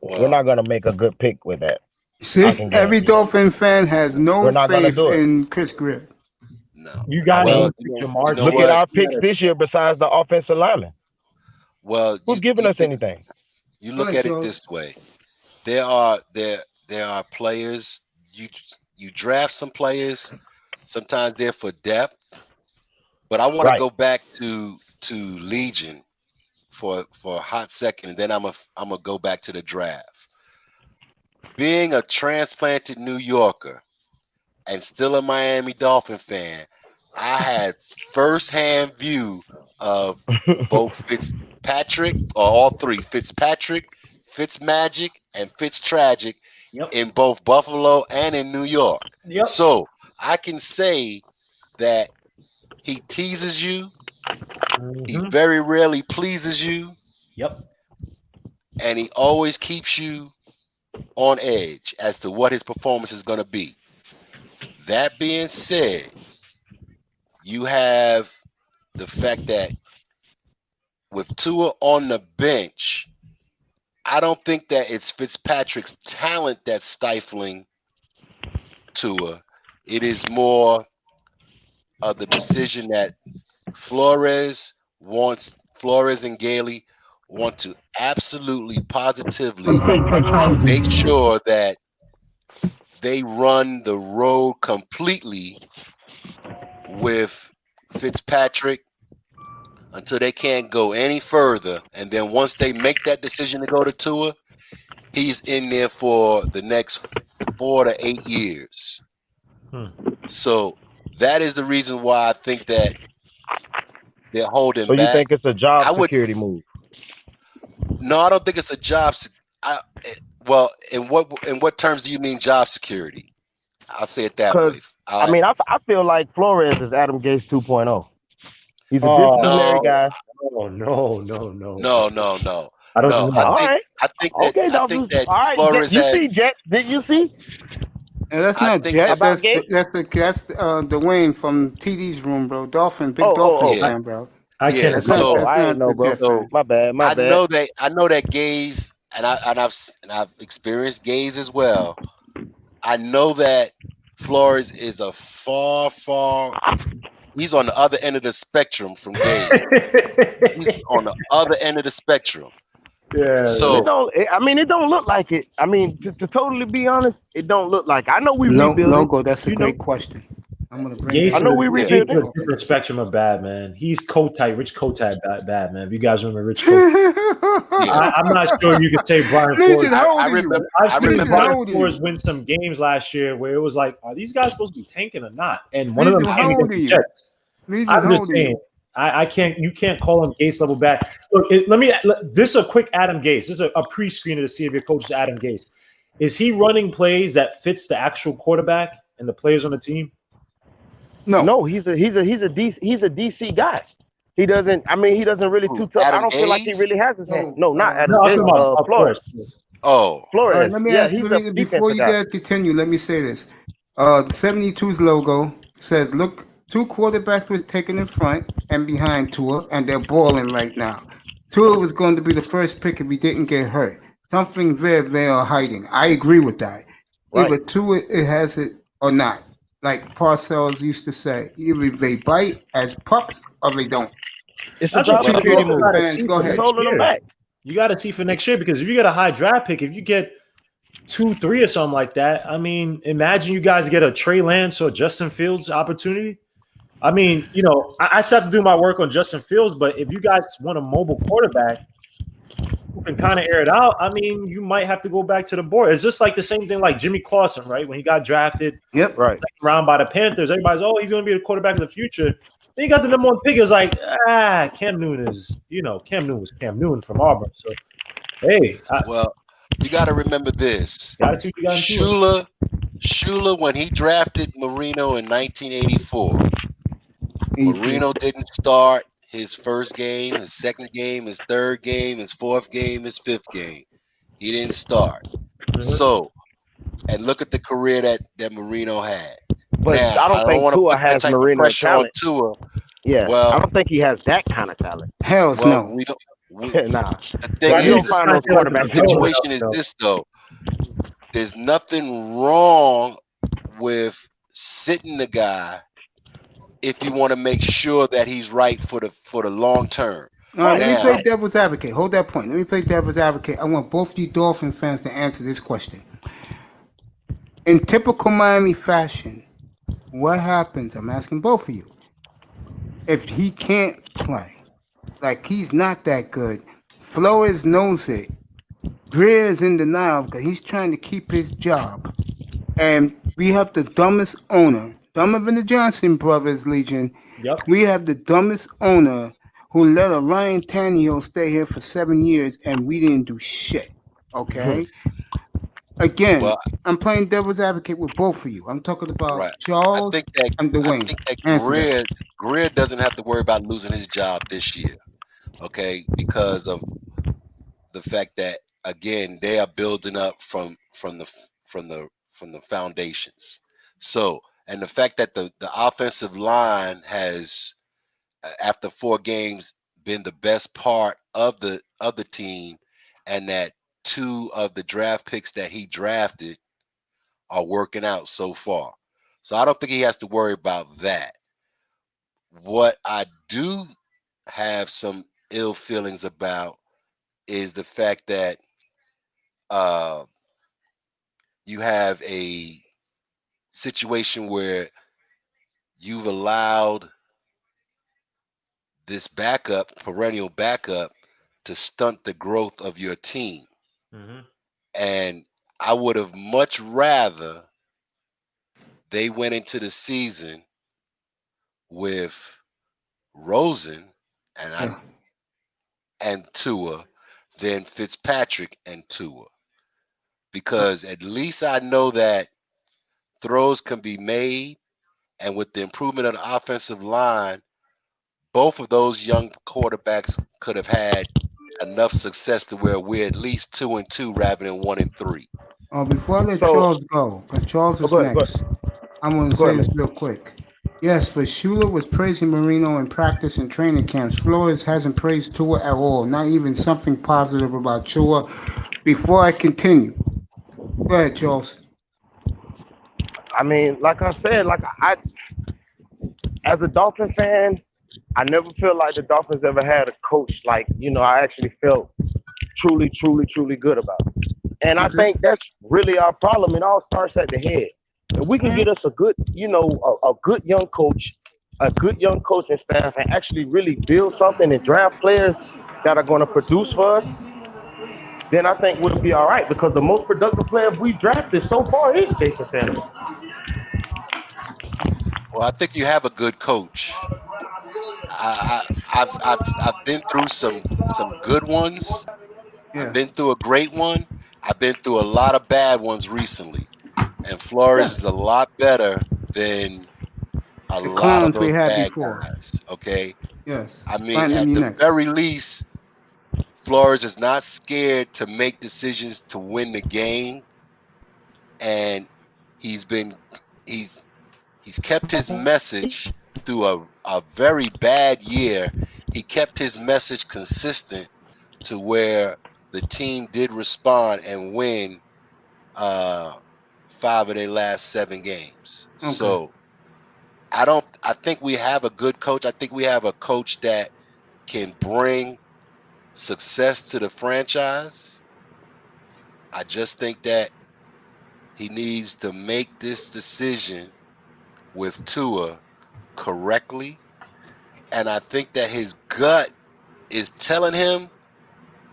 We're not gonna make a good pick with that. See, every Dolphin fan has no faith in Chris Greer. No, you got Jamar. Look at our picks this year. Besides the offensive lineman, who's giving us anything? You look at it this way: there are players. You draft some players. Sometimes they're for depth, but I want to go back to Legion for a hot second, and then I'm gonna go back to the draft. Being a transplanted New Yorker and still a Miami Dolphin fan, I had firsthand view of both Fitzpatrick, or all three, Fitzpatrick, Fitzmagic, and Fitztragic in both Buffalo and in New York. So I can say that he teases you. He very rarely pleases you. And he always keeps you on edge as to what his performance is going to be. That being said, you have the fact that with Tua on the bench, I don't think that it's Fitzpatrick's talent that's stifling Tua. It is more of the decision that Flores and Gailey want to absolutely, positively make sure that they run the road completely with Fitzpatrick until they can't go any further. And then once they make that decision to go to Tua, he's in there for the next 4 to 8 years. So that is the reason why I think that they're holding back. So you think it's a job security move? No, I don't think it's a job. Well, in what terms do you mean job security? I'll say it that way. I feel like Flores is Adam Gase 2.0. He's a disciplinary guy. No. I don't know. I think that all right, Flores Jet? Did you see? And that's not Jet. That's Dwayne from TD's room, bro. Dolphin, big Dolphin fan, bro. I can't. So I didn't know, bro. So my bad. I know that Gaze, and I've experienced Gaze as well. I know that Flores is a far. He's on the other end of the spectrum from Gaze. He's on the other end of the spectrum. Yeah. So it don't look like it. I mean, to totally be honest, it don't look like. I know we rebuilding. Logo. That's a great question. I'm gonna bring. Gaze, I know we rebuilding. Different spectrum of bad, man. He's Rich Kotite bad, man. If you guys remember Rich Kotite, I'm not sure you could say Brian Flores. I've seen Brian Flores win some games last year where it was like, are these guys supposed to be tanking or not? And one of them came against the Jets. I'm just saying. I can't. You can't call him Gase level bad. Look, this is a quick Adam Gase. This is a pre-screener to see if your coach is Adam Gase. Is he running plays that fits the actual quarterback and the players on the team? No. He's a DC guy. He doesn't. I mean, he doesn't really too tough. I don't feel like he really has his hand. No, not Adam. Flores. Oh, Flores. Right, let me ask you before you guys continue. Let me say this: 72's logo says, "Look." 2 quarterbacks were taken in front and behind Tua, and they're balling right now. Tua was going to be the first pick if he didn't get hurt. Something very hiding. I agree with that. Right. Either Tua it has it or not. Like Parcells used to say, either they bite as pups or they don't. It's a That's job what you security also move. got to see for next Holding them year. back. You got to see for next year because if you get a high draft pick, if you get 2, 3 or something like that, I mean, imagine you guys get a Trey Lance or Justin Fields opportunity. I mean, you know, I still have to do my work on Justin Fields, but if you guys want a mobile quarterback who can kind of air it out, I mean, you might have to go back to the board. It's just like the same thing like Jimmy Clausen, right? When he got drafted right. second round by the Panthers, everybody's, oh, he's going to be the quarterback of the future. Then you got the number 1 pick. It's like, Cam Newton is, you know, Cam Newton was Cam Newton from Auburn. So, hey. Well, you got to remember this. Gotta see what you got Shula, when he drafted Marino in 1984, Marino didn't start his first game, his second game, his third game, his fourth game, his fifth game. He didn't start. Mm-hmm. So, and look at the career that Marino had. But now, I don't think Tua has Marino's talent. Tua. Yeah, well, I don't think he has that kind of talent. Hell's no. We don't. Nah. The thing You don't is, find those quarterbacks. the situation is this though. There's nothing wrong with sitting the guy if you want to make sure that he's right for the long term. All right, let me play devil's advocate. Hold that point. Let me play devil's advocate. I want both you Dolphin fans to answer this question. In typical Miami fashion, what happens? I'm asking both of you. If he can't play, like he's not that good, Flores knows it. Greer is in denial because he's trying to keep his job. And we have the dumbest owner, dumber than the Johnson Brothers Legion. Yep. We have the dumbest owner who let a Ryan Tannehill stay here for 7 years and we didn't do shit. Okay? Again, I'm playing devil's advocate with both of you. I'm talking about Charles and Dwayne. I think that Greer doesn't have to worry about losing his job this year. Okay? Because of the fact that again they are building up from the foundations. So, and the fact that the offensive line has after 4 games been the best part of the team, and that 2 of the draft picks that he drafted are working out so far. So I don't think he has to worry about that. What I do have some ill feelings about is the fact that you have a situation where you've allowed this perennial backup, to stunt the growth of your team. Mm-hmm. And I would have much rather they went into the season with Rosen and Tua than Fitzpatrick and Tua. Because at least I know that throws can be made, and with the improvement of the offensive line, both of those young quarterbacks could have had enough success to where we're at least 2-2 rather than 1-3. Before I let Charles go, because Charles is next, I want to say this real quick. Yes, but Shula was praising Marino in practice and training camps. Flores hasn't praised Tua at all, not even something positive about Tua. Before I continue, go ahead, Charles. I mean, like I said, I as a Dolphin fan, I never feel like the Dolphins ever had a coach like, I actually felt truly, truly, truly good about. And I think that's really our problem. It all starts at the head. If we can get us a good, a good young coach, a good young coaching staff, and actually really build something and draft players that are going to produce for us, then I think we'll be all right. Because the most productive player we drafted so far is Jason Sanders. Well, I think you have a good coach. I've been through some good ones. Yeah. I've been through a great one. I've been through a lot of bad ones recently, and Flores is a lot better than a lot of those bad guys. Okay. Yes. I mean, at the very least, Flores is not scared to make decisions to win the game, and he's kept his message through a very bad year. He kept his message consistent to where the team did respond and win 5 of their last 7 games. Okay. So I think we have a good coach. I think we have a coach that can bring success to the franchise. I just think that he needs to make this decision with Tua correctly. And I think that his gut is telling him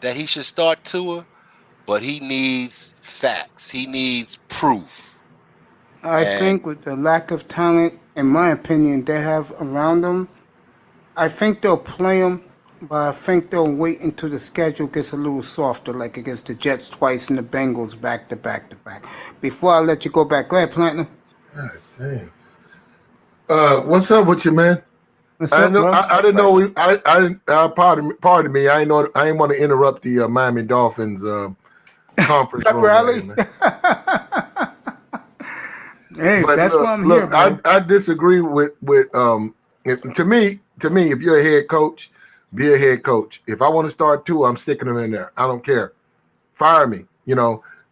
that he should start Tua, but he needs facts. He needs proof. I think with the lack of talent, in my opinion, they have around them, I think they'll play him, but I think they'll wait until the schedule gets a little softer, like against the Jets twice and the Bengals back to back to back. Before I let you go back, go ahead, Platinum. God damn. What's up with you, man? What's up, bro? I didn't know. Pardon me. I ain't want to interrupt the Miami Dolphins conference room rally. Hey, but that's why I'm here, I, bro. I disagree with to me, if you're a head coach, be a head coach. If I want to start Tua, I'm sticking them in there. I don't care. Fire me,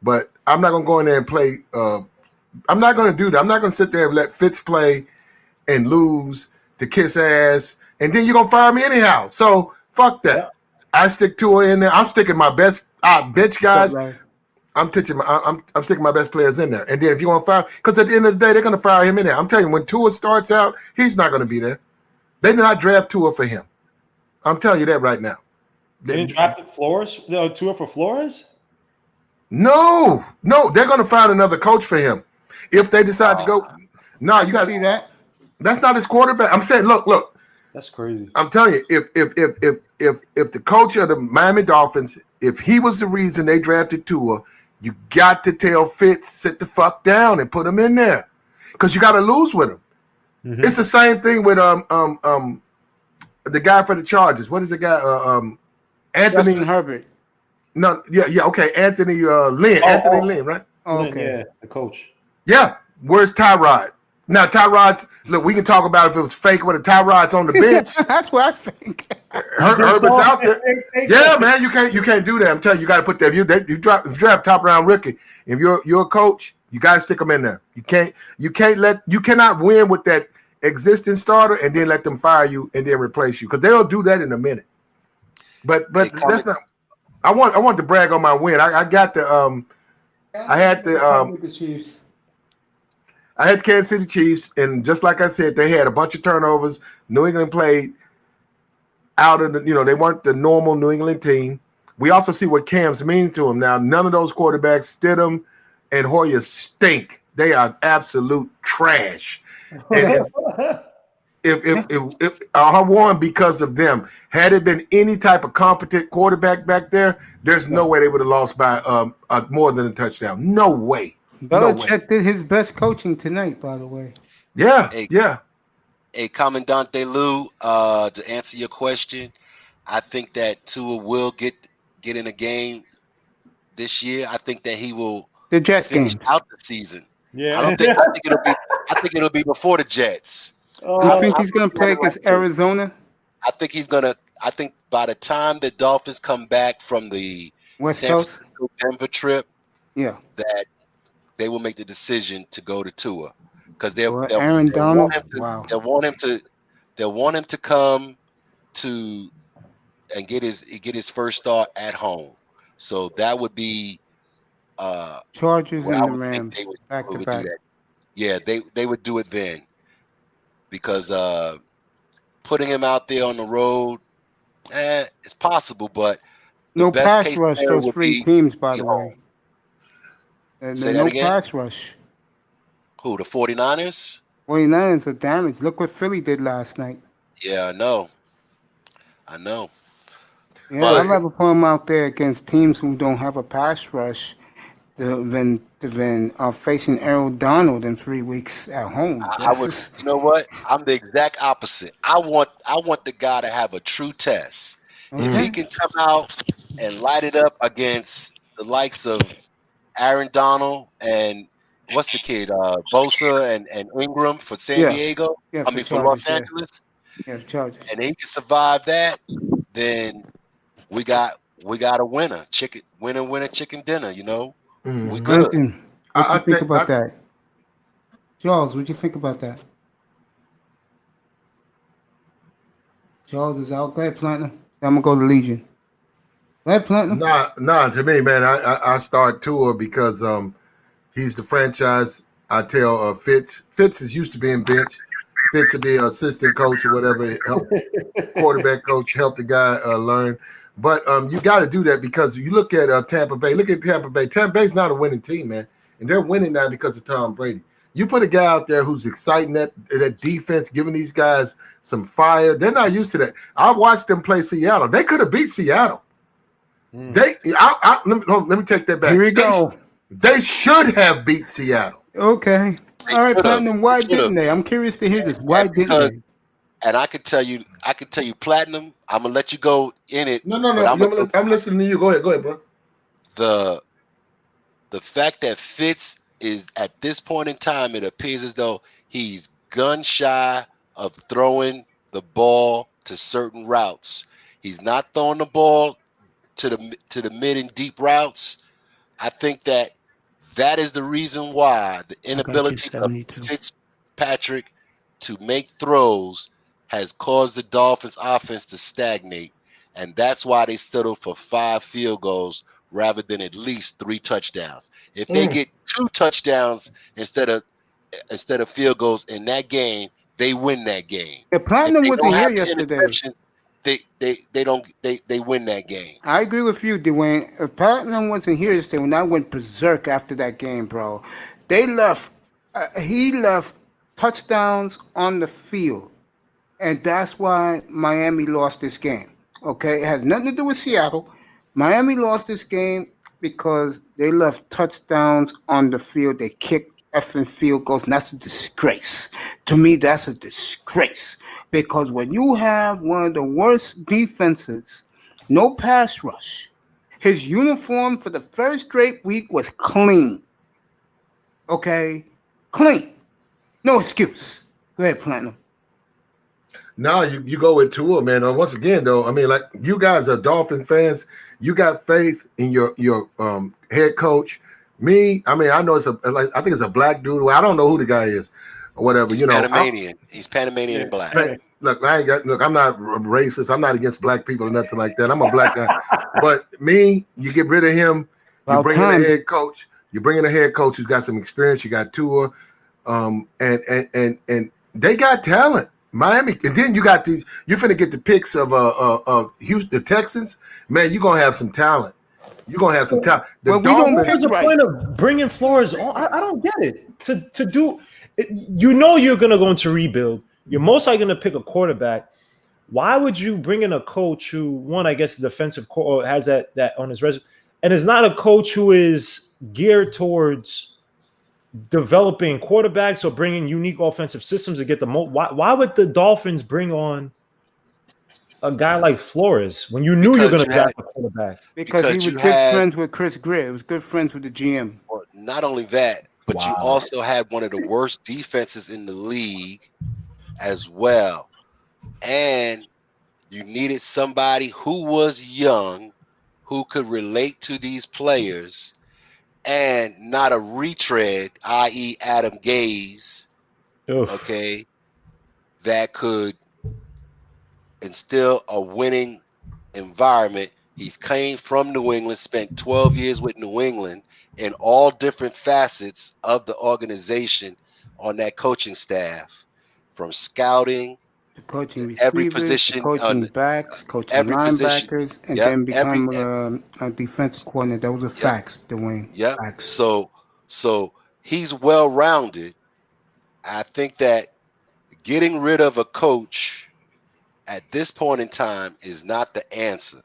but I'm not gonna go in there and play. I'm not gonna do that. I'm not gonna sit there and let Fitz play and lose to kiss ass, and then you're gonna fire me anyhow. So fuck that. Yeah. I stick Tua in there. I'm sticking my best bench guys. I'm sticking my best players in there. And then if you want to fire, because at the end of the day, they're going to fire him in there. I'm telling you, when Tua starts out, he's not going to be there. They did not draft Tua for him. I'm telling you that right now. They didn't draft Tua for Flores? No, they're going to find another coach for him. If they decide to go, you got to see that. That's not his quarterback. I'm saying, look. That's crazy. I'm telling you, if the coach of the Miami Dolphins, if he was the reason they drafted Tua, you got to tell Fitz, sit the fuck down and put him in there, because you got to lose with him. Mm-hmm. It's the same thing with the guy for the Chargers. What is the guy? Anthony Justin Herbert. No, yeah, okay. Anthony Lynn. Anthony Lynn, right? Oh, okay. Yeah, the coach. Yeah. Where's Tyrod? Now, Tyrod's, look, we can talk about if it was fake when Tyrod's on the bench. That's what I think. Herbert's out there. Yeah, man, you can't do that. I'm telling you, you got to put that. If you draft top round rookie, if you're a coach, you got to stick them in there. You cannot win with that existing starter and then let them fire you and then replace you, because they'll do that in a minute. But that's not. I want to brag on my win. I got the I had the Chiefs. I had Kansas City Chiefs, and just like I said, they had a bunch of turnovers. New England played out of the, they weren't the normal New England team. We also see what Cam's means to them now. None of those quarterbacks, Stidham and Hoyer, stink. They are absolute trash. And if I won because of them. Had it been any type of competent quarterback back there, there's no way they would have lost by more than a touchdown. No way. Belichick did his best coaching tonight, by the way. Yeah, Hey, Commandante Lou, to answer your question, I think that Tua will get in a game this year. I think that he will finish out the season. Yeah, I think it'll be before the Jets. You think he's going to play against Arizona? I think he's going to. I think by the time the Dolphins come back from the West Coast, San Francisco Denver trip, that they will make the decision to go to Tua, because they'll want him to come to and get his first start at home. So that would be Chargers and the Rams back to back. Yeah, they would do it then, because putting him out there on the road, it's possible, but no pass rush. Those three teams, by the way. And no pass rush. Who, the 49ers? 49ers are damaged. Look what Philly did last night. Yeah, I know. Yeah, I'd rather put them out there against teams who don't have a pass rush than facing Aaron Donald in 3 weeks at home. You know what? I'm the exact opposite. I want the guy to have a true test. Okay. If he can come out and light it up against the likes of Aaron Donald and what's the kid, Bosa and Ingram for San Diego. Yeah, for Los Angeles. Yeah, Chargers. And he can survive that, then we got a winner. Winner, chicken dinner. We good. What you think about that, Charles? What do you think about that? Charles is out. Go ahead, Platinum. I'm gonna go to Legion. Go ahead, Platinum. Nah. To me, man, I start Tua because he's the franchise. I tell Fitz is used to being bench. Fitz to be an assistant coach or whatever, help quarterback coach, help the guy learn. But you got to do that because you look at Tampa Bay. Look at Tampa Bay. Tampa Bay's not a winning team, man, and they're winning now because of Tom Brady. You put a guy out there who's exciting that defense, giving these guys some fire. They're not used to that. I watched them play Seattle. They could have beat Seattle. Let me take that back. Here we go. They should have beat Seattle. Okay. All right, Platinum. Why didn't they? I'm curious to hear this. Why didn't they? And I could tell you, Platinum. I'm gonna let you go in it. No. I'm listening to you. Go ahead, bro. The fact that Fitz is at this point in time, it appears as though he's gun shy of throwing the ball to certain routes. He's not throwing the ball to the mid and deep routes. I think that is the reason why the inability of Fitzpatrick to make throws has caused the Dolphins offense to stagnate. And that's why they settled for 5 field goals rather than at least 3 touchdowns. If they get 2 touchdowns instead of field goals in that game, they win that game. The Platinum wasn't here yesterday. They win that game. I agree with you, Dwayne. If Platinum wasn't here yesterday, when I went berserk after that game, bro, they left. He left touchdowns on the field, and that's why Miami lost this game. Okay, it has nothing to do with Seattle. Miami lost this game because they left touchdowns on the field. They kicked effing field goals, and that's a disgrace. To me, that's a disgrace. Because when you have one of the worst defenses, no pass rush, his uniform for the first straight week was clean. Okay? Clean. No excuse. Go ahead, Platinum. No, you go with Tua, man. Once again, though, I mean, like, you guys are Dolphin fans. You got faith in your head coach. Me, I mean, I know I think it's a black dude. I don't know who the guy is or whatever. He's Panamanian. He's Panamanian and black. Look, I'm not racist. I'm not against black people or nothing like that. I'm a black guy. But me, you get rid of him. You bring in a head coach. You bring in a head coach who's got some experience. You got Tua, and they got talent. Miami, and then you got these. You're finna get the picks of Houston, the Texans. Man, you're gonna have some talent. You're gonna have some talent. What's the point of bringing Flores on? I don't get it. To do, you're gonna go into rebuild. You're most likely gonna pick a quarterback. Why would you bring in a coach who, one, I guess, defensive or has that on his resume, and is not a coach who is geared towards developing quarterbacks or bringing unique offensive systems to get the most? Why would the Dolphins bring on a guy like Flores when you knew you were going to draft a quarterback? Because he was good friends with Chris Greer. He was good friends with the GM. Well, not only that, but you also had one of the worst defenses in the league as well. And you needed somebody who was young, who could relate to these players, and not a retread, i.e. Adam Gase, okay, that could instill a winning environment. He's came from New England, spent 12 years with New England in all different facets of the organization on that coaching staff, from scouting, the coaching receivers, every position, coaching backs, coaching linebackers, and then become a defensive coordinator. Those are facts, Dwayne. Yeah. Facts. So he's well rounded. I think that getting rid of a coach at this point in time is not the answer.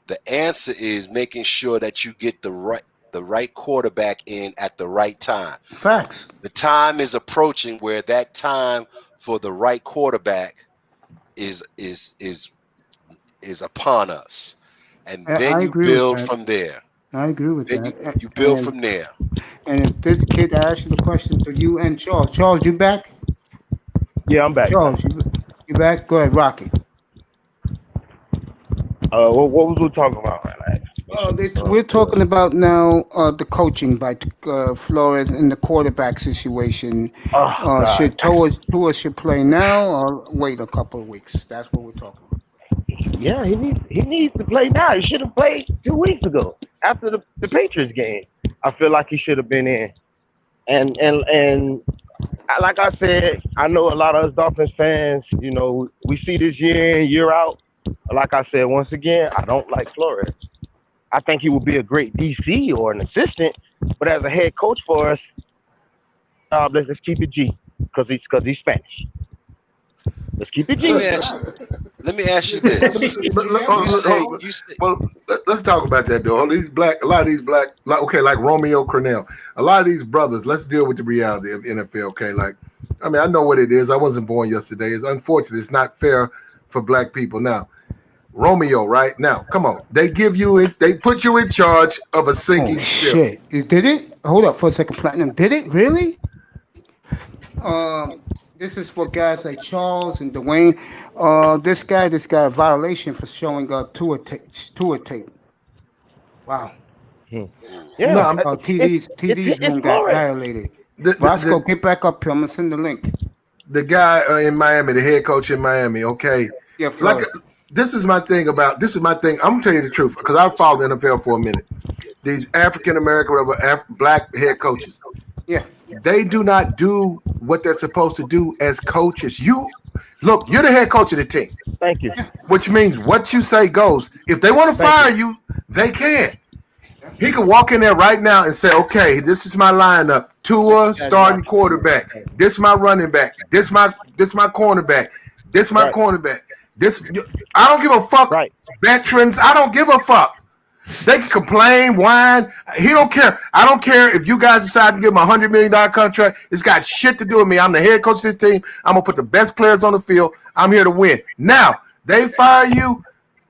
The answer is making sure that you get the right quarterback in at the right time. Facts. The time is approaching where that time for the right quarterback is upon us, and then you build from there. I agree with that. You build from there. And if this kid asked you the question for you and Charles, you back? Yeah, I'm back. Charles, you back? Go ahead, Rocky. What was we talking about? We're talking about now the coaching by Flores in the quarterback situation. Should Tua should play now or wait a couple of weeks? That's what we're talking about. Yeah, he needs to play now. He should have played 2 weeks ago after the Patriots game. I feel like he should have been in. And like I said, I know a lot of us Dolphins fans, we see this year in, year out. Like I said, once again, I don't like Flores. I think he would be a great DC or an assistant, but as a head coach for us, let's keep it G, because he's Spanish. Let's keep it G. Let me ask you this. Well, let's talk about that though. A lot of these black, like Romeo Crennel, a lot of these brothers. Let's deal with the reality of NFL. Okay, I know what it is. I wasn't born yesterday. It's unfortunate. It's not fair for black people. Now, Romeo, right now, come on. They put you in charge of a sinking ship. Shit, did it? Hold up for a second, Platinum. Did it really? This is for guys like Charles and Dwayne. This guy, violation for showing tour tape. Wow. Yeah. TD's room got violated. Roscoe, get back up here. I'm gonna send the link. The guy in Miami, the head coach in Miami. Okay. Yeah. This is my thing. I'm gonna tell you the truth because I followed the NFL for a minute. These African American, black head coaches. Yeah. They do not do what they're supposed to do as coaches. You're the head coach of the team. Thank you. Which means what you say goes. If they want to fire you, they can. He could walk in there right now and say, okay, this is my lineup. Tua, starting quarterback. This my running back. This my cornerback. This my cornerback. I don't give a fuck. Right. Veterans, I don't give a fuck. They can complain, whine. He don't care. I don't care if you guys decide to give him a $100 million contract. It's got shit to do with me. I'm the head coach of this team. I'm going to put the best players on the field. I'm here to win. Now, they fire you.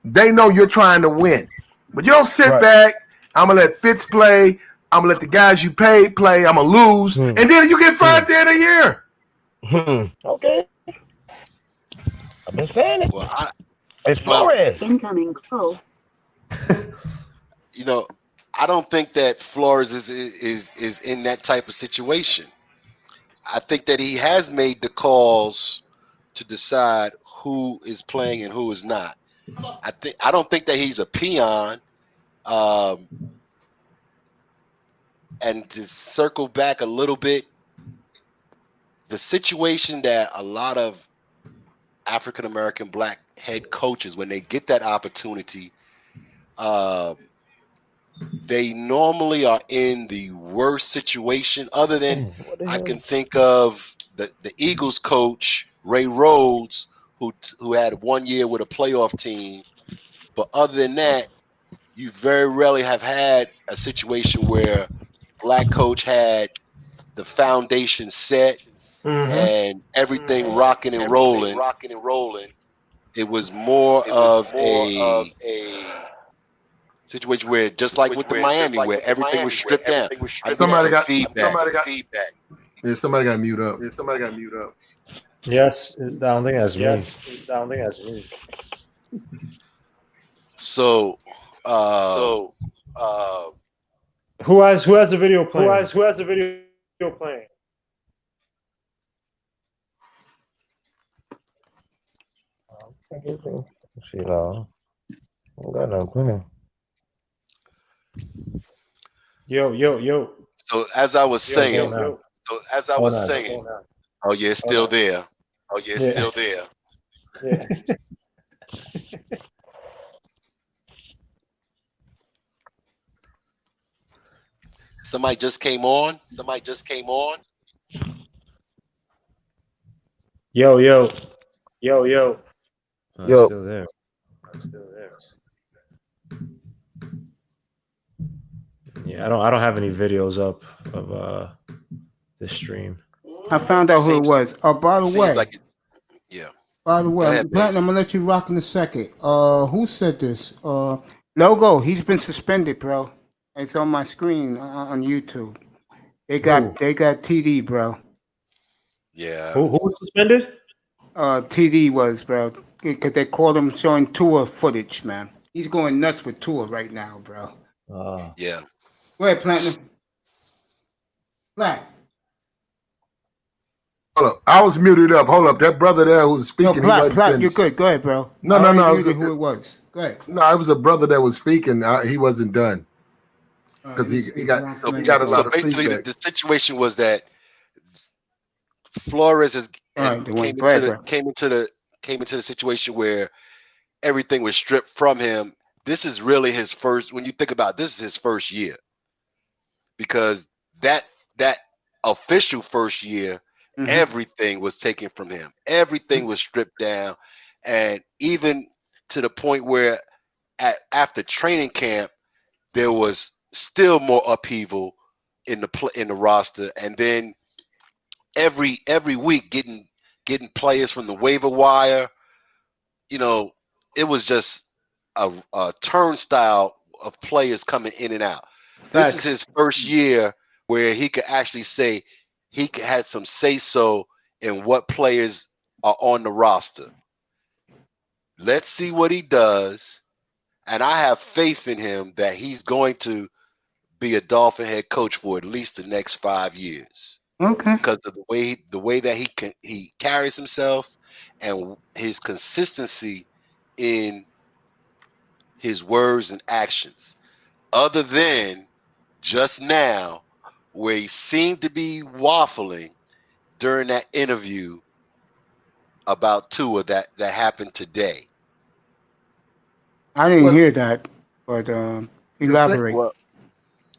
They know you're trying to win. But you don't sit back. I'm going to let Fitz play. I'm going to let the guys you paid play. I'm going to lose. And then you get fired at the end of the year. Okay. I've been saying it. It's Flores. Incoming call. I don't think that Flores is in that type of situation. I think that he has made the calls to decide who is playing and who is not. I don't think that he's a peon. And to circle back a little bit, the situation that a lot of African American black head coaches, when they get that opportunity, they normally are in the worst situation. Other than I can think of the Eagles coach Ray Rhodes, who had 1 year with a playoff team. But other than that, you very rarely have had a situation where black coach had the foundation set and everything rocking and rolling. It was more of a situation where, just like with the Miami, where everything was stripped down. Somebody got feedback. Yeah, somebody got to mute up. Yes, I don't think that's me. So, who has the video playing? Who has the video playing? Shit, I got nothing playing. Yo. So as I was saying, oh yeah, it's still there. Yeah. Somebody just came on. Yo. Yo. Still there. Yeah, I don't have any videos up of this stream. I found out who it was. By the way. By the way, ahead, Platinum, I'm gonna let you rock in a second. Who said this? Logo, he's been suspended, bro. It's on my screen on YouTube. They got TD, bro. Yeah. Who was suspended? TD was, bro. Because they called him showing Tua footage, man. He's going nuts with Tua right now, bro. Yeah. Go ahead, Platinum. Black. Hold up. I was muted up. Hold up. That brother there who was speaking. Platt, you're good. Go ahead, bro. No. Who it was. Go ahead. No, it was a brother that was speaking. He wasn't done. Because he got a lot so of basically, feedback. the situation was that Flores came into the situation where everything was stripped from him. This is really his first. When you think about it, this is his first year, because that official first year, everything was taken from him. Everything was stripped down, and even to the point where after training camp, there was still more upheaval in the roster, and then every week getting players from the waiver wire. You know, it was just a turnstile of players coming in and out. This is his first year where he could actually say he had some say-so in what players are on the roster. Let's see what he does. And I have faith in him that he's going to be a Dolphin head coach for at least the next 5 years. Okay. Because of the way that he carries himself and his consistency in his words and actions. Other than just now, where he seemed to be waffling during that interview about Tua that happened today. I didn't hear that, but elaborate.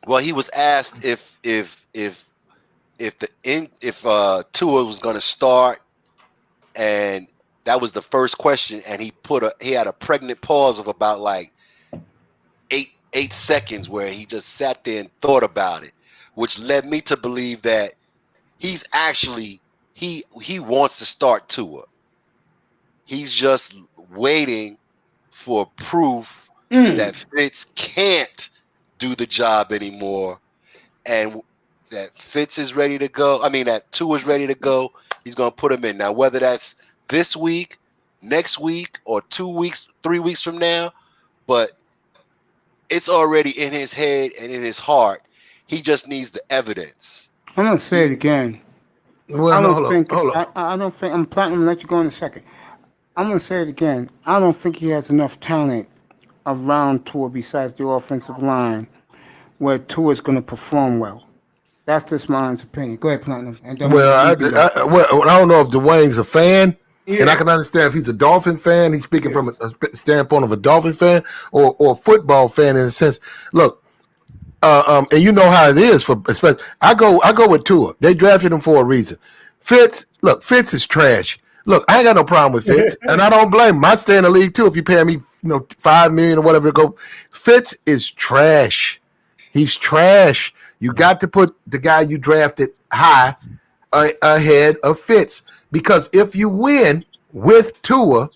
Well, he was asked if Tua was going to start, and that was the first question, and he had a pregnant pause of about like eight seconds where he just sat there and thought about it, which led me to believe that he's actually he wants to start Tua. He's just waiting for proof that Fitz can't do the job anymore, and that Fitz is ready to go. I mean, that Tua is ready to go. He's going to put him in. Now, whether that's this week, next week, or 2 weeks, 3 weeks from now, but it's already in his head and in his heart. He just needs the evidence. I'm going to say it again. Well, I don't hold think I'm planning to let you go in a second. I'm going to say it again. I don't think he has enough talent around Tua besides the offensive line where Tua is going to perform well. That's just my honest opinion. Go ahead, Platinum. And then I don't know if Dwayne's a fan, and I can understand if he's a Dolphin fan. He's speaking from a standpoint of a Dolphin fan or a football fan in a sense. Look, and you know how it is for especially. I go with Tua. They drafted him for a reason. Fitz is trash. Look, I ain't got no problem with Fitz, and I don't blame him. I stay in the league too. If you pay me, $5 million or whatever to go, Fitz is trash. He's trash. You got to put the guy you drafted high ahead of Fitz, because if you win with Tua,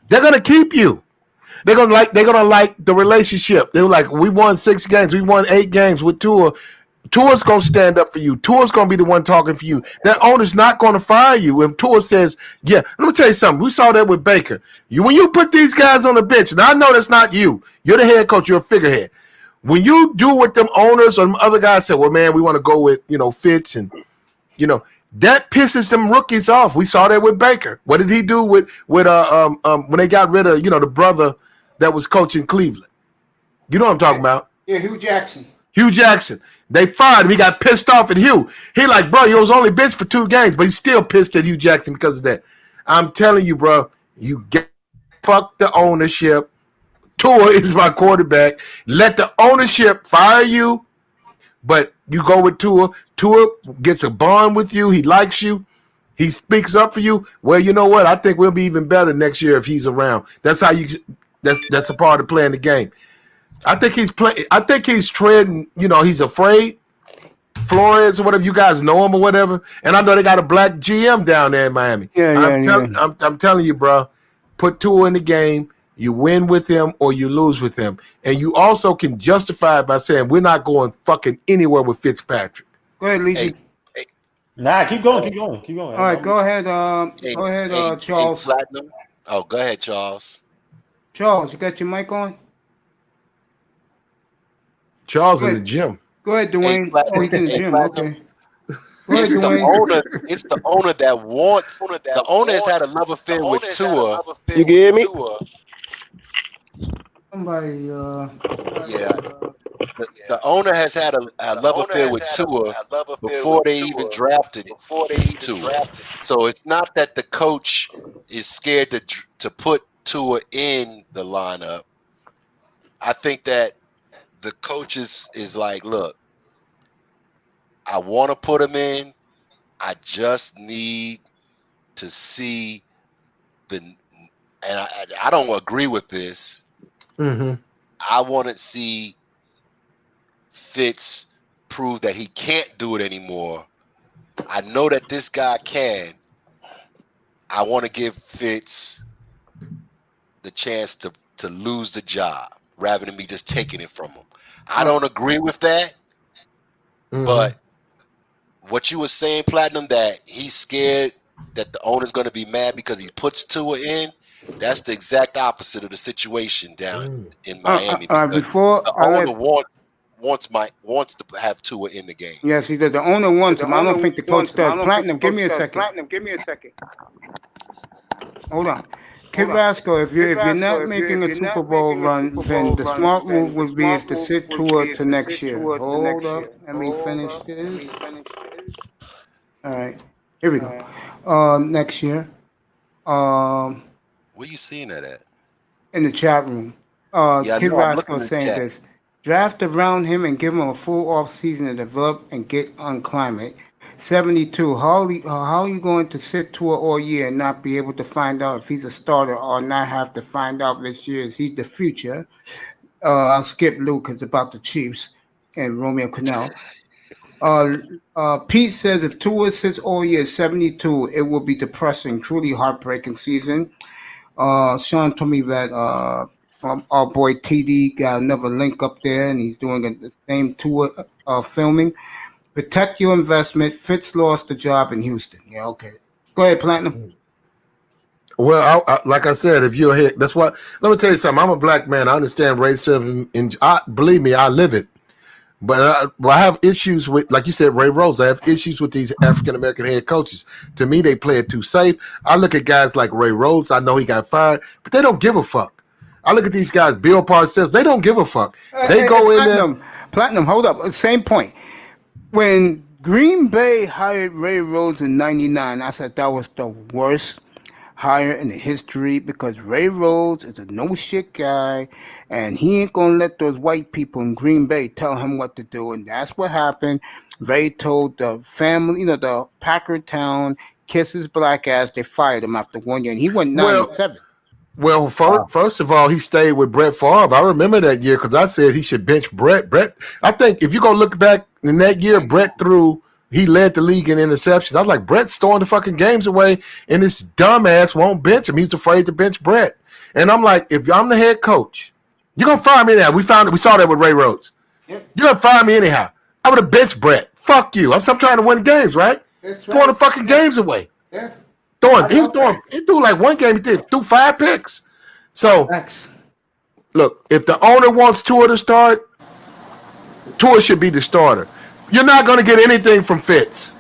they're gonna keep you. They're gonna like the relationship. They're like, we won 6 games, we won 8 games with Tua. Tua's gonna stand up for you. Tua's gonna be the one talking for you. That owner's not gonna fire you if Tua says, yeah. Let me tell you something. We saw that with Baker. When you put these guys on the bench, and I know that's not you. You're the head coach. You're a figurehead. When you do what them owners or them other guys say, well, man, we want to go with Fitz, and that pisses them rookies off. We saw that with Baker. What did he do with when they got rid of the brother that was coaching Cleveland? You know what I'm talking about? Yeah, Hugh Jackson. They fired him. He got pissed off at Hugh. He like, bro, he was only benched for 2 games, but he's still pissed at Hugh Jackson because of that. I'm telling you, bro, fuck the ownership. Tua is my quarterback. Let the ownership fire you, but you go with Tua. Tua gets a bond with you. He likes you. He speaks up for you. Well, you know what? I think we'll be even better next year if he's around. That's how you. That's a part of playing the game. I think he's playing. I think he's treading. He's afraid. Flores or whatever, you guys know him or whatever. And I know they got a black GM down there in Miami. I'm telling you, bro. Put Tua in the game. You win with him or you lose with him. And you also can justify it by saying we're not going fucking anywhere with Fitzpatrick. Go ahead, Legion. Nah, keep going. All right, go ahead. Charles. Platinum. Oh, go ahead, Charles. Charles, you got your mic on? Charles in the gym. Go ahead, Dwayne. He's in the gym. Okay. It's the owner. It's the owner that wants. The owner has had a love affair with Tua. You get me? Somebody, Yeah. The owner has had a love affair with Tua before they even drafted Tua. So it's not that the coach is scared to put Tua in the lineup. I think that the coach is like, look, I want to put him in. I just need to see and I don't agree with this. Mm-hmm. I want to see Fitz prove that he can't do it anymore. I know that this guy can. I want to give Fitz the chance to lose the job rather than me just taking it from him. I don't agree with that, but what you were saying, Platinum, that he's scared that the owner's going to be mad because he puts Tua in, that's the exact opposite of the situation down in Miami. Before the owner wants to have Tua in the game. Yes, he does. The owner wants him. I don't think the coach does. Platinum, give me a second. Hold on. Kid Rasco, if you're not making a Super Bowl run, then the smart move would be is to sit Tua to next year. Hold up. Let me finish this. All right. Here we go. Next year. Where you seeing that at? In the chat room. Kid Rasco saying this. Draft around him and give him a full off season to develop and get on climate. 72. How are you going to sit Tua all year and not be able to find out if he's a starter or not have to find out this year? Is he the future? I'll skip Luke. It's about the Chiefs and Romeo Cornell. Pete says if Tua sits all year 72, it will be depressing, truly heartbreaking season. Sean told me that our boy TD got another link up there, and he's doing the same Tua filming. Protect your investment. Fitz lost the job in Houston. Yeah, okay. Go ahead, Platinum. Well, like I said, if you're here, that's what. Let me tell you something. I'm a black man. I understand racism, and believe me, I live it. But I have issues with, like you said, Ray Rhodes. I have issues with these African American head coaches. To me, they play it too safe. I look at guys like Ray Rhodes. I know he got fired, but they don't give a fuck. I look at these guys, Bill Parcells. They don't give a fuck. They go in there. Platinum, hold up. Same point. When Green Bay hired Ray Rhodes in '99, I said that was the worst hire in the history because Ray Rhodes is a no shit guy and he ain't gonna let those white people in Green Bay tell him what to do, and that's what happened. Ray told the family, the Packer town, kiss his black ass. They fired him after 1 year, and he went 9-7. Well, first of all, he stayed with Brett Favre. I remember that year because I said he should bench Brett. I think if you go look back in that year, he led the league in interceptions. I was like, Brett's throwing the fucking games away, and this dumbass won't bench him. He's afraid to bench Brett. And I'm like, if I'm the head coach, you're going to fire me now. We saw that with Ray Rhodes. Yep. You're going to fire me anyhow. I'm going to bench Brett. Fuck you. I'm trying to win games, right? That's throwing the fucking games away. Yeah. He threw like one game. He threw 5 picks. So, look, if the owner wants Tua to start, Tua should be the starter. You're not going to get anything from Fitz.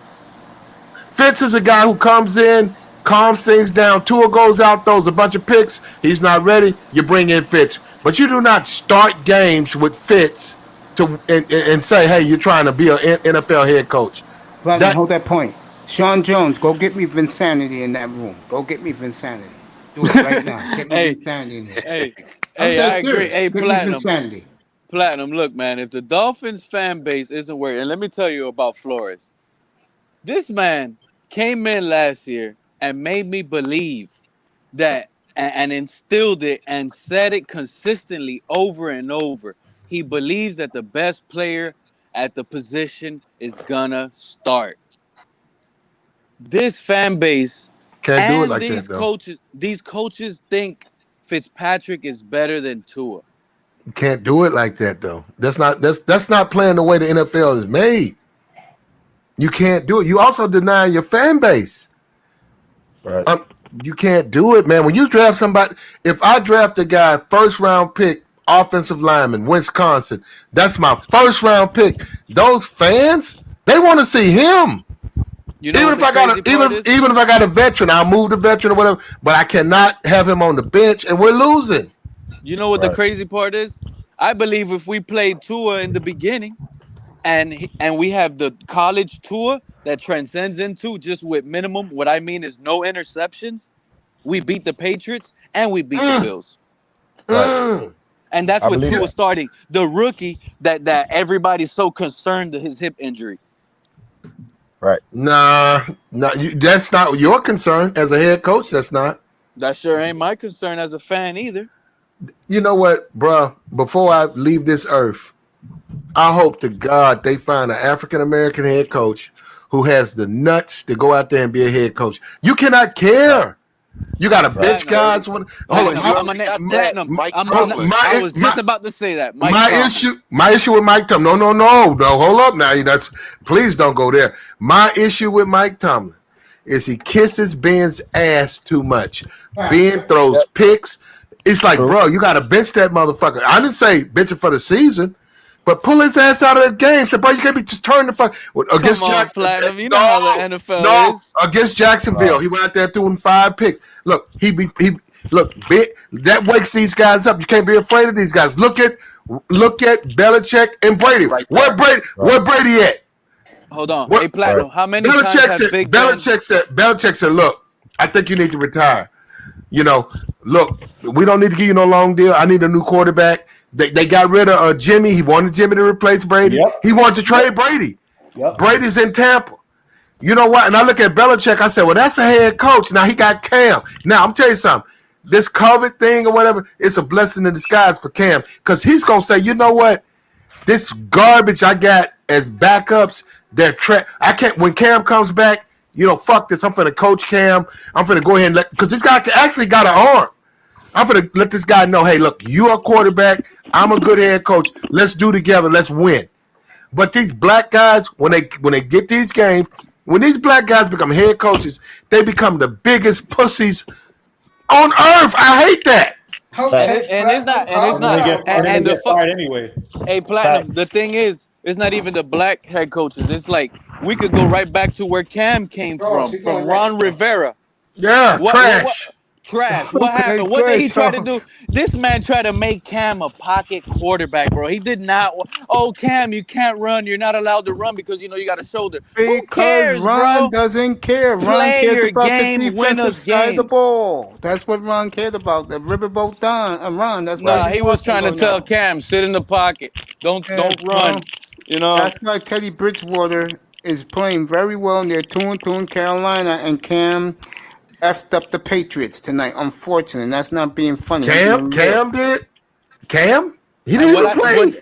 Fitz is a guy who comes in, calms things down. Tua goes out, throws a bunch of picks. He's not ready. You bring in Fitz. But you do not start games with Fitz and say, hey, you're trying to be an NFL head coach. Hold that point. Sean Jones, go get me Vinsanity in that room. Go get me Vinsanity. Do it right now. Get me Vinsanity in there. Hey, I agree. Hey, Platinum, look, man, if the Dolphins fan base isn't worried, and let me tell you about Flores. This man came in last year and made me believe that and instilled it and said it consistently over and over. He believes that the best player at the position is gonna start. This fan base can't do it like these coaches think Fitzpatrick is better than Tua. You can't do it like that though. That's not playing the way the NFL is made. You can't do it. You also deny your fan base. Right. You can't do it, man. When you draft somebody, if I draft a guy, first round pick, offensive lineman, Wisconsin, that's my first round pick. Those fans, they want to see him. You know even if I got even if I got a veteran, I'll move the veteran or whatever. But I cannot have him on the bench, and we're losing. You know what the crazy part is? I believe if we played Tua in the beginning, and we have the college Tua that transcends into just with minimum, what I mean is no interceptions, we beat the Patriots and we beat the Bills. Right. And that's what Tua starting. The rookie that everybody's so concerned with his hip injury. Right. Nah, that's not your concern as a head coach. That's not. That sure ain't my concern as a fan either. You know what, bro? Before I leave this earth, I hope to God they find an African American head coach who has the nuts to go out there and be a head coach. You cannot care. You got to bench guys. I was just about to say that. My issue with Mike Tomlin. No. Hold up now. Please don't go there. My issue with Mike Tomlin is he kisses Ben's ass too much. Ben throws picks. It's like, bro, you got to bench that motherfucker. I didn't say bench it for the season, but pull his ass out of the game. So, bro, you can't be just turning the fuck against Platinum. You know how the NFL is. Against Jacksonville, he went out there throwing 5 picks. Look, that wakes these guys up. You can't be afraid of these guys. Look at Belichick and Brady. Where Brady at? Hold on. Hey, Platinum, how many times has Big Ben... Belichick said, look, I think you need to retire. Look, we don't need to give you no long deal. I need a new quarterback. They got rid of Jimmy. He wanted Jimmy to replace Brady. Yep. He wanted to trade Brady. Yep. Brady's in Tampa. You know what? And I look at Belichick. I said, well, that's a head coach. Now he got Cam. Now, I'm telling you something. This COVID thing or whatever, it's a blessing in disguise for Cam because he's going to say, you know what? This garbage I got as backups, I can't. When Cam comes back, fuck this. I'm finna coach Cam. I'm finna go ahead and because this guy actually got an arm. I'm finna let this guy know, hey, look, you are quarterback. I'm a good head coach. Let's do together. Let's win. But these black guys, when they get these games, when these black guys become head coaches, they become the biggest pussies on earth. I hate that. And it's not. And the fuck anyway. Hey, Platinum. The thing is, it's not even the black head coaches. It's like we could go right back to where Cam came from Ron Rivera. Yeah, trash. Trash. What happened? What did he try to do? This man tried to make Cam a pocket quarterback, bro. He did not. Oh, Cam, you can't run. You're not allowed to run because you got a shoulder. Who cares, Ron bro? Doesn't care. Ron cares about the defensive side of the ball. That's what Ron cared about. The riverboat Ron. That's why he was trying to tell Cam, sit in the pocket. Don't run. That's why Teddy Bridgewater is playing very well. And they're 2-2 in Carolina, and Cam effed up the Patriots tonight, unfortunately. That's not being funny. Cam did? Cam? He didn't even play.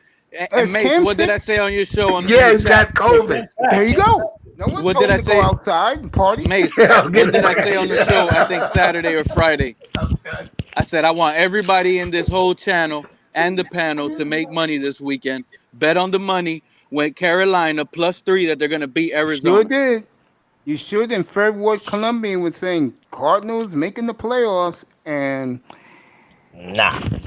Mace, what did I say on your show? He's got COVID. There you go. No one what told did I to say? Go outside and party. Mace, what did I say on the show? I think Saturday or Friday. I said I want everybody in this whole channel and the panel to make money this weekend. Bet on the money. Went Carolina +3 that they're going to beat Arizona. Sure did. You should. And Fred Ward Colombian was saying Cardinals making the playoffs and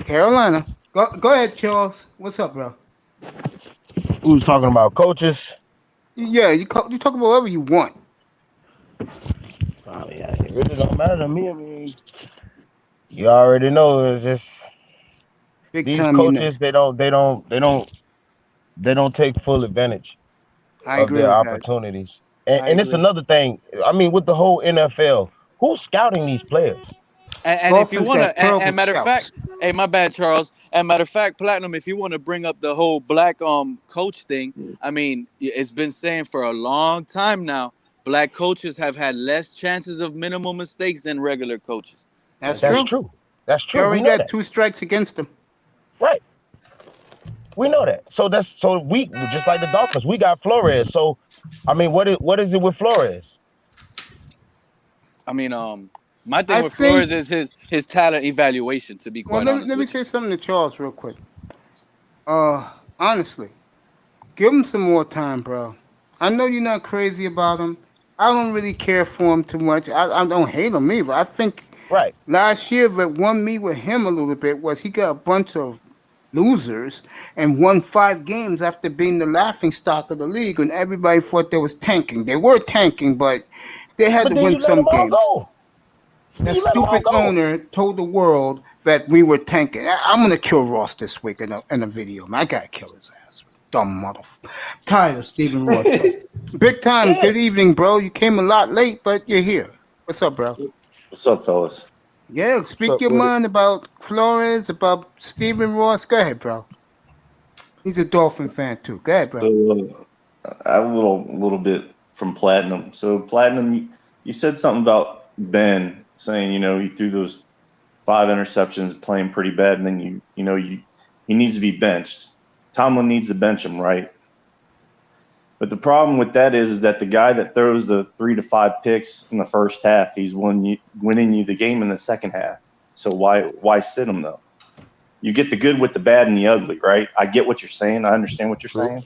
Carolina. Go ahead, Charles. What's up, bro? Who's talking about coaches? Yeah, you talk about whatever you want. I mean, it really don't matter to me. I mean, you already know it's just these coaches. They don't take full advantage of their opportunities. And it's another thing. I mean, with the whole NFL, who's scouting these players? And if you want to, and matter of fact, hey, my bad, Charles. And matter of fact, Platinum, if you want to bring up the whole black coach thing, I mean, it's been saying for a long time now, black coaches have had less chances of minimal mistakes than regular coaches. That's true. That's true. You already got 2 strikes against them. Right. We know that. So we just like the Dolphins. We got Flores. So, I mean, what is it with Flores? I mean, my thing with Flores is his talent evaluation. To be quite honest, let me say something to Charles real quick. Honestly, give him some more time, bro. I know you're not crazy about him. I don't really care for him too much. I don't hate him either. I think last year what won me with him a little bit was he got a bunch of losers and won 5 games after being the laughing stock of the league, and everybody thought they was tanking. They were tanking, but they had But to then win you let them some all games. go. That You let them all stupid go. owner told the world that we were tanking. I'm gonna kill Ross this week in a video. Man, I gotta kill his ass. Dumb motherfucker. Tired of Stephen Ross. Big time. Yeah. Good evening, bro. You came a lot late, but you're here. What's up, bro? What's up, fellas? Yeah, speak your mind about Flores, about Stephen Ross. Go ahead, bro. He's a Dolphin fan too. Go ahead, bro. So, I have a little bit from Platinum. So, Platinum, you said something about Ben saying, he threw those 5 interceptions, playing pretty bad, and then he needs to be benched. Tomlin needs to bench him, right? But the problem with that is that the guy that throws the 3 to 5 picks in the first half, he's winning you the game in the second half. So why sit him though? You get the good with the bad and the ugly, right? I get what you're saying. I understand what you're saying.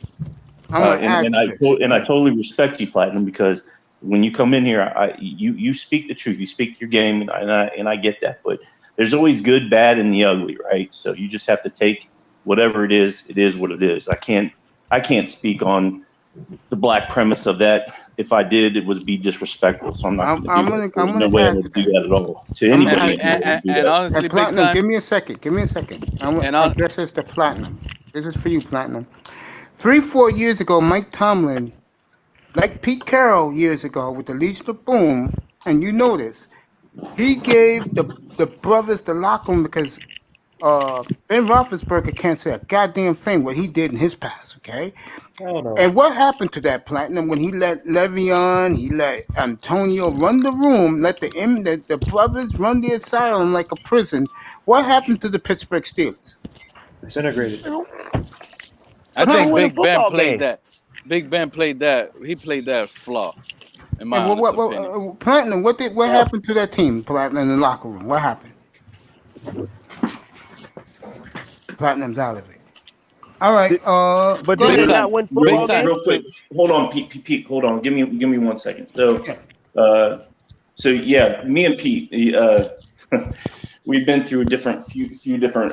And I totally respect you, Platinum, because when you come in here, you speak the truth. You speak your game, and I get that. But there's always good, bad, and the ugly, right? So you just have to take whatever it is what it is. I can't speak on the black premise of that. If I did, it would be disrespectful. So I'm not going to do that. There's no way I would do that at all to anybody. And honestly, Platinum, big time. give me a second. I want to address this to Platinum. This is for you, Platinum. 3-4 years ago, Mike Tomlin, like Pete Carroll years ago with the Legion of Boom, and you know this, he gave the brothers the locker room because Ben Roethlisberger can't say a goddamn thing what he did in his past, okay? Oh, no. And what happened to that, Platinum, when he let Le'Veon, he let Antonio run the room, let the brothers run the asylum like a prison? What happened to the Pittsburgh Steelers? Disintegrated. I think Big Ben football played game. that. Big Ben played that. He played that flaw, in my And honest opinion. Platinum, what happened to that team, Platinum, in the locker room? What happened? Platinum's out of it. All right. But go did ahead. they not win football games? Real quick. Hold on, Pete. Hold on. Give me 1 second. So yeah, me and Pete, we've been through few different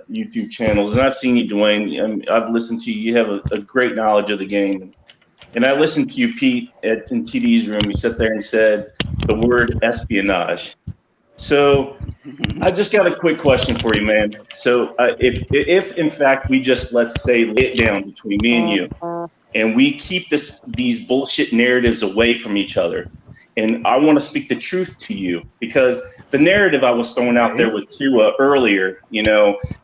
YouTube channels, and I've seen you, Dwayne. I've listened to you. You have a great knowledge of the game. And I listened to you, Pete, in TD's room. You sat there and said the word espionage. So I just got a quick question for you, man. So if in fact we just, let's say, lay it down between me and you, and we keep these bullshit narratives away from each other, and I want to speak the truth to you, because the narrative I was throwing out there with Tua earlier,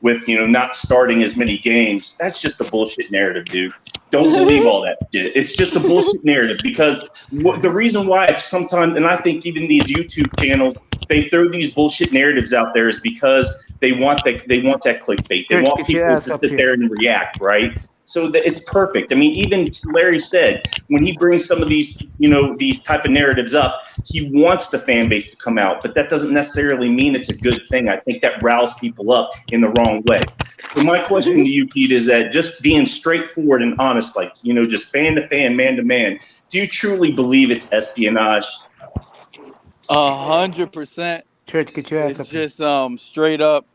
with not starting as many games, that's just a bullshit narrative, dude. Don't believe all that shit. It's just a bullshit narrative, because the reason why sometimes, and I think even these YouTube channels, they throw these bullshit narratives out there is because they want that clickbait. They want people to sit there and react, right? So that it's perfect. I mean, even Larry said when he brings some of these, these type of narratives up, he wants the fan base to come out, but that doesn't necessarily mean it's a good thing. I think that riles people up in the wrong way. So my question to you, Pete, is that just being straightforward and honest, like, just fan to fan, man to man, do you truly believe it's espionage? 100%. Church, get your ass It's just straight up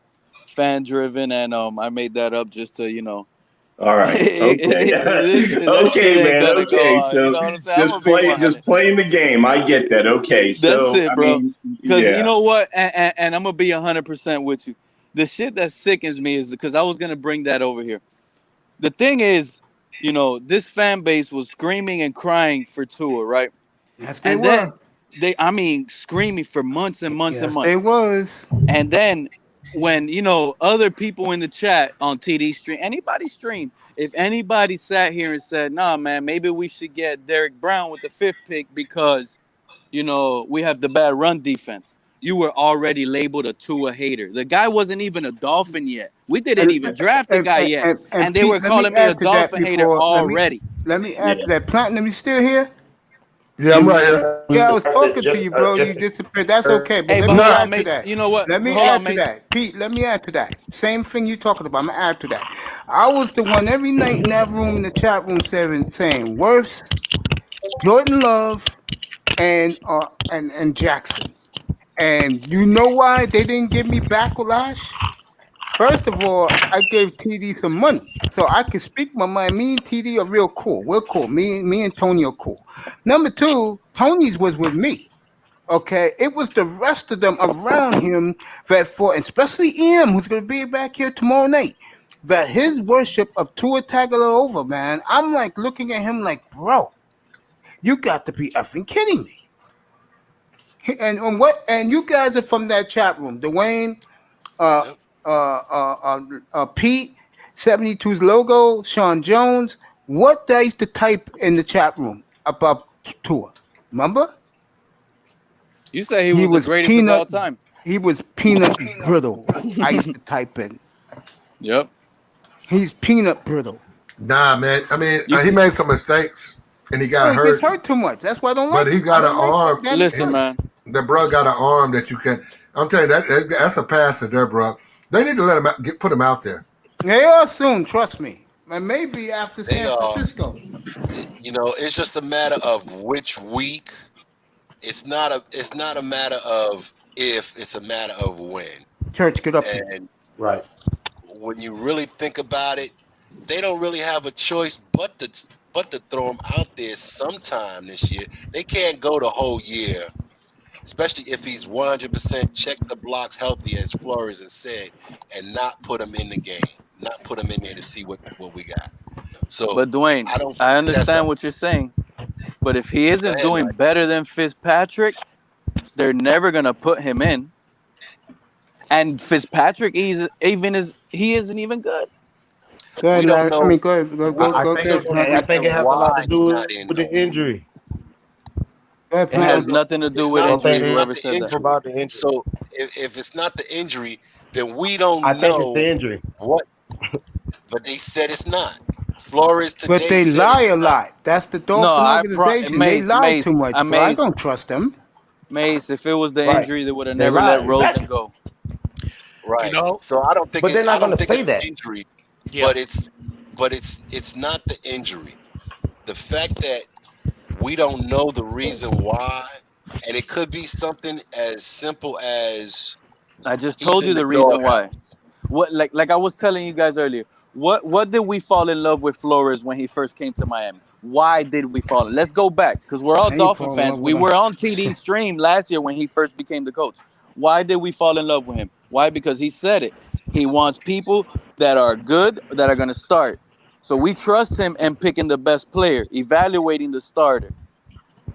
fan driven, and I made that up just to All right. Okay. Okay, man. Okay. So just playing the game. I get that. Okay. That's it, bro. Because you know what? And I'm gonna be 100% with you. The shit that sickens me is because I was gonna bring that over here. The thing is, this fan base was screaming and crying for Tua, right? Yes, they were. Then screaming for months and months and months. They was. And then when other people in the chat on TD stream, anybody stream, if anybody sat here and said, nah, man, maybe we should get Derek Brown with the 5th pick because we have the bad run defense, you were already labeled a Tua hater. The guy wasn't even a Dolphin yet. We didn't even draft the guy yet, and they Pete, were calling me a Dolphin hater already. Let me add to that. Platinum, you still here? Yeah, I'm right here. Yeah, I was talking to you, bro. You disappeared. That's okay. But let me add to that. You know what? Let me add to that. Pete, let me add to that. Same thing you talking about. I'm going to add to that. I was the one every night in that room, in the chat room, saying Wirfs, Jordan Love, and Jackson. And you know why they didn't give me backlash? First of all, I gave TD some money, so I can speak my mind. Me and TD are real cool. We're cool. Me and Tony are cool. Number two, Tony's was with me. Okay, it was the rest of them around him that for, especially EM, who's gonna be back here tomorrow night, that his worship of Tua Tagovailoa, man. I'm like looking at him like, bro, you got to be effing kidding me. And on what? And you guys are from that chat room, Dwayne, Pete, 72's logo, Sean Jones. What they used to type in the chat room about Tua? Remember? You say he was the greatest of all time. He was peanut brittle. I used to type in. Yep. He's peanut brittle. Nah, man. I mean, he made some mistakes, and he got hurt. He gets hurt too much. That's why I don't like. But he got an arm. Listen, man. The bro got an arm that you can. I'm telling you, that's a passer there, bro. They need to let him out, put him out there. They are soon. Trust me. And maybe after San Francisco. You know, it's just a matter of which week. It's not a matter of if. It's a matter of when. Church, get up. And right. When you really think about it, they don't really have a choice but to throw him out there sometime this year. They can't go the whole year, especially if he's 100% check the blocks healthy, as Flores has said, and not put him in the game, not put him in there to see what we got. So, but Dwayne, I understand what you're saying, but if he isn't doing better than Fitzpatrick, they're never gonna put him in. And Fitzpatrick, he isn't even good. Go ahead, Larry. I mean, go. I think it has a lot to do with the injury. It has nothing to do with injury. Whoever said that. So if it's not the injury, then we don't know. I think it's the injury. What? But they said it's not. Flores today. But they lie a lot. That's the Dolphin organization. They lie too much. Bro. I don't trust them. Mace, if it was the injury, they would have never let Rosen go. Right. You know? So I don't think. But they're not going to say that. Injury. Yeah. But it's not the injury. The fact that we don't know the reason why, and it could be something as simple as I just told you the reason why. What like I was telling you guys earlier. What did we fall in love with Flores when he first came to Miami? Why did we fall? Let's go back because we're all Dolphin fans. We were on TD stream last year when he first became the coach. Why did we fall in love with him? Why? Because he said it. He wants people that are good, that are going to start. So we trust him in picking the best player, evaluating the starter.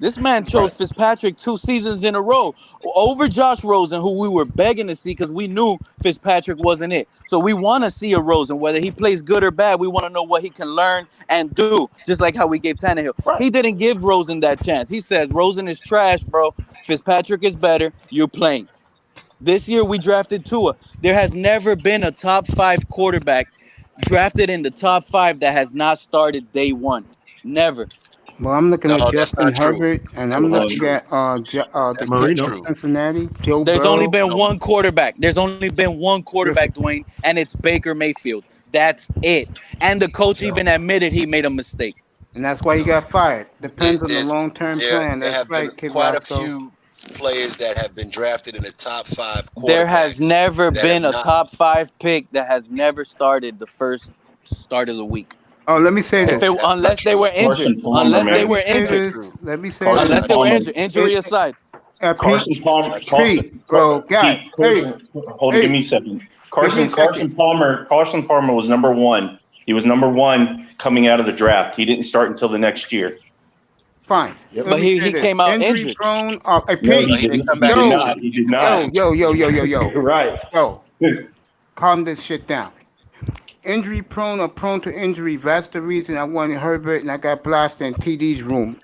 This man chose Fitzpatrick 2 seasons in a row over Josh Rosen, who we were begging to see because we knew Fitzpatrick wasn't it. So we want to see a Rosen, whether he plays good or bad. We want to know what he can learn and do, just like how we gave Tannehill. He didn't give Rosen that chance. He says, Rosen is trash, bro. Fitzpatrick is better. You're playing. This year we drafted Tua. There has never been a top 5 quarterback drafted in the top 5 that has not started day one. Never. Well, I'm looking at Justin Herbert, and I'm looking at the Cincinnati. Joe There's Burrow. only been one quarterback. Dwayne, and it's Baker Mayfield. That's it. And the coach even admitted he made a mistake. And that's why he got fired. Depends on the long-term plan. That's right, Kid quite a few players that have been drafted in the top 5. There has never been a top 5 pick that has never started the first start of the week. Oh, let me say this. Unless they were injured. Unless they were injured. Let me say this. Unless they were injured. Injury aside. Carson Palmer. Bro, guy. Hold on, give me a second. Carson Palmer was number 1. He was number 1 coming out of the draft. He didn't start until the next year. Fine. But he came out injured. Prone, he did not. Yo. Right. Yo, calm this shit down. Injury prone or prone to injury. That's the reason I wanted Herbert and I got blasted in TD's room.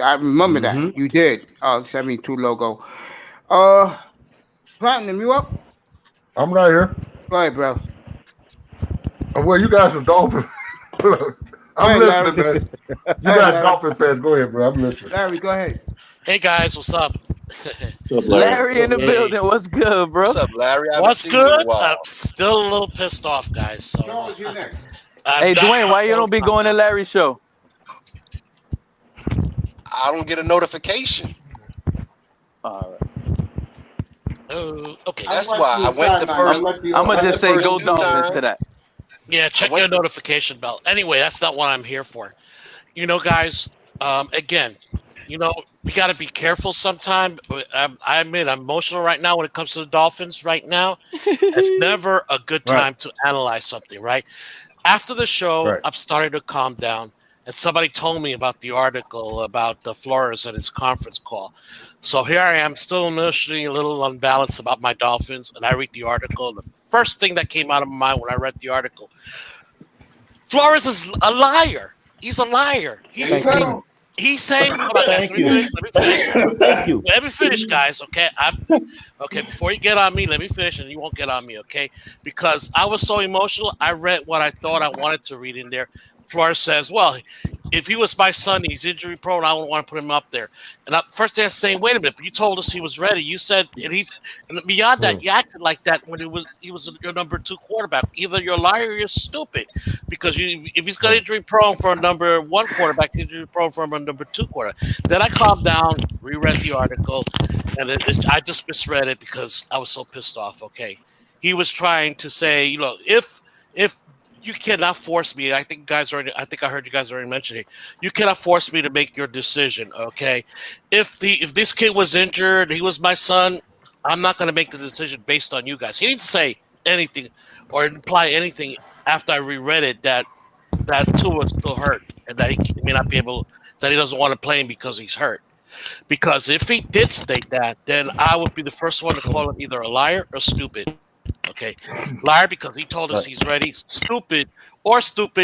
I remember that. You did. 72 logo. Platinum, you up? I'm right here. Go ahead, bro. Well, you guys are Dolphins. I'm listening, man. You guys Dolphin fans. Go ahead, bro. I'm listening. Larry, go ahead. Hey, guys. What's up? Larry in the building. What's good, bro? What's up, Larry? What's good? I'm still a little pissed off, guys. So, hey, Dwayne, why you don't be going to Larry's show? I don't get a notification. All right. Okay. That's why I went the first. I'm gonna just say go Dolphins to that. Yeah, check your notification bell. Anyway, that's not what I'm here for. You know, guys, again, you know, we got to be careful sometime. I admit I'm emotional right now when it comes to the Dolphins right now. It's never a good time to analyze something, right? After the show, I'm starting to calm down. And somebody told me about the article about the Flores and his conference call. So here I am, still emotionally a little unbalanced about my Dolphins. And I read the article. And the first thing that came out of my mind when I read the article, Flores is a liar. He's a liar. He's saying, Thank you. Let me finish, guys. Okay, okay. Before you get on me, let me finish, and you won't get on me, okay? Because I was so emotional, I read what I thought I wanted to read in there. Flores says, "Well, if he was my son, he's injury prone. I wouldn't want to put him up there." And first they're saying, "Wait a minute, but you told us he was ready. You said, and beyond that, you acted like that when he was your number 2 quarterback. Either you're a liar or you're stupid, because if he's got injury prone for a number 1 quarterback, injury prone for a number 2 quarterback." Then I calmed down, reread the article, and I just misread it because I was so pissed off. Okay, he was trying to say, you know, if you cannot force me. I think I heard you guys already mention it. You cannot force me to make your decision. Okay, if this kid was injured, he was my son. I'm not going to make the decision based on you guys. He didn't say anything or imply anything after I reread it that Tua is still hurt and that he may not be able. That he doesn't want to play him because he's hurt. Because if he did state that, then I would be the first one to call him either a liar or stupid. Okay, liar because he told us he's ready. Stupid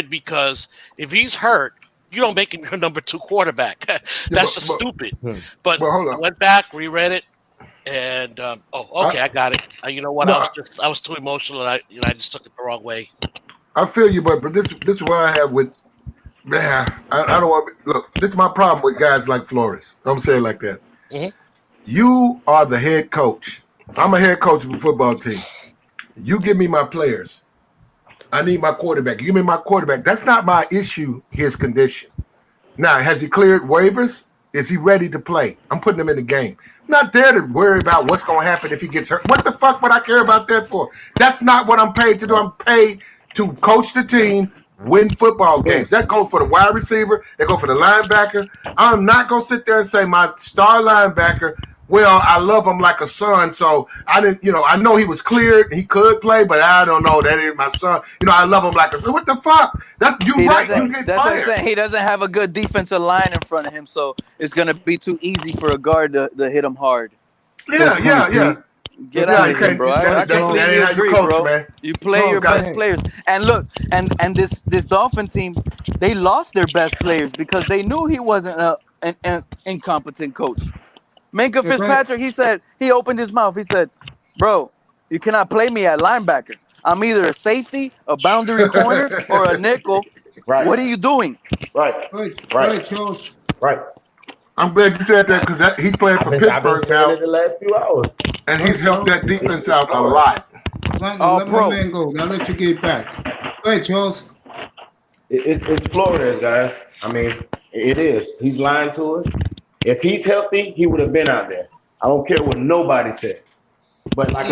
because if he's hurt, you don't make him your number 2 quarterback. That's just stupid. But I went back, reread it, and okay, I got it. You know what? I was too emotional, and I just took it the wrong way. I feel you, but this is what I have with man. I don't want to look. This is my problem with guys like Flores. I'm saying it like that. Mm-hmm. You are the head coach. I'm a head coach of a football team. You give me my players. I need my quarterback. You give me my quarterback. That's not my issue, his condition. Now, has he cleared waivers? Is he ready to play? I'm putting him in the game. I'm not there to worry about what's going to happen if he gets hurt. What the fuck would I care about that for? That's not what I'm paid to do. I'm paid to coach the team, win football games. That goes for the wide receiver. That goes for the linebacker. I'm not going to sit there and say my star linebacker, well, I love him like a son, so I didn't, I know he was cleared, he could play, but I don't know, that ain't my son. I love him like a son. What the fuck? You get That's what I'm fired. saying. He doesn't have a good defensive line in front of him, so it's gonna be too easy for a guard to hit him hard. Yeah. Get out of here, bro. I completely agree, bro. Man. You play your best players, and look, and this Dolphin team, they lost their best players because they knew he wasn't an incompetent coach. Minka Fitzpatrick, he said, he opened his mouth. He said, "Bro, you cannot play me at linebacker. I'm either a safety, a boundary corner, or a nickel. Right. What are you doing?" Right. Charles. Right. I'm glad you said that because he's playing for Pittsburgh now, in the last few hours. and he's helped that defense out a lot. Let my man go. I'll let you get back. Go ahead, Charles. It's Flores, guys. I mean, it is. He's lying to us. If he's healthy, he would have been out there. I don't care what nobody said. But like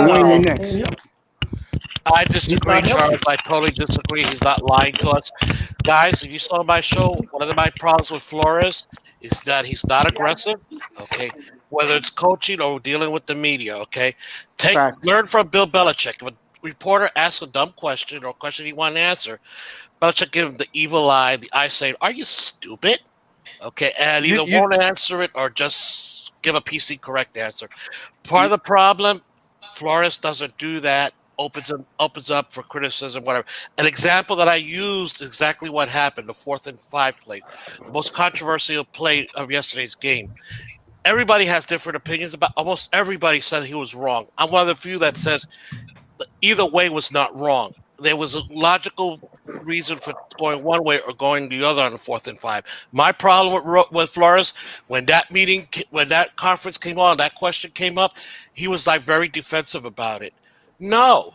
I disagree, Charles. I totally disagree. He's not lying to us. Guys, if you saw my show, one of my problems with Flores is that he's not aggressive, okay? Whether it's coaching or dealing with the media, okay? Learn from Bill Belichick. If a reporter asks a dumb question or a question he wants to answer, Belichick give him the evil eye, the eye saying, "Are you stupid?" Okay, and either won't answer it or just give a PC correct answer. Part of the problem, Flores doesn't do that. Opens up for criticism, whatever. An example that I used is exactly what happened, the 4th and 5 play, the most controversial play of yesterday's game. Everybody has different opinions about. Almost everybody said he was wrong. I'm one of the few that says either way was not wrong. There was a logical reason for going one way or going the other on the 4th and 5. My problem with Flores, when that conference came on, that question came up, he was like very defensive about it. No.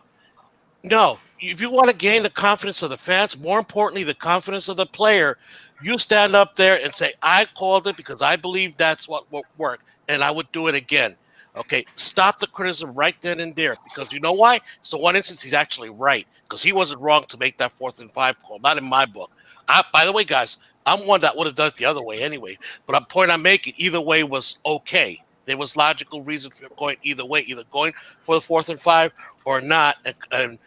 If you want to gain the confidence of the fans, more importantly, the confidence of the player, you stand up there and say, "I called it because I believe that's what would work, and I would do it again." Okay, stop the criticism right then and there, because you know why? It's the one instance he's actually right, because he wasn't wrong to make that 4th and 5 call. Not in my book. By the way, guys, I'm one that would have done it the other way anyway. But the point I'm making, either way was okay. There was logical reason for going either way, either going for the 4th and 5 or not, and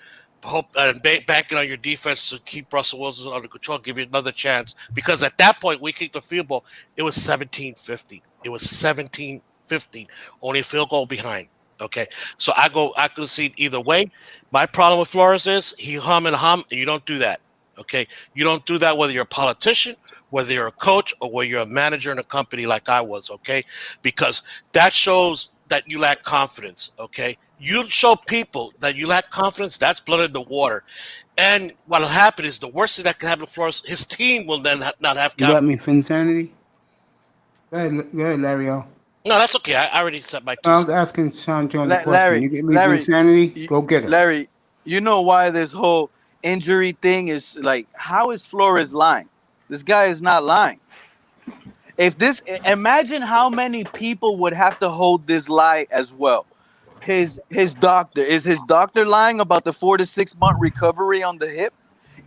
hope and banking on your defense to keep Russell Wilson under control, give you another chance. Because at that point, we kicked the field goal. It was 17-15. It was 17-15, only a field goal behind. Okay, so I could see either way. My problem with Flores is he hum, and you don't do that. Okay, you don't do that whether you're a politician, whether you're a coach, or whether you're a manager in a company like I was. Okay, because that shows that you lack confidence. Okay, you show people that you lack confidence. That's blood in the water. And what'll happen is the worst thing that can happen to Flores, his team will then not have confidence. You got me for insanity? Go ahead, Larry. No, that's okay. I already said my 2 I was asking Sean Jones a question. Larry, You get me for insanity? Go get it. Larry, you know why this whole injury thing is like, how is Flores lying? This guy is not lying. Imagine how many people would have to hold this lie as well. His doctor, is his doctor lying about the 4 to 6 month recovery on the hip?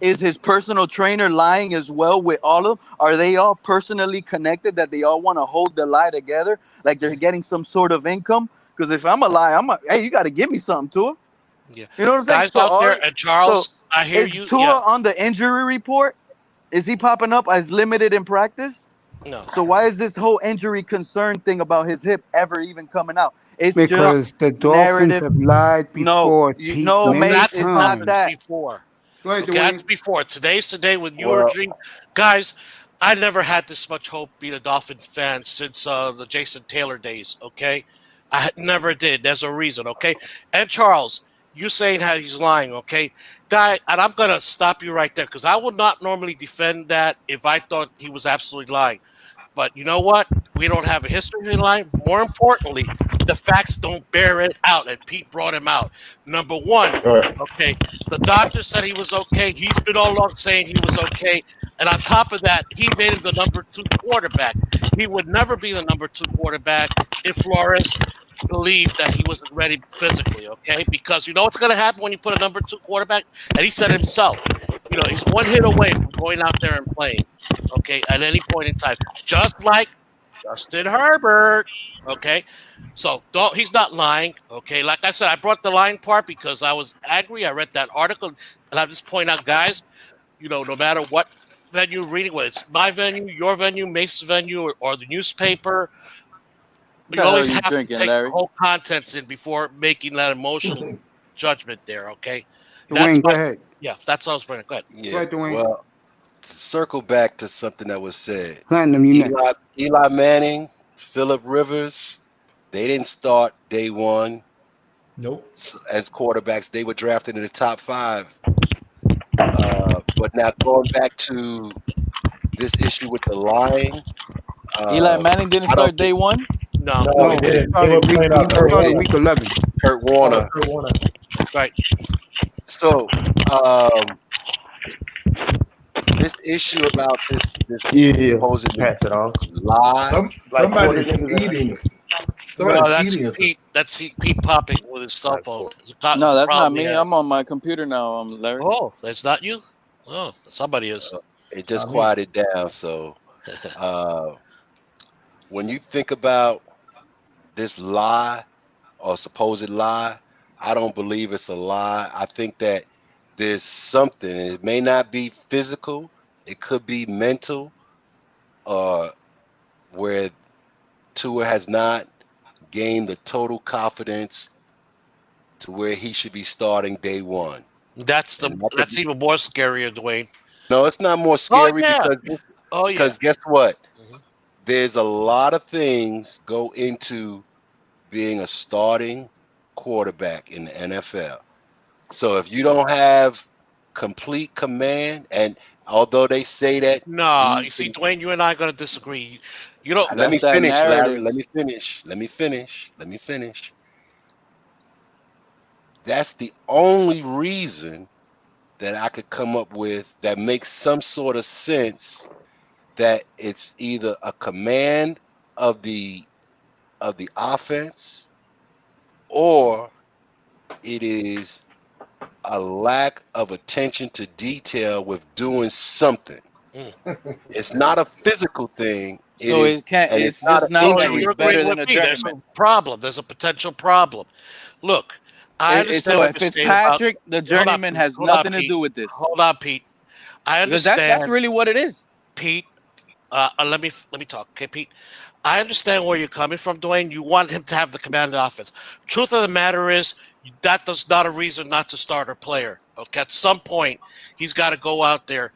Is his personal trainer lying as well with all of them? Are they all personally connected that they all want to hold the lie together? Like they're getting some sort of income? Because if I'm a lie, hey, you got to give me something, Tua. Yeah. You know what I'm saying? Guys out there, and Charles, I hear is you. Tua on the injury report? Is he popping up as limited in practice? No. So why is this whole injury concern thing about his hip ever even coming out? It's Because just the Dolphins narrative. have lied before. Pete, many that's times. not that. Before. Go ahead, Okay, Dwayne. that's before. Today's today when you were dreaming. Guys, I never had this much hope being a Dolphins fan since the Jason Taylor days, okay? I never did. There's a reason, okay? And Charles, you saying how he's lying, okay? Guy, and I'm going to stop you right there because I would not normally defend that if I thought he was absolutely lying. But you know what? We don't have a history of lying. More importantly, the facts don't bear it out, and Pete brought him out. Number one, okay, the doctor said he was okay. He's been all along saying he was okay. And on top of that, he made him the number 2 quarterback. He would never be the number 2 quarterback if Flores believed that he wasn't ready physically, okay? Because you know what's going to happen when you put a number 2 quarterback? And he said himself, you know, he's one hit away from going out there and playing, okay, at any point in time. Just like Justin Herbert, okay? So he's not lying, okay? Like I said, I brought the lying part because I was angry. I read that article, and I just point out, guys, you know, no matter what venue you're reading, whether it's my venue, your venue, Mason's venue, or the newspaper, you always have to take the whole contents in before making that emotional judgment there, okay? Dwayne, go ahead. Yeah, that's what I was pointing. Go ahead. Yeah. Go ahead, Dwayne. Well, to circle back to something that was said. Platinum, you next. Eli Manning, Phillip Rivers, they didn't start day one. Nope. As quarterbacks, they were drafted in the top 5. But now going back to this issue with the lying. Eli Manning didn't start day 1? No, he didn't. He started week 11. Kurt Warner. Right. So, this issue about this supposedly lie. Somebody's eating. No, that's Pete popping with his cell phone. No, that's not me. I'm on my computer now, Larry. Oh, that's not you? Oh, somebody is. It just quieted down. So, when you think about this lie or supposed lie, I don't believe it's a lie. I think that there's something. It may not be physical. It could be mental, where Tua has not gained the total confidence to where he should be starting day one. That's even more scarier, Dwayne. No, it's not more scary because guess what? There's a lot of things go into being a starting quarterback in the NFL. So if you don't have complete command, and although they say that, no, you see, Dwayne, you and I are going to disagree. You know, let me finish, Larry. Let me finish. That's the only reason that I could come up with that makes some sort of sense, that it's either a command of the offense or it is a lack of attention to detail with doing something. It's not a physical thing. So it can't. And It's not just an not injury You're thing. agreeing better than with a me. There's journeyman. a problem. There's a potential problem. Look, I understand So what if you're saying about. Fitzpatrick, the journeyman has nothing to do with this. Hold on, Pete. I Because understand. that's really what it is. Pete, let me talk, okay, Pete. I understand where you're coming from, Dwayne. You want him to have the command of the offense. Truth of the matter is, that does not a reason not to start a player. Okay, at some point, he's got to go out there.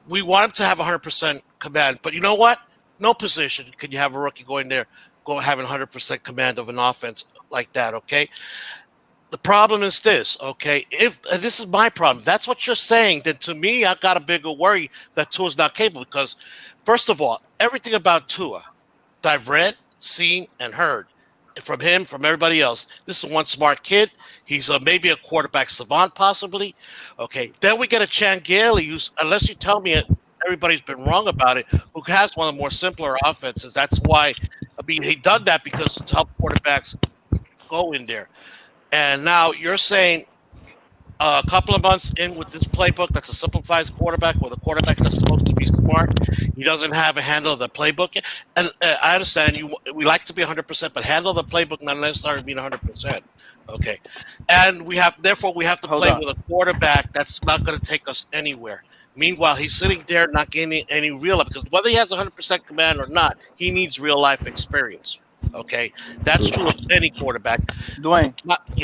We want him to have 100% command, but you know what? No position can you have a rookie going there, having 100% command of an offense like that. Okay. The problem is this, okay? If this is my problem, that's what you're saying, then to me, I've got a bigger worry that Tua's not capable because, first of all, everything about Tua that I've read, seen, and heard from him, from everybody else, this is one smart kid. He's maybe a quarterback savant, possibly. Okay, then we get a Chan Gailey, who's, unless you tell me everybody's been wrong about it, who has one of the more simpler offenses. That's why, he done that because to help quarterbacks go in there. And now you're saying a couple of months in with this playbook that's a simplified quarterback with a quarterback that's supposed to be smart. He doesn't have a handle of the playbook. And I understand we like to be 100%, but handle the playbook not necessarily being 100%. Okay. And therefore we have to play with a quarterback that's not going to take us anywhere. Meanwhile, he's sitting there not gaining any real life because whether he has 100% command or not, he needs real life experience. Okay, that's true of any quarterback. Dwayne,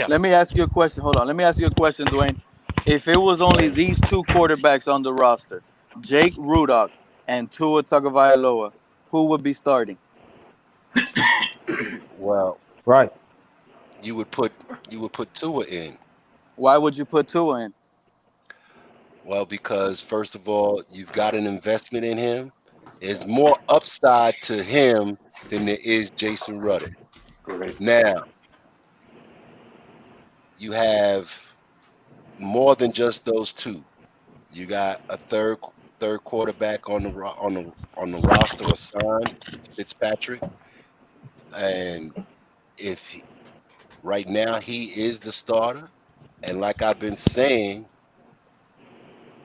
let me ask you a question. Hold on. Let me ask you a question, Dwayne. If it was only these two quarterbacks on the roster, Jake Rudock and Tua Tagovailoa, who would be starting? Well, right. You would put Tua in. Why would you put Tua in? Well, because first of all, you've got an investment in him. There's more upside to him than there is Jason Rudder. Correct. Now, you have more than just those two. You got a third quarterback on the roster assigned, Fitzpatrick, and right now he is the starter, and like I've been saying,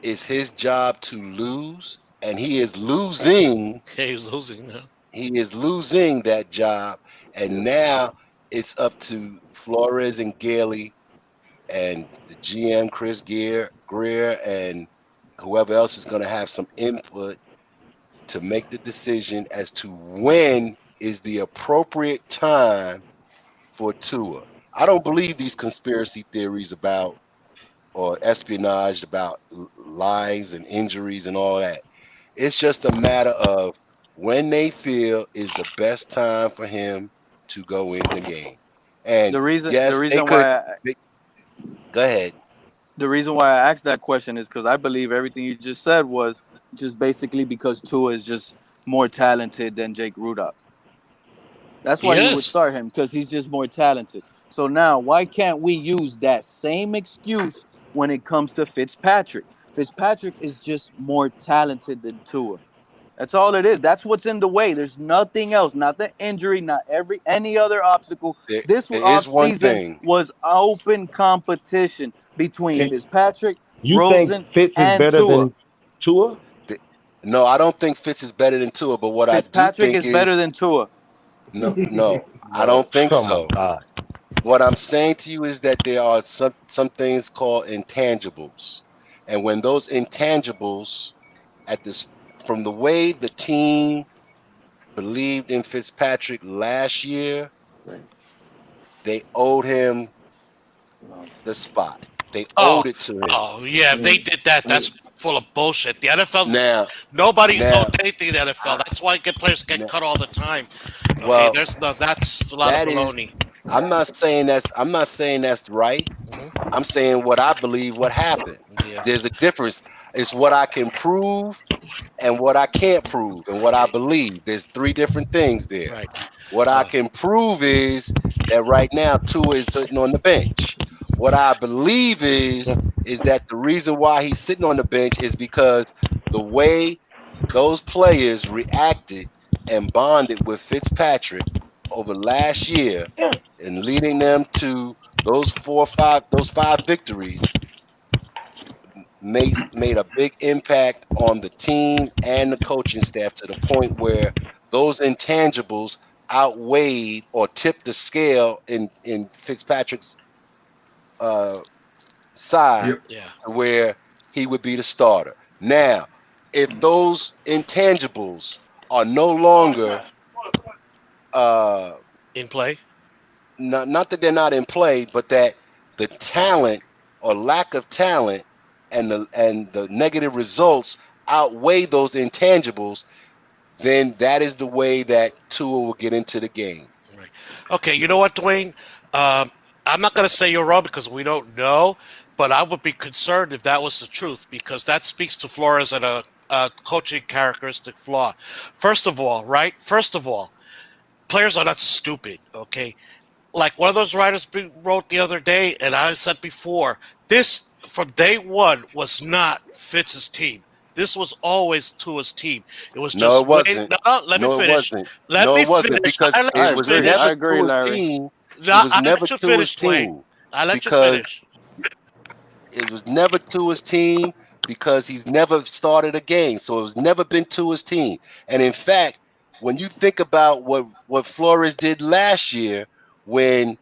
it's his job to lose. And he is losing. Yeah, he's losing now. He is losing that job. And now it's up to Flores and Gailey and the GM, Chris Greer, and whoever else is going to have some input to make the decision as to when is the appropriate time for Tua. I don't believe these conspiracy theories about or espionage about lies and injuries and all that. It's just a matter of when they feel is the best time for him to go in the game. And the reason go ahead. The reason why I asked that question is because I believe everything you just said was just basically because Tua is just more talented than Jake Rudock. That's why you would start him, because he's just more talented. So now, why can't we use that same excuse when it comes to Fitzpatrick? Fitzpatrick is just more talented than Tua. That's all it is. That's what's in the way. There's nothing else. Not the injury. Not any other obstacle. This offseason was open competition between Fitzpatrick, Rosen, think Fitz is better than Tua? No, I don't think Fitz is better than Tua. But what Fitzpatrick I do think is better than Tua. No, I don't think so. What I'm saying to you is that there are some things called intangibles. And when those intangibles, from the way the team believed in Fitzpatrick last year, they owed him the spot. They owed it to him. Oh, yeah, if they did that, that's full of bullshit. The NFL, nobody's owed anything in the NFL. That's why players get cut all the time. Okay, well, that's a lot of baloney. I'm not saying that's right. I'm saying what I believe what happened. Yeah. There's a difference. It's what I can prove and what I can't prove and what I believe. There's three different things there. Right. What I can prove is that right now Tua is sitting on the bench. What I believe is that the reason why he's sitting on the bench is because the way those players reacted and bonded with Fitzpatrick over last year and leading them to those 5 victories made a big impact on the team and the coaching staff to the point where those intangibles outweighed or tipped the scale in Fitzpatrick's side to where he would be the starter. Now, if those intangibles are no longer in play, not that they're not in play, but that the talent or lack of talent and the negative results outweigh those intangibles, then that is the way that Tua will get into the game. Right. Okay, you know what, Dwayne? I'm not going to say you're wrong because we don't know, but I would be concerned if that was the truth because that speaks to Flores and a coaching characteristic flaw. First of all, players are not stupid, okay? Like one of those writers wrote the other day, and I said before, this from day one was not Fitz's team. This was always Tua's team. It was just no, it wasn't. Let me finish. It wasn't because it was never Tua's team. It was never Tua's team. I let you finish. It was never Tua's team because he's never started a game, so it was never been Tua's team. And in fact, when you think about what Flores did last year, when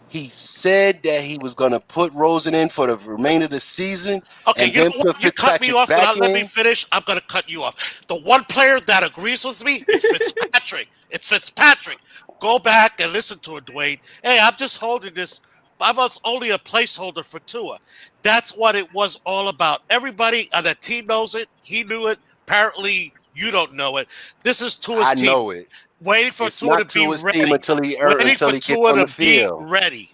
he said that he was going to put Rosen in for the remainder of the season, okay, and then put you cut me off without letting me in. finish. I'm going to cut you off. The one player that agrees with me is Fitzpatrick. It's Fitzpatrick. Go back and listen to it, Dwayne. Hey, I'm just holding this. I was only a placeholder for Tua. That's what it was all about. Everybody on the team knows it. He knew it. Apparently, you don't know it. This is Tua's team. I know it. Waiting for Tua to be ready. Until he gets on the field. Ready.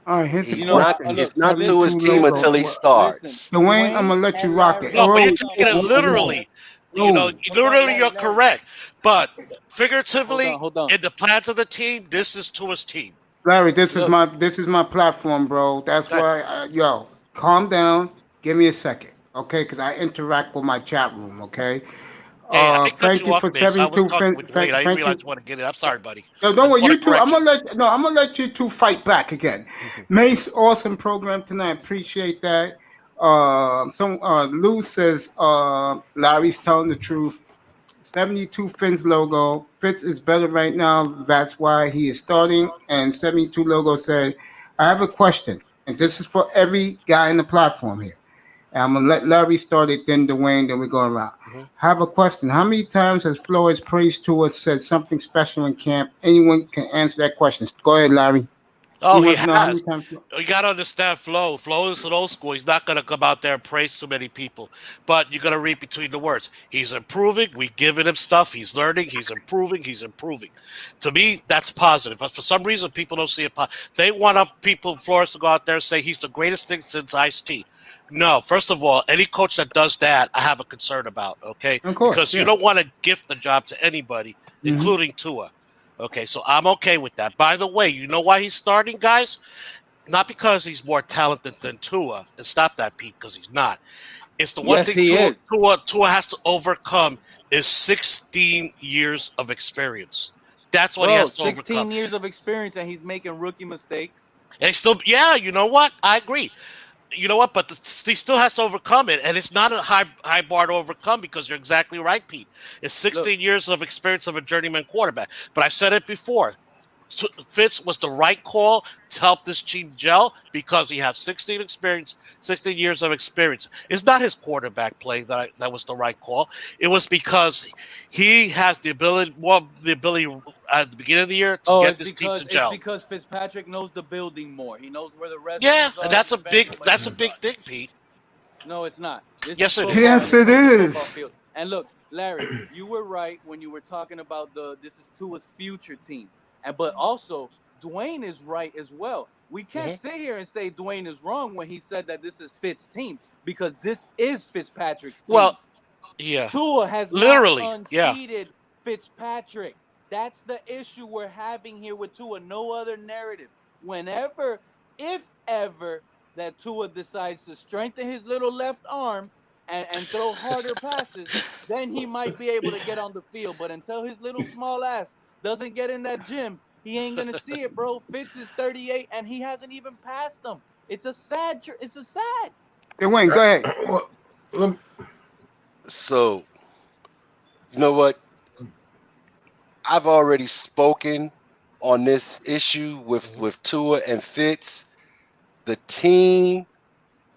All right, here's the question. It's not Tua's team until he starts. Dwayne, I'm gonna let you rock it. No, but you're taking it literally. Literally, you're correct. But figuratively, hold on. in the plans of the team, this is Tua's team. Larry, this is my platform, bro. That's why, calm down. Give me a second, okay? Because I interact with my chat room, okay? Thank you for 72. I didn't realize you want to get it. I'm sorry, buddy. No, don't worry. You two. I'm gonna let you two fight back again. Mace, awesome program tonight. Appreciate that. Lou says Larry's telling the truth. 72 Fins logo. Fitz is better right now. That's why he is starting. And 72 logo said, I have a question, and this is for every guy in the platform here. And I'm gonna let Larry start it, then Dwayne, then we go around. I have a question. How many times has Flores praised to us, said something special in camp? Anyone can answer that question. Go ahead, Larry. Oh, he has. You got to understand Flo. Flo is an old school. He's not going to come out there and praise too many people. But you got to read between the words. He's improving. We giving him stuff. He's learning. He's improving. He's improving. To me, that's positive. But for some reason, people don't see it. They want Flores to go out there and say he's the greatest thing since Ice-T. No, first of all, any coach that does that, I have a concern about, okay? Of course, because you don't want to gift the job to anybody, including Tua. Okay, so I'm okay with that. By the way, you know why he's starting, guys? Not because he's more talented than Tua. And stop that, Pete, because he's not. It's the one thing Tua has to overcome is 16 years of experience. That's what he has to 16 overcome. years of experience, and he's making rookie mistakes. And you know what? I agree. You know what? But he still has to overcome it, and it's not a high bar to overcome because you're exactly right, Pete. It's 16 years of experience of a journeyman quarterback. But I've said it before. Fitz was the right call to help this team gel because he has 16 years of experience. It's not his quarterback play that was the right call. It was because he has the ability at the beginning of the year to get this team to gel. It's because Fitzpatrick knows the building more. He knows where the rest. And that's a big thing, Pete. No, it's not. Yes, it is. Yes, it is. And look, Larry, you were right when you were talking about this is Tua's future team. But also, Dwayne is right as well. We can't sit here and say Dwayne is wrong when he said that this is Fitz's team because this is Fitzpatrick's team. Well, yeah. Tua has literally unseated Fitzpatrick. That's the issue we're having here with Tua. No other narrative. Whenever, if ever, that Tua decides to strengthen his little left arm and throw harder passes, then he might be able to get on the field. But until his little small ass doesn't get in that gym, He ain't gonna see it, bro. Fitz is 38, and he hasn't even passed him. It's a sad. Hey, Wayne, go ahead. So, you know what? I've already spoken on this issue with Tua and Fitz. The team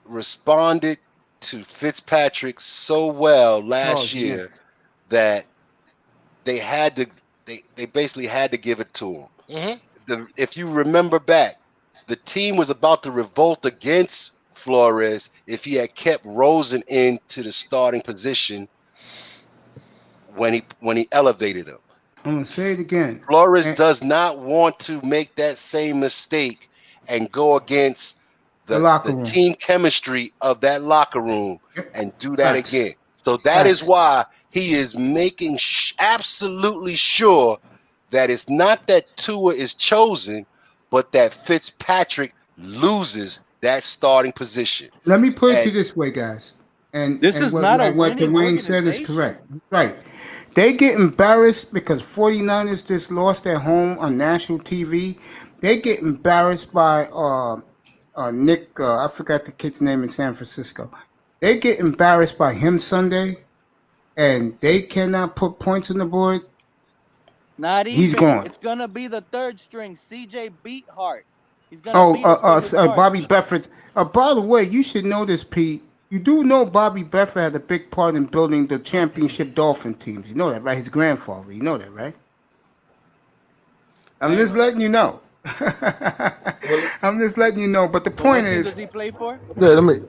responded to Fitzpatrick so well last year that they had to. They basically had to give it to him. If you remember back, the team was about to revolt against Flores if he had kept Rosen into the starting position when he elevated him. I'm gonna say it again. Flores does not want to make that same mistake and go against the team chemistry of that locker room and do that again. So that is why he is making absolutely sure that it's not that Tua is chosen, but that Fitzpatrick loses that starting position. Let me put it to you this way, guys. And this is not a what Dwayne said is correct. Right. They get embarrassed because 49ers just lost at home on national TV. They get embarrassed by Nick, I forgot the kid's name in San Francisco. They get embarrassed by him Sunday, and they cannot put points on the board. Not even. He's gone. It's gonna be the third string, CJ Beathard. He's gonna Bobby Beffert. By the way, you should know this, Pete. You do know Bobby Beffert had a big part in building the championship Dolphin teams. You know that, right? His grandfather. You know that, right? I'm just letting you know. I'm just letting you know. But the point is, does he play for? Yeah, let me.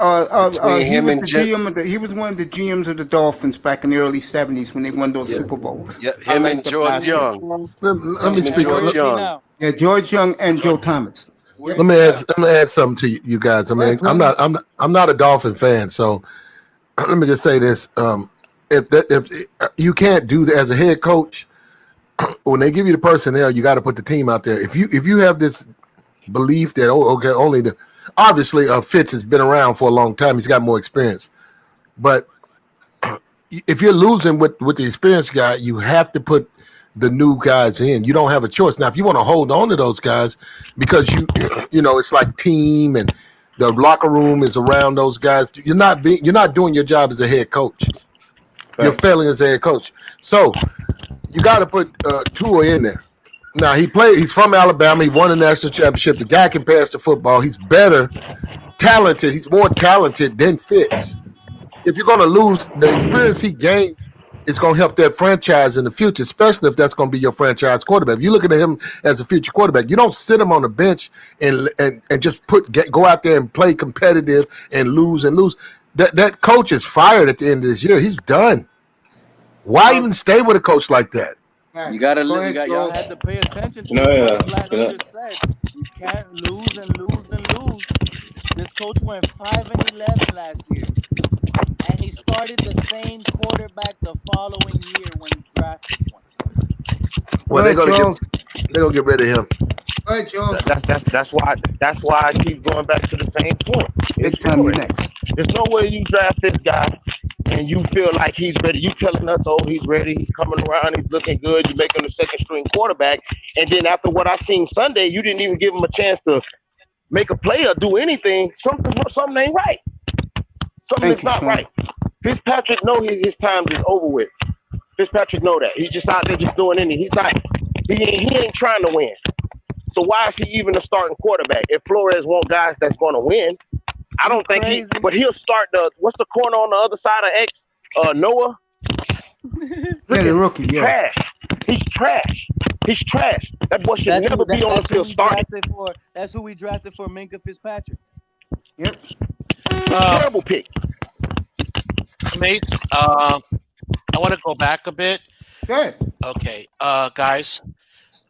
He was one of the GMs of the Dolphins back in the early '70s when they won those Super Bowls. Yeah, him and George Young. Let me speak on Young. Yeah, George Young and Joe Thomas. Let me add something to you guys. I mean, I'm not a Dolphin fan, so let me just say this: if you can't do that as a head coach, when they give you the personnel, you got to put the team out there. If you have this belief that obviously Fitz has been around for a long time, he's got more experience, but if you're losing with the experienced guy, you have to put the new guys in. You don't have a choice. Now, if you want to hold on to those guys because you know it's like team and the locker room is around those guys, you're not doing your job as a head coach. Right. You're failing as a head coach. So you got to put Tua in there. Now he's from Alabama. He won a national championship. The guy can pass the football. He's talented. He's more talented than Fitz. If you're going to lose, the experience he gained is going to help that franchise in the future, especially if that's going to be your franchise quarterback. If you're looking at him as a future quarterback, you don't sit him on the bench and just go out there and play competitive and lose. That coach is fired at the end of this year. He's done. Why even stay with a coach like that? You gotta y'all had to pay attention to what Platinum just said. You can't lose and lose and lose. This coach went 5-11 last year, and he started the same quarterback the following year when he drafted one. Well, they're gonna get rid of him. Go ahead, Joe. That's why I keep going back to the same point. There's no way you draft this guy and you feel like he's ready. You telling us, oh, he's ready, he's coming around, he's looking good, you make him the second string quarterback, and then after what I seen Sunday, you didn't even give him a chance to make a play or do anything. Something ain't right. Something's not right. Fitzpatrick know his time is over with. Fitzpatrick know that. He's just out there just doing anything. He ain't trying to win. So why is he even a starting quarterback? If Flores want guys that's going to win, I don't think but he'll start what's the corner on the other side of X? Noah? Yeah, the rookie, yeah. Trash. He's trash. That boy should never be on the field starting. That's who we drafted for Minka Fitzpatrick. Yep. Terrible pick. Mace, I want to go back a bit. Good. Okay, guys.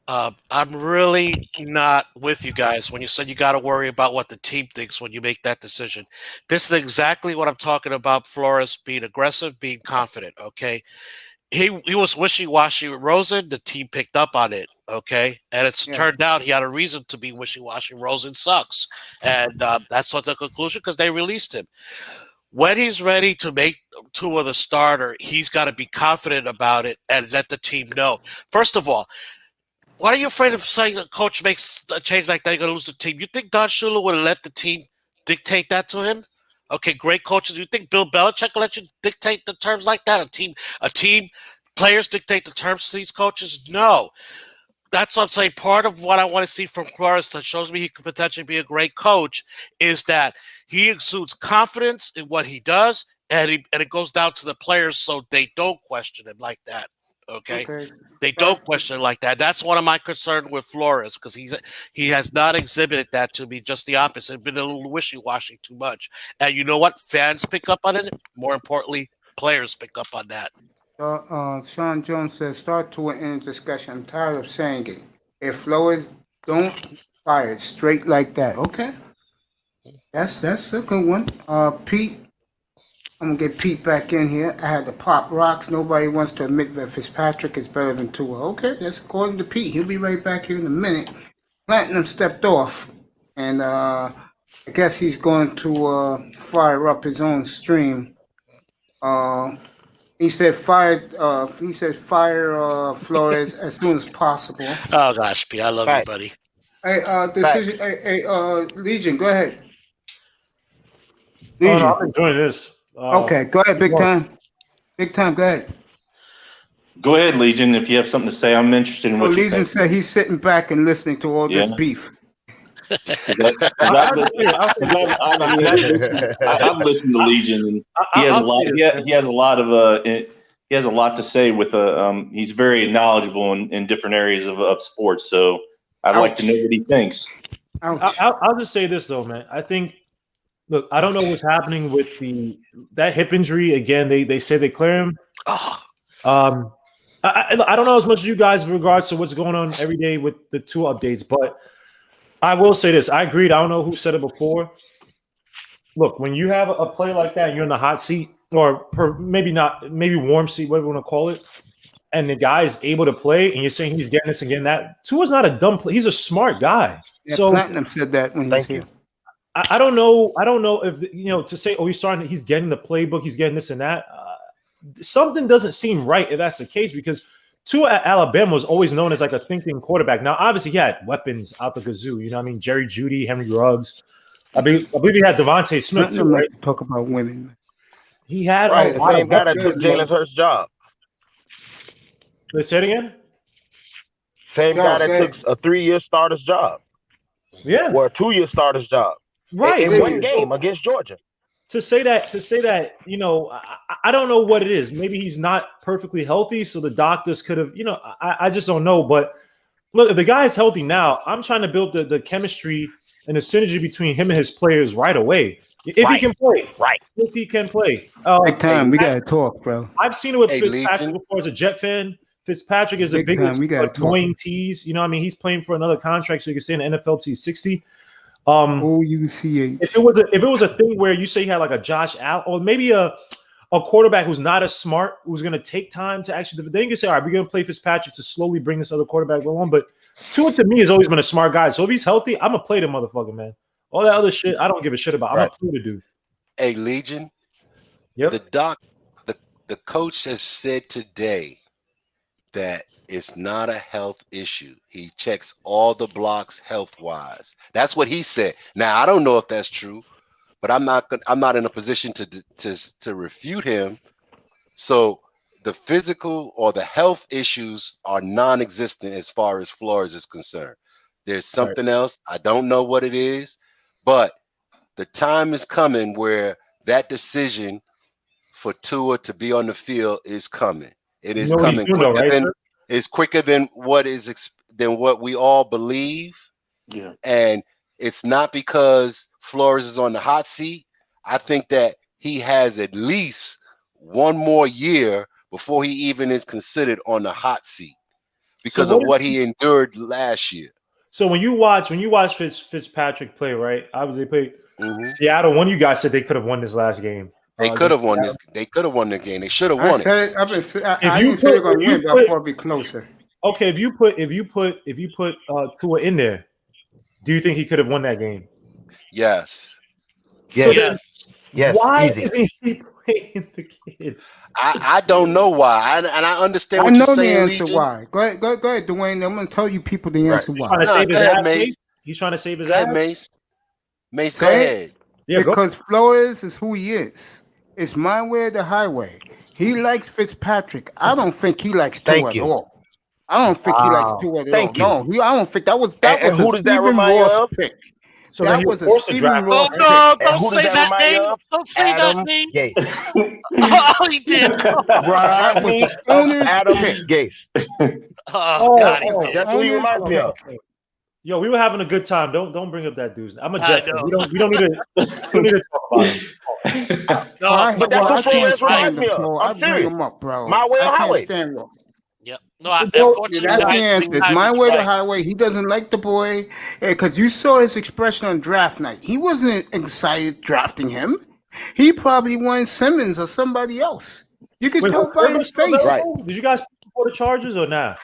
I'm really not with you guys when you said you got to worry about what the team thinks when you make that decision. This is exactly what I'm talking about. Flores being aggressive, being confident. Okay, he was wishy-washy with Rosen. The team picked up on it. Okay, and it's turned out he had a reason to be wishy-washy. Rosen sucks, and that's what the conclusion because they released him. When he's ready to make Tua the starter, he's got to be confident about it and let the team know. First of all, Why are you afraid of saying a coach makes a change like that, you're going to lose the team? You think Don Shula would have let the team dictate that to him? Okay, great coaches. You think Bill Belichick will let you dictate the terms like that? A team, players dictate the terms to these coaches? No. That's what I'm saying. Part of what I want to see from Flores that shows me he could potentially be a great coach is that he exudes confidence in what he does, and it goes down to the players so they don't question him like that. Okay. They don't question it like that. That's one of my concerns with Flores because he has not exhibited that to me. Just the opposite. Been a little wishy-washy too much. And you know what? Fans pick up on it. More importantly, players pick up on that. Sean Jones says, start to an end discussion. I'm tired of saying it. If Flores don't fire it straight like that, okay? That's a good one. Pete, I'm gonna get Pete back in here. I had to pop rocks. Nobody wants to admit that Fitzpatrick is better than Tua. Okay, that's according to Pete. He'll be right back here in a minute. Platinum stepped off, and I guess he's going to fire up his own stream. He said fire Flores as soon as possible. Oh gosh, Pete, I love you, buddy. Hey, Legion, go ahead. Oh, no, I'm enjoying this. Okay, go ahead, Big Time. Big Time, go ahead. Go ahead, Legion. If you have something to say, I'm interested in what you Legion think. said he's sitting back and listening to all this beef. I've listened to Legion, and he has a lot. He has a lot to say. With he's very knowledgeable in different areas of sports. So I'd like to know what he thinks. I'll just say this though, man. I think. Look, I don't know what's happening with that hip injury. Again, they say they clear him. I don't know as much as you guys in regards to what's going on every day with the two updates, but I will say this. I agreed. I don't know who said it before. Look, when you have a play like that and you're in the hot seat, or maybe warm seat, whatever you want to call it, and the guy is able to play, and you're saying he's getting this and getting that, Tua's not a dumb player. He's a smart guy. Yeah, so Platinum said that when he was here. I don't know. I don't know if to say, oh, he's getting the playbook, he's getting this and that. Something doesn't seem right if that's the case because Tua at Alabama was always known as like a thinking quarterback. Now, obviously, he had weapons out the kazoo. You know what I mean? Jerry Jeudy, Henry Ruggs. I believe he had Devontae Smith too, right? Talk about women. He had the same guy that took Jalen Hurts' job. Let's say it again. Same guy that took a 3-year starter's job. Yeah. Or a 2-year starter's job. Right. In one game against Georgia. To say that, I don't know what it is. Maybe he's not perfectly healthy, so the doctors could have, I just don't know. But look, if the guy is healthy now, I'm trying to build the chemistry and the synergy between him and his players right away. If he can play. Right. If he can play. Big Time, we got to talk, bro. I've seen it with Fitzpatrick before as a Jet fan. Fitzpatrick is the biggest annoying tease. You know what I mean? He's playing for another contract, so you can say in the NFL till he's 60. OUCH. If it was a thing where you say you had like a Josh Allen or maybe a quarterback who's not as smart, who's going to take time to actually, then you can say, all right, we're going to play Fitzpatrick to slowly bring this other quarterback along. But Tua to me has always been a smart guy. So if he's healthy, I'm going to play the motherfucker, man. All that other shit, I don't give a shit about. I'm going to play the dude. Hey, Legion. Yep. The coach has said today that it's not a health issue. He checks all the blocks health-wise. That's what he said. Now, I don't know if that's true, but I'm not in a position to refute him. So the physical or the health issues are non-existent as far as Flores is concerned. There's something else. I don't know what it is, but the time is coming where that decision for Tua to be on the field is coming. It is coming quicker than what we all believe. Yeah. And it's not because Flores is on the hot seat. I think that he has at least one more year before he even is considered on the hot seat because of what he endured last year. So when you watch Fitzpatrick play, right? Obviously, they played Seattle. One of you guys said they could have won this last game. They could have won this. They could have won the game. They should have won it. I didn't say they're going to win, but I thought it'd be closer. Okay, if you put Tua in there, do you think he could have won that game? Yes. Yes. Why easy. isn't he playing the kid? I don't know why, and I understand I what you're know the saying, answer Legion. why. Go ahead, Dwayne. I'm gonna tell you people the answer He's why. trying to save his Go ahead, ass. Mace. He's trying to save his Go ahead, ass. Mace. Mace, go Say ahead. Yeah, because Flores is who he is. It's my way or the highway. He likes Fitzpatrick. I don't think he likes Tua at all. I don't think he likes Tua at all. Thank you. No, I don't think that was And a who does that Stephen remind you Ross of? pick. So then That he was a forced to Stephen draft. Ross Oh pick. no! And Don't who does say that that remind you name. of? Don't say Adam that name. Gase. Oh, he did. That was Rodney the owner's Adam pick. Gase. Oh, God, he That was did. the That's who he owner's reminds me pick. of. Yo, we were having a good time. Don't bring up that dude. I'm a I Jets fan. know. We don't need to talk about him. No, But that's I who can't Flores stand reminds me him, of. so I I'm bring serious. him up, bro. My way or I can't highway. stand him. Yep. No, Yeah, unfortunately, that's the guys, answer. big It's time my is way to right. highway. He doesn't like the boy because you saw his expression on draft night. He wasn't excited drafting him. He probably wanted Simmons or somebody else. You could Wait, tell was by Herbert his still face. available? Did you guys pick for the Chargers or not?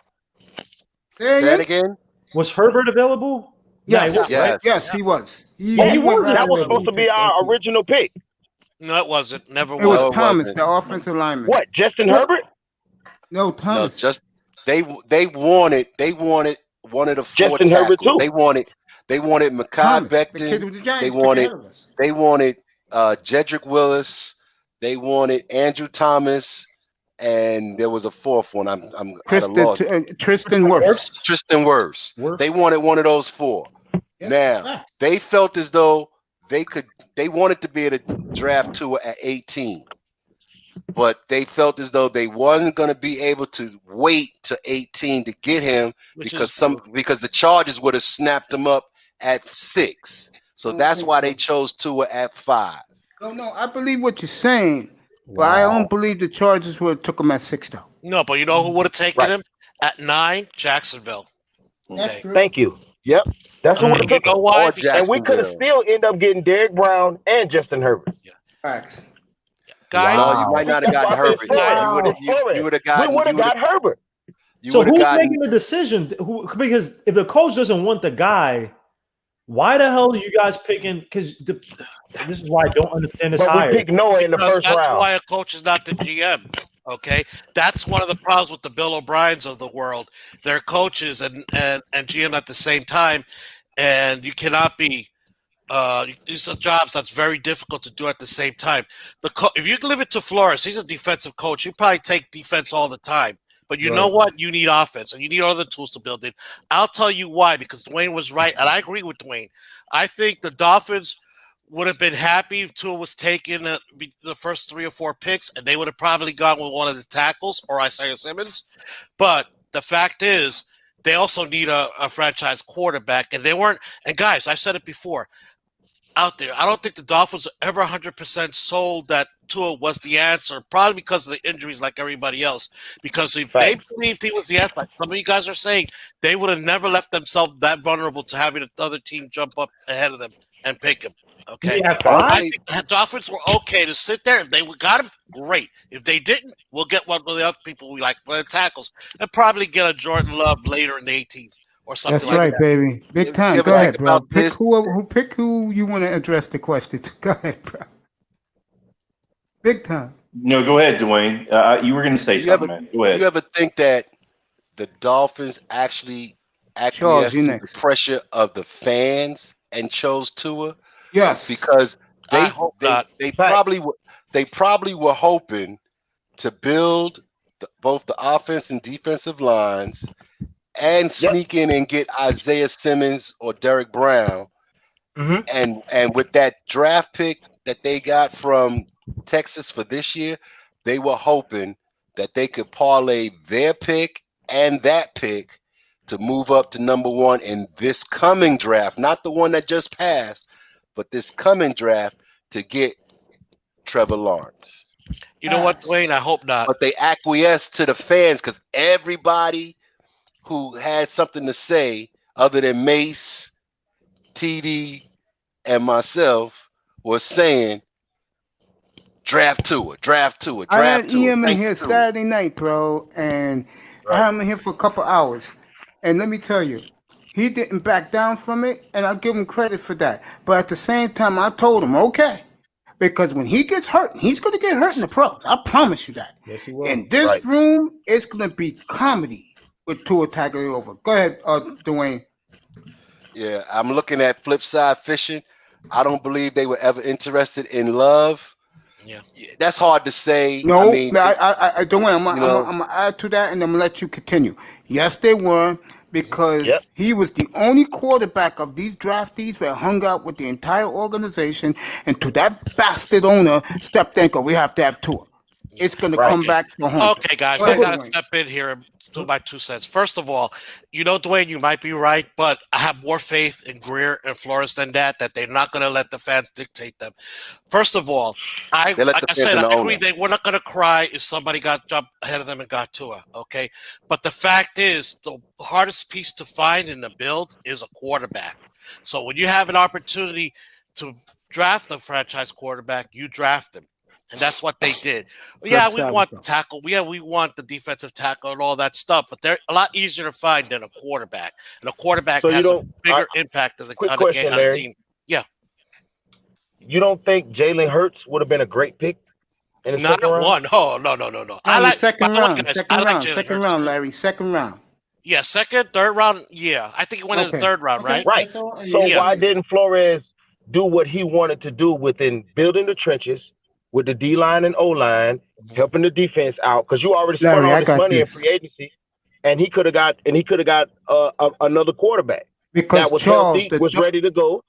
Say Say that again? again. Was Herbert available? Nah, he Yes, wasn't, right? yes, he was. Oh, He he went was right That was away supposed when to he be picked our him. original pick. No, it wasn't. Never It was was. No, it Thomas, wasn't. the offensive lineman. What? Justin Herbert? No, No, Thomas. just they wanted one of the four Justin Herbert tackles. too. They wanted Mekhi Thomas, the kid Becton. with the They Giants pick wanted ahead of us. Jedrick Willis. They wanted Andrew Thomas, and there was a fourth one. I'm at a loss. Tristan Wirfs. Tristan Wirfs. Wirfs. They wanted one of those four. Yeah, Now facts. they felt as though they wanted to be able to draft Tua at 18. But they felt as though they wasn't going to be able to wait to 18 to get him because the Chargers would have snapped him up at 6. So that's why they chose Tua at 5. No, I believe what you're saying, but I don't believe the Chargers would have took him at 6 though. No, but you know who would have taken him at 9? Jacksonville. That's true. Thank you. Yep. That's who we You took. know why? Or And we could have still end up getting Derek Brown and Justin Herbert. Facts. Guys, No, you might not have gotten Herbert. You would have gotten. We would have got Herbert. So who's making the decision? Because if the coach doesn't want the guy, why the hell are you guys picking? Because this is why I don't understand this hire. We picked Noah in the first that's round. why a coach is not the GM. Okay, that's one of the problems with the Bill O'Briens of the world. They're coaches and GM at the same time, and you cannot be. These are jobs that's very difficult to do at the same time. If you leave it to Flores, he's a defensive coach. You probably take defense all the time. But you know what? You need offense, and you need other tools to build it. I'll tell you why, because Dwayne was right, and I agree with Dwayne. I think the Dolphins would have been happy if Tua was taking the first 3 or 4 picks, and they would have probably gone with one of the tackles or Isaiah Simmons. But the fact is, they also need a franchise quarterback, and they weren't. And guys, I've said it before. Out there, I don't think the Dolphins are ever 100% sold that Tua was the answer, probably because of the injuries like everybody else. Because if they believed he was the answer, like some of you guys are saying, they would have never left themselves that vulnerable to having another team jump up ahead of them and pick him. Okay, I think the Dolphins were okay to sit there. If they got him, great. If they didn't, we'll get one of the other people we like for the tackles and probably get a Jordan Love later in the 18th. Or something That's like right, that. baby. Big time. You ever Go ahead, think bro. about Pick who you want to address the question to. Go ahead, bro. Big time. No, go ahead, Dwayne. You were going to say something, man. Go ahead. You ever think that the Dolphins actually acquiesced to the pressure of the fans and chose Tua? Yes. Because they probably were hoping to build both the offense and defensive lines and sneak in and get Isaiah Simmons or Derek Brown. And with that draft pick that they got from Texas for this year, they were hoping that they could parlay their pick and that pick to move up to number 1 in this coming draft, not the one that just passed, but this coming draft to get Trevor Lawrence. You know what, Dwayne? I hope not. But they acquiesced to the fans because everybody who had something to say other than Mace, TD, and myself was saying, draft Tua. I had EM in here Saturday night, bro, and I had him in here for a couple hours. And let me tell you, he didn't back down from it, and I give him credit for that. But at the same time, I told him, okay, Because when he gets hurt, he's going to get hurt in the pros. I promise you that. Yes, he will. In this room, it's going to be comedy with Tua Tagovailoa. Go ahead, Dwayne. Yeah, I'm looking at flip side fishing. I don't believe they were ever interested in Love. Yeah, that's hard to say. No, I mean, I don't worry. I'm gonna add to that, and I'm gonna let you continue. Yes, they were, because he was the only quarterback of these draftees that hung out with the entire organization, and to that bastard owner stepped in, because we have to have Tua. It's gonna come back to home. Okay, guys, I gotta step in here and do my 2 cents. First of all, Dwayne, you might be right, but I have more faith in Greer and Flores than that they're not going to let the fans dictate them. First of all, I agree we're not going to cry if somebody got jumped ahead of them and got Tua, okay? But the fact is, the hardest piece to find in the build is a quarterback. So when you have an opportunity to draft a franchise quarterback, you draft him. And that's what they did. Yeah, we want the tackle. Yeah, we want the defensive tackle and all that stuff, but they're a lot easier to find than a quarterback. And a quarterback has a bigger impact on the team. Yeah. You don't think Jalen Hurts would have been a great pick in the second round? One. Oh, no. I like second round, Larry. Second round. Yeah, second, third round. Yeah, I think he went in the third round, right? Right. So why didn't Flores do what he wanted to do within building the trenches, with the D-line and O-line, helping the defense out, because you already spent all this money in free agency, and he could have got another quarterback because that was Charles healthy, was ready to go.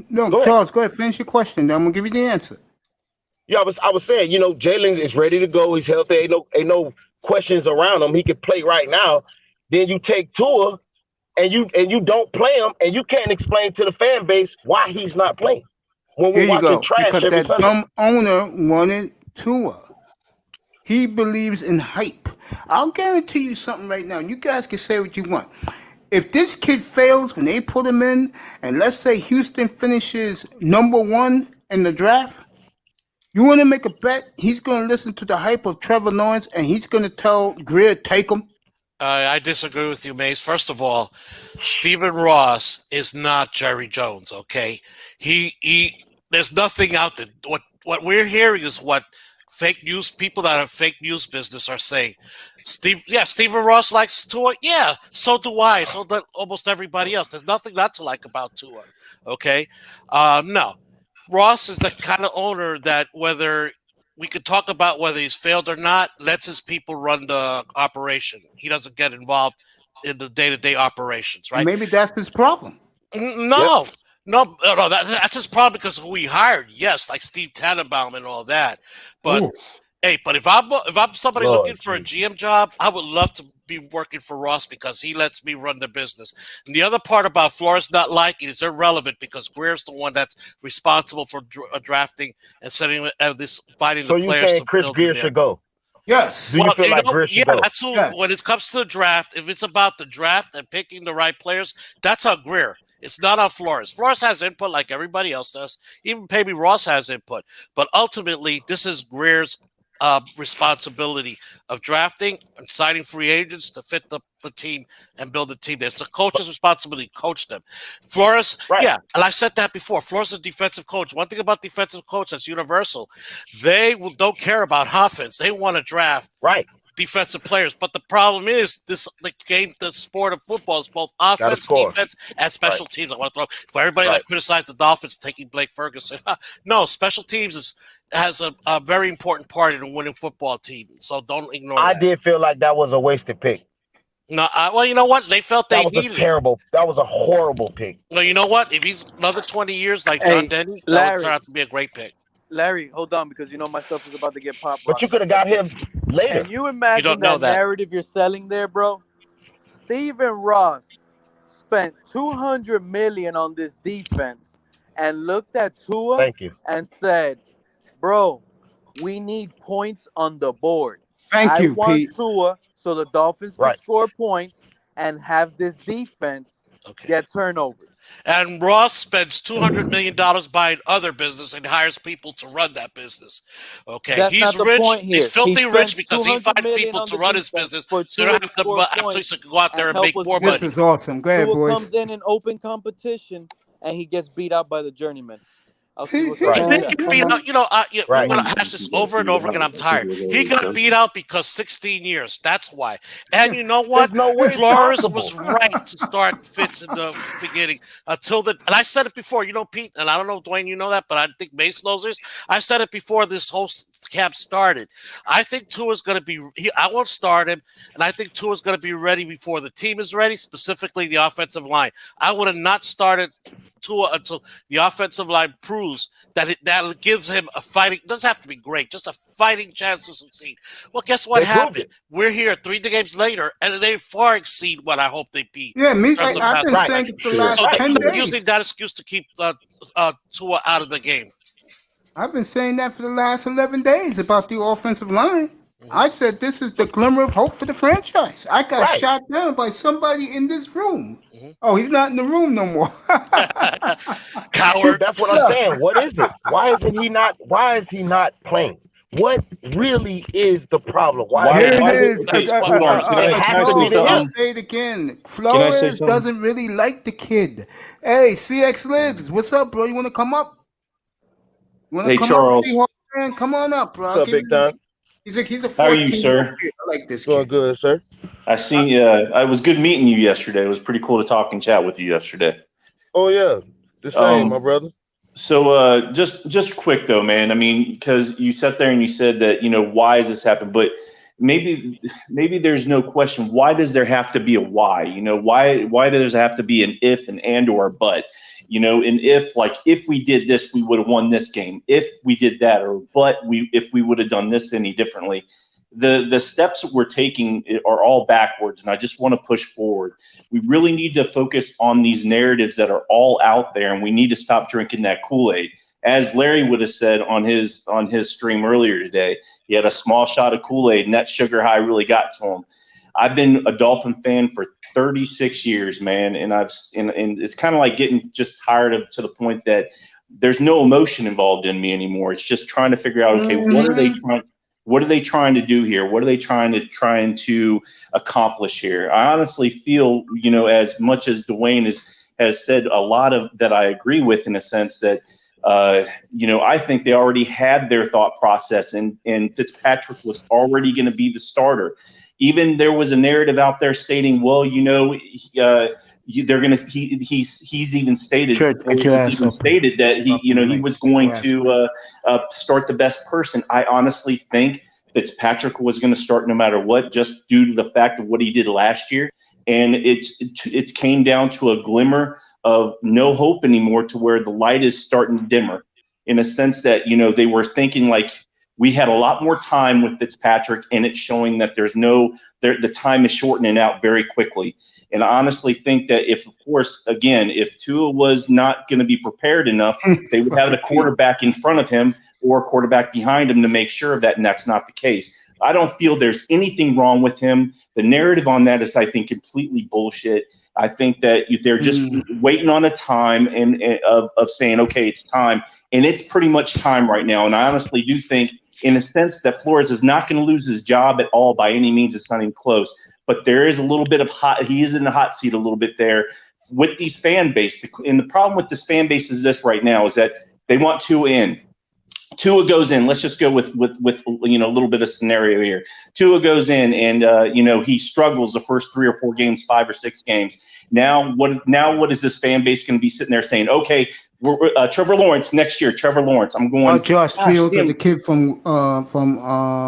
No, Charles, go ahead, finish your question. Then I'm gonna give you the answer. Yeah, I was saying, Jalen is ready to go. He's healthy. Ain't no questions around him. He can play right now. Then you take Tua, and you don't play him, and you can't explain to the fan base why he's not playing. When Here you go, because that dumb owner wanted Tua. He believes in hype. I'll guarantee you something right now. You guys can say what you want. If this kid fails when they put him in, and let's say Houston finishes #1 in the draft, you want to make a bet he's going to listen to the hype of Trevor Lawrence, and he's going to tell Greer, take him? I disagree with you, Mace. First of all, Stephen Ross is not Jerry Jones, okay? There's nothing out there. What we're hearing is what fake news people that have fake news business are saying. Stephen Ross likes Tua. Yeah, so do I. So does almost everybody else. There's nothing not to like about Tua, okay? No. Ross is the kind of owner that whether we could talk about whether he's failed or not, lets his people run the operation. He doesn't get involved in the day-to-day operations, right? Maybe that's his problem. No, that's his problem because of who he hired. Yes, like Steve Tannenbaum and all that. But but if I'm somebody looking for a GM job, I would love to be working for Ross because he lets me run the business. And the other part about Flores not liking is irrelevant because Greer's the one that's responsible for drafting and setting finding the players. So you saying Chris Greer should go? Yes. Do you feel like Greer should go? That's who. Yes. When it comes to the draft, if it's about the draft and picking the right players, that's on Greer. It's not on Flores. Flores has input like everybody else does. Even maybe Ross has input. But ultimately, this is Greer's responsibility of drafting and signing free agents to fit the team and build the team. There's the coach's responsibility to coach them. Flores, and I said that before. Flores is a defensive coach. One thing about defensive coach that's universal, they don't care about offense. They want to draft defensive players. But the problem is the sport of football is both offense, defense, and special teams. I want to throw for everybody that criticized the Dolphins taking Blake Ferguson. No, special teams has a very important part in a winning football team. So don't ignore that. I did feel like that was a wasted pick. No, well, you know what? They felt they needed it. That was a horrible pick. Well, you know what? If he's another 20 years like John Denny, that would turn out to be a great pick. Larry, hold on, because my stuff is about to get popped. But you could have got him later. Can you imagine that narrative you're selling there, bro? Stephen Ross spent $200 million on this defense and looked at Tua and said, bro, we need points on the board. I want Tua so the Dolphins can score points and have this defense get turnovers. And Ross spends $200 million buying other business and hires people to run that business. Okay, that's he's rich. He's filthy rich because he finds people to run his business. So you don't have to actually go out there and make more money. This is awesome. Go ahead, boys. Comes in open competition and he gets beat out by the journeyman. I'll see what He comes didn't out. get beat out. Right. We're gonna hash this over and over again. I'm tired. He got beat out because 16 years. That's why. And you know what? There's no way it's Flores possible. was right to start Fitz in the beginning until the. And I said it before. Pete, and I don't know, Dwayne, you know that, but I think Mace knows this. I said it before this whole camp started. I think Tua's going to be. I won't start him, and I think Tua's going to be ready before the team is ready, specifically the offensive line. I would have not started Tua until the offensive line proves that that gives him a fighting. Doesn't have to be great, just a fighting chance to succeed. Well, guess what happened? We're here 3 games later, and they far exceed what I hope they beat. Yeah, me. I've been saying it the last 10 days. Using that excuse to keep Tua out of the game. I've been saying that for the last 11 days about the offensive line. I said this is the glimmer of hope for the franchise. I got shot down by somebody in this room. Oh, he's not in the room no more. Coward. That's what I'm saying. What is it? Why is he not playing? What really is the problem? Here it is. I'll say it again. Flores doesn't really like the kid. Hey, CX Liz, what's up, bro? You want to come up? Hey, Charles. Up? Come on up, bro. What's up, big time? He's a How are you, sir? I like this. Doing good, sir. I seen. I was good meeting you yesterday. It was pretty cool to talk and chat with you yesterday. Oh yeah, the same, my brother. So just quick though, man. I mean, because you sat there and you said that why has this happened, but maybe there's no question. Why does there have to be a why? Why does there have to be an if, an and, or a but? And if we did this, we would have won this game. If we did that, if we would have done this any differently. The steps that we're taking are all backwards, and I just want to push forward. We really need to focus on these narratives that are all out there, and we need to stop drinking that Kool-Aid. As Larry would have said on his stream earlier today, he had a small shot of Kool-Aid, and that sugar high really got to him. I've been a Dolphin fan for 36 years, man, and it's kind of like getting just tired of to the point that there's no emotion involved in me anymore. It's just trying to figure out, okay, what are they trying to do here? What are they trying to accomplish here? I honestly feel, as much as Dwayne has said a lot of that I agree with in a sense that, I think they already had their thought process and Fitzpatrick was already going to be the starter. Even there was a narrative out there stating, well, they're going to, he's even stated that he was going to start the best person. I honestly think Fitzpatrick was going to start no matter what, just due to the fact of what he did last year. And it came down to a glimmer of no hope anymore, to where the light is starting to dimmer, in a sense that, they were thinking like, we had a lot more time with Fitzpatrick, and it's showing that the time is shortening out very quickly. And I honestly think that if Tua was not going to be prepared enough, they would have a quarterback in front of him or a quarterback behind him to make sure of that, and that's not the case. I don't feel there's anything wrong with him. The narrative on that is, I think, completely bullshit. I think that they're just waiting on a time of saying, okay, it's time. And it's pretty much time right now. And I honestly do think, in a sense, that Flores is not going to lose his job at all by any means. It's not even close. But there is a little bit of he is in the hot seat a little bit there with these fan base. And the problem with this fan base is this right now, is that they want Tua in. Tua goes in. Let's just go with a little bit of scenario here. Tua goes in and he struggles the first 3 or 4 games, 5 or 6 games. Now what is this fan base going to be sitting there saying? Okay, Trevor Lawrence next year. Trevor Lawrence. I'm going. Josh Fields, the kid from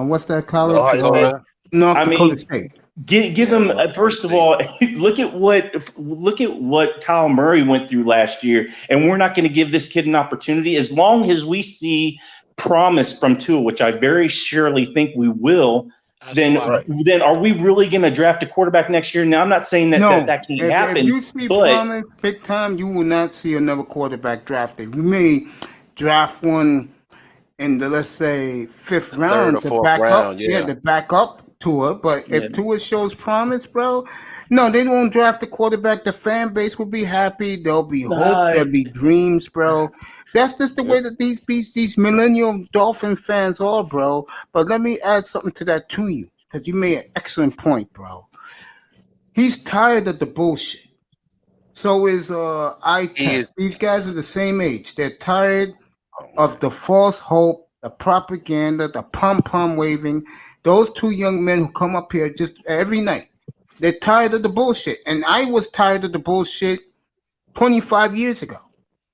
what's that college? North Dakota State. Give him first of all. Look at what Kyle Murray went through last year, and we're not going to give this kid an opportunity as long as we see promise from Tua, which I very surely think we will. Then are we really going to draft a quarterback next year? Now, I'm not saying that that can't happen. If you see promise big time, you will not see another quarterback drafted. You may draft one in the, let's say, 5th round to back up. To back up Tua. But if Tua shows promise, bro, no, they won't draft a quarterback. The fan base will be happy. There'll be hope. There'll be dreams, bro. That's just the way that these millennial Dolphin fans are, bro. But let me add something to that to you, because you made an excellent point, bro. He's tired of the bullshit. So is I-Test. These guys are the same age. They're tired of the false hope, the propaganda, the pom-pom waving. Those two young men who come up here just every night, they're tired of the bullshit. And I was tired of the bullshit 25 years ago.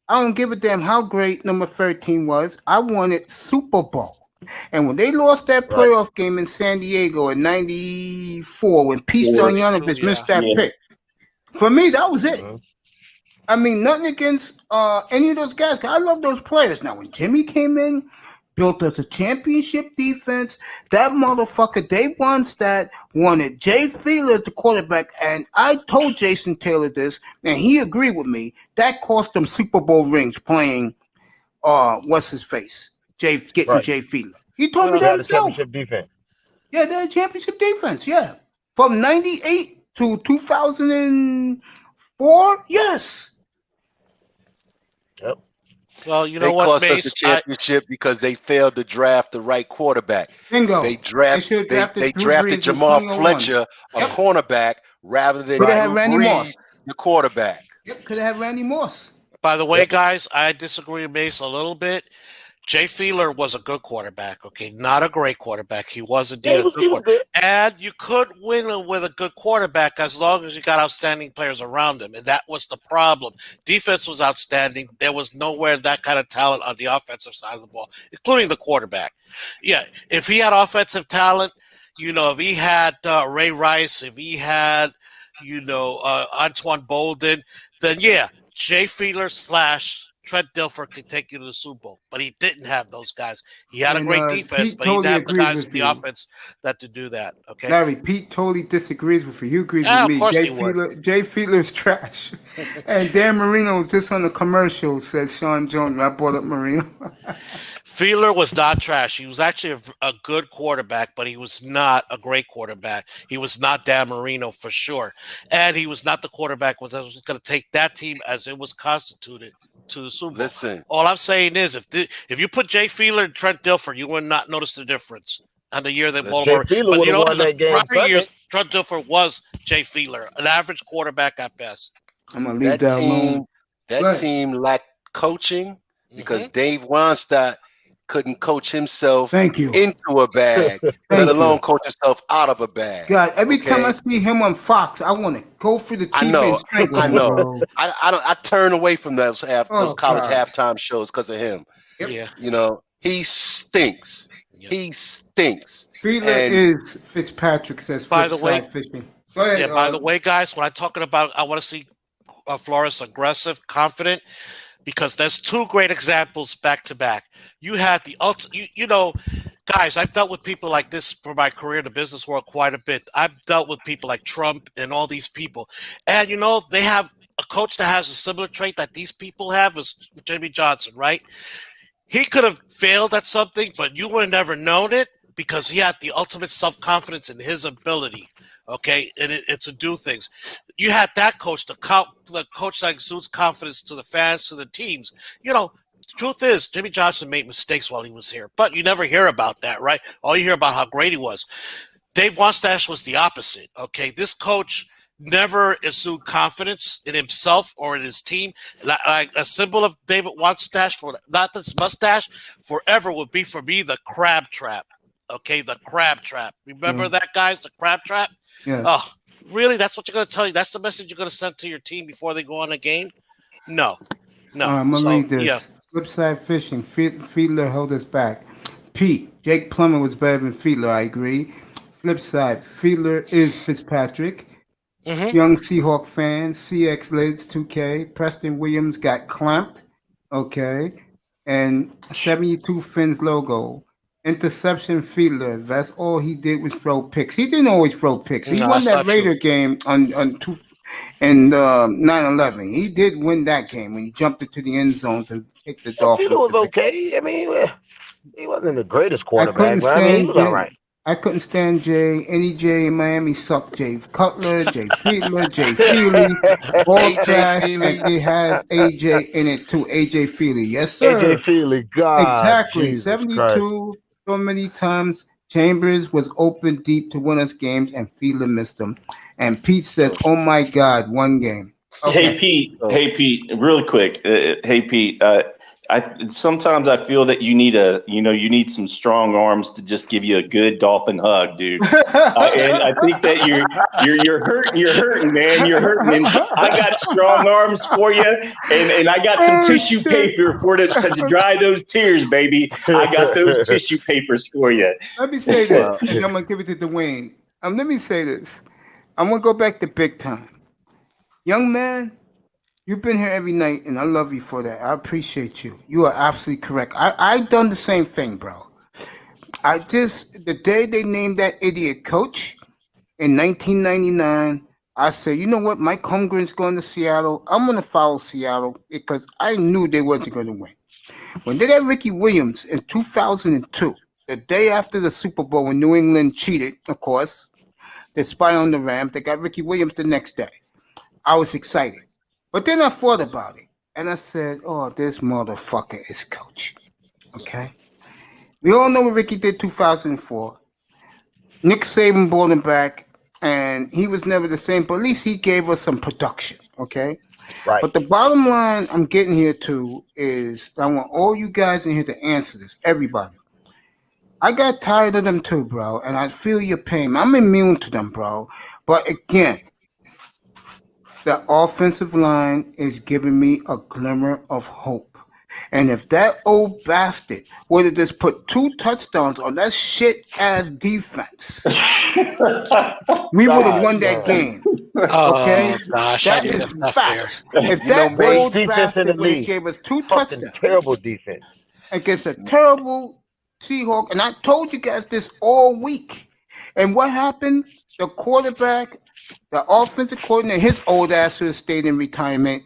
I don't give a damn how great number 13 was. I wanted Super Bowl. And when they lost that playoff game in San Diego in 94, when Pete Stoyanovich missed that pick, for me, that was it. I mean, nothing against any of those guys. I love those players. Now, when Jimmy came in, built us a championship defense, that motherfucker, Dave Wannstedt, wanted Jay Fiedler as the quarterback. And I told Jason Taylor this, and he agreed with me. That cost them Super Bowl rings playing, what's his face? Jay Fiedler. He told me that himself. Championship defense. Yeah, they had championship defense, yeah. From 98 to 2004, yes. Yep. Well, you know They what, cost Mace? us the championship because they failed to draft the right quarterback. Bingo. They drafted Jamal Fletcher, a cornerback, rather than Drew Brees, the quarterback. Yep, could have had Randy Moss. By the way, guys, I disagree with Mace a little bit. Jay Fiedler was a good quarterback, okay? Not a great quarterback. He was indeed a good quarterback. And you could win with a good quarterback as long as you got outstanding players around him. And that was the problem. Defense was outstanding. There was nowhere that kind of talent on the offensive side of the ball, including the quarterback. Yeah, if he had offensive talent, you know, if he had Ray Rice, if he had, you know, Antoine Bolden, then yeah, Jay Fiedler / Trent Dilfer could take you to the Super Bowl, but he didn't have those guys. He had a great defense, but he didn't have the guys in the offense that to do that. Okay, Larry, Pete totally disagrees with you. He agrees with me. Of course he would. Jay Fiedler's trash. And Dan Marino was just on the commercial, said Sean Jones. I brought up Marino. Fiedler was not trash. He was actually a good quarterback, but he was not a great quarterback. He was not Dan Marino for sure. And he was not the quarterback that was going to take that team as it was constituted to the Super Bowl. Listen. All I'm saying is if you put Jay Fiedler and Trent Dilfer, you would not notice the difference on the year that Baltimore. But you know what? The prior years, Trent Dilfer was Jay Fiedler, an average quarterback at best. I'm going to leave that alone. That team lacked coaching because Dave Wannstedt couldn't coach himself into a bag, let alone coach himself out of a bag. God, every time I see him on Fox, I want to go for the TV and strangle him. Bro. I turn away from those college halftime shows because of him. Yeah, you know, he stinks. Yep. He stinks. Fiedler is Fitzpatrick says. By the way, fishing. Go ahead, yeah. By the way, guys, when I'm talking about, I want to see Flores aggressive, confident. Because there's two great examples back to back. You had the you know, guys, I've dealt with people like this for my career in the business world quite a bit. I've dealt with people like Trump and all these people. And, you know, they have a coach that has a similar trait that these people have is Jimmy Johnson, right? He could have failed at something, but you would have never known it because he had the ultimate self-confidence in his ability. Okay, and it's to do things. You had that coach, the coach that exudes confidence to the fans, to the teams. You know, the truth is, Jimmy Johnson made mistakes while he was here, but you never hear about that, right? All you hear about how great he was. Dave Wannstedt was the opposite. Okay, this coach never exuded confidence in himself or in his team. Like a symbol of David Wannstedt, for not this mustache, forever would be for me the crab trap. Okay, the crab trap. Remember that, guys? The crab trap. Yeah. Oh, really? That's what you're going to tell you? That's the message you're going to send to your team before they go on a game? No. I'm going to read this. Yeah. Flipside fishing. Fiedler held us back. Pete, Jake Plummer was better than Fiedler. I agree. Flipside, Fiedler is Fitzpatrick. Young Seahawk fan. CX Lids 2K. Preston Williams got clamped. Okay. And 72 Fins logo. Interception Fiedler. That's all he did was throw picks. He didn't always throw picks. He won that Raider game on 9/11. He did win that game when he jumped into the end zone to kick the Dolphins. Fiedler was okay. I mean, he wasn't the greatest quarterback, but I mean, he was all right. I couldn't stand Jay. Any Jay in Miami sucked. Jay Cutler, Jay Fiedler, Jay Feely, all trash, and they had AJ in it too. AJ Feely, yes sir. AJ Feely, God, exactly. Jesus 72. Christ. So many times Chambers was open deep to win us games, and Fiedler missed them. And Pete says, "Oh my God, one game." Okay. Hey Pete, really quick. Hey Pete, Sometimes I feel that you need some strong arms to just give you a good dolphin hug, dude. And I think that you're hurting, man. You're hurting. And I got strong arms for you, and I got some tissue paper to dry those tears, baby. I got those tissue papers for you. Let me say this, and I'm gonna give it to Dwayne. Let me say this. I'm gonna go back to big time, young man. You've been here every night, and I love you for that. I appreciate you. You are absolutely correct. I done the same thing, bro. The day they named that idiot coach in 1999, I said, you know what? Mike Holmgren's going to Seattle. I'm going to follow Seattle because I knew they wasn't going to win. When they got Ricky Williams in 2002, the day after the Super Bowl when New England cheated, of course, they spy on the Rams. They got Ricky Williams the next day. I was excited. But then I thought about it, and I said, oh, this motherfucker is coach, okay? We all know what Ricky did 2004. Nick Saban brought him back, and he was never the same, but at least he gave us some production, okay? Right. But the bottom line I'm getting here to is I want all you guys in here to answer this, everybody. I got tired of them too, bro, and I feel your pain. I'm immune to them, bro. But again, the offensive line is giving me a glimmer of hope. And if that old bastard would have just put 2 touchdowns on that shit-ass defense, we would have won that game. Okay? Gosh, That is facts. If that old bastard would have gave us 2 touchdowns terrible defense against a terrible Seahawk, and I told you guys this all week. And what happened? The quarterback, the offensive coordinator, his old ass should have stayed in retirement.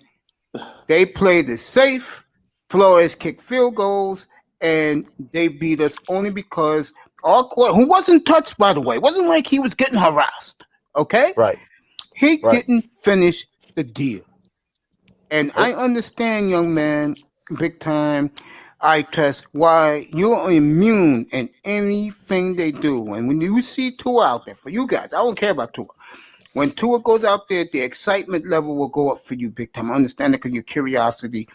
They played it safe. Flores kicked field goals, and they beat us only because our quarterback, who wasn't touched, by the way, it wasn't like he was getting harassed, okay? Right. He didn't finish the deal. And I understand, young man, big time, eye test, why you're immune in anything they do. And when you see Tua out there, for you guys, I don't care about Tua. When Tua goes out there, the excitement level will go up for you big time. I understand it because your curiosity,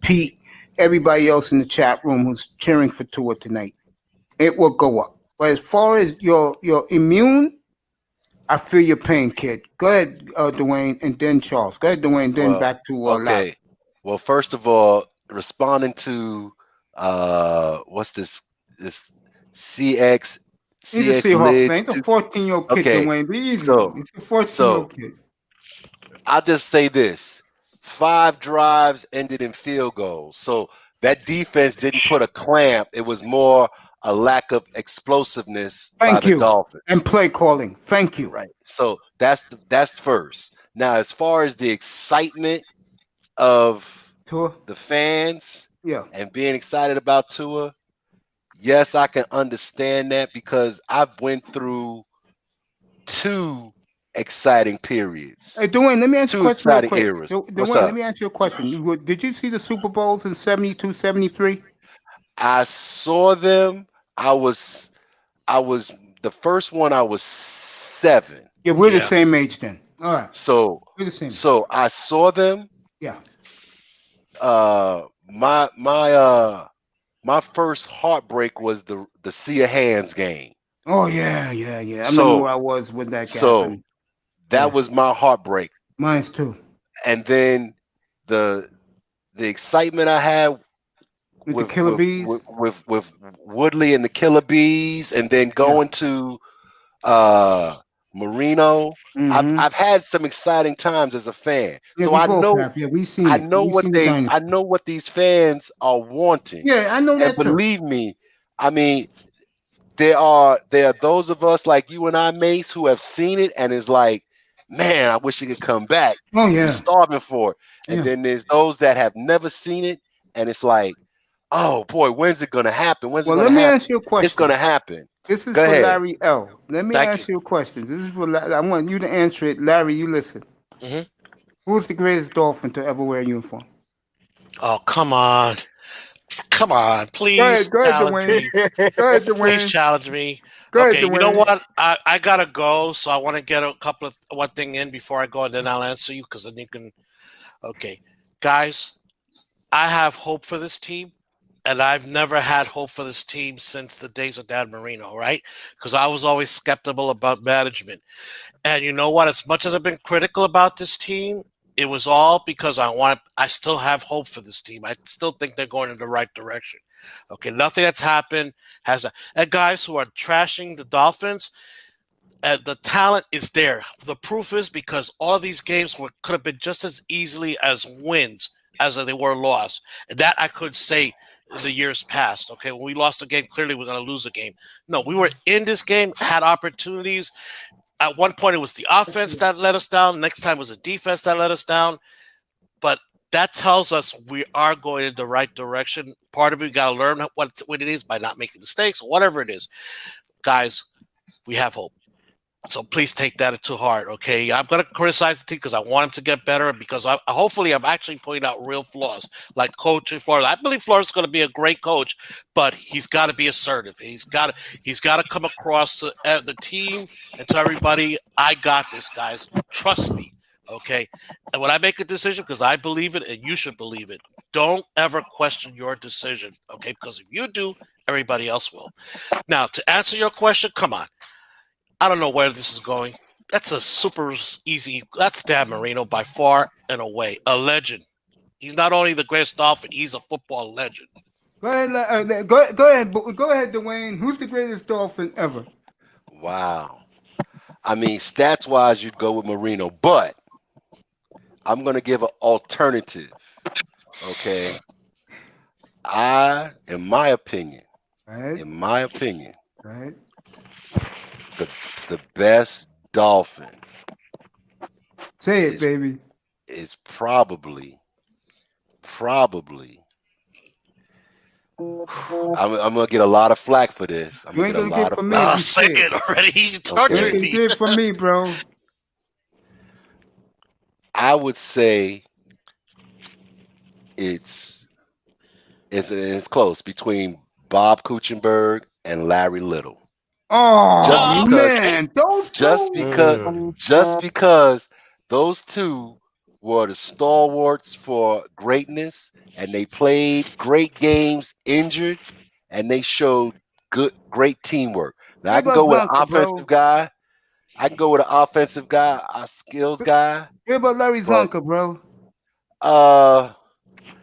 Pete, everybody else in the chat room who's cheering for Tua tonight, it will go up. But as far as your immune, I feel your pain, kid. Go ahead, Dwayne, and then Charles. Go ahead, Dwayne, then back to okay. Larry. Well, first of all, responding to what's this CX He's a Seahawks fan. He's a 14-year-old kid, Dwayne. Be easy. He's a 14-year-old kid. I'll just say this. 5 drives ended in field goals. So that defense didn't put a clamp. It was more a lack of explosiveness by the Dolphins. And play calling. Thank you. Right. So that's first. Now, as far as the excitement of Tua, the fans and being excited about Tua, yes, I can understand that because I've went through 2 exciting periods. Hey, Dwayne, let me ask you a question real quick. Eras. Dwayne, let me ask you a question. Did you see the Super Bowls in 72, 73? I saw them. I was the first one. I was 7. Yeah, we're the same age then. All right. So we're the same. So I saw them. Yeah. My first heartbreak was the See a Hands game. Oh yeah. I remember where I was when that guy. So that was my heartbreak. Mine's too. And then the excitement I had with the Killer Bees, with Woodley and the Killer Bees, and then going to Marino. I've had some exciting times as a fan. Yeah, so we I both know have. Yeah, we've seen it. I know what these fans are wanting. Yeah, I know that. And believe me, I mean, there are those of us like you and I, Mace, who have seen it and is like, man, I wish it could come back. Oh yeah, we're starving for it. And then there's those that have never seen it, and it's like, oh boy, when's it gonna happen? Let me ask you a question. It's gonna happen. This is for Larry L. Let me ask you a question. This is for I want you to answer it. Larry, you listen. Mm-hmm. Who's the greatest Dolphin to ever wear a uniform? Oh, come on. Come on, please. Go ahead, Dwayne. Go ahead, Dwayne. Please challenge me. Go ahead, okay, Dwayne. You know what? I gotta go, so I want to get one thing in before I go, and then I'll answer you because then you can. Okay, guys, I have hope for this team, and I've never had hope for this team since the days of Dan Marino, right? Because I was always skeptical about management. And you know what? As much as I've been critical about this team, it was all because I still have hope for this team. I still think they're going in the right direction. Okay, nothing that's happened has and guys who are trashing the Dolphins, the talent is there. The proof is because all of these games could have been just as easily as wins as they were lost. And that I could say in the years past. Okay, when we lost a game, clearly we're going to lose a game. No, we were in this game, had opportunities. At one point, it was the offense that let us down. Next time, it was the defense that let us down. But that tells us we are going in the right direction. Part of it, you got to learn what it is by not making mistakes or whatever it is. Guys, we have hope. So please take that to heart, okay? I'm going to criticize the team because I want him to get better, because hopefully I'm actually pointing out real flaws, like coaching Flores. I believe Flores is going to be a great coach, but he's got to be assertive. He's got to come across to the team and to everybody, I got this, guys. Trust me, okay? And when I make a decision, because I believe it and you should believe it, don't ever question your decision, okay? Because if you do, everybody else will. Now, to answer your question, come on. I don't know where this is going. That's a super easy. That's Dan Marino by far and away. A legend. He's not only the greatest Dolphin, he's a football legend. Go ahead, go ahead, Dwayne. Who's the greatest Dolphin ever? Wow. I mean, stats-wise, you'd go with Marino, but I'm going to give an alternative, okay? In my opinion, right. The best Dolphin. Say it, baby. Is probably. I'm gonna get a lot of flack for this. You ain't gonna get from me. Say it already. He's torturing me. Get from me, bro. I would say it's close between Bob Kuechenberg and Larry Little. Oh man, just because those two were the stalwarts for greatness, and they played great games injured, and they showed great teamwork. Now I can go with an offensive guy. A skills guy. What about Larry Zonka, bro?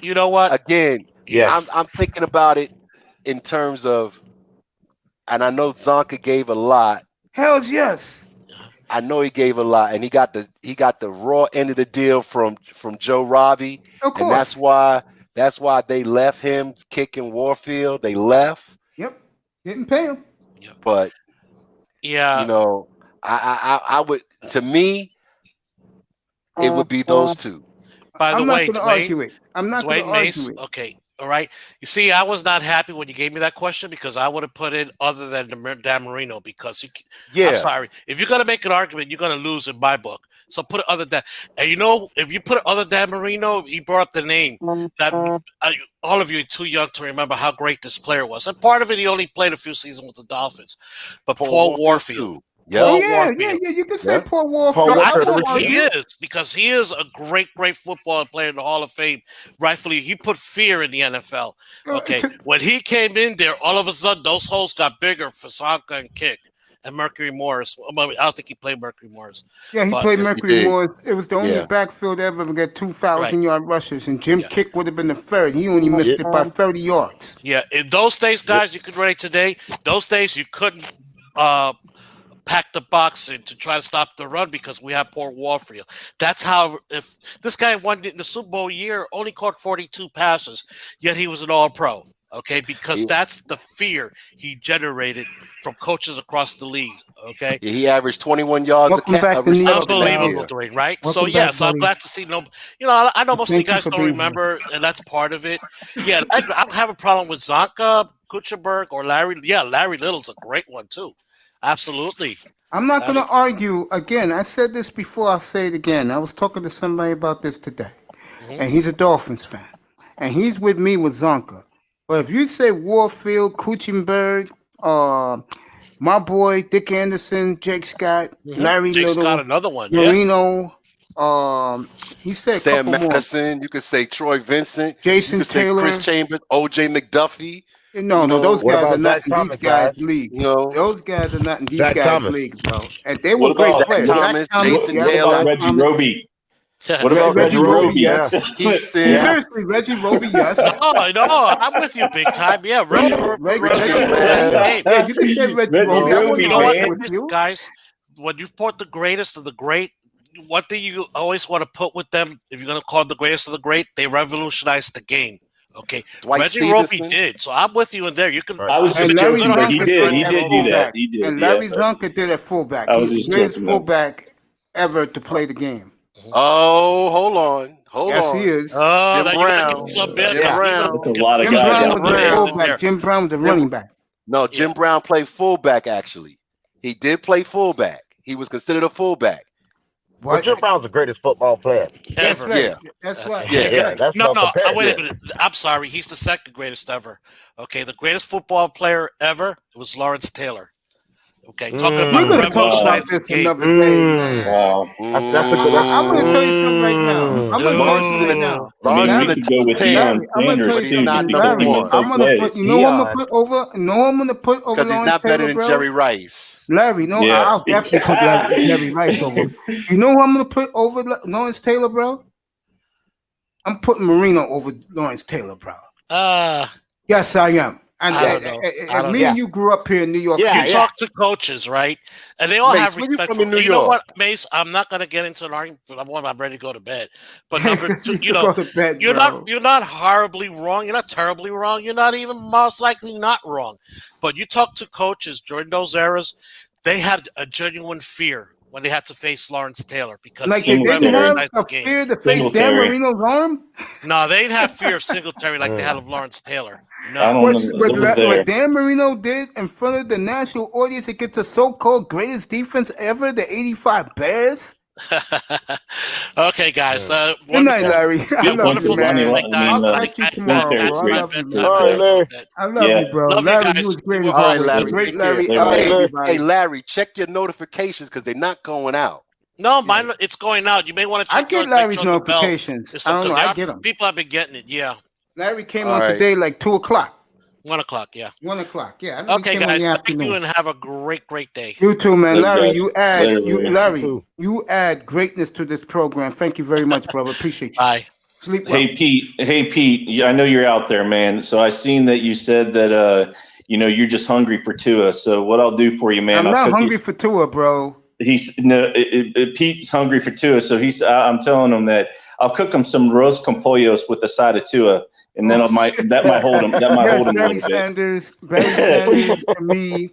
You know what? Again, I'm thinking about it in terms of. And I know Zonka gave a lot. Hells yes. I know he gave a lot, and he got the raw end of the deal from Joe Robbie. Of course. And that's why they left him kicking Warfield. They left. Yep. Didn't pay him. But yeah, you know, I would, to me, it would be those two. By the way, I'm not going to argue it. I'm not going to argue it. Okay. All right. You see, I was not happy when you gave me that question, because I would have put in other than Dan Marino, because I'm sorry. If you're going to make an argument, you're going to lose in my book. So put it other than, and you know, if you put it other than Marino, he brought up the name that all of you are too young to remember how great this player was. And part of it, he only played a few seasons with the Dolphins, but Paul Warfield. Yeah. You can say Paul Warfield. He is, because he is a great football player in the Hall of Fame. Rightfully, he put fear in the NFL. Okay, when he came in there, all of a sudden those holes got bigger for Zonka and Kick and Mercury Morris. I don't think he played Mercury Morris. Yeah, he played Mercury Morris. It was the only backfield ever to get 2,000-yard rushes, and Jim Kick would have been the third. He only missed it by 30 yards. Yeah, in those days, guys, you could rate today. Those days, you couldn't pack the box in to try to stop the run because we have poor Warfield. That's how, if this guy won in the Super Bowl year, only caught 42 passes, yet he was an All-Pro. Okay, because that's the fear he generated from coaches across the league. Okay, he averaged 21 yards. Unbelievable, Dwayne. Right? So I'm glad to see. I know most of you guys don't remember, and that's part of it. Yeah, I don't have a problem with Zonka, Kuechenberg, or Larry. Yeah, Larry Little's a great one too. Absolutely. I'm not going to argue. Again, I said this before. I'll say it again. I was talking to somebody about this today, and he's a Dolphins fan, and he's with me with Zonka. But if you say Warfield, Kuechenberg, my boy Dick Anderson, Jake Scott, Larry Jake Little, Scott, another one, Marino, He said Sam a couple Madison. You could say Troy Vincent. Jason you could say Chris Taylor. Chambers, OJ McDuffie. No, those What guys about are not Zach in Thomas, these guys' guys? league. You know, Those guys are not in these Zach guys' Thomas. league, bro. And they were What great about Zach players. Thomas, Jason yes, Taylor. What about Zach Reggie Thomas. Roby? What about Reggie Roby? Yes. Houston. Seriously, Reggie Roby? Yes. No, I'm with you big time. Yeah, Reggie Roby. Yeah, you can say Reggie Roby. I wouldn't You know what, argue with you. guys? When you put the greatest of the great, one thing you always want to put with them, if you're going to call them the greatest of the great, they revolutionized the game. Okay, Dwight Reggie Roby Stevenson. did, so I'm with you in there. You can. I was just Larry joking, but he Zonka did. He at did do that. fullback. He did. And Yeah, Larry but Zonka did at fullback. I was He's just the greatest joking, though. fullback ever to play the game. Oh, hold on. Yes, he is. Oh, Jim you gotta give him some bit. Jim Brown. That's a lot of Jim guys Brown out was a there. fullback. Jim Brown was a running back. No, Jim Brown played fullback, actually. He did play fullback. He was considered a fullback. But Jim Brown's the greatest football player. That's Ever. right. Yeah. That's right. Yeah, that's No, comparison. wait a minute. I'm sorry. He's the second greatest ever. Okay, the greatest football player ever was Lawrence Taylor. Okay, talking We're about going to talk about revolutionizing this the game. another day, man. Wow. That's a good I'm going to tell you something right now. I'm going to tell you something right now. I mean, Larry, we could go with Larry, Deion I'm going to tell Sanders you too, not something, just because number he Larry. made one. I'm those going to plays. put, you know what I'm going Deion. to put over? You know what I'm going to put over Because he's Lawrence not better Taylor, than bro? Jerry Rice. Larry, no, Yeah. I'll definitely put Jerry Rice over. You know who I'm going to put over Lawrence Taylor, bro? I'm putting Marino over Lawrence Taylor, bro. Yes, I am. And I don't know. I don't me know. and you grew up here in New York. You City. talk to coaches, right? And they all Mace, have where you respect from for in New you know York? what, Mace? I'm not gonna get into an argument. I'm ready to go to bed. But number two, you know, Go to bed, you're bro. not horribly wrong. You're not terribly wrong. You're not even most likely not wrong. But you talk to coaches during those eras, they had a genuine fear when they had to face Lawrence Taylor because Like he they didn't have revolutionized a the game. fear to face Dan Marino's arm. No, they didn't have fear of Singletary like they had of Lawrence Taylor. No. I don't What, know. It was there. what Dan Marino did in front of the national audience against the so-called greatest defense ever, the '85 Bears. Okay, guys. Good night, Larry. I love wonderful you, man. talking, guys. I'll catch you tomorrow, bro. I love you, man. All right, Larry. I love you, bro. Love you Larry, guys. you was great. You as were All right, always. Larry. Great, Take care. Larry. Hey, Everybody. hey, Larry, check your notifications because they're not going out. No, mine. It's going out. You may want to I check. get yours, make Larry's sure the bell notifications. is I don't know. because I get them. People have been getting it. Yeah. Larry came All on right. today like 2 o'clock. 1 o'clock. Yeah. 1 o'clock. Yeah. I know he Okay, came on guys. in the Thank you afternoon. and have a great day. You too, man. Thanks, Larry, guys. you add Later, Larry, you add greatness to this program. Thank you very much, brother. Appreciate you. Bye. Sleep well. Hey Pete. Yeah, I know you're out there, man. So I seen that you said that you're just hungry for Tua. So what I'll do for you, man, I'm I'll not cook hungry you. for Tua, bro. Pete's hungry for Tua. So I'm telling him that I'll cook him some roast compollos with the side of Tua, and then that might hold him. That might Yes, hold him a Barry little bit. Sanders. Barry Sanders to me,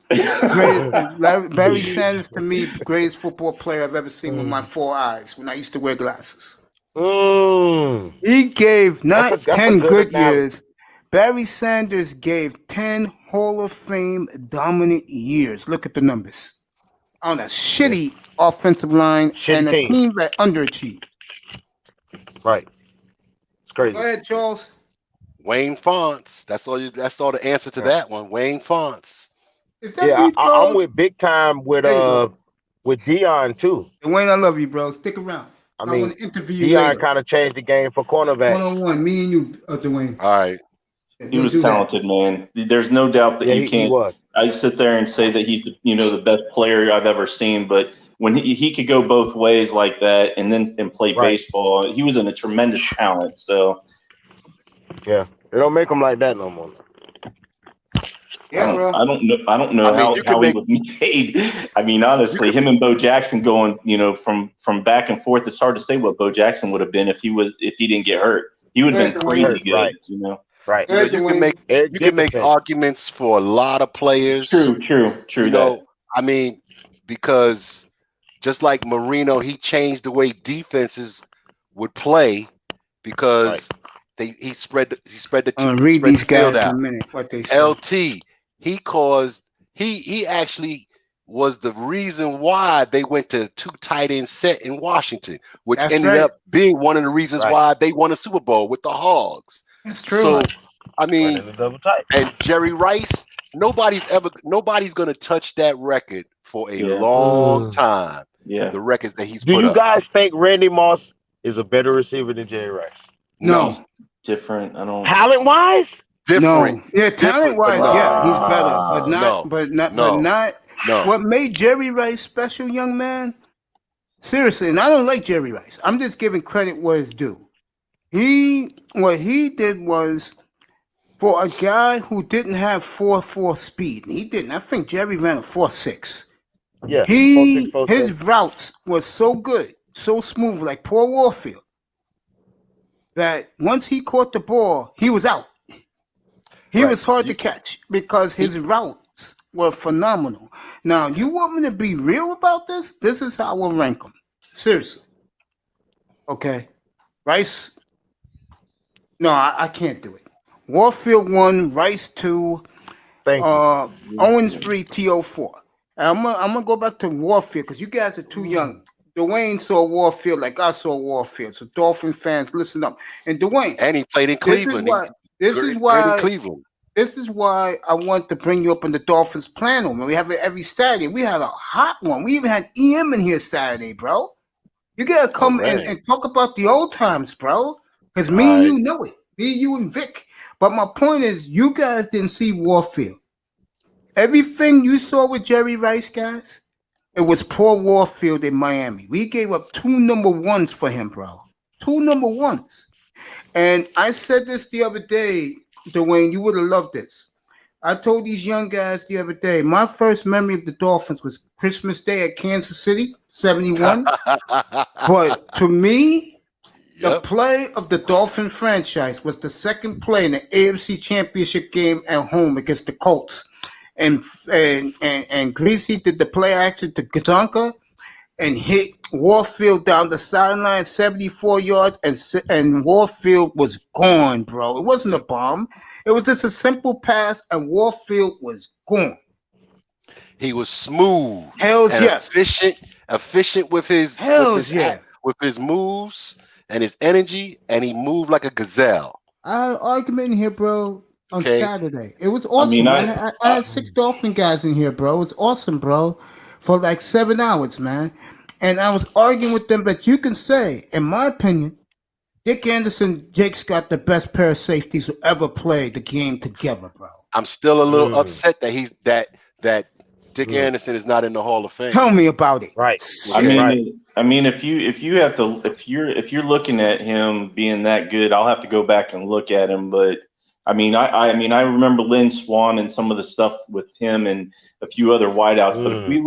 Barry Sanders to me, greatest football player I've ever seen with my 4 eyes when I used to wear glasses. He gave not That's a 10 good analogy. years. Barry Sanders gave 10 Hall of Fame dominant years. Look at the numbers. On a shitty offensive line and a team. team that underachieved. Right. It's crazy. Go ahead, Charles. Wayne Fonts. That's all. That's all the answer to that one. Wayne Fonts. Is that Yeah, you, I'm Charles? with big time with There you go. with Deion too. Wayne, I love you, bro. Stick around. I I mean, want to interview you Deion later. kind of changed the game for cornerback. One-on-one, me and you, Dwayne. All right. He was talented, man. There's no doubt that Yeah, you he can't. was. I sit there and say that he's the best player I've ever seen. But when he could go both ways like that and play baseball, he was a tremendous talent. So Yeah, they don't make them like that no more. Yeah, bro. I don't know how he was made. I mean, honestly, him and Bo Jackson going, from back and forth. It's hard to say what Bo Jackson would have been if he didn't get hurt. He would have been crazy good, Right. Right. You can make arguments for a lot of players. True. I mean, because just like Marino, he changed the way defenses would play because he spread the I'm gonna read these field guys in out. a minute. What they say. LT, he actually was the reason why they went to 2 tight end set in Washington, which That's ended right. up being one of the reasons why they won a Super Bowl with the Hogs. That's true. So, I mean, and Jerry Rice, nobody's gonna touch that record for a long time. the records that he's Do put you up. guys think Randy Moss is a better receiver than Jerry Rice? No. Different. I don't. Talent wise? Different. No. Yeah, talent wise, yeah, he's better, but not, no. What made Jerry Rice special, young man? Seriously, and I don't like Jerry Rice. I'm just giving credit where it's due. What he did was, for a guy who didn't have 4.4 speed, he didn't. I think Jerry ran a 4.6. Yeah. His routes was so good, so smooth, like Paul Warfield, that once he caught the ball, he was out. He was hard to catch because his routes were phenomenal. Now, you want me to be real about this? This is how I will rank them. Seriously. Okay. Rice. No, I can't do it. Warfield 1, Rice 2, Owens 3, TO 4. I'm gonna go back to Warfield because you guys are too young. Dwayne saw Warfield like I saw Warfield. So Dolphin fans, listen up. And Dwayne, and he played in Cleveland. This is why I want to bring you up in the Dolphins panel. Man, we have it every Saturday. We had a hot one. We even had EM in here Saturday, bro. You gotta come and talk about the old times, bro. Because me and you know it. Me, you, and Vic. But my point is, you guys didn't see Warfield. Everything you saw with Jerry Rice, guys, it was poor Warfield in Miami. We gave up 2 number 1s for him, bro. 2 number 1s. And I said this the other day, Dwayne, you would have loved this. I told these young guys the other day, my first memory of the Dolphins was Christmas Day at Kansas City, 71. But to me, the play of the Dolphin franchise was the second play in the AFC Championship game at home against the Colts. And Greasy did the play action to Gazonka and hit Warfield down the sideline 74 yards, and Warfield was gone, bro. It wasn't a bomb. It was just a simple pass, and Warfield was gone. He was smooth. Efficient with his moves and his energy, and he moved like a gazelle. I had an argument in here, bro, on Saturday. It was awesome. I had 6 Dolphin guys in here, bro. It was awesome, bro, for like 7 hours, man. And I was arguing with them, but you can say, in my opinion, Dick Anderson, Jake Scott, the best pair of safeties who ever played the game together, bro. I'm still a little upset that that Dick Anderson is not in the Hall of Fame. Tell me about it. Right. I mean, if you're looking at him being that good, I'll have to go back and look at him. But I I remember Lynn Swan and some of the stuff with him and a few other wideouts. But if we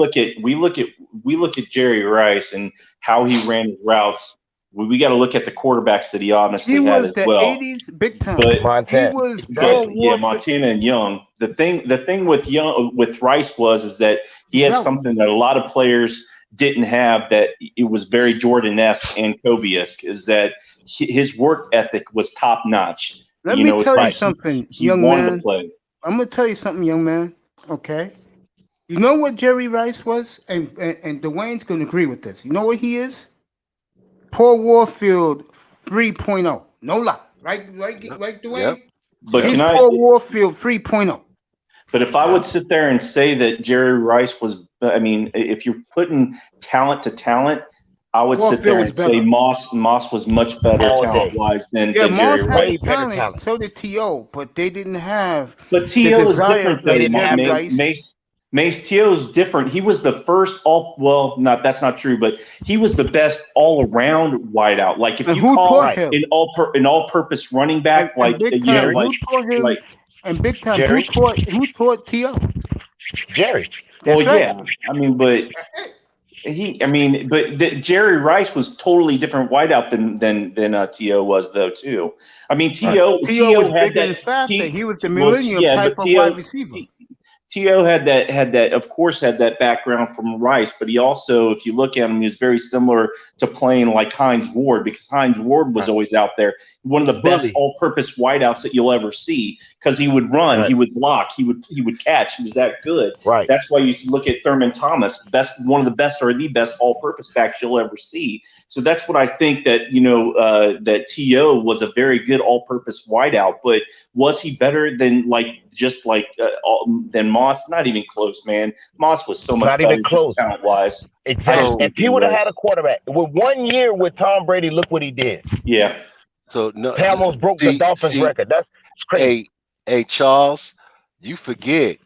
look at Jerry Rice and how he ran his routes, we got to look at the quarterbacks that he honestly had as well. He was the 80s big time. But he was Montana and Young. The thing with Rice was that he had something that a lot of players didn't have, that it was very Jordan-esque and Kobe-esque, is that his work ethic was top notch. Let me tell you something, young man. I'm gonna tell you something, young man. Okay. You know what Jerry Rice was, and Dwayne's gonna agree with this. You know what he is? Paul Warfield 3.0. No lie. Right, Dwayne? Yep. But he's Paul Warfield 3.0. But if I would sit there and say that Jerry Rice was, if you're putting talent to talent, I would sit there and say Moss was much better talent-wise than Jerry Rice. Talent. So did T.O., but they didn't have. But T.O. is different than Mace T.O.'s different. He was the first that's not true, but he was the best all-around wideout. Like if you call an all-purpose running back, and big time, who taught T.O.? Jerry. Well, yeah. But Jerry Rice was totally different wideout than T.O. was, though, too. T.O. was bigger and faster. He was the millennium type of wide receiver. T.O. had that background from Rice, but he also, if you look at him, he's very similar to playing like Hines Ward, because Hines Ward was always out there. One of the best all-purpose wideouts that you'll ever see, because he would run, he would block, he would catch. He was that good. Right. That's why you look at Thurman Thomas, one of the best or the best all-purpose backs you'll ever see. So that's what I think that that T.O. was a very good all-purpose wideout. But was he better than like just like than Moss. Not even close, man. Moss was so much Not better even close. talent wise. Exactly. If he would have had a quarterback with 1 year with Tom Brady, look what he did. Yeah. So no, He almost broke the Dolphins record. That's crazy. Hey, Charles, you forget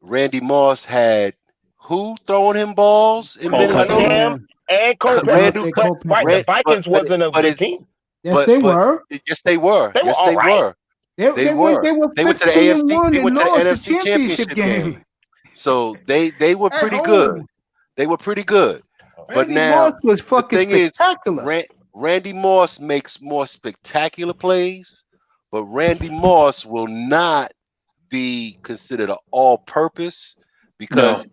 Randy Moss had who throwing him balls in Minnesota? Cam and Culpepper. The Vikings wasn't a good team. Yes, they were. Yes, they were. They yes, were they all right. were. They were. They went to the 15 AFC. and 1 They and went to the lost the NFC championship game. So they were At pretty home. good. They were pretty good. But Randy now Moss was fucking the thing spectacular. is, Randy Moss makes more spectacular plays, but Randy Moss will not be considered an all-purpose because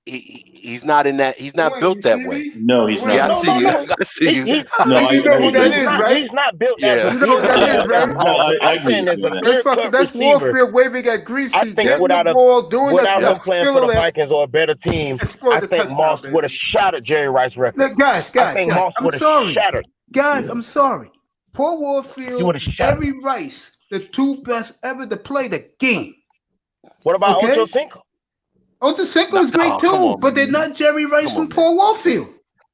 he's not in that. He's not built that way. No, he's not. Yeah, I see you. I see you. You know who that is, right? He's not built Yeah. that. You know who that is, right? I agree with you on that. That's Warfield waving at Greasy. I think getting without the ball, doing him the playing for the Vikings or a better team, I think Moss would have shattered Jerry Rice's record. Look, guys, I'm sorry. Shattered. Guys, I'm sorry. Paul Warfield, Jerry Rice, the two best ever to play the game. What about Ocho Cinco? Ocho Cinco is great too, but they're not Jerry Rice and Paul Warfield.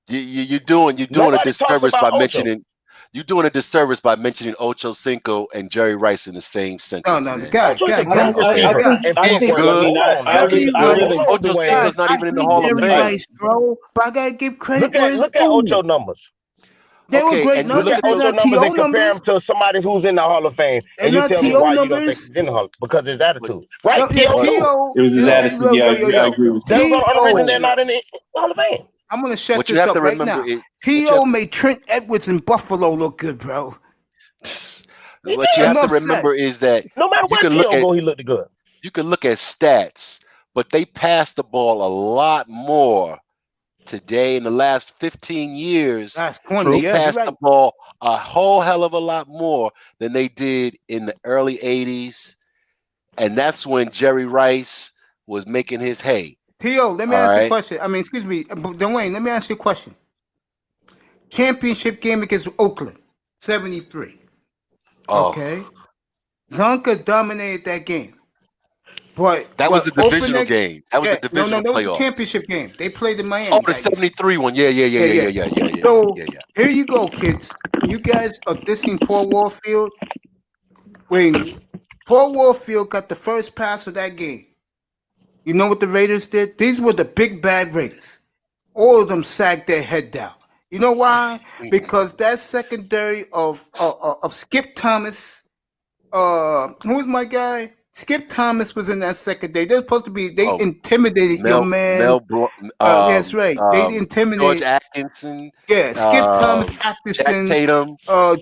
You're doing a disservice by mentioning. You're doing a disservice by mentioning Ocho Cinco and Jerry Rice in the same sentence. No, guys. Ocho Cinco's not even in the Hall of Fame, bro. But I gotta give credit. Look at Ocho numbers. They were great numbers. Look at Ocho numbers and compare them to somebody who's in the Hall of Fame, and you tell me why you don't think he's in the Hall because his attitude, right? It was his attitude. Yeah, I agree with you. That's the only reason they're not in the Hall of Fame. I'm gonna shut this up right now. P.O. made Trent Edwards in Buffalo look good, bro. What you have to remember is that no matter where T.O. go, he looked good. You can look at stats, but they pass the ball a lot more today in the last 15 years. Last 20, they passed the ball a whole hell of a lot more than they did in the early 80s. And that's when Jerry Rice was making his hay. P.O., let me ask you a question. I mean, excuse me, Dwayne, let me ask you a question. Championship game against Oakland, 73. Oh. Okay. Zonka dominated that game. But that was the divisional game. That was the divisional that was playoff. the championship game. They played in Miami. Oh, the 73 one. Yeah. So here you go, kids. You guys are dissing Paul Warfield. When Paul Warfield got the first pass of that game, you know what the Raiders did? These were the big bad Raiders. All of them sagged their head down. You know why? Because that secondary of Skip Thomas, who was my guy? Skip Thomas was in that secondary. They're supposed to be. They intimidated your man. That's right. They intimidated George Atkinson. Yeah, Skip Thomas, Atkinson,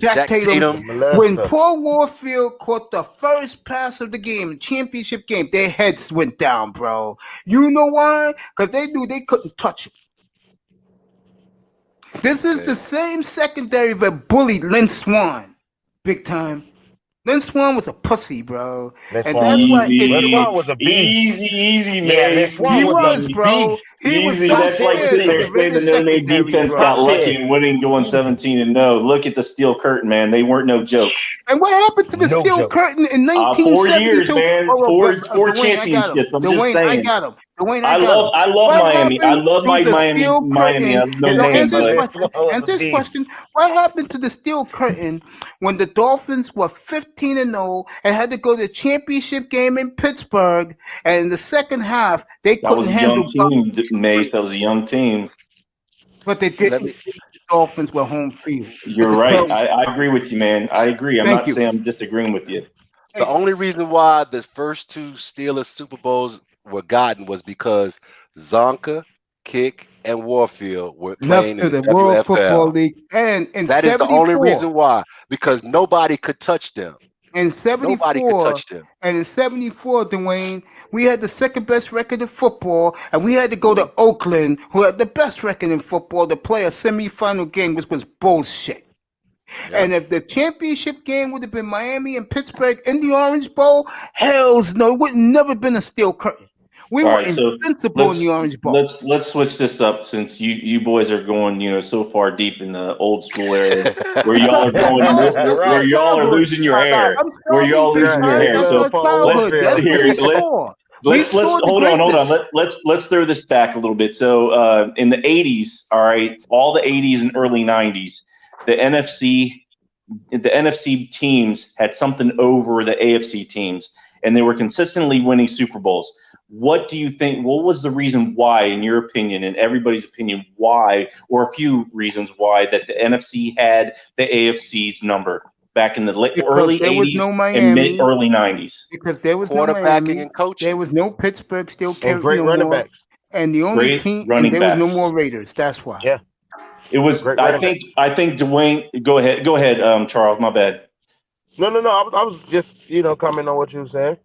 Jack Tatum. When Paul Warfield caught the first pass of the game, championship game, their heads went down, bro. You know why? Because they knew they couldn't touch it. This is the same secondary that bullied Lynn Swann, big time. Lynn Swann was a pussy, bro. And that's why Lynn Swann was a beast. Easy, man. He was, bro. He was so That's like sitting there saying the Notre Dame defense got lucky and winning, going 17-0. Look at the steel curtain, man. They weren't no joke. And what happened to the steel curtain in 1972? 4 years, man. Four championships. I'm just saying. I got him. Dwayne, I love Miami. I love my Miami. And this question: what happened to the steel curtain when the Dolphins were 15-0 and had to go to the championship game in Pittsburgh, and in the second half they couldn't handle? Mace, that was a young team. But they didn't. The Dolphins were home field. You're right. I agree with you, man. I agree. I'm not saying I'm disagreeing with you. The only reason why the first two Steelers Super Bowls were gotten was because Zonka, Kick, and Warfield were playing left to in the World Football League, and that is the only reason why, because nobody could touch them. In 74, nobody could touch them. And in 74, Dwayne, we had the second best record in football, and we had to go to Oakland, who had the best record in football, to play a semifinal game, which was bullshit. Yeah. And if the championship game would have been Miami and Pittsburgh in the Orange Bowl, hells no, it would never been a steel curtain. We All were right, so invincible in the Orange Bowl. let's switch this up since you boys are going, so far deep in the old school area where y'all are going, where y'all are losing your hair, where y'all losing your hair. So let's hold on. Let's throw this back a little bit. So in the 80s, all right, all the 80s and early 90s, the NFC teams had something over the AFC teams, and they were consistently winning Super Bowls. What do you think? What was the reason why, in your opinion, in everybody's opinion, why, or a few reasons why, that the NFC had the AFC's number back in the early 80s and mid-early 90s? Because there was no Miami, and coaching. There was no Pittsburgh still carrying great running backs. And the only team, and there was no more Raiders. That's why. Yeah. It was. I think Dwayne. Go ahead, Charles. My bad. No. I was just commenting on what you were saying.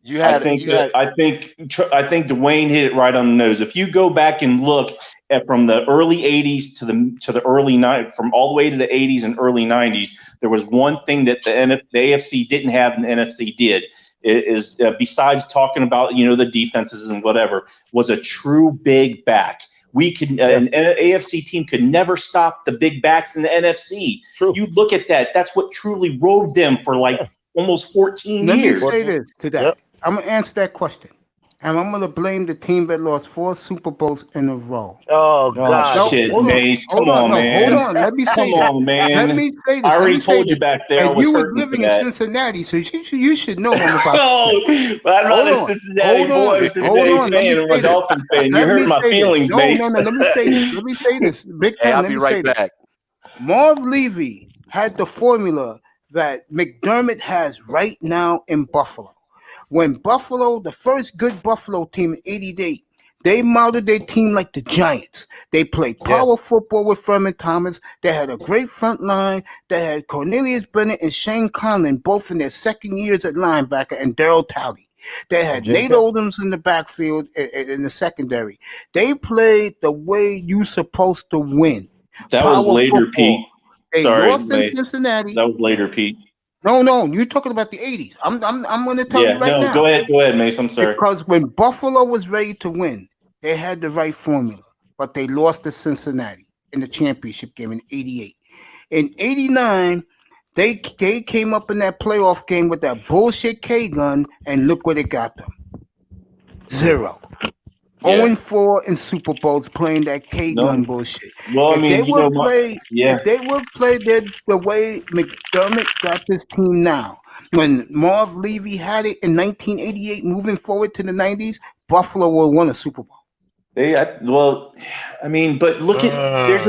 I think Dwayne hit it right on the nose. If you go back and look at from the early 80s to the early 90s, from all the way to the 80s and early 90s, there was one thing that the AFC didn't have and the NFC did. Is besides talking about the defenses and whatever, was a true big back. We could an AFC team could never stop the big backs in the NFC. True. You look at that. That's what truly rode them for almost 14 years. Let me say this to that. Yep. I'm going to answer that question. And I'm going to blame the team that lost 4 Super Bowls in a row. Oh, God. Shit, Mace. Come on, man. Hold on. Let me say this. Come on, man. Let me say this. I already told you back there. And you were living in Cincinnati, so you should know more about that. But I'm not a Cincinnati boy, Cincinnati fan, or a Dolphin fan. You hurt my feelings, Mace. No. Let me say this. Big Hey, time. I'll be right back. Marv Levy had the formula that McDermott has right now in Buffalo. When Buffalo, the first good Buffalo team in '88, they modeled their team like the Giants. They played power football with Furman Thomas. They had a great front line. They had Cornelius Bennett and Shane Conlon, both in their second years at linebacker, and Darryl Talley. They had Nate Oldhams in the backfield in the secondary. They played the way you're supposed to win. That was later, football. Pete. They lost in Cincinnati. That was later, Pete. No, you're talking about the 80s. I'm going to tell you right now. Go ahead, Mace. I'm sorry. Because when Buffalo was ready to win, they had the right formula, but they lost to Cincinnati in the championship game in '88. In '89, they came up in that playoff game with that bullshit K gun, and look what it got them. 0. 0-4 in Super Bowls playing that K gun bullshit. Well, if they would play the way McDermott got this team now, when Marv Levy had it in 1988, moving forward to the 90s, Buffalo will win a Super Bowl. But look at there's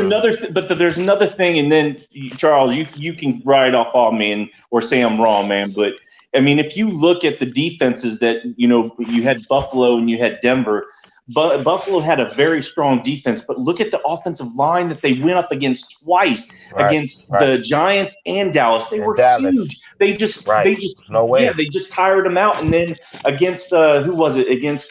another thing, and then Charles, you can write off on me or say I'm wrong, man. But I mean, if you look at the defenses that you had Buffalo and you had Denver. But Buffalo had a very strong defense, but look at the offensive line that they went up against twice against the Giants and Dallas. They were huge. They just tired them out. And then against Against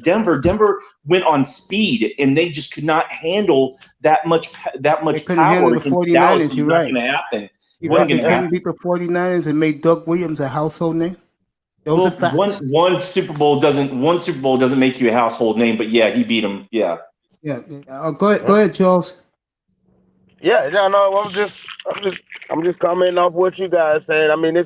Denver went on speed, and they just could not handle that much power against Dallas. You're right. Going to happen. You couldn't beat the 49ers and made Doug Williams a household name. Those are facts. One Super Bowl doesn't make you a household name, but he beat him. Yeah. Go ahead, Charles. I'm just commenting off what you guys said. I mean,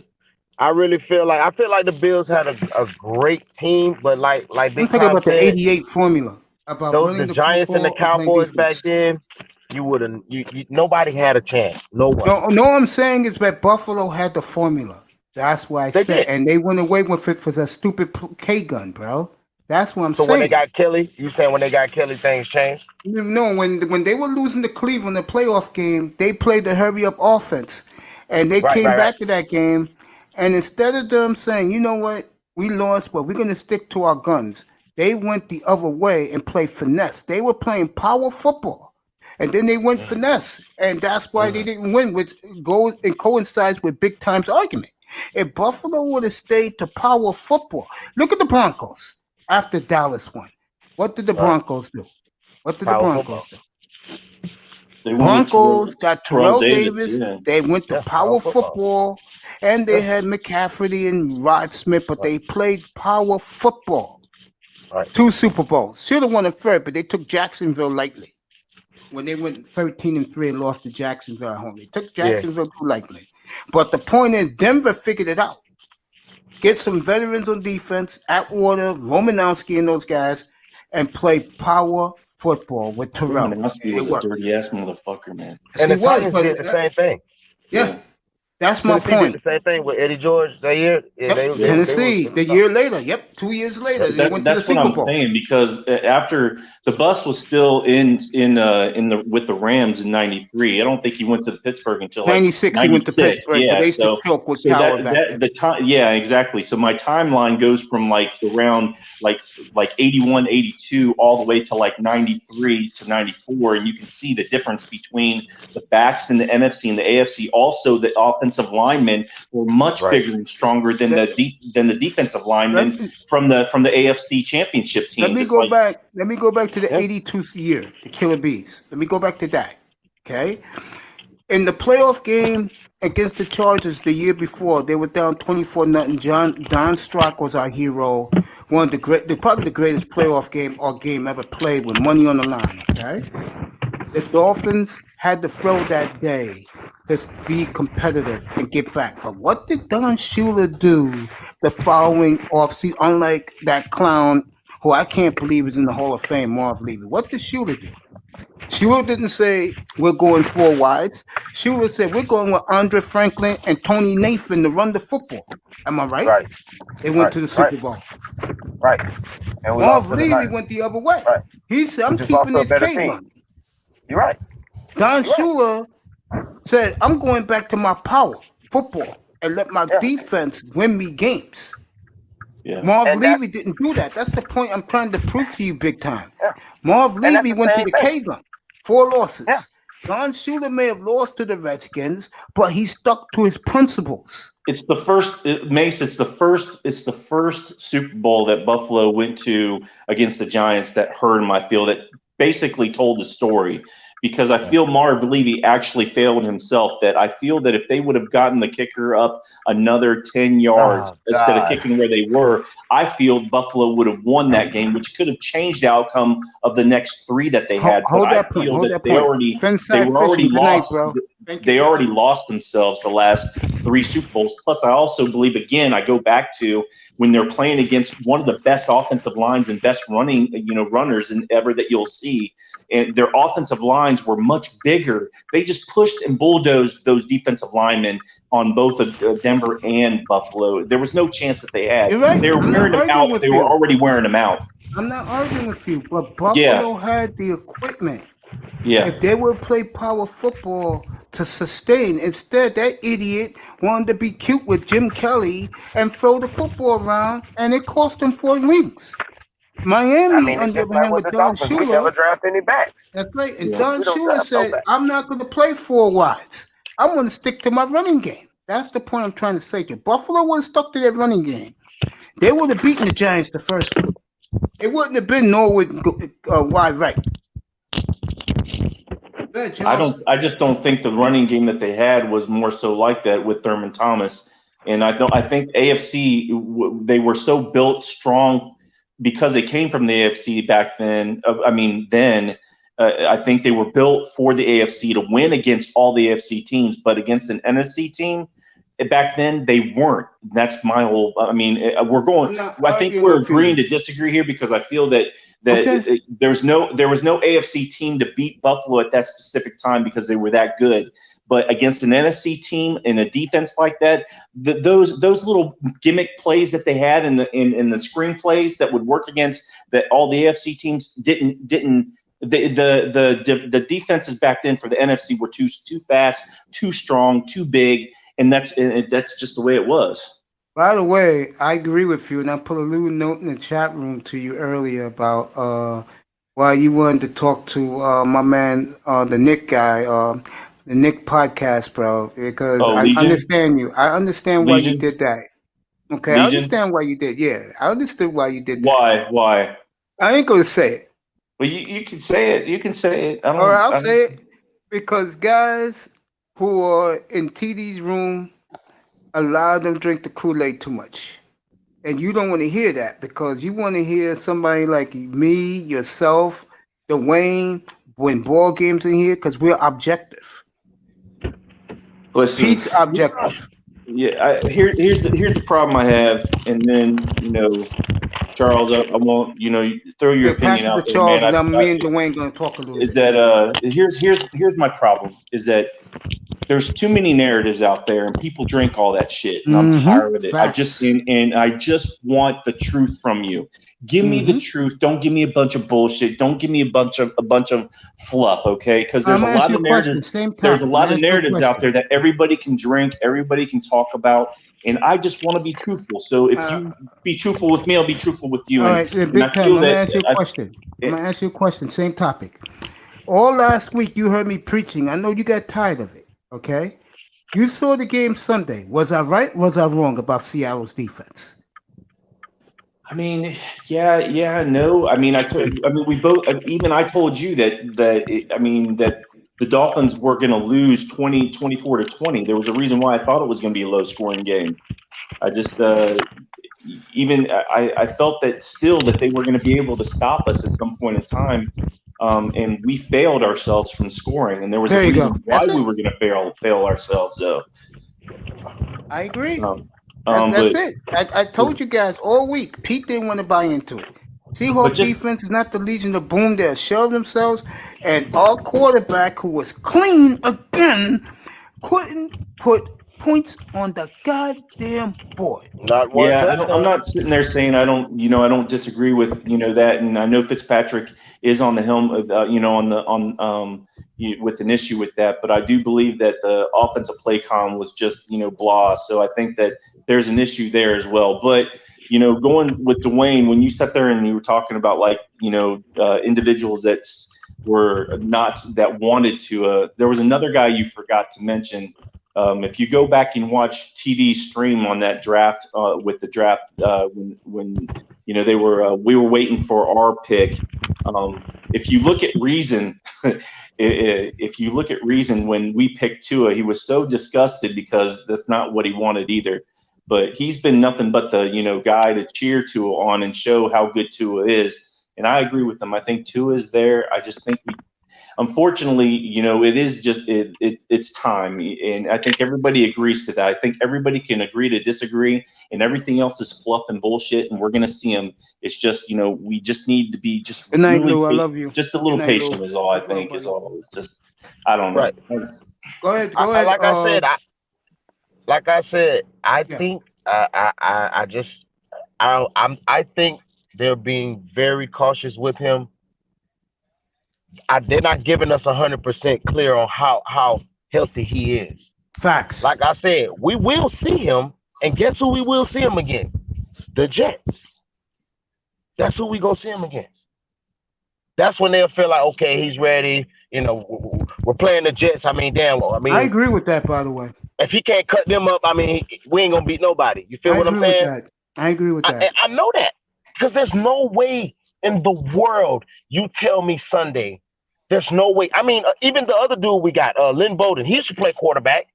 I feel like the Bills had a great team, but like I'm talking about the '88 formula. About the Giants and the Cowboys back then. You wouldn't. Nobody had a chance. No one. No. I'm saying is that Buffalo had the formula. That's why I said, and they went away with it for that stupid K gun, bro. That's what I'm saying. So when they got Kelly, you saying when they got Kelly, things changed? No, when they were losing to Cleveland, the playoff game, they played the hurry up offense, and they came back to that game, and instead of them saying, you know what, we lost, but we're gonna stick to our guns, they went the other way and played finesse. They were playing power football. And then they went finesse, and that's why they didn't win, which goes and coincides with Big Time's argument. If Buffalo would have stayed to power football, look at the Broncos after Dallas won. What did the Broncos do? The Broncos got Terrell Davis. Yeah. They went to power football, and they had McCaffrey and Rod Smith, but they played power football. Right. 2 Super Bowls. Should have won a third, but they took Jacksonville lightly. When they went 13-3 and lost to Jacksonville at home, they took Jacksonville too lightly. But the point is, Denver figured it out. Get some veterans on defense, Atwater, Romanowski, and those guys, and play power football with Terrell. Romanowski was a dirty ass motherfucker, man. And the Titans did the same thing. Yeah. That's my Tennessee point. did the same thing with Eddie George that year. Yeah, Tennessee, the year later. 2 years later, they went to the Super Bowl. That's what I'm saying, because after the bus was still in the with the Rams in '93. I don't think he went to Pittsburgh until like 96. He went to Pittsburgh. Yeah, but they used to choke with Cowher back then. The time, yeah, exactly. So my timeline goes from like around like 81, 82 all the way to like 93 to 94, and you can see the difference between the backs in the NFC and the AFC. Also, the offensive linemen were much bigger and stronger than the defensive linemen from the AFC Championship teams. Let me go back to the 82 year, the Killer Bees. Let me go back to that. Okay, in the playoff game against the Chargers the year before, they were down 24-0. Don Strock was our hero. One of probably the greatest playoff game ever played with money on the line. Okay, the Dolphins had to throw that day to be competitive and get back. But what did Don Shula do the following offseason? Unlike that clown who I can't believe is in the Hall of Fame, Marv Levy. What did Shula do? Shula didn't say we're going 4 wides. Shula said we're going with Andre Franklin and Tony Nathan to run the football. Am I right? Right. They went to the Super Bowl. Right. And Marv Levy went the other way. Right. He said, I'm keeping this K run. You're right. Don Shula said, I'm going back to my power football and let my defense win me games. Yeah. Marv Levy didn't do that. That's the point I'm trying to prove to you big time. Marv Levy went to the K-gun. 4 losses. Don Shula may have lost to the Redskins, but he stuck to his principles. It's the first, Mace. It's the first Super Bowl that Buffalo went to against the Giants that hurt him. I feel that basically told the story, because I feel Marv Levy actually failed himself. That I feel that if they would have gotten the kicker up another 10 yards instead of kicking where they were, I feel Buffalo would have won that game, which could have changed the outcome of the next 3 that they had. Hold that point. They already lost themselves the last 3 Super Bowls. Plus, I also believe, again, I go back to when they're playing against one of the best offensive lines and best runners ever that you'll see, and their offensive lines were much bigger. They just pushed and bulldozed those defensive linemen on both Denver and Buffalo. There was no chance that they had. Right. They were wearing them out. They were already wearing them out. I'm not arguing with you, but Buffalo had the equipment. Yeah. If they would play power football to sustain, instead that idiot wanted to be cute with Jim Kelly and throw the football around, and it cost them 4 rings. Miami, on the other hand, with Don Shula, we never draft any backs. That's right. And Don Shula said, I'm not going to play 4 wides. I'm going to stick to my running game. That's the point I'm trying to say to you. Buffalo would have stuck to their running game. They would have beaten the Giants the first one. It wouldn't have been Norwood wide right. I just don't think the running game that they had was more so like that with Thurman Thomas. And I think AFC, they were so built strong because they came from the AFC back then. I think they were built for the AFC to win against all the AFC teams, but against an NFC team back then, they weren't. That's my whole. I think we're agreeing to disagree here, because I feel that there was no AFC team to beat Buffalo at that specific time because they were that good. But against an NFC team and a defense like that, those little gimmick plays that they had in the screen plays that would work against all the AFC teams didn't. The defenses back then for the NFC were too fast, too strong, too big, and that's just the way it was. By the way, I agree with you, and I put a little note in the chat room to you earlier about why you wanted to talk to my man, the Nick guy, the Nick podcast, bro, because I understand you. I understand why you did that. Okay, I understand why you did. Yeah, I understood why you did that. Why? I ain't gonna say it. Well, you can say it. You can say it. All right, I'll say it, because guys who are in TD's room, allow them drink the Kool-Aid too much. And you don't want to hear that because you want to hear somebody like me, yourself, Dwayne, win ball games in here because we're objective. Listen, Pete's objective. Yeah, here's the problem I have, and then Charles, I won't throw your opinion out there, Charles, man. now me and Dwayne gonna talk a little is bit. that here's my problem is that there's too many narratives out there and people drink all that shit and I'm tired of it. Facts. I just want the truth from you. Give me the truth. Don't give me a bunch of bullshit. Don't give me a bunch of fluff, okay? Because there's a lot of narratives. There's a lot of narratives out there that everybody can drink, everybody can talk about, and I just want to be truthful. So if you be truthful with me, I'll be truthful with you. All right, big time. I'm gonna ask you a question. I'm gonna ask you a question. Same topic. All last week you heard me preaching. I know you got tired of it. Okay, you saw the game Sunday. Was I right? Was I wrong about Seattle's defense? I mean, yeah, no. I mean, we both. Even I told you that the Dolphins were going to lose 24-20. There was a reason why I thought it was going to be a low-scoring game. I just I felt that still that they were going to be able to stop us at some point in time. And we failed ourselves from scoring, and there was a reason why we were going to fail ourselves. So, I agree. That's it. I told you guys all week. Pete didn't want to buy into it. Seahawks defense is not the Legion of Boom. They'll show themselves, and our quarterback, who was clean again, couldn't put points on the goddamn board. Not one. Yeah, I'm not sitting there saying I don't disagree with that, and I know Fitzpatrick is on the helm, with an issue with that, but I do believe that the offensive play con was just blah. So I think that there's an issue there as well. But going with Dwayne, when you sat there and you were talking about individuals that wanted to, there was another guy you forgot to mention. If you go back and watch TD's stream on that draft, with the draft, when we were waiting for our pick. If you look at Reason, when we picked Tua, he was so disgusted because that's not what he wanted either. But he's been nothing but the guy to cheer Tua on and show how good Tua is. And I agree with him. I think Tua is there. I just think unfortunately, it is just it's time, and I think everybody agrees to that. I think everybody can agree to disagree, and everything else is fluff and bullshit. And we're gonna see them. It's just we just need to be just good night, Lou. I love you. Just a little patient is all. I think is all. It's just I don't know. Right. Go ahead. Like I said, I think I think they're being very cautious with him. They're not giving us 100% clear on how healthy he is. Facts. Like I said, we will see him, and guess who we will see him again? The Jets. That's who we gonna see him against. That's when they'll feel like, okay, he's ready. We're playing the Jets. I agree with that, by the way. If he can't cut them up, we ain't gonna beat nobody. You feel what I'm saying? I agree with that. I know that because there's no way in the world you tell me Sunday. There's no way. Even the other dude we got, Lynn Bowden, he used to play quarterback.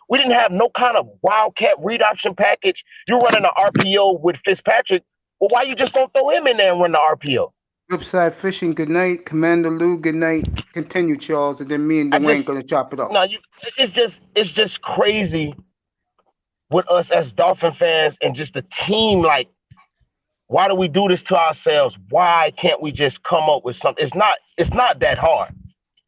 We didn't have no kind of wildcat read option package. You're running an RPO with Fitzpatrick. Well, why you just don't throw him in there and run the RPO? Upside Fishing, good night. Commander Lou, good night. Continue, Charles, and then me and Dwayne gonna chop it up. No, it's just crazy with us as Dolphin fans and just the team. Like, why do we do this to ourselves? Why can't we just come up with something? It's not that hard.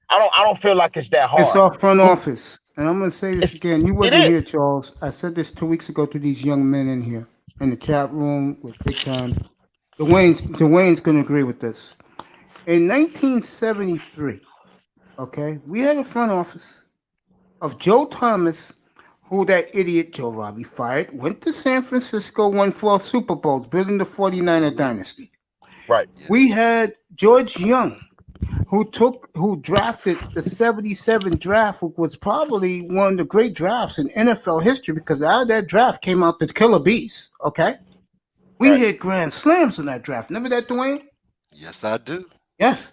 I don't feel like it's that hard. It's our front office. And I'm gonna say this again. You wasn't here, Charles. I said this 2 weeks ago to these young men in here in the chat room with Big Time. Dwayne's gonna agree with this. In 1973, okay, we had a front office of Joe Thomas, who that idiot Joe Robbie fired, went to San Francisco, won 4 Super Bowls, building the 49er dynasty. Right. We had George Young, who drafted the 77 draft, which was probably one of the great drafts in NFL history because out of that draft came out the killer bees, okay? We hit grand slams in that draft. Remember that, Dwayne? Yes, I do. Yes.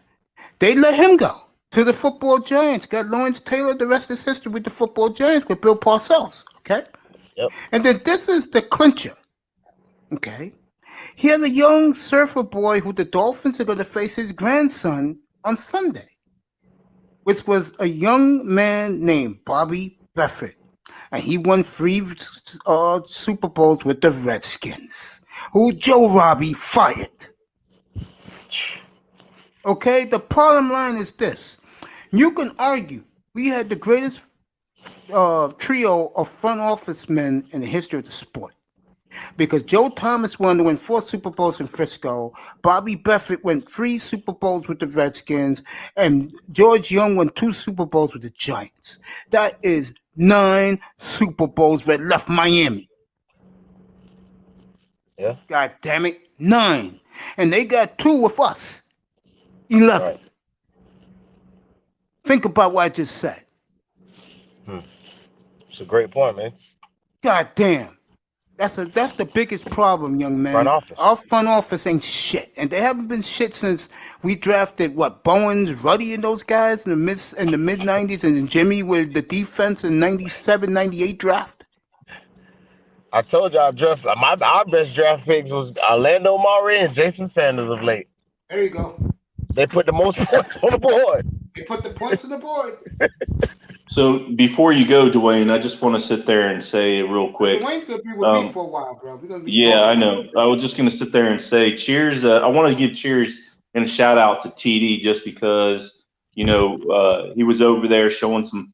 They let him go to the football Giants. Got Lawrence Taylor. The rest is history with the football Giants with Bill Parcells. Okay. Yep. And then this is the clincher. Okay. He had a young surfer boy who the Dolphins are going to face his grandson on Sunday, which was a young man named Bobby Buffett. And he won 3 Super Bowls with the Redskins, who Joe Robbie fired. Okay, the bottom line is this. You can argue we had the greatest trio of front office men in the history of the sport. Because Joe Thomas won to win 4 Super Bowls in Frisco, Bobby Buffett won 3 Super Bowls with the Redskins, and George Young won 2 Super Bowls with the Giants. That is 9 Super Bowls that left Miami. Yeah. God damn it, 9. And they got 2 with us. 11. Right. Think about what I just said. It's a great point, man. God damn. That's the biggest problem, young man. Front office. Our front office ain't shit, and they haven't been shit since we drafted Bowens, Ruddy, and those guys in the mid '90s, and then Jimmy with the defense in '97, '98 draft. I told you our best draft picks was Orlando Murray and Jason Sanders of late. There you go. They put the most points on the board. They put the points on the board. So before you go, Dwayne, I just want to sit there and say real quick. Dwayne's gonna be with me for a while, bro. I know. I was just gonna sit there and say cheers. I want to give cheers and a shout out to TD just because he was over there showing some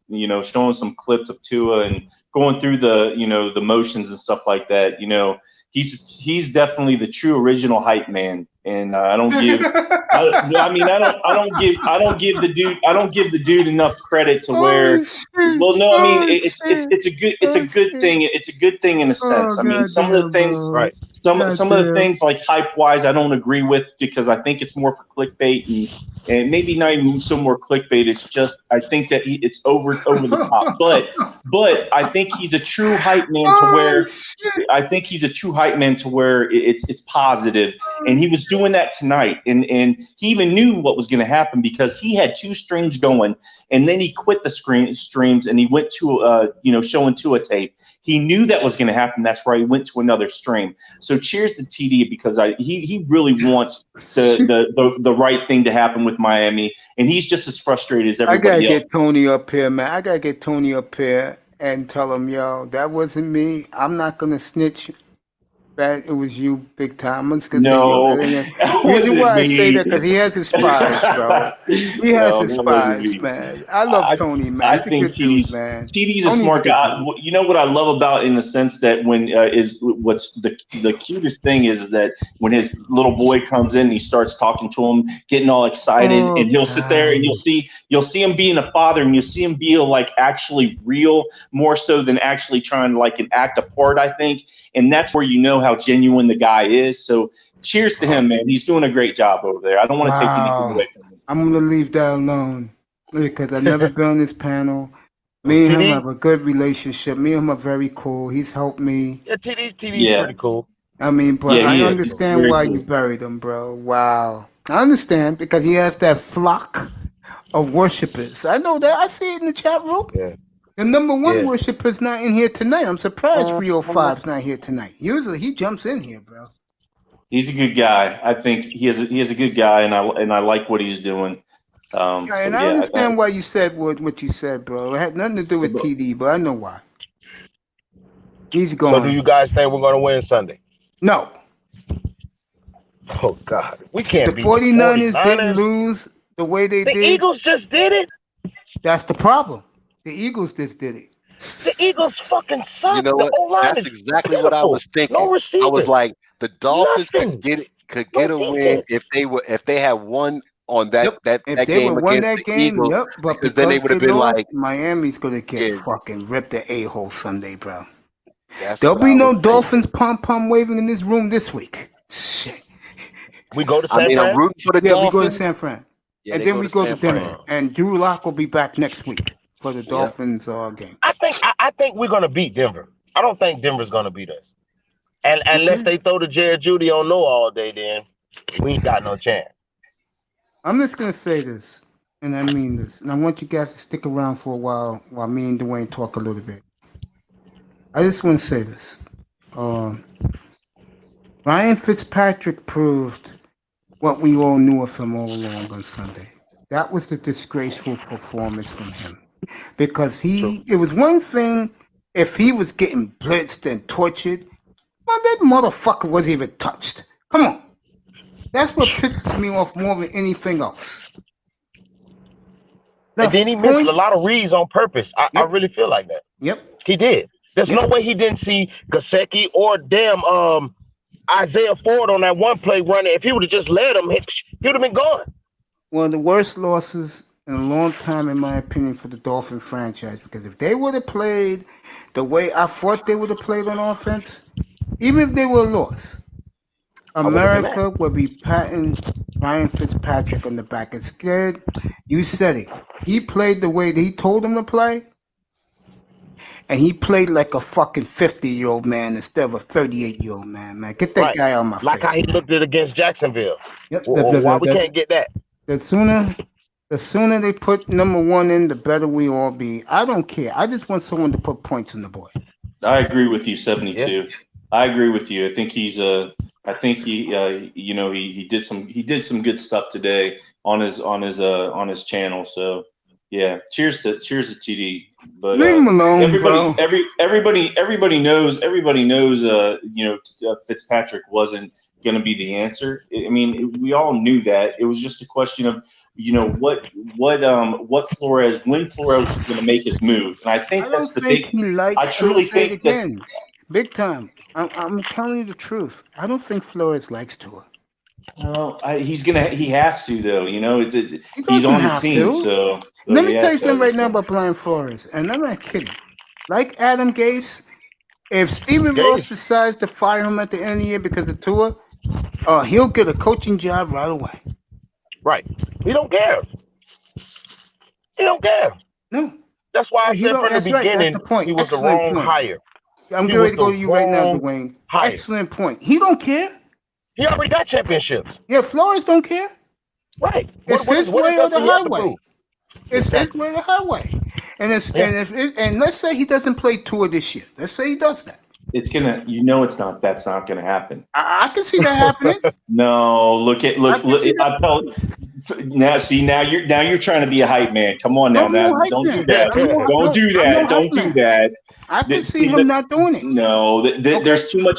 clips of Tua and going through the motions and stuff like that. He's definitely the true original hype man. And I don't give the dude enough credit to where. Well, no, I mean it's a good thing. It's a good thing in a sense. I mean, some of the things, right? Some of the things like hype wise, I don't agree with because I think it's more for clickbait and maybe not even so more clickbait. It's just I think that it's over the top. But I think he's a true hype man to where it's positive, and he was doing that tonight, and he even knew what was going to happen because he had 2 streams going, and then he quit the streams and he went to showing to a tape. He knew that was going to happen. That's why he went to another stream. So cheers to TD because he really wants the right thing to happen with Miami, and he's just as frustrated as everybody else. I gotta get Tony up here, man. I gotta get Tony up here and tell him, yo, that wasn't me. I'm not gonna snitch. That it was you, big time. I'm just gonna say the reason why I say that because he has his spies, bro. He has his spies, man. I love Tony, man. He's a good dude, man. TD's a smart guy. You know what I love about in the sense that when what's the cutest thing is that when his little boy comes in, and he starts talking to him, getting all excited, and he'll sit there and you'll see him being a father, and you'll see him be like actually real, more so than actually trying to like act a part, I think. And that's where you know how genuine the guy is. So cheers to him, man. He's doing a great job over there. I don't want to take anything away from him. I'm going to leave that alone because I've never been on this panel. Me and him have a good relationship. Me and him are very cool. He's helped me. Yeah, TD's pretty cool. I mean, but I understand why you buried him, bro. Wow. I understand because he has that flock of worshipers. I know that. I see it in the chat room. Yeah. The number 1 worshiper's not in here tonight. I'm surprised 305's not here tonight. Usually he jumps in here, bro. He's a good guy. I think he is a good guy, and I like what he's doing. I understand why you said what you said, bro. It had nothing to do with TD, but I know why. He's gone. So do you guys think we're going to win Sunday? No. Oh, God. We can't beat the 49ers. Didn't lose the way they did. The Eagles just did it. That's the problem. The Eagles just did it. The Eagles fucking suck. You know what? That's exactly what I was thinking. I was like, the Dolphins could get a win if they had won on that if they game would won against that the game, Eagles, but because then they would have been lost, like, Miami's gonna get fucking ripped the a-hole Sunday, bro. That's There'll be no Dolphins pom-pom waving in this room this week. Shit. We go to San Fran? I'm rooting for the Dolphins. We go to San Fran. Yeah, and then we go to Denver. And Drew Lock will be back next week for the Dolphins game. I think we're gonna beat Denver. I don't think Denver's gonna beat us. And unless they throw the Jared Judy on no all day, then we ain't got no chance. I'm just gonna say this, and I mean this, and I want you guys to stick around for a while me and Dwayne talk a little bit. I just want to say this. Ryan Fitzpatrick proved what we all knew of him all along on Sunday. That was the disgraceful performance from him. Because it was one thing if he was getting blitzed and tortured. Well, that motherfucker wasn't even touched. Come on. That's what pisses me off more than anything else. And then he missed a lot of reads on purpose. I really feel like that. Yep. He did. There's no way he didn't see Gesicki or damn Isaiah Ford on that one play running. If he would have just led him, he would have been gone. One of the worst losses in a long time, in my opinion, for the Dolphin franchise. Because if they would have played the way I thought they would have played on offense, even if they were lost, America would be patting Ryan Fitzpatrick on the back. It's scared. You said it. He played the way that he told him to play. And he played like a fucking 50-year-old man instead of a 38-year-old man. Get that guy on my face. Like how he looked at against Jacksonville. Yep. Why we can't get that? The sooner they put number one in, the better we all be. I don't care. I just want someone to put points on the board. I agree with you, 72. Yeah. I agree with you. I think he did some good stuff today on his channel. So yeah, cheers to TD. But leave him alone, bro. Everybody knows. Fitzpatrick wasn't going to be the answer. I mean, we all knew that. It was just a question of when Flores was going to make his move, and I think that's the big. I truly think that big time. I'm telling you the truth. I don't think Flores likes Tua. No, he has to though. He's on the team. So let me tell you something right now about Brian Flores, and I'm not kidding. Like Adam Gase, if Stephen Ross decides to fire him at the end of the year because of Tua, he'll get a coaching job right away. Right. He don't care. No. That's why I said from the beginning he was the wrong hire. I'm getting ready to go to you right now, Dwayne. Excellent point. He don't care. He already got championships. Yeah, Flores don't care. Right. It's his way or the highway. It's his way or the highway. And let's say he doesn't play Tua this year. Let's say he does that. It's gonna. That's not gonna happen. I can see that happening. No, look. I tell. Now you're trying to be a hype man. Come on now, don't do that. Don't do that. Don't do that. I can see him not doing it. No, there's too much.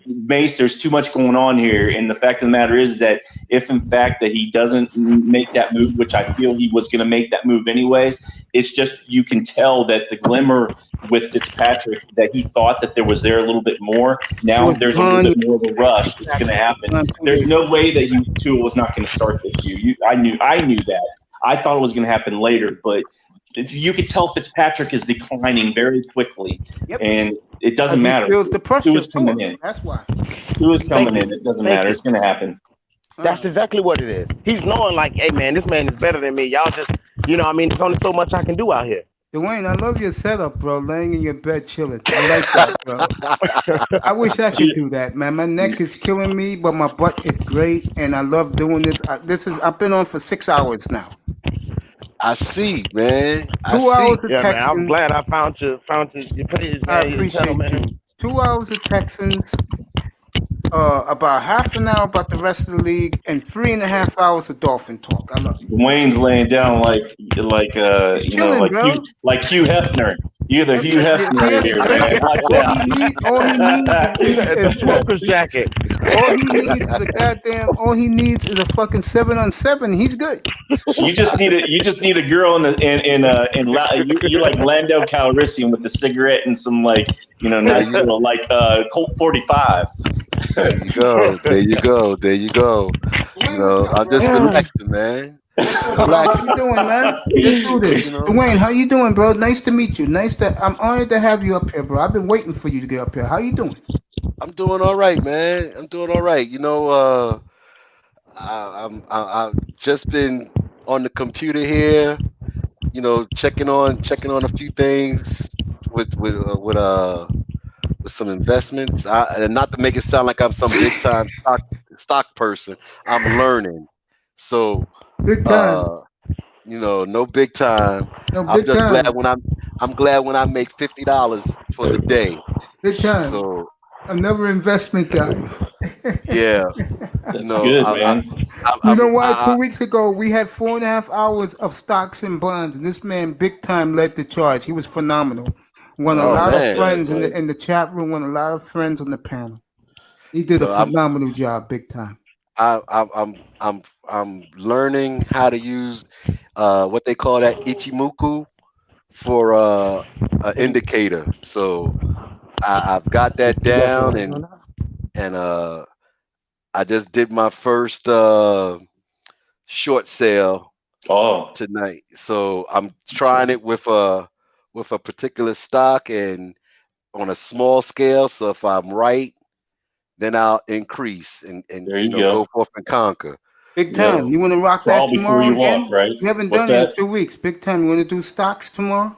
Mace, there's too much going on here, and the fact of the matter is that if in fact that he doesn't make that move, which I feel he was going to make that move anyways, it's just you can tell that the glimmer with Fitzpatrick that he thought that there was there a little bit more. Now there's a little bit more of a rush that's going to happen. There's no way that Tua was not going to start this year. I knew that. I thought it was going to happen later, but you could tell Fitzpatrick is declining very quickly, and it doesn't matter. Feels the pressure. Tua's coming in. That's why. Tua's coming in. It doesn't matter. It's going to happen. That's exactly what it is. He's knowing like, hey man, this man is better than me. Y'all just, there's only so much I can do out here. Dwayne, I love your setup, bro. Laying in your bed chilling. I like that, bro. I wish I could do that, man. My neck is killing me, but my butt is great, and I love doing this. I've been on for 6 hours now. I see, man. 2 hours of Texans. Man, I'm glad I found you. I appreciate you. 2 hours of Texans. About half an hour about the rest of the league, and 3.5 hours of Dolphin talk. I love you. Dwayne's laying down like Hugh Hefner. You're the Hugh Hefner here, man. Watch out. All he needs is smoker jacket. All he needs is a fucking 7-on-7. He's good. You just need a girl you're like Lando Calrissian with the cigarette and some nice little Colt 45. There you go. I'm just relaxing, man. How you doing, man? Let's do this. Dwayne, how you doing, bro? Nice to meet you. I'm honored to have you up here, bro. I've been waiting for you to get up here. How you doing? I'm doing all right, man. I'm doing all right. I've just been on the computer here, checking on a few things with some investments. And not to make it sound like I'm some big time stock person. I'm learning. So big time. No big time. I'm glad when I make $50 for the day. Big time. So I'm never investment guy. Yeah. That's good, man. You know what? 2 weeks ago, we had 4.5 hours of stocks and bonds, and this man big time led the charge. He was phenomenal. Won a lot of friends in the chat room. Won a lot of friends on the panel. He did a phenomenal job, big time. I'm learning how to use what they call that Ichimoku for an indicator. So I've got that down, and I just did my first short sale tonight. So I'm trying it with a particular stock and on a small scale. So if I'm right, then I'll increase and go forth and conquer. Big time. You want to rock that tomorrow again? Walk, right? You haven't done it in 2 weeks. Big time. You want to do stocks tomorrow?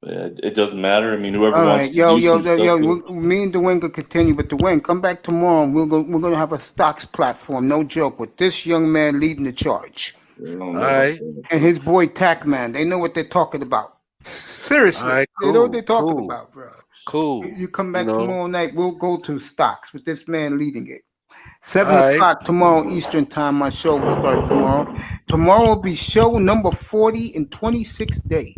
It doesn't matter. I mean, whoever All wants right, to do me and Dwayne will continue, but Dwayne, come back tomorrow and we're gonna have a stocks platform, no joke, with this young man leading the charge. All right. And his boy Tackman. They know what they're talking about. Seriously. All right, They know what they're talking about, bro. Cool. You come back tomorrow night, we'll go to stocks with this man leading it. 7 All o'clock tomorrow Eastern time, my show will start tomorrow. Tomorrow will be show number 40 in 26 days.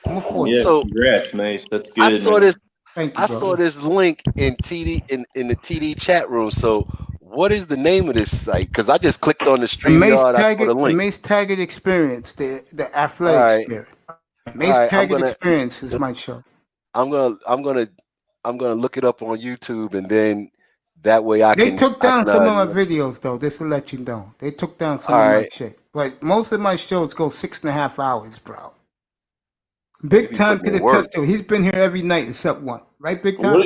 Number 40. Yeah, So congrats, Mace. That's good. I saw this. Thank you, I saw this link in TD in the TD chat room. So what is the name of this site? Because I just clicked on the StreamYard. I saw the link. Mace Taggart Experience, the athletic spirit. Mace Taggart Experience is my show. I'm gonna look it up on YouTube, and then that way I can. They took down some of my videos though. This will let you know. They took down some of my shit, but most of my shows go 6.5 hours, bro. Big time could attest to it. He's been here every night except one, right? Big time.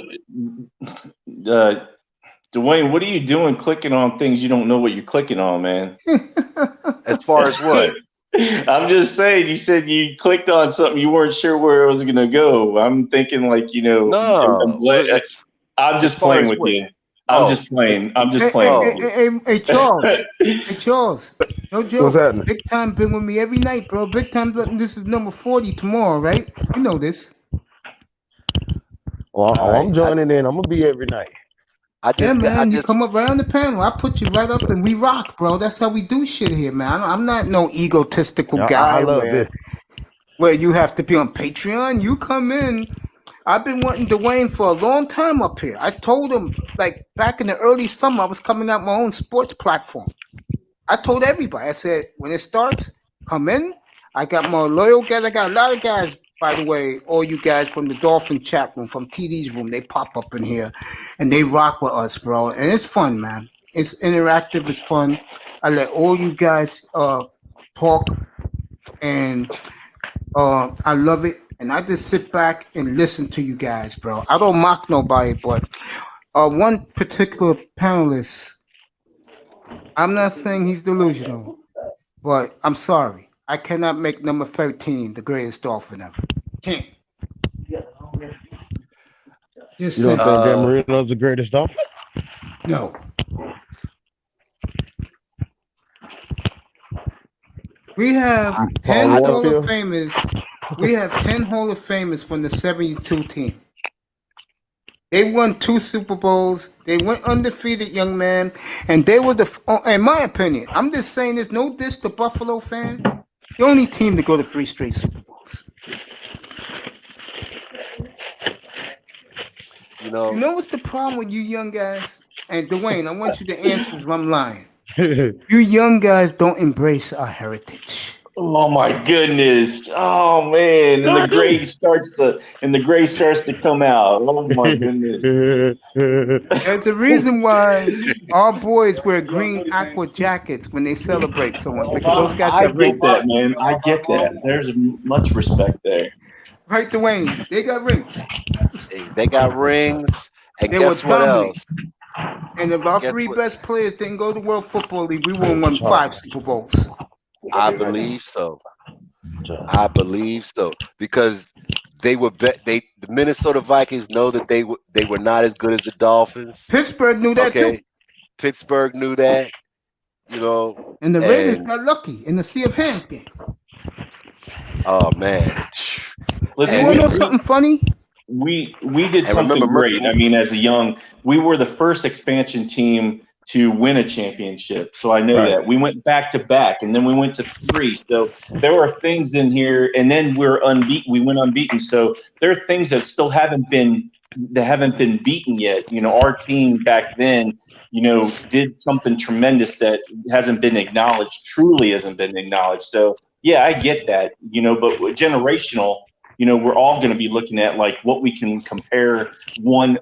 Dwayne, what are you doing clicking on things you don't know what you're clicking on, man? As far as what? I'm just saying, you said you clicked on something you weren't sure where it was going to go. I'm thinking like, I'm just playing with you. I'm just playing. Hey, Charles. Hey, Charles. No joke. What's happening? Big time been with me every night, bro. Big time. This is number 40 tomorrow, right? You know this. Well, I'm joining in. I'm going to be every night. You come up right on the panel. I put you right up and we rock, bro. That's how we do shit here, man. I'm not no egotistical guy where you have to be on Patreon. You come in. I've been wanting Dwayne for a long time up here. I told him, like, back in the early summer, I was coming out my own sports platform. I told everybody, I said, when it starts, come in. I got more loyal guys. I got a lot of guys, by the way, all you guys from the Dolphin chat room, from TD's room, they pop up in here, and they rock with us, bro. And it's fun, man. It's interactive. It's fun. I let all you guys talk, and I love it. And I just sit back and listen to you guys, bro. I don't mock nobody, but one particular panelist, I'm not saying he's delusional, but I'm sorry. I cannot make number 13 the greatest Dolphin ever. Can't. Just you don't think Dan Marino's the greatest Dolphin? No. We have 10 Hall of Famers. We have 10 Hall of Famers from the 72 team. They won 2 Super Bowls. They went undefeated, young man. And they were in my opinion, I'm just saying there's no diss to Buffalo fan. The only team to go to 3 straight Super Bowls. You know what's the problem with you young guys? And Dwayne, I want you to answer if I'm lying. You young guys don't embrace our heritage. Oh my goodness! Oh man! And the gray starts to come out. Oh my goodness! There's a reason why our boys wear green aqua jackets when they celebrate someone, because those guys got rings. I get that, man. I get that. There's much respect there. Right, Dwayne? They got rings. They got rings. And they guess were what dominant. else? And if our 3 best players didn't go to the World Football League, we would have won 5 Super Bowls. I believe so. Because the Minnesota Vikings know that they were not as good as the Dolphins. Pittsburgh knew that too. Pittsburgh knew that. And the Raiders got lucky in the Sea of Hands game. Oh man! Listen, you want to know something funny? we did something great. I mean, as a young, we were the first expansion team to win a championship. So I know that. We went back to back, and then we went to 3. So there are things in here, and then we're unbeaten. We went unbeaten. So there are things that still haven't been beaten yet. You know, our team back then, you know, did something tremendous that hasn't been acknowledged, truly hasn't been acknowledged. So yeah, I get that, you know, but generational, you know, we're all going to be looking at like what we can compare one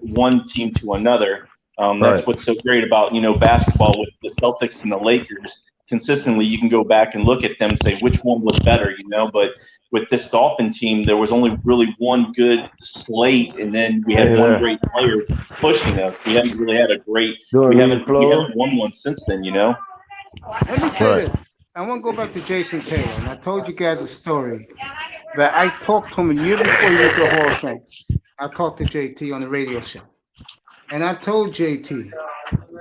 team to another. That's what's so great about, you know, basketball with the Celtics and the Lakers. Consistently, you can go back and look at them and say which one was better, you know. But with this Dolphin team, there was only really one good slate, and then we had one great player pushing us. We haven't really had a great. We haven't won one since then, you know. Let me say this. I want to go back to Jason Taylor, and I told you guys a story that I talked to him a year before he went to the Hall of Fame. I talked to JT on the radio show, and I told JT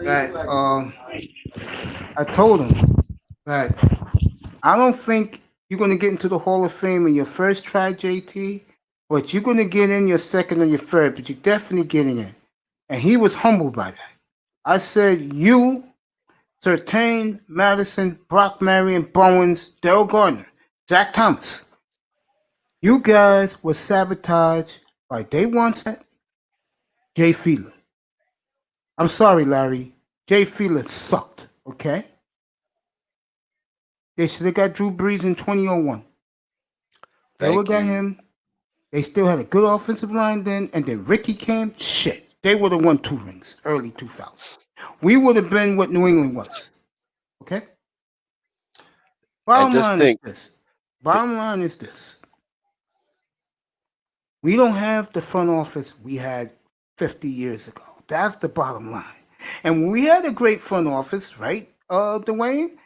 that I told him that I don't think you're going to get into the Hall of Fame in your first try, JT, but you're going to get in your second or your third, but you're definitely getting in. And he was humbled by that. I said, you, Surtain, Madison, Brock Marion, Bowens, Daryl Gardner, Zach Thomas, you guys were sabotaged by Day One set, Jay Fiedler. I'm sorry, Larry. Jay Fiedler sucked, okay? They should have got Drew Brees in 2001. They would have got him. They still had a good offensive line then, and then Ricky came. Shit, they would have won 2 rings, early 2000s. We would have been what New England was, okay? Bottom line is this. We don't have the front office we had 50 years ago. That's the bottom line. And we had a great front office, right, Dwayne?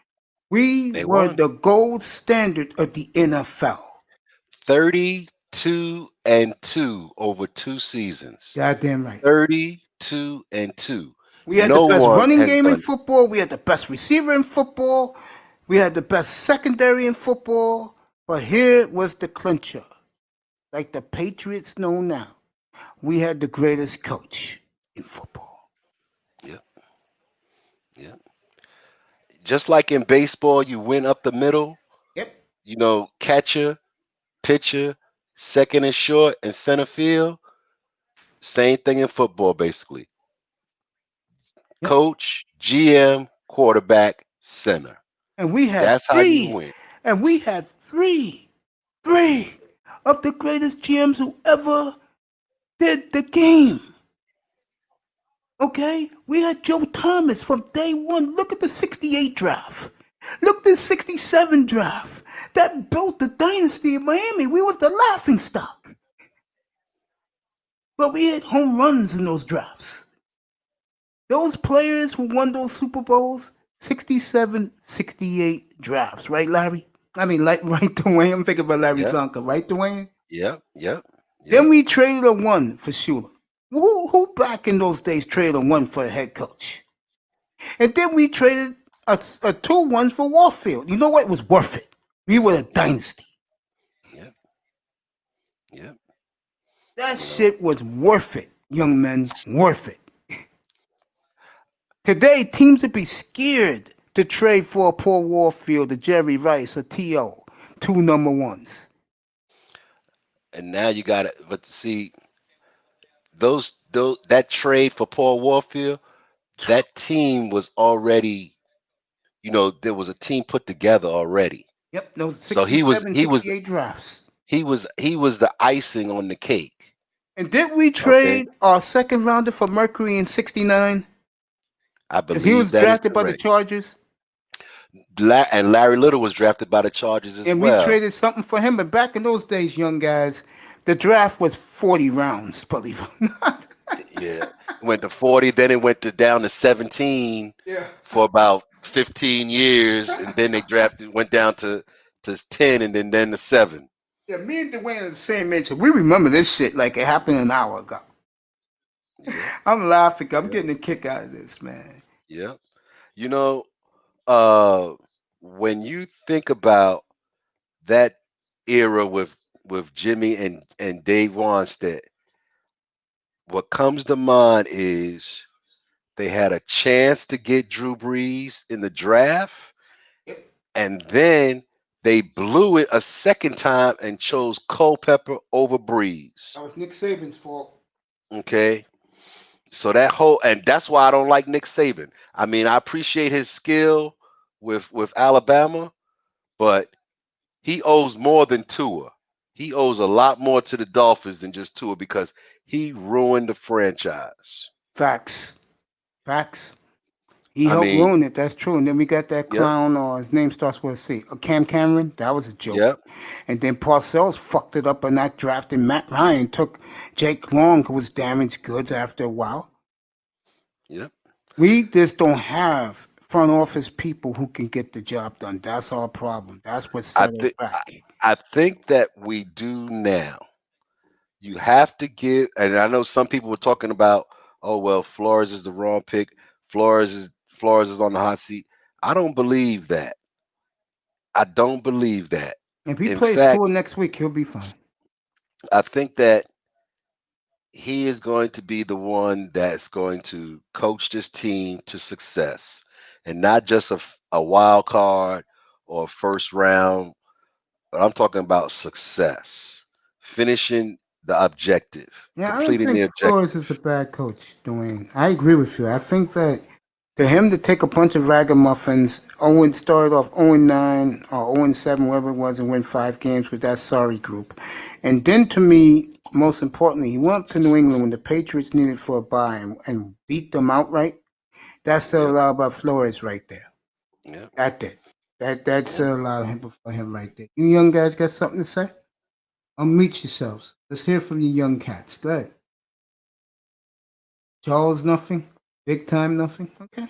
We were the gold standard of the NFL. 32-2 over 2 seasons. Goddamn right. 32-2. We had the best running game in football. We had the best receiver in football. We had the best secondary in football. But here was the clincher. Like the Patriots know now. We had the greatest coach in football. Yep. Yep. Just like in baseball, you win up the middle. Yep. You know, catcher, pitcher, second and short, and center field. Same thing in football, basically. Yep. Coach, GM, quarterback, center. And we had That's how you win. And we had three of the greatest GMs who ever did the game. Okay? We had Joe Thomas from day one. Look at the 68 draft. Look at the 67 draft. That built the dynasty in Miami. We was the laughing stock. But we had home runs in those drafts. Those players who won those Super Bowls, 67, 68 drafts. Right, Larry? I mean, right, Dwayne? I'm thinking about Larry Zonka. Right, Dwayne? Yep. Then we traded a 1 for Shula. Who back in those days traded a 1 for a head coach? And then we traded a 2-1 for Warfield. You know what? It was worth it. We were a dynasty. Yep. That shit was worth it, young men. Worth it. Today, teams would be scared to trade for a Paul Warfield, a Jerry Rice, a T.O., 2 number 1s. And now you got it. But see, that trade for Paul Warfield, that team was already, you know, there was a team put together already. Yep, those 67, 68 drafts. He was the icing on the cake. And did we trade our second rounder for Mercury in 69? I believe he was drafted by the Chargers. And Larry Little was drafted by the Chargers as well. And we traded something for him. But back in those days, young guys, the draft was 40 rounds, believe it or not. Yeah. It went to 40, then it went down to 17 for about 15 years. And then they went down to 10 and then to 7. Yeah, me and Dwayne are the same age. We remember this shit like it happened an hour ago. I'm laughing. I'm getting a kick out of this, man. Yeah. You know, when you think about that era with Jimmy and Dave Wanstead, what comes to mind is they had a chance to get Drew Brees in the draft, and then they blew it a second time and chose Culpepper over Brees. That was Nick Saban's fault. Okay. So and that's why I don't like Nick Saban. I mean, I appreciate his skill with Alabama, but he owes more than Tua. He owes a lot more to the Dolphins than just Tua because he ruined the franchise. Facts. He helped ruin it. That's true. And then we got that clown, his name starts with a C. Cam Cameron. That was a joke. Yep. And then Parcells fucked it up by not drafting Matt Ryan. Took Jake Long, who was damaged goods after a while. Yep. We just don't have front office people who can get the job done. That's our problem. That's what set us back. I think that we do now. You have to give, and I know some people were talking about, oh well, Flores is the wrong pick. Flores is on the hot seat. I don't believe that. If he plays Tua next week, he'll be fine. I think that he is going to be the one that's going to coach this team to success, and not just a wild card or a first round, but I'm talking about success, finishing the objective, completing the objective. Flores is a bad coach, Dwayne. I agree with you. I think that for him to take a bunch of ragamuffins, started off 0-9 or 0-7, whatever it was, and win 5 games with that sorry group. And then to me, most importantly, he went to New England when the Patriots needed for a bye and beat them outright. That's a lot about Flores right there. Yeah. That's it. That's a lot for him right there. You young guys got something to say? Unmute yourselves. Let's hear from you young cats. Go ahead. Charles, nothing? Big time, nothing? Okay.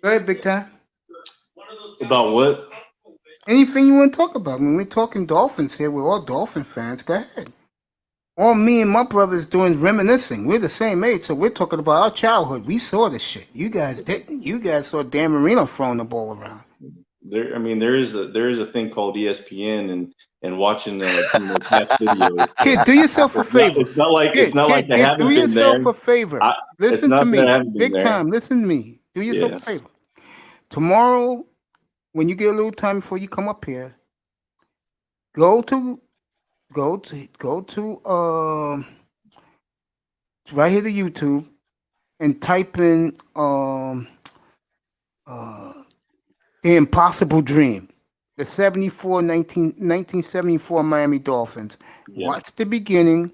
Go ahead, big time. About what? Anything you want to talk about? When we're talking Dolphins here, we're all Dolphin fans. Go ahead. All me and my brothers doing reminiscing. We're the same age, so we're talking about our childhood. We saw this shit. You guys didn't. You guys saw Dan Marino throwing the ball around. There is a thing called ESPN and watching past videos. Kid, do yourself a favor. It's not like they haven't been there. Do yourself a favor. Listen to me. Big time. Listen to me. Do yourself a favor. Tomorrow, when you get a little time before you come up here, go to right here to YouTube and type in The Impossible Dream, the 1974 Miami Dolphins. Yeah. Watch the beginning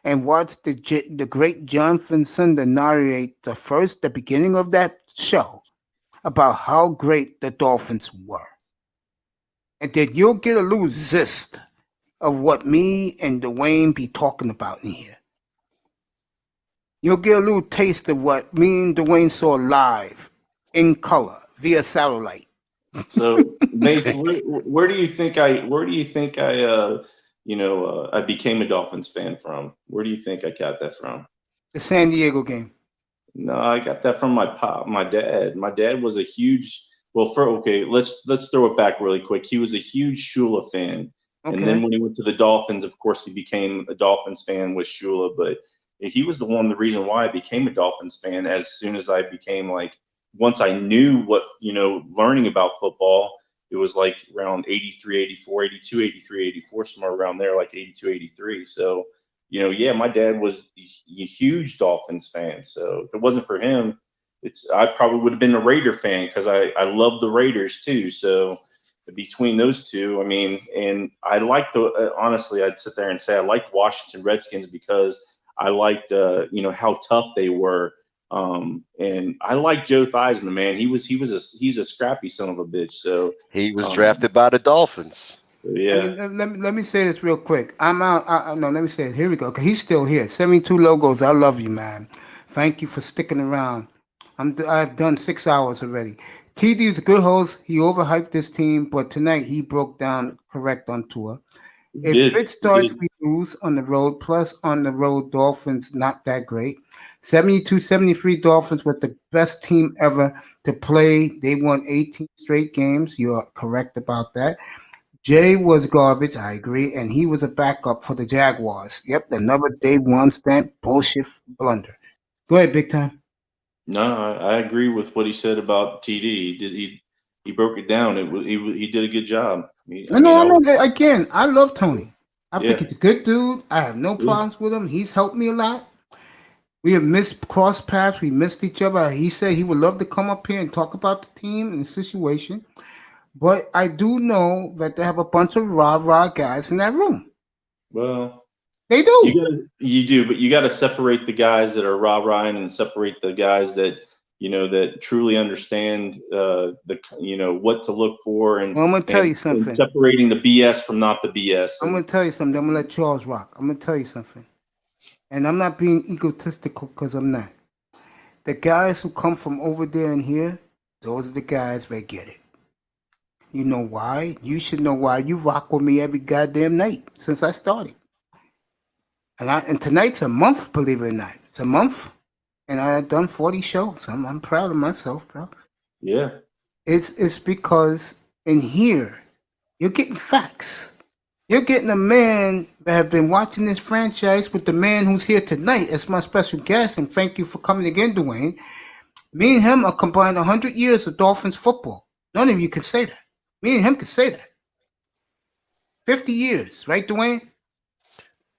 and watch the great John Vincenda narrate the beginning of that show about how great the Dolphins were. And then you'll get a little zest of what me and Dwayne be talking about in here. You'll get a little taste of what me and Dwayne saw live in color via satellite. So, Mace, where do you think I became a Dolphins fan from? Where do you think I got that from? The San Diego game. No, I got that from my dad. My dad was a huge. Let's throw it back really quick. He was a huge Shula fan, and then when he went to the Dolphins, of course, he became a Dolphins fan with Shula. But he was the reason why I became a Dolphins fan. As soon as I became once I knew what, learning about football, it was like around 83, 84, 82, 83, 84, somewhere around there, like 82, 83. So, my dad was a huge Dolphins fan. So if it wasn't for him, I probably would have been a Raider fan because I love the Raiders too. So between those two, and I liked honestly, I'd sit there and say I liked Washington Redskins because I liked, how tough they were. And I like Joe Theismann, man. He's a scrappy son of a bitch. So he was drafted by the Dolphins. Yeah. Let me say this real quick. I'm out. No, let me say it. Here we go. Cause he's still here. 72 logos. I love you, man. Thank you for sticking around. I've done 6 hours already. TD is a good host. He overhyped this team, but tonight he broke down correct on tour. If it starts, we lose on the road. Plus, on the road, Dolphins not that great. 72-73 Dolphins with the best team ever to play. They won 18 straight games. You're correct about that. Jay was garbage, I agree, and he was a backup for the Jaguars. Yep, another day one stamp bullshit blunder. Go ahead, Big Time. No, I agree with what he said about TD. He broke it down. He did a good job. I know. Again, I love Tony. I think Yeah. he's a good dude. I have no problems with him. He's helped me a lot. We have crossed paths. We missed each other. He said he would love to come up here and talk about the team and the situation. But I do know that they have a bunch of rah-rah guys in that room. Well, they do. You do, but you got to separate the guys that are rah-rah and separate the guys that that truly understand what to look for. And well, I'm gonna tell you something. And separating the BS from not the BS. I'm gonna tell you something. I'm gonna let Charles rock. I'm gonna tell you something, and I'm not being egotistical because I'm not. The guys who come from over there and here, those are the guys that get it. You know why? You should know why. You rock with me every goddamn night since I started. And tonight's a month, believe it or not. It's a month. And I've done 40 shows. I'm proud of myself, bro. Yeah. It's because in here, you're getting facts. You're getting a man that have been watching this franchise with the man who's here tonight as my special guest. And thank you for coming again, Dwayne. Me and him are combined 100 years of Dolphins football. None of you can say that. Me and him can say that. 50 years, right, Dwayne?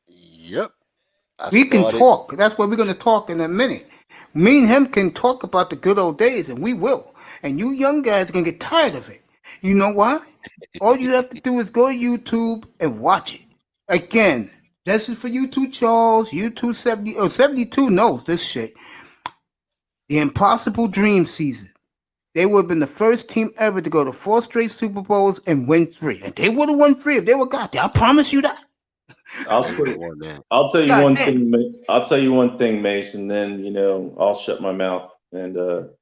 Yep. We can talk. That's what we're going to talk in a minute. Me and him can talk about the good old days, and we will. And you young guys are going to get tired of it. You know why? All you have to do is go to YouTube and watch it. Again, this is for you two, Charles. You two 72 knows this shit. The Impossible Dream season. They would have been the first team ever to go to 4 straight Super Bowls and win 3. And they would have won 3 if they were got there. I promise you that. I'll tell you one thing. I'll tell you one thing, Mace, and then I'll shut my mouth. And the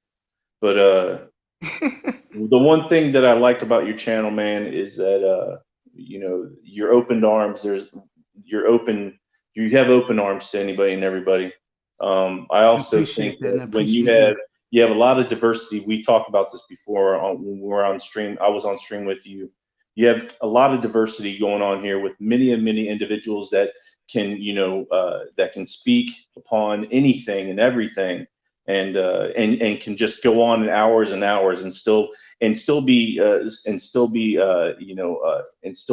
one thing that I like about your channel, man, is that you're open arms. You have open arms to anybody and everybody. I also think that when you have a lot of diversity. We talked about this before when we were on stream. I was on stream with you. You have a lot of diversity going on here with many individuals that can, that can speak upon anything and everything, and can just go on in hours and hours and still be and still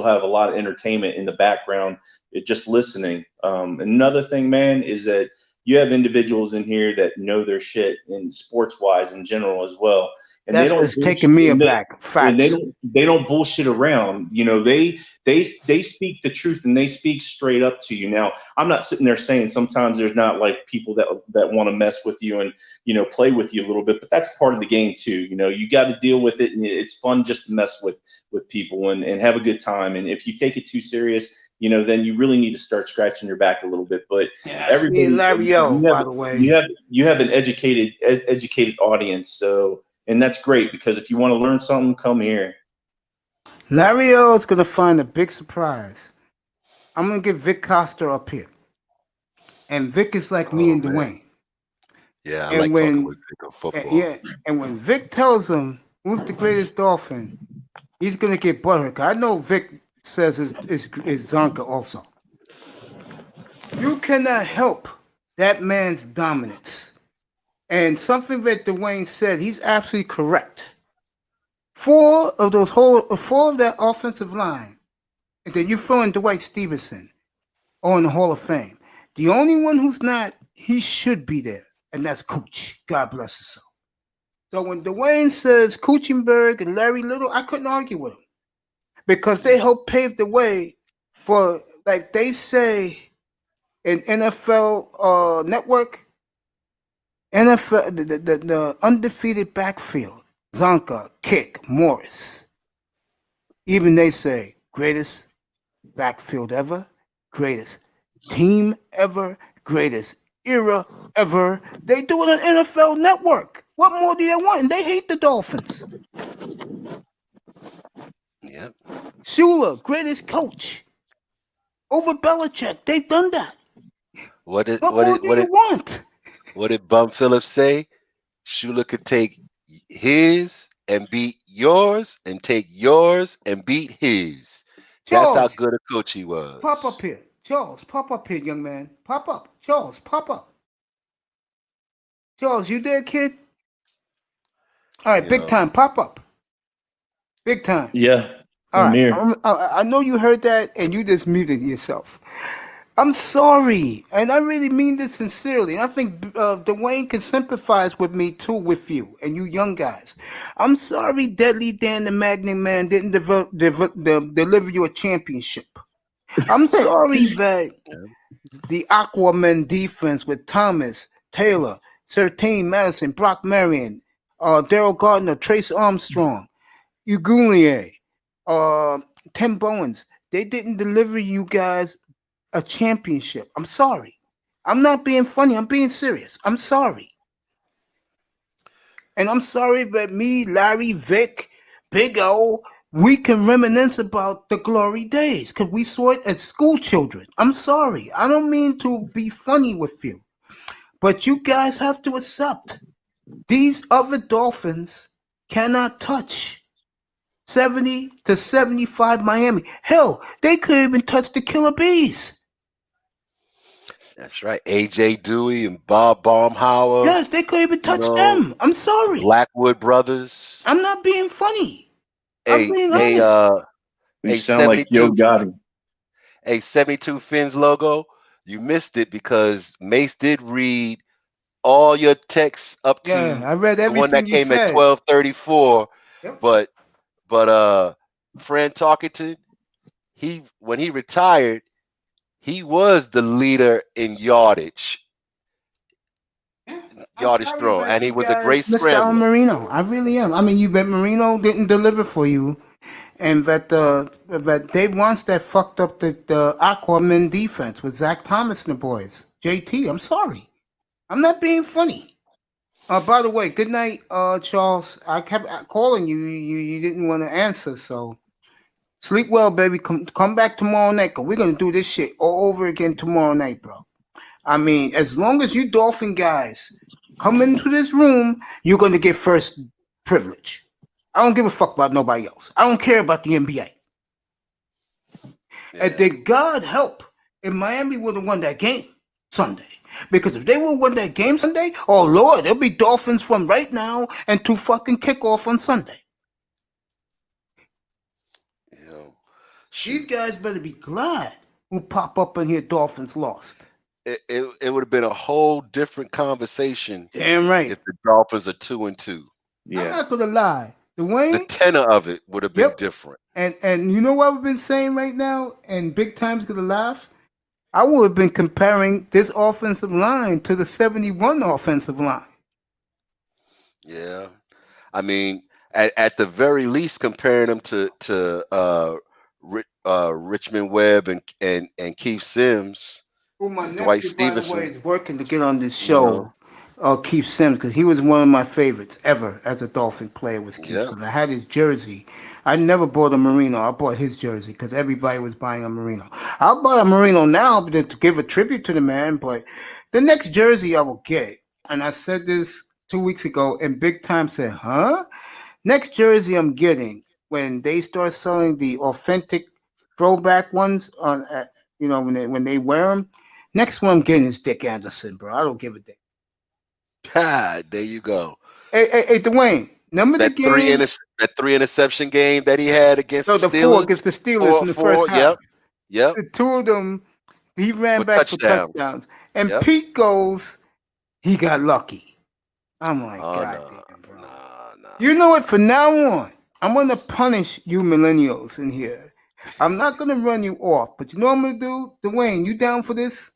have a lot of entertainment in the background, just listening. Another thing, man, is that you have individuals in here that know their shit in sports wise in general as well. And that's what's taking me aback. Facts. They don't bullshit around. They speak the truth and they speak straight up to you. Now, I'm not sitting there saying sometimes there's not like people that want to mess with you and play with you a little bit, but that's part of the game too. You got to deal with it, and it's fun just to mess with people and have a good time. And if you take it too serious, then you really need to start scratching your back a little bit. But everybody, by the way, you have an educated audience, so. And that's great, because if you want to learn something, come here. Larry O is going to find a big surprise. I'm going to get Vic Costa up here. And Vic is like me and Dwayne. Yeah, I like talking with Vic on football. Yeah, and when Vic tells him who's the greatest Dolphin, he's going to get butthurt. I know Vic says is Zonka also. You cannot help that man's dominance. And something that Dwayne said, he's absolutely correct. 4 of that offensive line, and then you throw in Dwight Stevenson on the Hall of Fame. The only one who's not, he should be there, and that's Cooch. God bless his soul. So when Dwayne says Kuchenberg and Larry Little, I couldn't argue with him, because they helped pave the way for, like they say in NFL Network, NFL, the undefeated backfield, Zonka, Kick, Morris. Even they say greatest backfield ever, greatest team ever, greatest era ever. They do it on NFL Network. What more do they want? And they hate the Dolphins. Yep. Shula, greatest coach. Over Belichick. They've done that. What do you want? What did Bum Phillips say? Shula could take his and beat yours and take yours and beat his. That's how Charles, good a coach he was. pop up here. Charles, pop up here, young man. Pop up. Charles, pop up. Charles, you there, kid? All right, big time. Pop up. Big time. Yeah. All I'm right. here. I know you heard that and you just muted yourself. I'm sorry. And I really mean this sincerely. And I think Dwayne can sympathize with me too, with you and you young guys. I'm sorry Deadly Dan the Magnet Man didn't deliver you a championship. I'm sorry that the Aquaman defense with Thomas, Taylor, Sertain Madison, Brock Marion, Daryl Gardner, Trace Armstrong, Ugulier, Tim Bowens, they didn't deliver you guys a championship. I'm sorry. I'm not being funny. I'm being serious. I'm sorry. And I'm sorry that me, Larry, Vic, Big O, we can reminisce about the glory days because we saw it as school children. I'm sorry. I don't mean to be funny with you. But you guys have to accept these other Dolphins cannot touch 70 to 75 Miami. Hell, they couldn't even touch the Killer Bees. That's right. A.J. Dewey and Bob Baumhauer. Yes, they couldn't even touch them. I'm sorry. Blackwood Brothers. I'm not being funny. I'm being honest. You sound like Yo Gotti. A 72 Fins logo. You missed it because Mace did read all your texts up to I read the one that everything you came said. at 12:34. Yep. But Fran Tarkenton, when he retired, he was the leader in yardage thrown, and he was a great Mr. scrambler. Marino, I really am. I mean, you bet Marino didn't deliver for you, and that Dave Wannstedt fucked up the Aquaman defense with Zach Thomas and the boys. JT, I'm sorry. I'm not being funny. By the way, good night, Charles. I kept calling you. You didn't want to answer, so sleep well, baby. Come back tomorrow night, because we're going to do this shit all over again tomorrow night, bro. I mean, as long as you Dolphin guys come into this room, you're going to get first privilege. I don't give a fuck about nobody else. I don't care about the NBA. Yeah. And did God help if Miami would have won that game Sunday? Because if they would have won that game Sunday, oh, Lord, there'll be Dolphins from right now and to fucking kickoff on Sunday. These guys better be glad who pop up in here Dolphins lost. It would have been a whole different conversation. Damn right. If the Dolphins are 2-2. Yeah. I'm not gonna lie. Dwayne, the tenor of it would have been different. And you know what we've been saying right now, and Big Time's gonna laugh? I would have been comparing this offensive line to the 71 offensive line. Yeah. I mean, at the very least, comparing them to Richmond Webb and Keith Sims. Well, my Dwight nephew, Stevenson. by the way, is working to get on this show, Keith Sims, because he was one of my favorites ever as a Dolphin player was Keith Sims. I had his jersey. I never bought a Merino. I bought his jersey because everybody was buying a Merino. I'll buy a Merino now to give a tribute to the man, but the next jersey I will get, and I said this 2 weeks ago, and Big Time said, huh? Next jersey I'm getting, when they start selling the authentic throwback ones, on, when they wear them, next one I'm getting is Dick Anderson, bro. I don't give a damn. There you go. Hey, Dwayne, remember the game? That 3 interception game that he had against the Steelers? 4 against the Steelers in the first half. Yep. The 2 of them, he ran back for touchdowns. And Pete goes, he got lucky. I'm like, damn, bro. You know what? From now on, I'm going to punish you millennials in here. I'm not going to run you off. But you know what I'm going to do? Dwayne, you down for this?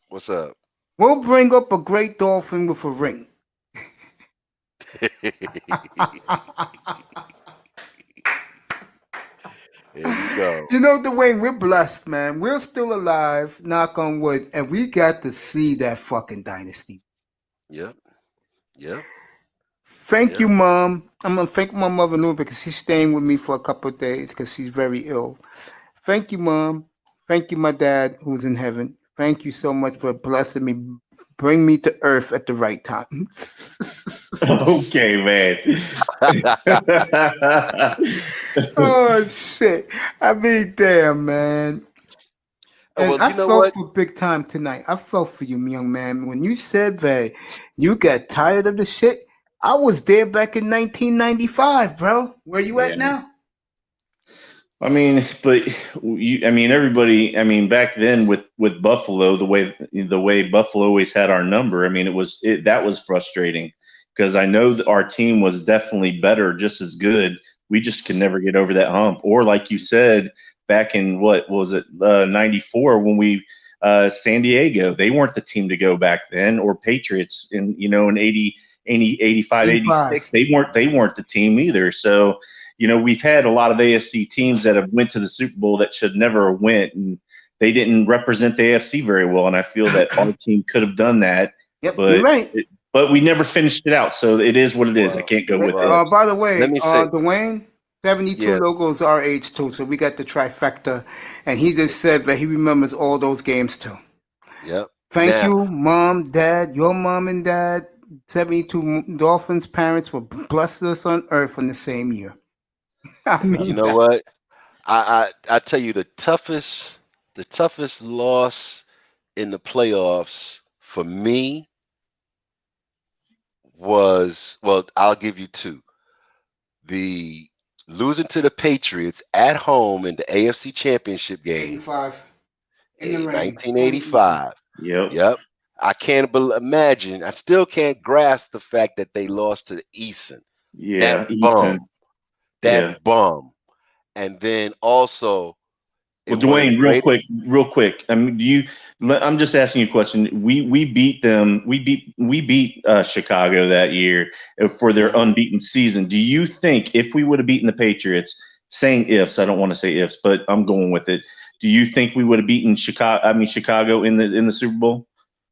What's up? We'll bring up a great Dolphin with a ring. There you go. You know, Dwayne, we're blessed, man. We're still alive, knock on wood, and we got to see that fucking dynasty. Yep. Thank you, Mom. I'm going to thank my mother, Lou, because she's staying with me for a couple of days because she's very ill. Thank you, Mom. Thank you, my dad, who's in heaven. Thank you so much for blessing me. Bring me to earth at the right time. Okay, man. Oh shit! I mean, damn, man. And Well, I you know felt what? for big time tonight. I felt for you, young man. When you said that you got tired of the shit, I was there back in 1995, bro. Where you Yeah. at now? I mean, but I mean, everybody. I mean, back then with Buffalo, the way Buffalo always had our number. I mean, that was frustrating because I know that our team was definitely better, just as good. We just could never get over that hump. Or like you said, back in what was it, '94 when we San Diego, they weren't the team to go back then, or Patriots in in 85, 86, they weren't the team either. So we've had a lot of AFC teams that have went to the Super Bowl that should never have went, and they didn't represent the AFC very well. And I feel that our team could have done that, but you're right. But we never finished it out. So it is what it is. I can't go with it. By the way, Let me say, Dwayne, 72 logos our age too, so we got the trifecta, and he just said that he remembers all those games too. Yep. Thank you, Mom, Dad, your mom and dad. 72 Dolphins parents were blessed us on earth in the same year. I mean, you know what? I tell you the toughest loss in the playoffs for me was, well, I'll give you two. The losing to the Patriots at home in the AFC Championship game. 85. In the rain. 1985. Yep. I can't imagine. I still can't grasp the fact that they lost to Eason. Yeah, that bum. Yeah. Bum. And then also, well, Dwayne, real quick. I mean, I'm just asking you a question. We beat them. We beat Chicago that year for their unbeaten season. Do you think if we would have beaten the Patriots, saying ifs, I don't want to say ifs, but I'm going with it. Do you think we would have beaten Chicago in the Super Bowl?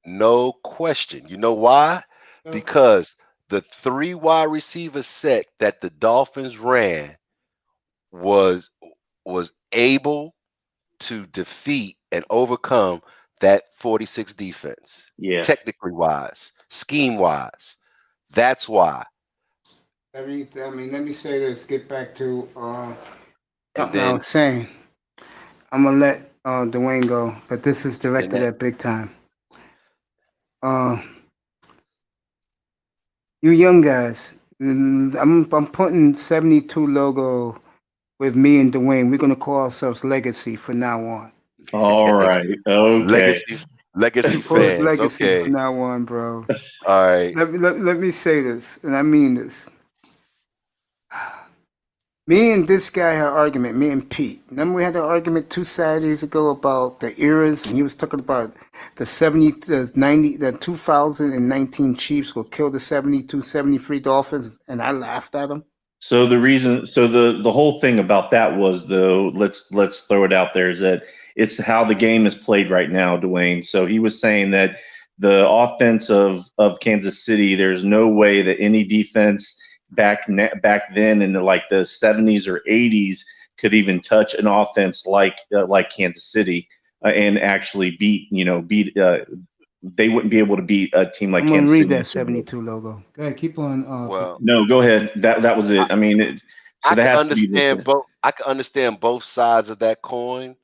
No question. You know why? Because the 3 wide receiver set that the Dolphins ran was able to defeat and overcome that 46 defense. Yeah. Technically wise, scheme wise. That's why. Let me say this. Get back to And I was saying. I'm gonna let Dwayne go, but this is directed at big time. You young guys, I'm putting 72 logo with me and Dwayne. We're gonna call ourselves Legacy from now on. All right. Okay. Legacy fans. Legacy okay. from now on, bro. All right. Let me say this, and I mean this. Me and this guy had an argument, me and Pete. Remember we had an argument 2 Saturdays ago about the eras, and he was talking about the 2019 Chiefs will kill the 73 Dolphins, and I laughed at him. So the whole thing about that was, though, let's throw it out there, is that it's how the game is played right now, Dwayne. So he was saying that the offense of Kansas City, there's no way that any defense back then in the 70s or 80s could even touch an offense like Kansas City and actually beat. They wouldn't be able to beat a team like Kansas City. I'm gonna read that 72 logo. Go ahead, keep on. No, go ahead. That was it. I mean, I can understand both sides of that coin.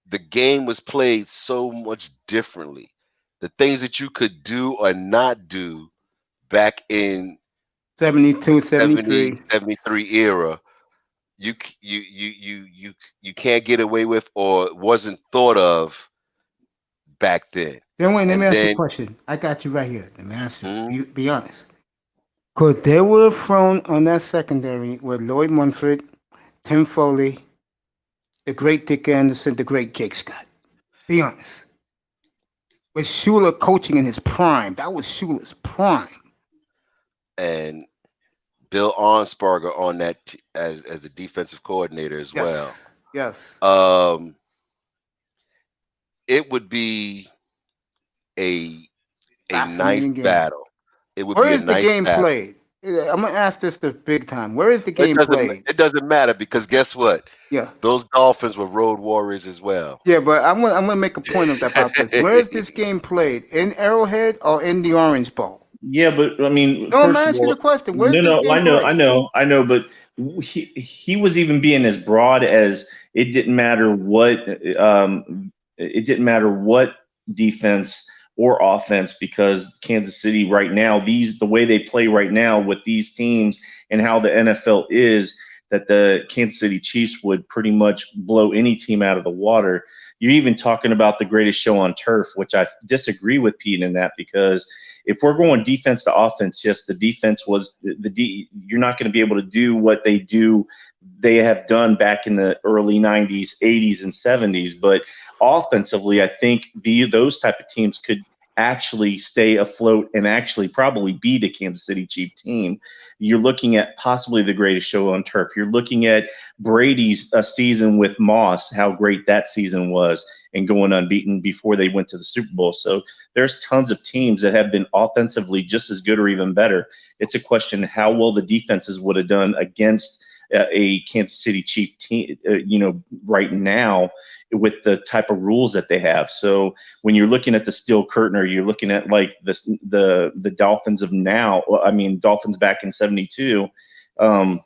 The game was played so much differently. The things that you could do or not do back in 72, 73 era, you can't get away with or wasn't thought of back then. Then wait, let me ask you a question. I got you right here. Let me ask you. You be honest. Could they would have thrown on that secondary with Lloyd Munford, Tim Foley, the great Dick Anderson, the great Jake Scott? Be honest. With Shula coaching in his prime, that was Shula's prime. And Bill Arnsparger on that as the defensive coordinator as well. Yes. It would be a nice game. battle. It would Where be is a nice the game battle. played? I'm gonna ask this the big time. Where is the game played? It doesn't matter because guess what? Yeah. Those Dolphins were road warriors as well. Yeah, but I'm gonna make a point about this. Where is this game played? In Arrowhead or in the Orange Bowl? Yeah, but I mean, No, I'm first of asking all, the question. Where's this no, game I know, but he was even being as broad as it didn't matter what defense or offense, because Kansas City right now, the way they play right now with these teams and how the NFL is, that the Kansas City Chiefs would pretty much blow any team out of the water. You're even talking about the greatest show on turf, which I disagree with Pete in that, because if we're going defense to offense, yes, the defense was you're not going to be able to do what they have done back in the early 90s, 80s, and 70s. But offensively, I think those type of teams could actually stay afloat and actually probably beat a Kansas City Chief team. You're looking at possibly the greatest show on turf. You're looking at Brady's season with Moss, how great that season was, and going unbeaten before they went to the Super Bowl. So there's tons of teams that have been offensively just as good or even better. It's a question of how well the defenses would have done against a Kansas City Chief team, right now, with the type of rules that they have. So when you're looking at the steel curtain, or you're looking at like the Dolphins of now, Dolphins back in '72, and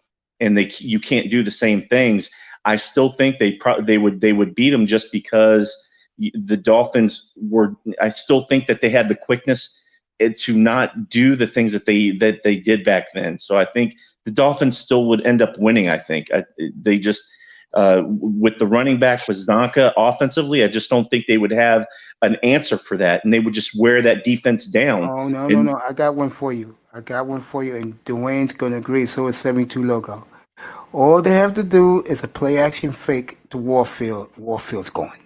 you can't do the same things. I still think they would beat them just because the Dolphins were. I still think that they had the quickness to not do the things that they did back then. So I think the Dolphins still would end up winning. I think they just. With the running back with Zonka offensively, I just don't think they would have an answer for that, and they would just wear that defense down. Oh, no. I got one for you. And Dwayne's going to agree. So is 72 Logo. All they have to do is a play-action fake to Warfield. Warfield's going.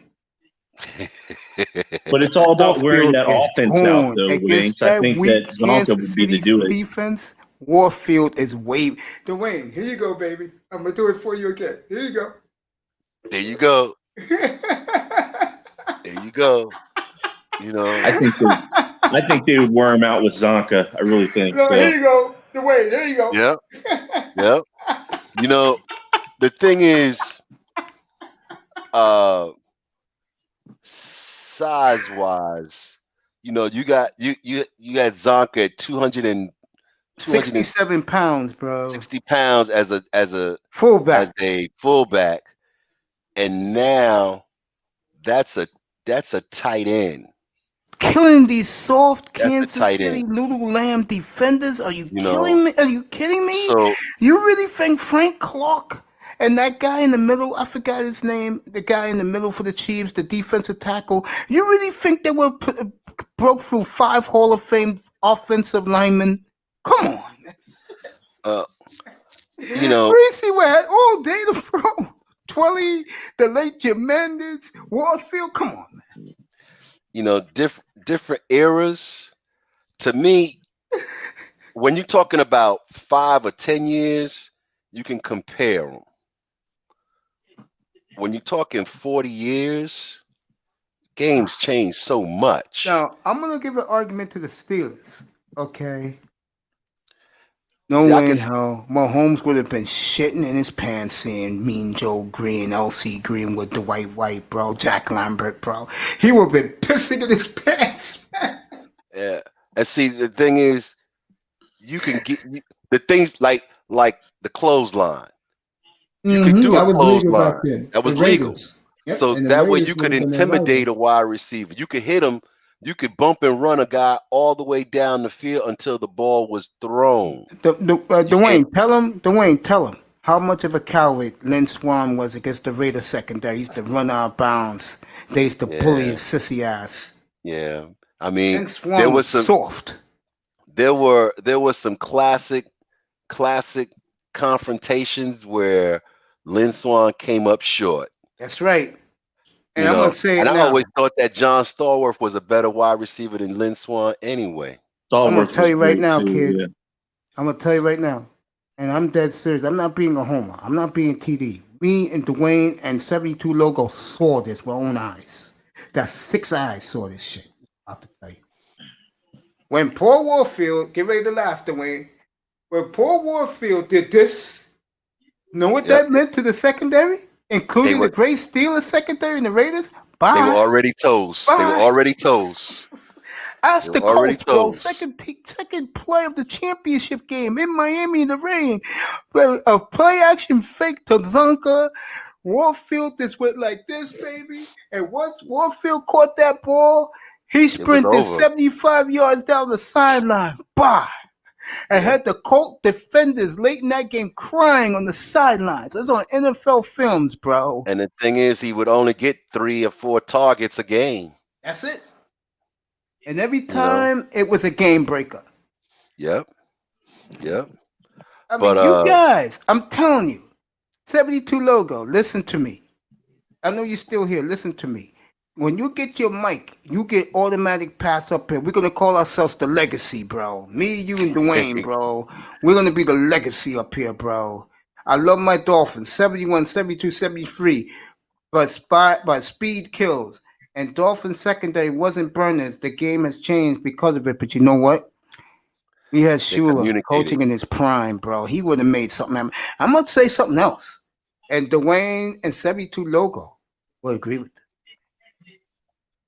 But it's all about wearing that offense out, though, against Wayne. I think that Zonka would be to do it. Defense, Warfield is waving. Dwayne, here you go, baby. I'm going to do it for you again. Here you go. There you go. There you go. I think they would wear him out with Zonka. I really think. No, here you go. Dwayne, there you go. Yep. The thing is, size-wise, you got Zonka at 67 pounds, bro. 60 pounds as a fullback. And now that's a tight end. Killing these soft Kansas City little lamb defenders. Are you killing me? Are you kidding me? So, you really think Frank Clark and that guy in the middle, I forgot his name, the guy in the middle for the Chiefs, the defensive tackle, you really think they were broke through 5 Hall of Fame offensive linemen? Come on. Reese had all day to throw. Twilly, the late Jim Mendes, Warfield. Come on, man. Different eras. To me, when you're talking about 5 or 10 years, you can compare them. When you're talking 40 years, games change so much. Now, I'm going to give an argument to the Steelers, okay? Way in hell, Mahomes would have been shitting in his pants seeing Mean Joe Green, LC Green with Dwight White, bro, Jack Lambert, bro. He would have been pissing in his pants, man. Yeah. And see, the thing is, you can get the things like the clothesline. You could do a clothesline. That was legal. Yep. So that way you could intimidate a wide receiver. You could hit him. You could bump and run a guy all the way down the field until the ball was thrown. Dwayne, tell him how much of a coward Lynn Swan was against the Raiders secondary. He used to run out of bounds. They used to bully his sissy ass. Yeah, I mean, there was some soft. There were some classic confrontations where Lynn Swan came up short. That's right. And I'm gonna say I always thought that John Stallworth was a better wide receiver than Lynn Swan anyway. I'm gonna tell you right now, kid. Yeah. I'm gonna tell you right now, and I'm dead serious. I'm not being a homer. I'm not being TD. Me and Dwayne and 72 Logo saw this with our own eyes. That's 6 eyes saw this shit. I have to tell you. When Paul Warfield, get ready to laugh, Dwayne. when Paul Warfield did this, know what that meant to the secondary, including the great Steelers secondary and the Raiders? Bye. They were already toast. They were already toast. Ask the Colts, bro. Second play of the championship game in Miami in the rain. A play action fake to Zonka. Warfield just went like this, baby. And once Warfield caught that ball, he sprinted 75 yards down the sideline. Bye. And had the Colt defenders late in that game crying on the sidelines. It's on NFL films, bro. And the thing is, he would only get 3 or 4 targets a game. That's it. And every time it was a game breaker. Yep. I mean, you guys, I'm telling you, 72 logo, listen to me. I know you're still here. Listen to me. When you get your mic, you get automatic pass up here. We're going to call ourselves the legacy, bro. Me, you, and Dwayne, bro. We're going to be the legacy up here, bro. I love my Dolphins, 71, 72, 73. But speed kills. And Dolphins secondary wasn't burners. The game has changed because of it. But you know what? We had Shula coaching in his prime, bro. He would have made something happen. I'm going to say something else. And Dwayne and 72 logo will agree with it.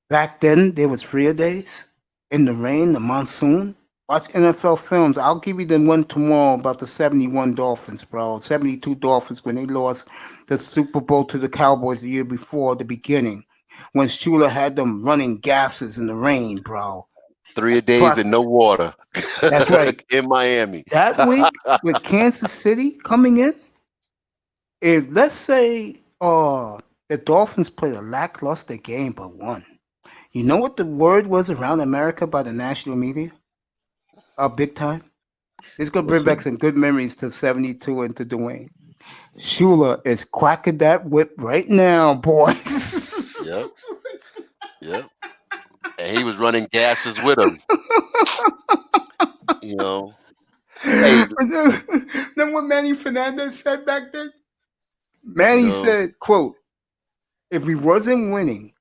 Back then, there was freer days in the rain, the monsoon. Watch NFL films. I'll give you the one tomorrow about the 71 Dolphins, bro. 72 Dolphins when they lost the Super Bowl to the Cowboys the year before the beginning. When Shula had them running gases in the rain, bro. 3 days and no water. That's right. In Miami. That week with Kansas City coming in, if let's say the Dolphins played a lackluster game but won, you know what the word was around America by the national media? Big time. It's going to bring back some good memories to 72 and to Dwayne. Shula is quacking that whip right now, boy. Yep. And he was running gases with him. You know. Hey. Remember what Manny Fernandez said back then? Manny said, quote, if we wasn't winning,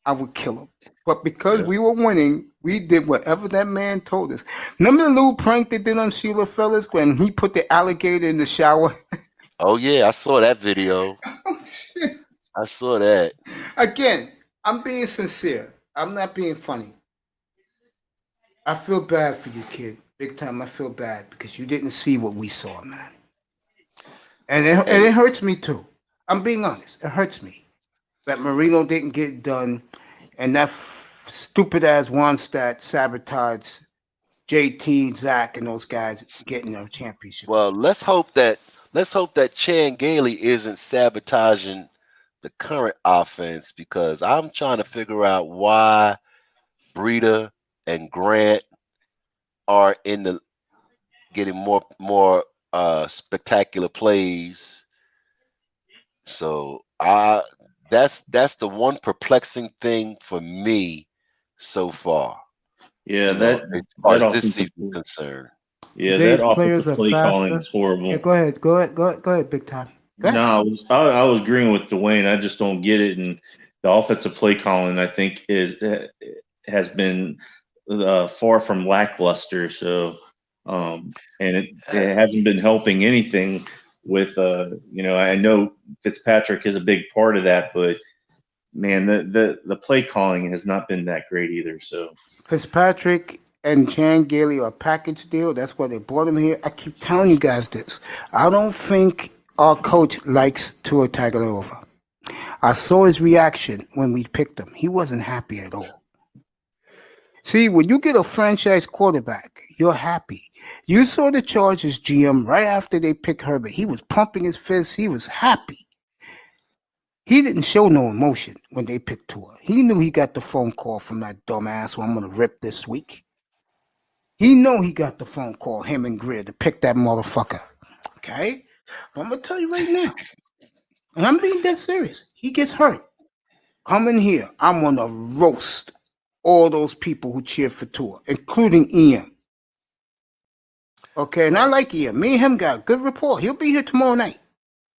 I would kill him. But because we were winning, we did whatever that man told us. Remember the little prank they did on Sheila fellas when he put the alligator in the shower? Oh, yeah, I saw that video. I saw that. Again, I'm being sincere. I'm not being funny. I feel bad for you, kid. Big time, I feel bad because you didn't see what we saw, man. And it hurts me, too. I'm being honest. It hurts me that Marino didn't get it done and that stupid-ass Wannstedt sabotaged JT, Zach, and those guys getting a championship. Well, let's hope that Chan Gailey isn't sabotaging the current offense because I'm trying to figure out why Breida and Grant are getting more spectacular plays. So that's the one perplexing thing for me so far. Yeah, as far as this season is concerned. Yeah, that offensive play calling is horrible. Yeah, go ahead, big time. No, I was agreeing with Dwayne. I just don't get it, and the offensive play calling I think has been far from lackluster. So, and it hasn't been helping anything with I know Fitzpatrick is a big part of that, but man, the play calling has not been that great either. So Fitzpatrick and Chan Gailey are a package deal. That's why they brought him here. I keep telling you guys this. I don't think our coach likes Tua Tagovailoa. I saw his reaction when we picked him. He wasn't happy at all. See, when you get a franchise quarterback, you're happy. You saw the Chargers GM right after they picked Herbert. He was pumping his fist. He was happy. He didn't show no emotion when they picked Tua. He knew he got the phone call from that dumbass who I'm going to rip this week. He know he got the phone call, him and Greer, to pick that motherfucker. Okay? But I'm going to tell you right now, and I'm being dead serious, he gets hurt. Come in here, I'm going to roast all those people who cheer for Tua, including Ian. Okay, and I like Ian. Me and him got a good rapport. He'll be here tomorrow night.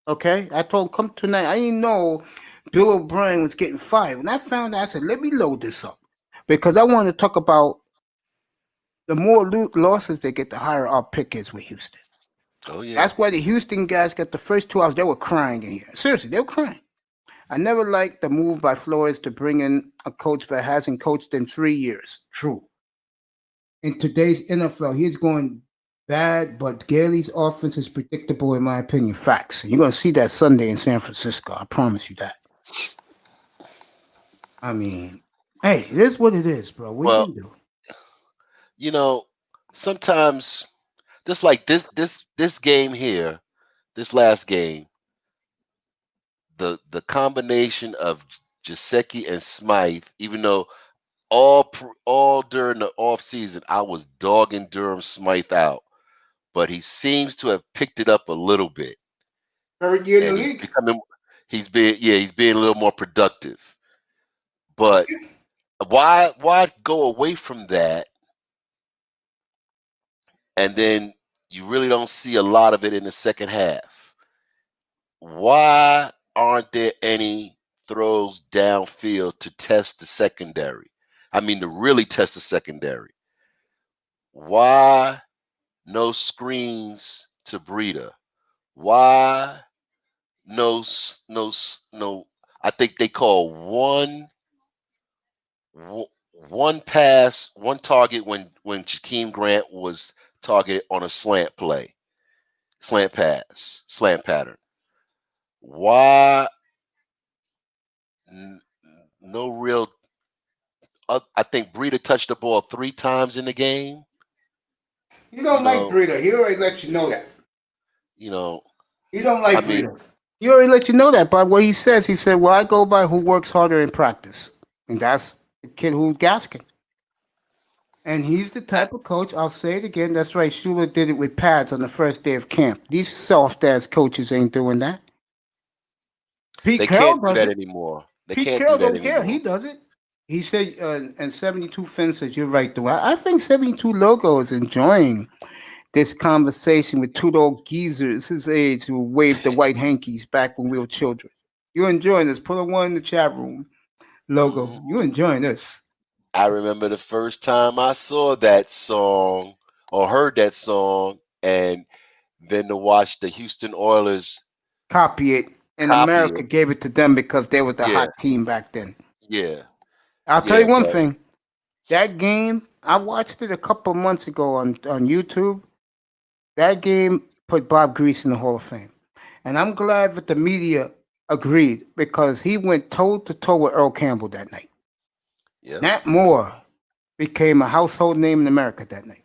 Okay? I told him, come tonight. I didn't know Bill O'Brien was getting fired. When I found out, I said, let me load this up. Because I want to talk about the more losses they get, the higher our pick is with Houston. Oh yeah. That's why the Houston guys got the first 2 hours. They were crying in here. Seriously, they were crying. I never liked the move by Flores to bring in a coach that hasn't coached in 3 years. True. In today's NFL, he's going bad, but Gailey's offense is predictable, in my opinion. Facts. You're going to see that Sunday in San Francisco. I promise you that. I mean, hey, it is what it is, bro. What Well, you can do? you know, sometimes just like this game here, this last game, the combination of Jaceki and Smythe, even though all during the off season I was dogging Durham Smythe out, but he seems to have picked it up a little bit. Third year in the And he's league. he's being a little more productive. But why go away from that? And then you really don't see a lot of it in the second half. Why aren't there any throws downfield to test the secondary? I mean, to really test the secondary. Why no screens to Breida? Why no? I think they call one pass, one target when Jakeem Grant was targeted on a slant play, slant pass, slant pattern. Why no real? I think Breida touched the ball 3 times in the game. You don't like Breida. He already let you know that. You know. You don't like Breida. He already let you know that by what he says. He said, well, I go by who works harder in practice. And that's the kid who's Gaskin. And he's the type of coach, I'll say it again, that's right, Shula did it with pads on the first day of camp. These soft-ass coaches ain't doing that. They can't do that anymore. Pete Carroll don't care. He does it. He said, and 72 fences, you're right, though. I think 72 Logo is enjoying this conversation with two old geezers his age who waved the white hankies back when we were children. You're enjoying this. Put a 1 in the chat room. Logo, you enjoying this. I remember the first time I saw that song or heard that song, and then to watch the Houston Oilers copy it. And America gave it to them because they were the hot team back then. Yeah. I'll tell you one thing. That game, I watched it a couple months ago on YouTube. That game put Bob Grease in the Hall of Fame. And I'm glad that the media agreed because he went toe-to-toe with Earl Campbell that night. Yeah. Nat Moore became a household name in America that night.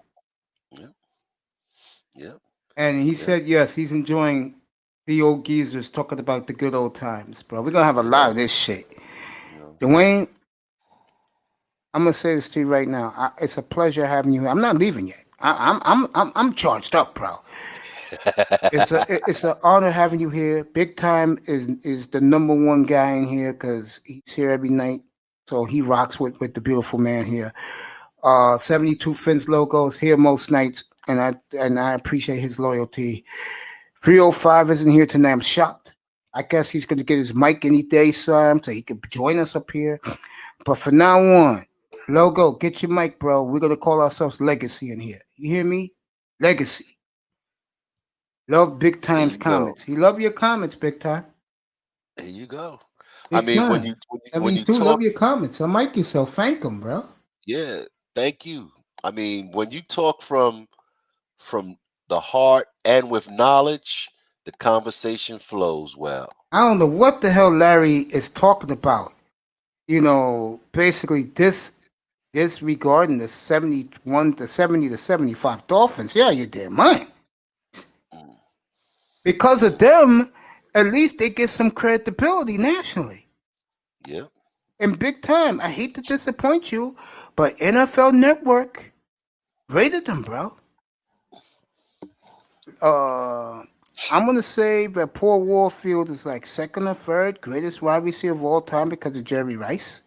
Yeah. And he said, yes, he's enjoying the old geezers talking about the good old times, bro. We're going to have a lot of this shit. Dwayne, I'm going to say this to you right now. It's a pleasure having you here. I'm not leaving yet. I'm charged up, bro. It's an honor having you here. Big Time is the #1 guy in here because he's here every night. So he rocks with the beautiful man here. 72 Fins Logos here most nights, and I appreciate his loyalty. 305 isn't here tonight. I'm shocked. I guess he's going to get his mic any day, so he can join us up here. But for now on, Logo, get your mic, bro. We're going to call ourselves Legacy in here. You hear me? Legacy. Love Big Time's comments. He love your comments, Big Time. There you go. Big I mean, time. when you love talk, your comments. I mic yourself. Thank him, bro. yeah, thank you. I mean, when you talk from the heart and with knowledge, the conversation flows well. I don't know what the hell Larry is talking about. You know, basically this regarding the 71 to 70 to 75 Dolphins. Yeah, you're damn right. Because of them, at least they get some credibility nationally. Yeah. And Big Time, I hate to disappoint you, but NFL Network rated them, bro. I'm going to say that Paul Warfield is like second or third greatest wide receiver of all time because of Jerry Rice.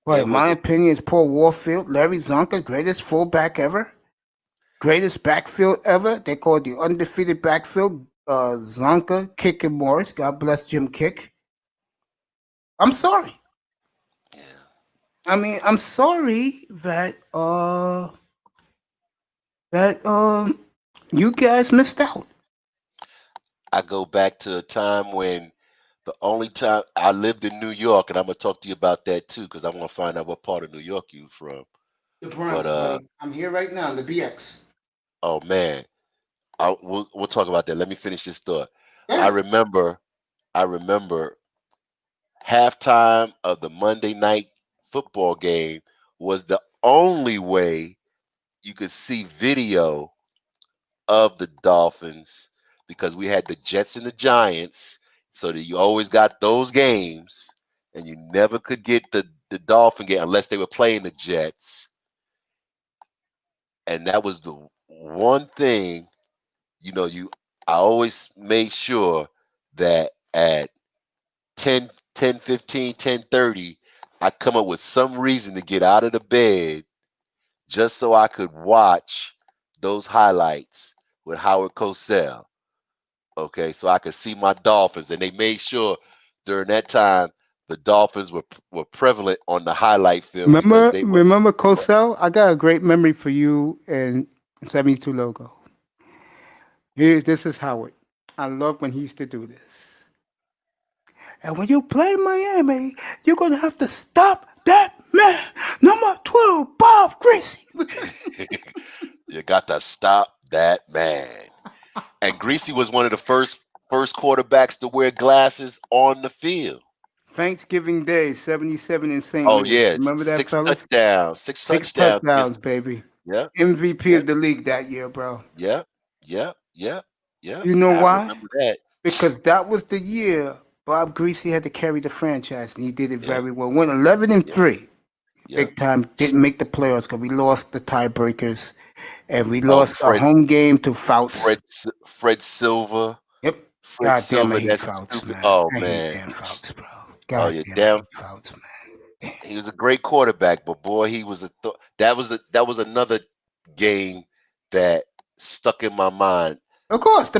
But in my opinion, it's Paul Warfield. Larry Zonka, greatest fullback ever. Greatest backfield ever. They call it the undefeated backfield. Zonka, Kick, and Morris. God bless Jim Kick. I'm sorry. Yeah. I mean, I'm sorry that you guys missed out. I go back to a time when the only time I lived in New York, and I'm gonna talk to you about that too, because I want to find out what part of New York you from. The But Bronx, buddy. I'm here right now. The BX. oh man, we'll talk about that. Let me finish this thought. Yeah. I remember halftime of the Monday night football game was the only way you could see video of the Dolphins because we had the Jets and the Giants, so that you always got those games, and you never could get the Dolphin game unless they were playing the Jets. And that was the one thing, I always made sure that at 10:15, 10:30, I come up with some reason to get out of the bed just so I could watch those highlights with Howard Cosell. Okay, so I could see my Dolphins, and they made sure during that time the Dolphins were prevalent on the highlight film because they were. Remember Cosell? I got a great memory for you and 72 logo. Here, this is Howard. I love when he used to do this. And when you play Miami, you're gonna have to stop that man, number 12, Bob Greasy. You got to stop that man. And Greasy was one of the first quarterbacks to wear glasses on the field. Thanksgiving Day, 77 in St. Oh Louis. yeah, Remember that, fellas? six Six touchdowns, touchdowns, baby. Yeah. MVP of the league that year, bro. Yeah. You know I why? remember that. Because that was the year Bob Greasy had to carry the franchise, and he did it very well. Went 11-3. Big time. Didn't make the playoffs because we lost the tiebreakers, and we lost a home game to Fouts. Fred Silver. Yep. Fred God Silver, damn, I hate that's Fouts, stupid. man. Oh I man. hate damn Fouts, bro. Oh, God you're damn, I damn. hate Fouts, man. He was a great quarterback, but boy, he was that was another game that stuck in my mind. Of course, the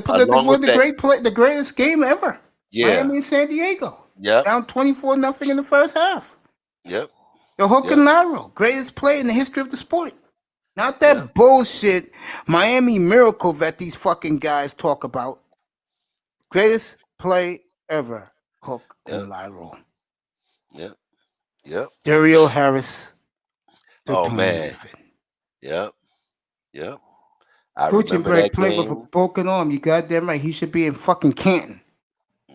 greatest game ever. Yeah. Miami and San Diego. Yep. Down 24-0 in the first half. Yep. The hook and lateral, greatest play in the history of the sport. Not that bullshit Miami miracle that these fucking guys talk about. Greatest play ever, hook and lateral. Yep. Dario Harris. Oh man. Yep. I remember Kuchenberg that played game. with a broken arm. You goddamn right. He should be in fucking Canton.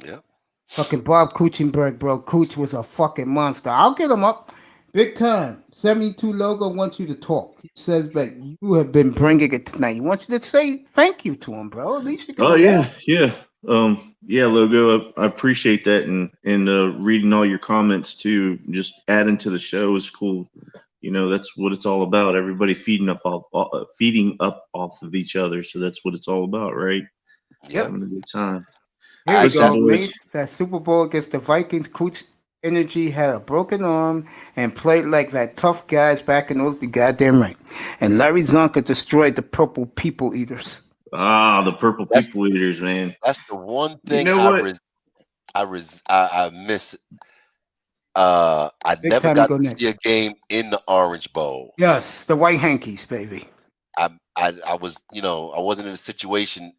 Yep. Fucking Bob Kuchenberg, bro. Cooch was a fucking monster. I'll get him up. Big time. 72 logo wants you to talk. He says that you have been bringing it tonight. He wants you to say thank you to him, bro. At least you can. Oh yeah. Yeah, logo. I appreciate that, and reading all your comments too. Just adding to the show is cool. That's what it's all about. Everybody feeding up off of each other. So that's what it's all about, right? Yep. Having a good time. Here we go, Mace. That Super Bowl against the Vikings, Cooch Energy had a broken arm and played like that tough guys back in those goddamn right. And Larry Zonka destroyed the Purple People Eaters. The Purple People Eaters, man. That's the one thing I miss. I never got to see a game in the Orange Bowl. Yes, the White Hankies, baby. I was, I wasn't in a situation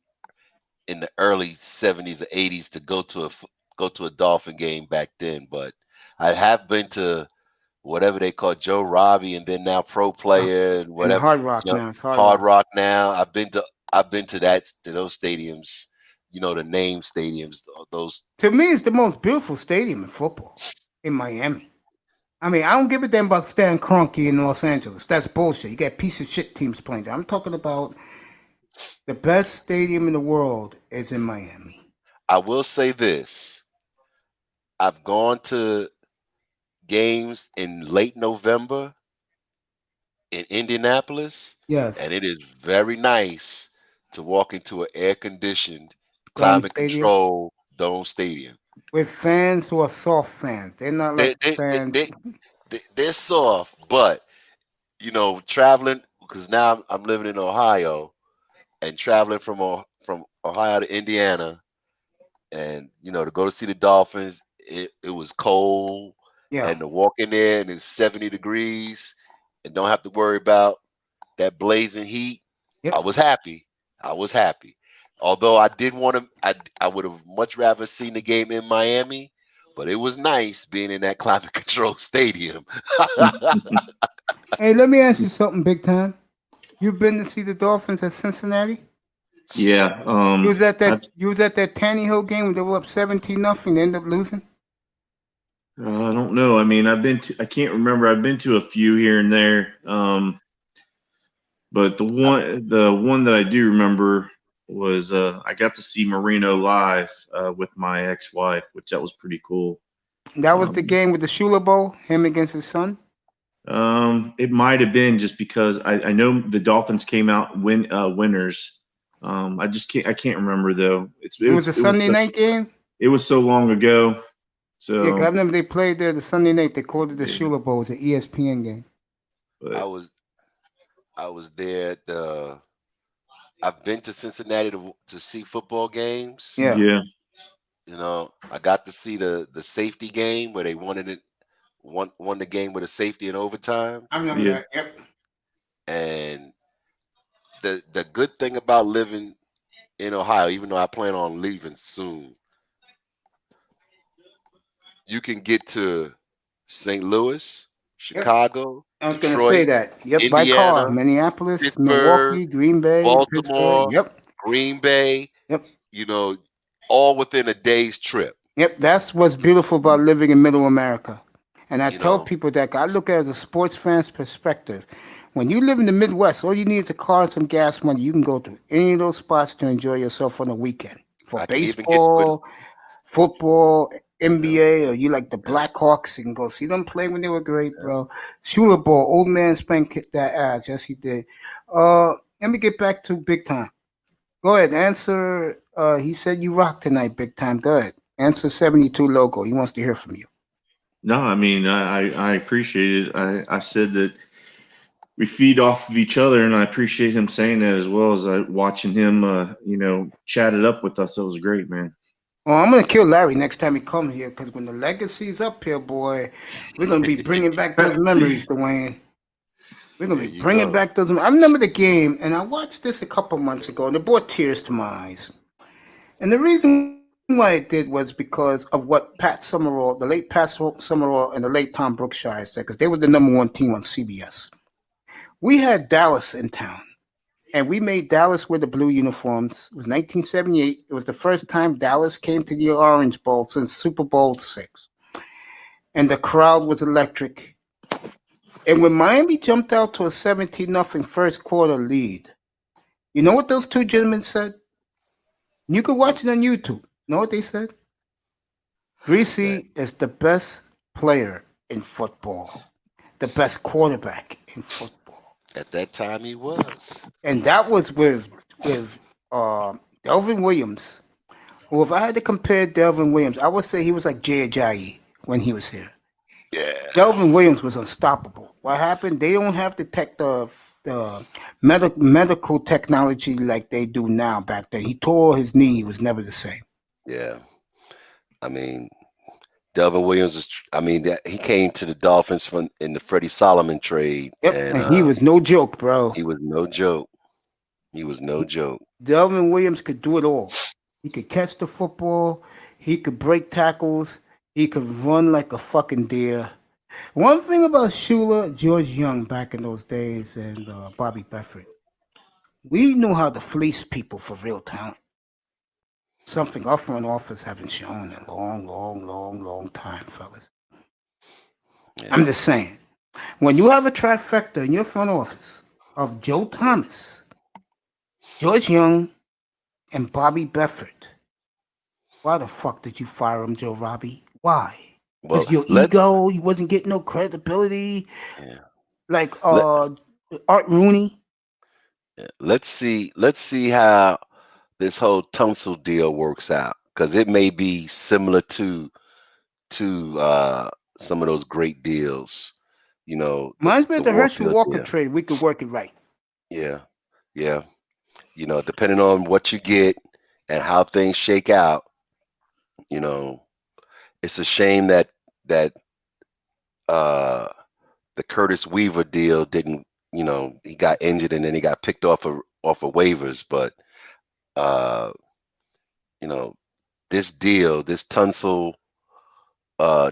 in the early 70s or 80s to go to a Dolphin game back then, but I have been to whatever they call Joe Robbie, and then now Pro Player and whatever. And Hard Rock now. It's Hard Rock now. I've been to those stadiums. The name stadiums. Those to me, it's the most beautiful stadium in football in Miami. I mean, I don't give a damn about Stan Kroenke in Los Angeles. That's bullshit. You got piece of shit teams playing there. I'm talking about the best stadium in the world is in Miami. I will say this. I've gone to games in late November in Indianapolis. Yes. And it is very nice to walk into an air-conditioned, climate-controlled dome stadium. With fans who are soft fans. They're not like fans. They're soft, but, traveling, because now I'm living in Ohio, and traveling from Ohio to Indiana, and, to go to see the Dolphins, it was cold. Yeah. And to walk in there and it's 70 degrees and don't have to worry about that blazing heat. Yep. I was happy. Although I did want to, I would have much rather seen the game in Miami, but it was nice being in that climate control stadium. Hey, let me ask you something, big time. You've been to see the Dolphins at Cincinnati? Yeah. You was at that Tannehill game when they were up 17-0. They ended up losing. I don't know. I mean, I can't remember. I've been to a few here and there. But the one that I do remember was I got to see Marino live with my ex-wife, which that was pretty cool. That was the game with the Shula Bowl, him against his son. It might have been just because I know the Dolphins came out winners. I can't remember though. It was a Sunday night game. It was so long ago. So yeah, I remember they played there the Sunday night. They called it the Shula Bowl. It was an ESPN game. I was there. I've been to Cincinnati to see football games. Yeah. Yeah. You know, I got to see the safety game where they won the game with a safety in overtime. I remember that. Yep. And the good thing about living in Ohio, even though I plan on leaving soon, you can get to St. Louis, Chicago, I was going to Detroit, say that. Yep, Indiana, by car. Minneapolis, Pittsburgh, Milwaukee, Green Bay, Baltimore, Pittsburgh. Yep. Green Bay. Yep. You know, all within a day's trip. Yep, that's what's beautiful about living in Middle America. And I tell people that I look at it as a sports fan's perspective. When you live in the Midwest, all you need is a car and some gas money. You can go to any of those spots to enjoy yourself on the weekend. For baseball, football, NBA, or you like the Blackhawks, you can go see them play when they were great, bro. Shula Bowl, old man Spank kicked that ass. Yes, he did. Let me get back to Big Time. Go ahead, answer. He said you rock tonight, Big Time. Go ahead. Answer 72 logo. He wants to hear from you. No, I mean, I appreciate it. I said that we feed off of each other, and I appreciate him saying that as well as watching him, chat it up with us. That was great, man. Well, I'm going to kill Larry next time he comes here because when the legacy's up here, boy, we're going to be bringing back those memories, Dwayne. We're going to be bringing back those. I remember the game, and I watched this a couple months ago, and it brought tears to my eyes. And the reason why it did was because of what Pat Summerall, the late Pat Summerall, and the late Tom Brookshire said, because they were the number one team on CBS. We had Dallas in town, and we made Dallas wear the blue uniforms. It was 1978. It was the first time Dallas came to the Orange Bowl since Super Bowl VI. And the crowd was electric. And when Miami jumped out to a 17-0 first quarter lead, you know what those two gentlemen said? You could watch it on YouTube. You know what they said? Greasy is the best player in football, the best quarterback in football. At that time, he was. And that was with Delvin Williams. Who, if I had to compare Delvin Williams, I would say he was like Jay Ajayi when he was here. Yeah. Delvin Williams was unstoppable. What happened? They don't have the medical technology like they do now back then. He tore his knee. He was never the same. Yeah. I mean, Delvin Williams he came to the Dolphins in the Freddie Solomon trade. Yep. And he was no joke, bro. He was no joke. Delvin Williams could do it all. He could catch the football. He could break tackles. He could run like a fucking deer. One thing about Shula, George Young back in those days, and Bobby Beffert, we knew how to fleece people for real talent. Something our front office haven't shown in a long time, fellas. Yeah. I'm just saying, when you have a trifecta in your front office of Joe Thomas, George Young, and Bobby Beffert, why the fuck did you fire him, Joe Robbie? Why? Because your ego, you wasn't getting no credibility. Yeah. Like Art Rooney. Yeah. Let's see how this whole Tunsil deal works out, because it may be similar to some of those great deals. Mine's been the Herschel Walker trade. We could work it right. Yeah. Depending on what you get and how things shake out, it's a shame that the Curtis Weaver deal didn't. He got injured and then he got picked off of waivers, but you know, this deal, this Tunsil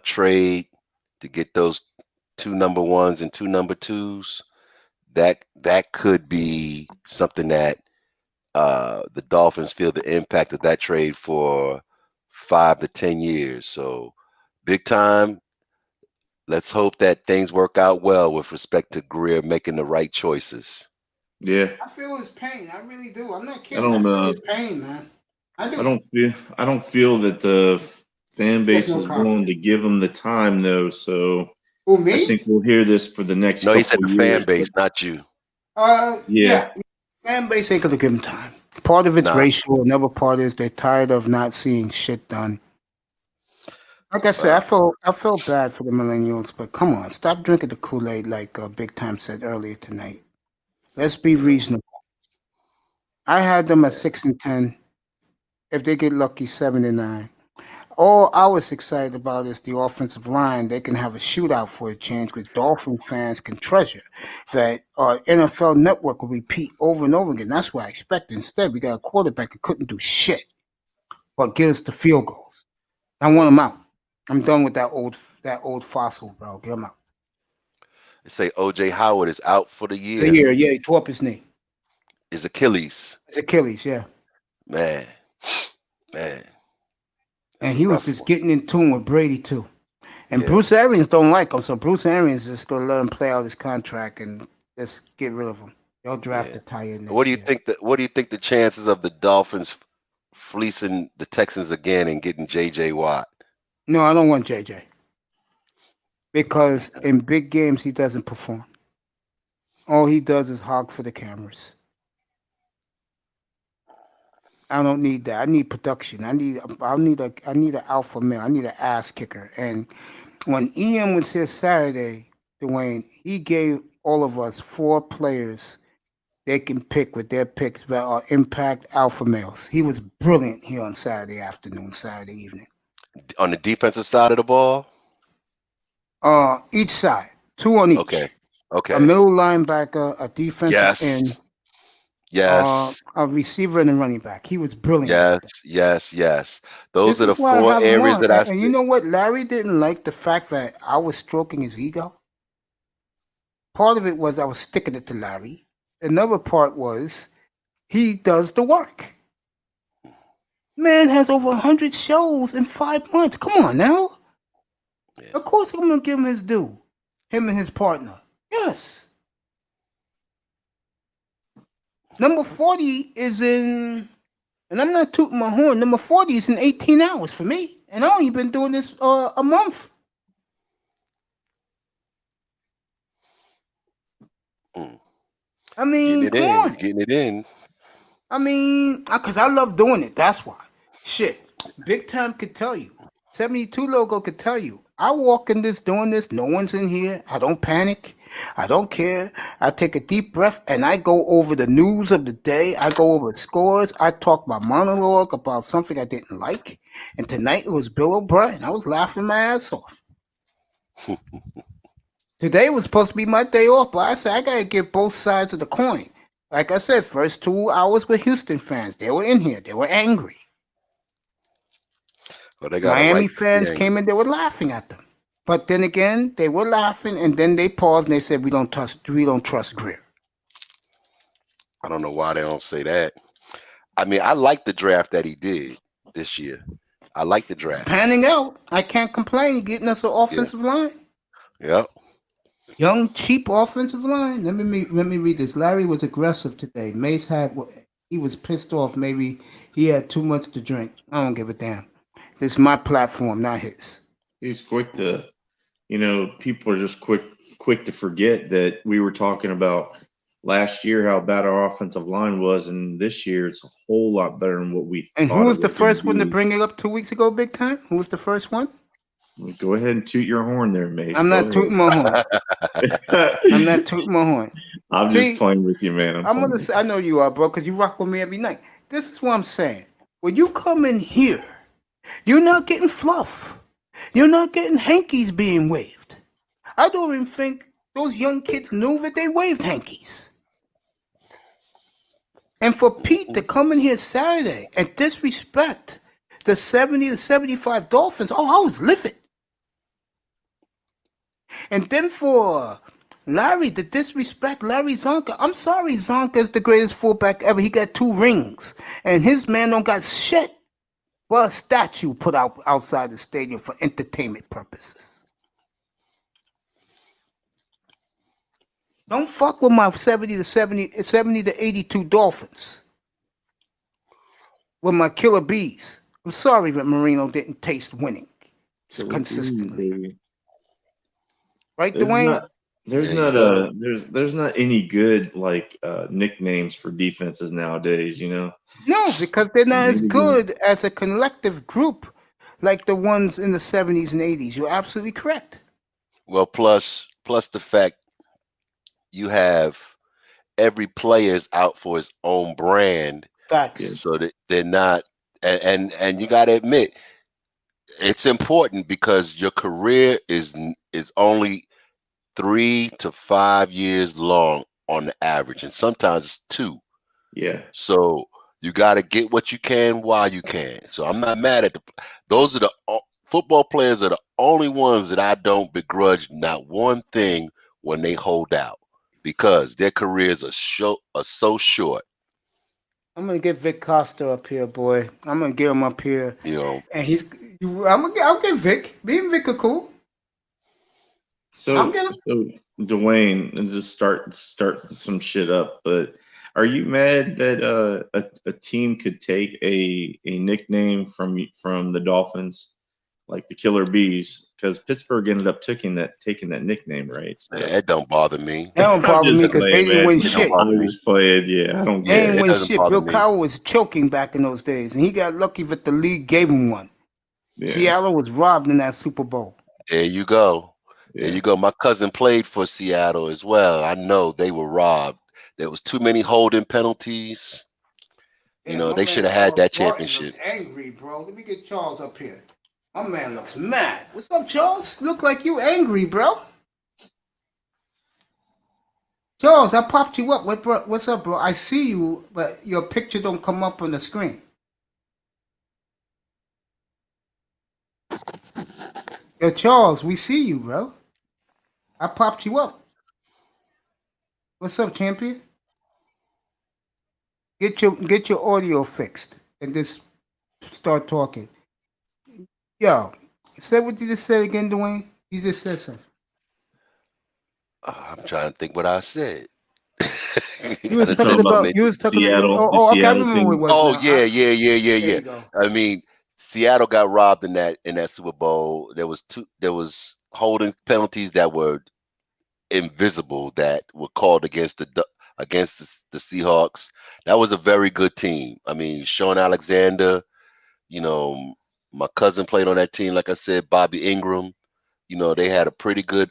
trade to get those 2 number 1s and 2 number 2s, that could be something that the Dolphins feel the impact of that trade for 5 to 10 years. So big time. Let's hope that things work out well with respect to Greer making the right choices. Yeah. I feel his pain. I really do. I'm not I kidding. I don't feel his pain, man. I do. I don't feel that the fan There's base no is willing confidence. to give him the time though. So Who, I me? think we'll hear this for the next No, he couple said of the fan years. base, not you. Yeah. Fan base ain't gonna give him time. Part of it's Nah. racial. Another part is they're tired of not seeing shit done. Like I said, I felt bad for the millennials, but come on, stop drinking the Kool-Aid like Big Time said earlier tonight. Let's be reasonable. I had them at 6-10. If they get lucky, 7-9. All I was excited about is the offensive line. They can have a shootout for a change, because Dolphin fans can treasure that NFL Network will repeat over and over again. That's what I expected. Instead, we got a quarterback who couldn't do shit but get us the field goals. I want him out. I'm done with that old fossil, bro. Get him out. They say O.J. Howard is out for the year. The year, yeah, he tore up his knee. His Achilles. It's Achilles, yeah. Man. And he was just getting in tune with Brady too. And Bruce Arians don't like him, so Bruce Arians is going to let him play out his contract and just get rid of him. They'll draft a tie in. What do you think the chances of the Dolphins fleecing the Texans again and getting J.J. Watt? No, I don't want JJ. Because in big games, he doesn't perform. All he does is hog for the cameras. I don't need that. I need production. I need an alpha male. I need an ass kicker. And when Ian was here Saturday, Dwayne, he gave all of us 4 players they can pick with their picks that are impact alpha males. He was brilliant here on Saturday afternoon, Saturday evening. On the defensive side of the ball? Each side. 2 on each. Okay. A middle linebacker, a defensive end. Yes. A receiver and a running back. He was brilliant. Yes. Those This are the is why I 4 have him areas on. that I And you know what? Larry didn't like the fact that I was stroking his ego. Part of it was I was sticking it to Larry. Another part was he does the work. Man has over 100 shows in 5 months. Come on now. Of course I'm going to give him his due. Him and his partner. Yes. Number 40 is in, and I'm not tooting my horn, number 40 is in 18 hours for me. And I only been doing this a month. I mean, come on. Getting it in. I mean, because I love doing it. That's why. Shit. Big Time could tell you. 72 logo could tell you. I walk in this doing this. No one's in here. I don't panic. I don't care. I take a deep breath and I go over the news of the day. I go over scores. I talk my monologue about something I didn't like. And tonight it was Bill O'Brien. I was laughing my ass off. Today was supposed to be my day off, but I said I got to get both sides of the coin. Like I said, first 2 hours with Houston fans. They were in here. They were angry. Well, they got Miami fans came in. They were laughing at them. But then again, they were laughing, and then they paused and they said, "We don't trust Greer." I don't know why they don't say that. I mean, I like the draft that he did this year. I like the draft. It's panning out. I can't complain. He's getting us an offensive line. Yep. Young, cheap offensive line. Let me read this. Larry was aggressive today. Mace he was pissed off. Maybe he had too much to drink. I don't give a damn. This is my platform, not his. He's quick to, people are just quick to forget that we were talking about last year how bad our offensive line was, and this year it's a whole lot better than what we. And who was the first one to bring it up 2 weeks ago, Big Time? Who was the first one? Go ahead and toot your horn there, Mace. I'm not tooting my horn. I'm not tooting my horn. I'm just playing with you, man. I'm gonna say, I know you are, bro, because you rock with me every night. This is what I'm saying. When you come in here, you're not getting fluff. You're not getting hankies being waved. I don't even think those young kids knew that they waved hankies. And for Pete to come in here Saturday and disrespect the 70 to 75 Dolphins, I was livid. And then for Larry to disrespect Larry Zonka, I'm sorry, Zonka is the greatest fullback ever. He got 2 rings, and his man don't got shit. Well, a statue put out outside the stadium for entertainment purposes. Don't fuck with my 70 to 82 Dolphins with my killer bees. I'm sorry that Marino didn't taste winning consistently. Right, Dwayne? There's not any good nicknames for defenses nowadays, you know. No, because they're not as good as a collective group like the ones in the 70s and 80s. You're absolutely correct. Well, plus the fact you have every player's out for his own brand. Facts. So that they're not, and you got to admit, it's important because your career is only 3 to 5 years long on the average, and sometimes it's 2. Yeah. So you got to get what you can while you can. So I'm not mad at those are the football players are the only ones that I don't begrudge not one thing when they hold out, because their careers are so short. I'm gonna get Vic Costa up here, boy. I'm gonna get him up here. You know, and I'll get Vic. Me and Vic are cool. So Dwayne, and just start some shit up. But are you mad that a team could take a nickname from the Dolphins, like the Killer Bees, because Pittsburgh ended up taking that nickname, right? So, yeah, it don't bother me. That don't bother me because they didn't win shit. I don't get They it. didn't win shit. Bill Cowher was choking back in those days, and he got lucky that the league gave him one. Yeah. Seattle was robbed in that Super Bowl. There you go. There you go. My cousin played for Seattle as well. I know they were robbed. There was too many holding penalties. You know, they should have had that championship. Looks angry, bro. Let me get Charles up here. My man looks mad. What's up, Charles? Look like you angry, bro. Charles, I popped you up. What's up, bro? I see you, but your picture don't come up on the screen. Yo, Charles, we see you, bro. I popped you up. What's up, champion? Get your audio fixed and just start talking. Yo, say what you just said again, Dwayne. You just said something. I'm trying to think what I said. You was talking about. Oh, okay, I remember what it was. Oh, yeah. I mean, Seattle got robbed in that Super Bowl. There was holding penalties that were invisible that were called against the Seahawks. That was a very good team. I mean, Sean Alexander, you know, my cousin played on that team. Like I said, Bobby Ingram, you know, they had a pretty good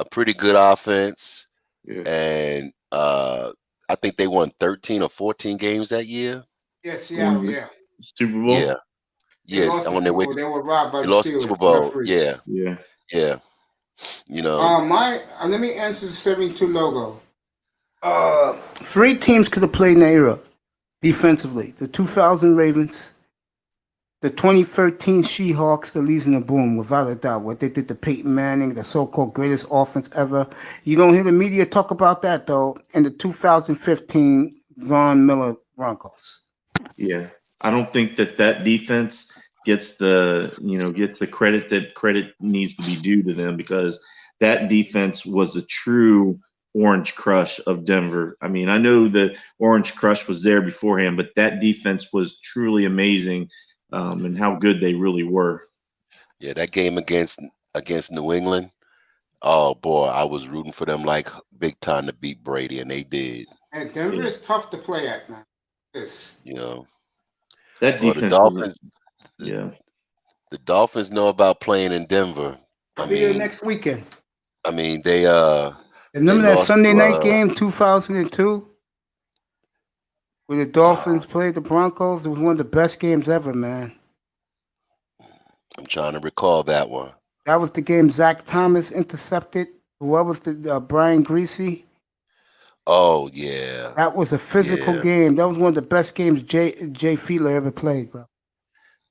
offense. Yeah. And I think they won 13 or 14 games that year. Yeah, Seattle, yeah. Super Bowl? Yeah. On their way. They were robbed by the lost Steelers. Super Bowl. Yeah. You know. Let me answer the 72 logo. 3 teams could have played in the era defensively. The 2000 Ravens, the 2013 Seahawks, the Lees and the Boom, without a doubt. What they did to Peyton Manning, the so-called greatest offense ever. You don't hear the media talk about that, though. And the 2015 Von Miller Broncos. Yeah. I don't think that defense gets the credit that credit needs to be due to them, because that defense was a true Orange Crush of Denver. I mean, I know the Orange Crush was there beforehand, but that defense was truly amazing, and how good they really were. Yeah, that game against New England, oh boy, I was rooting for them like big time to beat Brady, and they did. And Denver is tough to play at, man. You know, that defense. The Dolphins, the Dolphins know about playing in Denver. I'll be here next weekend. I mean, they remember that Sunday night game, 2002, where the Dolphins played the Broncos? It was one of the best games ever, man. I'm trying to recall that one. That was the game Zach Thomas intercepted. What was the Brian Greasy? Oh yeah. That was a physical game. That was one of the best games Jay Fiedler ever played, bro.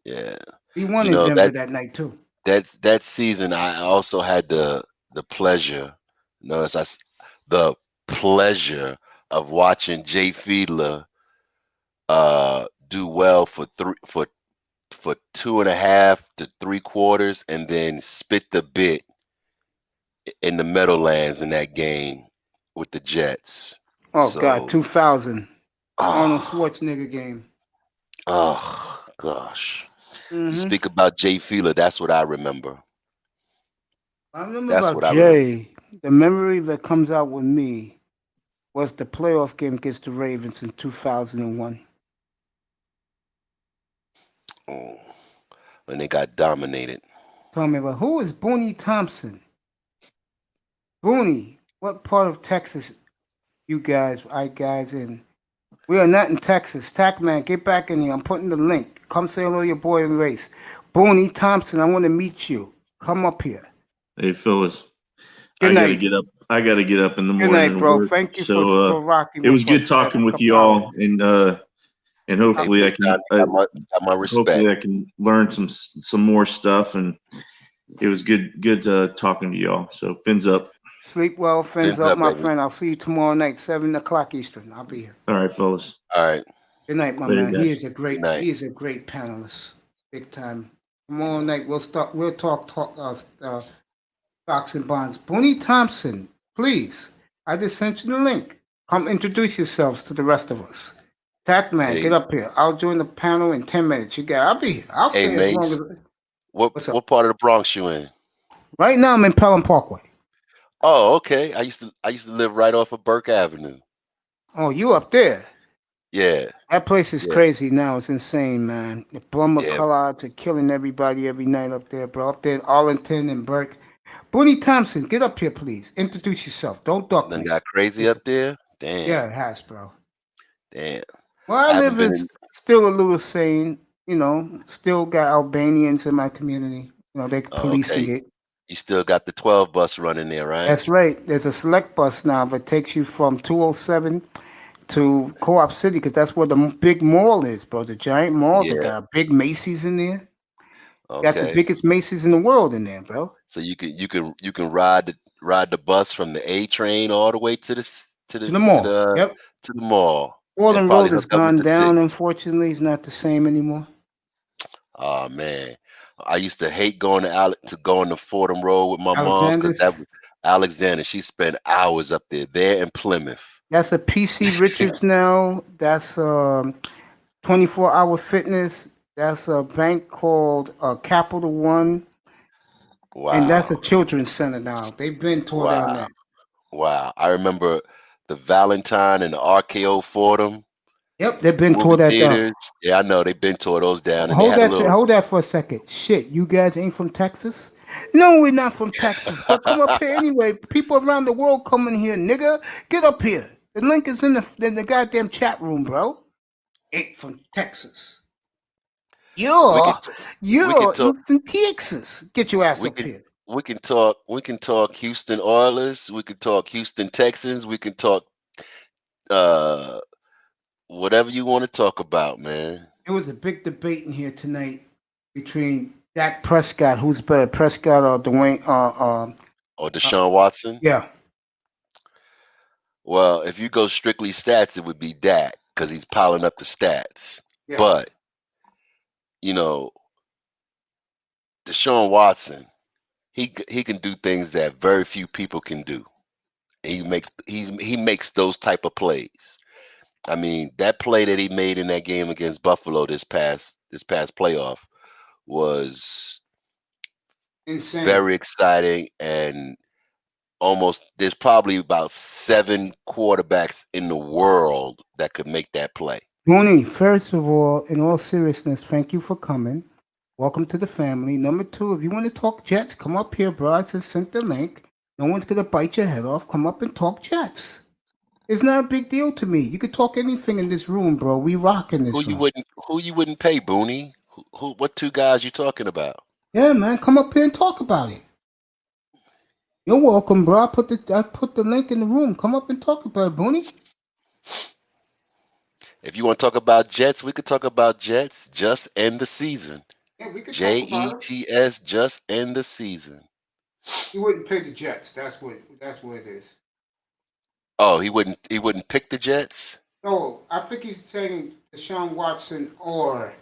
Yeah. He won You in know Denver that night too. that season I also had the pleasure, the pleasure of watching Jay Fiedler do well for 2.5 to 3/4 and then spit the bit in the Meadowlands in that game with the Jets. Oh So, God, 2000 Arnold Schwarzenegger game. oh gosh. You Mm-hmm. speak about Jay Fiedler, that's what I remember. I remember about Jay. The memory that comes out with me was the playoff game against the Ravens in 2001. Oh, when they got dominated. Tell me about who is Booney Thompson? Booney, what part of Texas you guys in? We are not in Texas. Tackman, get back in here. I'm putting the link. Come say hello to your boy in race. Booney Thompson, I want to meet you. Come up here. Hey, Phyllis. Good I night. gotta get up. I gotta get up in the Good morning. night, bro. Work. Thank you So, for rocking it was with good us. talking with Couple you all, hours. and hopefully Hey, I can got my respect. hopefully I can learn some more stuff. And it was good talking to y'all. So fins up. Sleep well, fins up, my baby. friend. I'll see you tomorrow night, 7 o'clock Eastern. I'll be here. All right, fellas. All right. Good night, my Later, man. guys. He is a great panelist. Big time. Tomorrow night we'll talk stocks and bonds. Booney Thompson, please. I just sent you the link. Come introduce yourselves to the rest of us. Tackman, get up here. I'll join the panel in 10 minutes. I'll be here. I'll stay as long as. What part of the Bronx you in? Right now I'm in Pelham Parkway. Oh, okay. I used to live right off of Burke Avenue. Oh, you up there? Yeah. That place is crazy now. It's insane, man. The Plumber Collards are killing everybody every night up there, bro. Up there in Arlington and Burke. Booney Thompson, get up here, please. Introduce yourself. Don't duck me. Got crazy up there? Damn. Yeah, it has, bro. Damn. Where I live is still a little sane. Still got Albanians in my community. They're policing it. You still got the 12 bus running there, right? That's right. There's a select bus now that takes you from 207 to Co-op City because that's where the big mall is, bro. The giant mall. They got big Macy's in there. Got the biggest Macy's in the world in there, bro. So you can ride the bus from the A train all the way to the mall. To the mall. Fordham Road has gone down. Unfortunately, it's not the same anymore. Oh man, I used to hate going to Fordham Road with my mom because that was Alexander. She spent hours up there in Plymouth. That's a PC Richards now. That's 24-hour fitness. That's a bank called Capital One. Wow. And that's a children's center now. They've been tore down there. Wow. I remember the Valentine and the RKO Fordham. Yep, they've been tore that down. Yeah, I know. They've been tore those down. And hold that for a second. Shit, you guys ain't from Texas? No, we're not from Texas. But come up here anyway. People around the world coming here, nigga. Get up here. The link is in the goddamn chat room, bro. Ain't from Texas. You're from Texas. Get your ass up here. We can talk Houston Oilers. We can talk Houston Texans. We can talk whatever you want to talk about, man. There was a big debate in here tonight between Dak Prescott, who's better, Prescott or or Deshaun Watson. Yeah. Well, if you go strictly stats, it would be Dak because he's piling up the stats. Yeah. But Deshaun Watson, he can do things that very few people can do. He makes those type of plays. I mean, that play that he made in that game against Buffalo this past playoff was insane, very exciting, and there's probably about 7 quarterbacks in the world that could make that play. Booney, first of all, in all seriousness, thank you for coming. Welcome to the family. Number 2, if you want to talk Jets, come up here, bro. I just sent the link. No one's gonna bite your head off. Come up and talk Jets. It's not a big deal to me. You could talk anything in this room, bro. We rock in this room. Who you wouldn't pay, Booney? Who? What 2 guys you talking about? Yeah, man. Come up here and talk about it. You're welcome, bro. I put the link in the room. Come up and talk about it, Booney. If you want to talk about Jets, we could talk about Jets. Just end the season. Yeah, we could talk about it. Jets. Just end the season. He wouldn't play the Jets. That's what it is. Oh, he wouldn't pick the Jets. No, I think he's saying Deshaun Watson or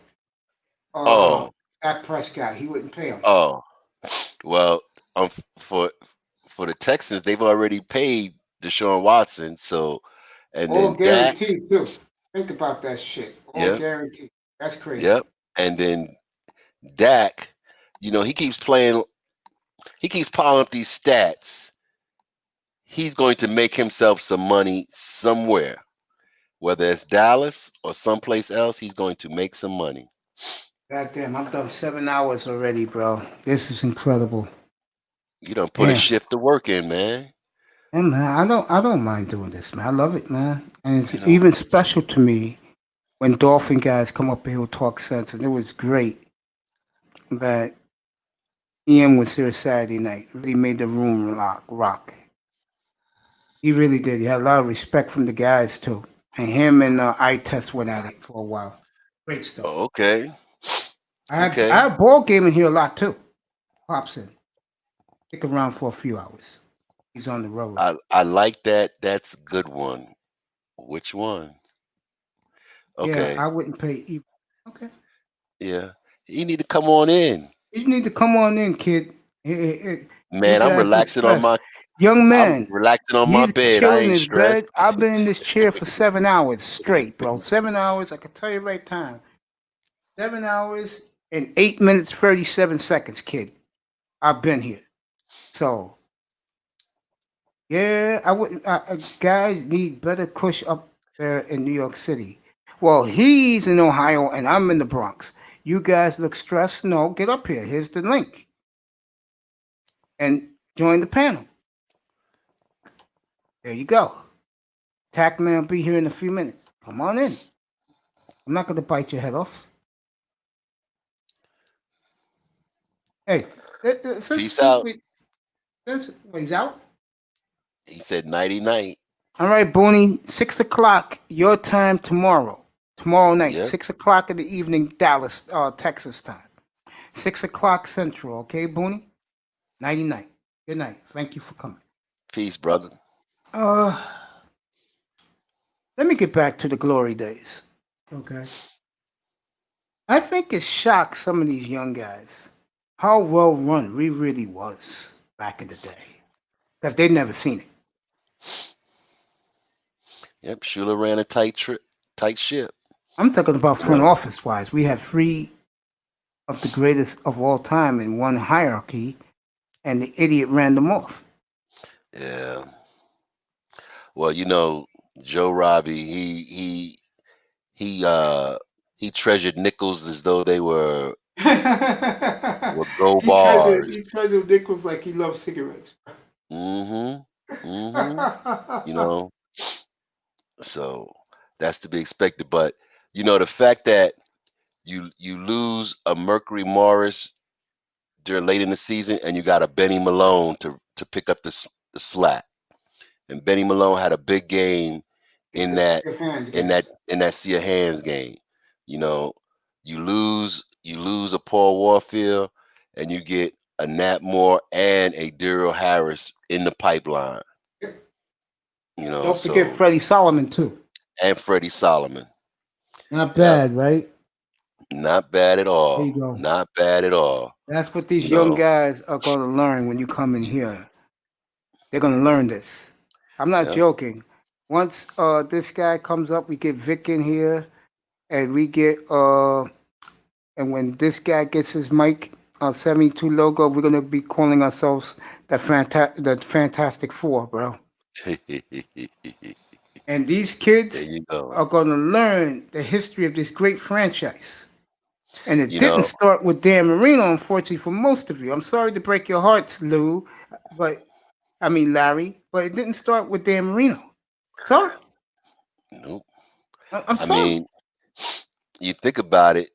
Dak Prescott. He wouldn't pay him. Oh, well, for the Texans, they've already paid Deshaun Watson, so and all then guaranteed too. Think about that shit. All guaranteed. That's crazy. Yep. And then Dak, he keeps piling up these stats. He's going to make himself some money somewhere. Whether it's Dallas or someplace else, he's going to make some money. God damn, I've done 7 hours already, bro. This is incredible. You done put a shift of work in, man. Yeah, man, I don't mind doing this, man. I love it, man. And it's even special to me when Dolphin guys come up here and talk sense. And it was great that Ian was here Saturday night. Really made the room rock. He really did. He had a lot of respect from the guys, too. And him and I-Test went at it for a while. Great stuff. Oh, okay. I had a ball game in here a lot, too. Pops in. Stick around for a few hours. He's on the road. I like that. That's a good one. Which one? Okay. Yeah, I wouldn't pay either. Okay. Yeah. You need to come on in. You need to come on in, kid. Man, I'm relaxing on my young man. I'm relaxing on my bed. I ain't stressed. I've been in this chair for 7 hours straight, bro. 7 hours. I can tell you right time. 7 hours and 8 minutes 37 seconds, kid. I've been here. So, yeah, I wouldn't. Guys need better cush up there in New York City. Well, he's in Ohio and I'm in the Bronx. You guys look stressed? No, get up here. Here's the link. And join the panel. There you go. Tackman will be here in a few minutes. Come on in. I'm not going to bite your head off. Hey, Peace out. He's out? He said nighty night. All right, Booney, 6 o'clock your time tomorrow. Tomorrow night, 6 o'clock in the evening, Dallas, Texas time. 6 o'clock Central, okay, Booney? Nighty night. Good night. Thank you for coming. Peace, brother. Let me get back to the glory days. Okay. I think it shocked some of these young guys how well run we really was back in the day. Because they'd never seen it. Yep, Shula ran a tight ship. I'm talking about front office wise. We have 3 of the greatest of all time in one hierarchy, and the idiot ran them off. Yeah. Well, Joe Robbie, he treasured nickels as though they were gold bars. He treasured nickels like he loves cigarettes. So that's to be expected. But the fact that you lose a Mercury Morris during late in the season, and you got a Benny Malone to pick up the slack. And Benny Malone had a big game in that see a hands game. You lose a Paul Warfield, and you get a Nat Moore and a Daryl Harris in the pipeline. Don't forget Freddie Solomon too. And Freddie Solomon. Not bad, right? Not bad at all. There you go. Not bad at all. That's what these young guys are going to learn when you come in here. They're going to learn this. I'm not joking. Once this guy comes up, we get Vic in here, and we get and when this guy gets his mic 72 logo, we're going to be calling ourselves the Fantastic Four, bro. And these kids are going to learn the history of this great franchise. And it didn't start with Dan Marino, unfortunately, for most of you. I'm sorry to break your hearts, Larry, but it didn't start with Dan Marino. Sorry. Nope. I'm sorry. You think about it.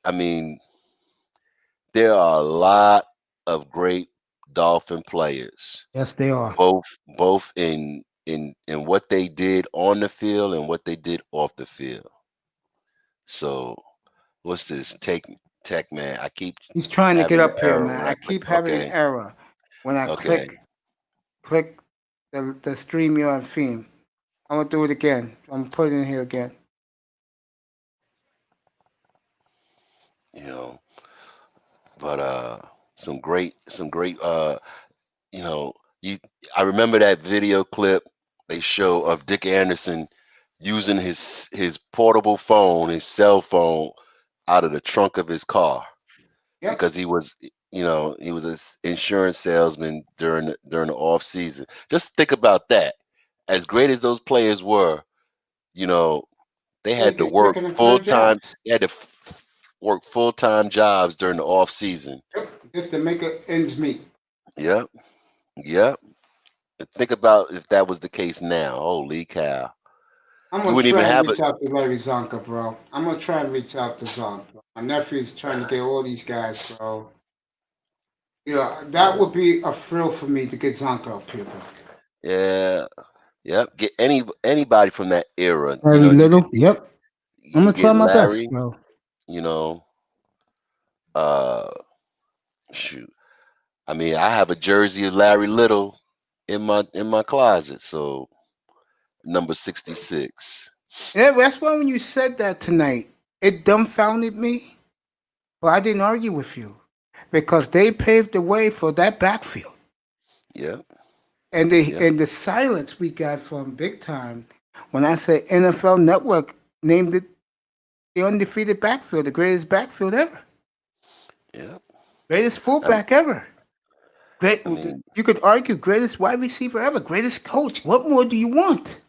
There are a lot of great Dolphin players. Yes, they are. Both in what they did on the field and what they did off the field. So what's this? Tech man. I keep He's trying to get having an up here, error man. when I I click. keep having an Okay. error when I Okay. click the StreamYard theme. I'm gonna do it again. I'm gonna put it in here again. You know, but some great you know, I remember that video clip they show of Dick Anderson using his portable phone, his cell phone, out of the trunk of his car. Yep. Because he was an insurance salesman during the off season. Just think about that. As great as those players were, they had to It's work taking them to full their time. jobs. They had to work full time jobs during the off season. Yep. Just to make ends meet. Yep. Yep. Think about if that was the case now. Holy cow. I'm You gonna wouldn't try even and have reach it. out to Larry Zonka, bro. I'm gonna try and reach out to Zonka. My nephew's trying to get all these guys, bro. That would be a thrill for me to get Zonka up here, bro. Yeah. Yep. Get anybody from that era. Larry You Little. could Yep. you I'm gonna could try get my best, Larry, bro. you know. Uh shoot. I mean, I have a jersey of Larry Little in my closet, so number 66. Yeah, that's why when you said that tonight, it dumbfounded me. But I didn't argue with you because they paved the way for that backfield. Yeah. And the silence we got from Big Time when I said NFL Network named it the undefeated backfield, the greatest backfield ever, Yeah. greatest fullback ever. Great, I mean, you could argue greatest wide receiver ever, greatest coach. What more do you want?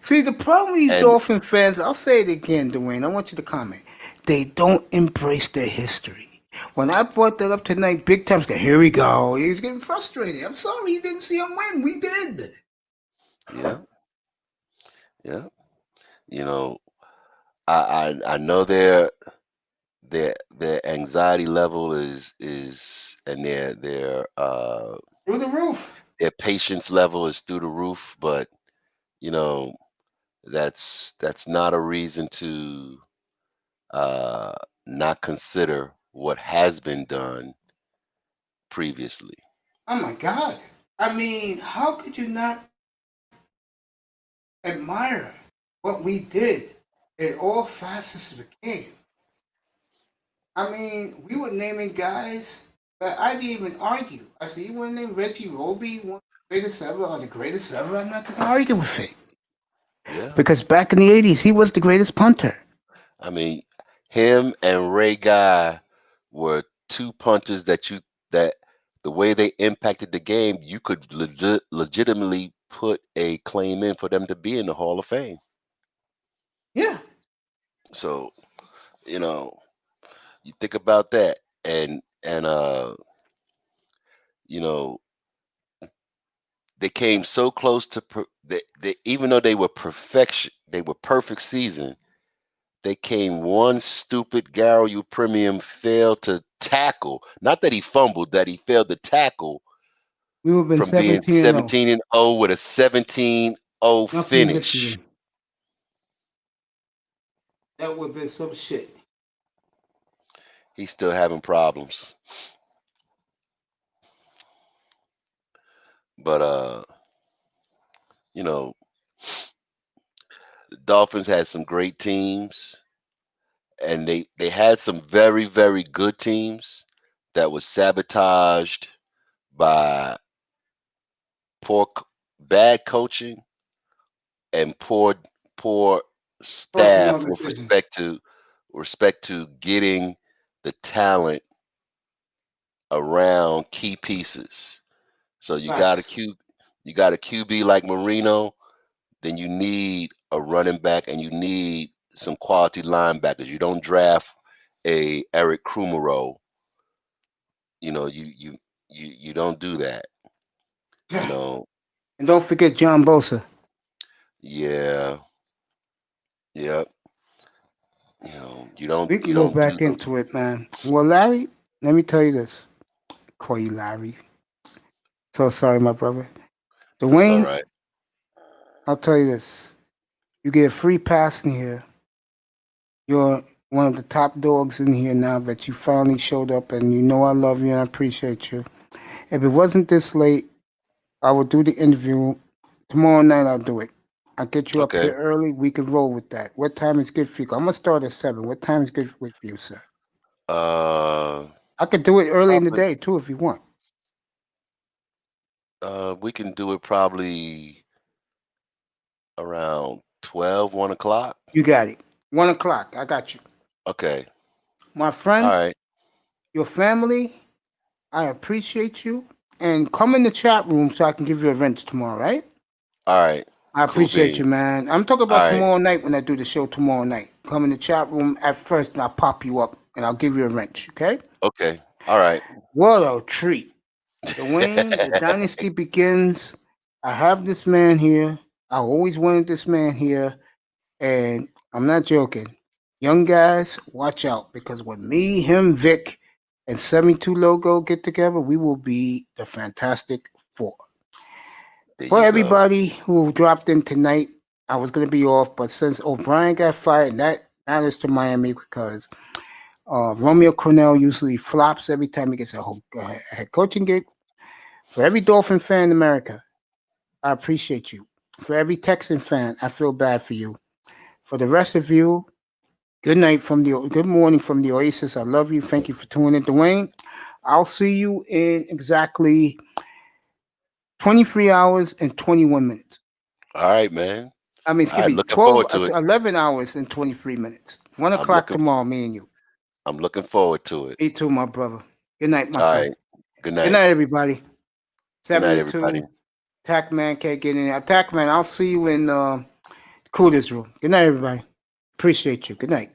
See, the problem with these and Dolphin fans, I'll say it again, Dwayne. I want you to comment. They don't embrace their history. When I brought that up tonight, Big Time's got, here we go. He was getting frustrated. I'm sorry you didn't see him win. We did. yeah. Yeah. I know their anxiety level is and Through the roof. their patience level is through the roof, but you know that's not a reason to not consider what has been done previously. Oh my God. I mean, how could you not admire what we did in all facets of the game? I mean, we were naming guys that I didn't even argue. I said, you want to name Reggie Roby one of the greatest ever or the greatest ever? I'm not going to argue with it. Yeah. Because back in the 80s, he was the greatest punter. I mean, him and Ray Guy were two punters that the way they impacted the game, you could legitimately put a claim in for them to be in the Hall of Fame. Yeah. So, you think about that, and they came so close to even though they were perfect season. They came one stupid Gary Premium failed to tackle. Not that he fumbled, that he failed to tackle We would have been from being 17-0. 17-0 with a 17-0 Nothing to get to finish. them. That would have been some shit. He's still having problems. But the Dolphins had some great teams, and they had some very, very good teams that was sabotaged by bad coaching and poor Personnel staff with decisions. respect to getting the talent around key pieces. So you got a Facts. QB like Marino, then you need a running back and you need some quality linebackers. You don't draft a Eric Krumero. You don't do that. And don't forget John Bosa. Yeah. Yep. You We can you go don't do back those. into it, man. Well, Larry, let me tell you this. Call you Larry. So sorry, my brother. Dwayne, All right. I'll tell you this. You get a free pass in here. You're one of the top dogs in here now that you finally showed up, and you know I love you and I appreciate you. If it wasn't this late, I would do the interview. Tomorrow night I'll do it. I'll get you up Okay. here early. We can roll with that. What time is good for you? I'm going to start at 7. What time is good for you, sir? I could do it early in the day, too, if you want. We can do it probably around 12, 1 o'clock. You got it. 1 o'clock. I got you. Okay. My friend, All right. your family, I appreciate you. And come in the chat room so I can give you a wrench tomorrow, right? All right. I appreciate beans. you, man. I'm talking about All right. tomorrow night when I do the show tomorrow night. Come in the chat room at first and I'll pop you up and I'll give you a wrench, okay? Okay. All right. What a treat. Dwayne, the dynasty begins. I have this man here. I always wanted this man here. And I'm not joking. Young guys, watch out. Because when me, him, Vic, and 72 Logo get together, we will be the Fantastic Four. For everybody who dropped in tonight, I was going to be off. But since O'Brien got fired, that is to Miami because Romeo Crennel usually flops every time he gets a head coaching gig. For every Dolphin fan in America, I appreciate you. For every Texan fan, I feel bad for you. For the rest of you, good morning from the Oasis. I love you. Thank you for tuning in. Dwayne, I'll see you in exactly 23 hours and 21 minutes. All right, man. I mean, excuse me, 11 hours and 23 minutes. 1 o'clock tomorrow, me and you. I'm looking forward to it. Me too, my brother. Good night, my All friend. right. Good night. Good night, everybody. Good night, 72. everybody. Attackman can't get in. Attackman, I'll see you in Coolest room. Good night, everybody. Appreciate you. Good night.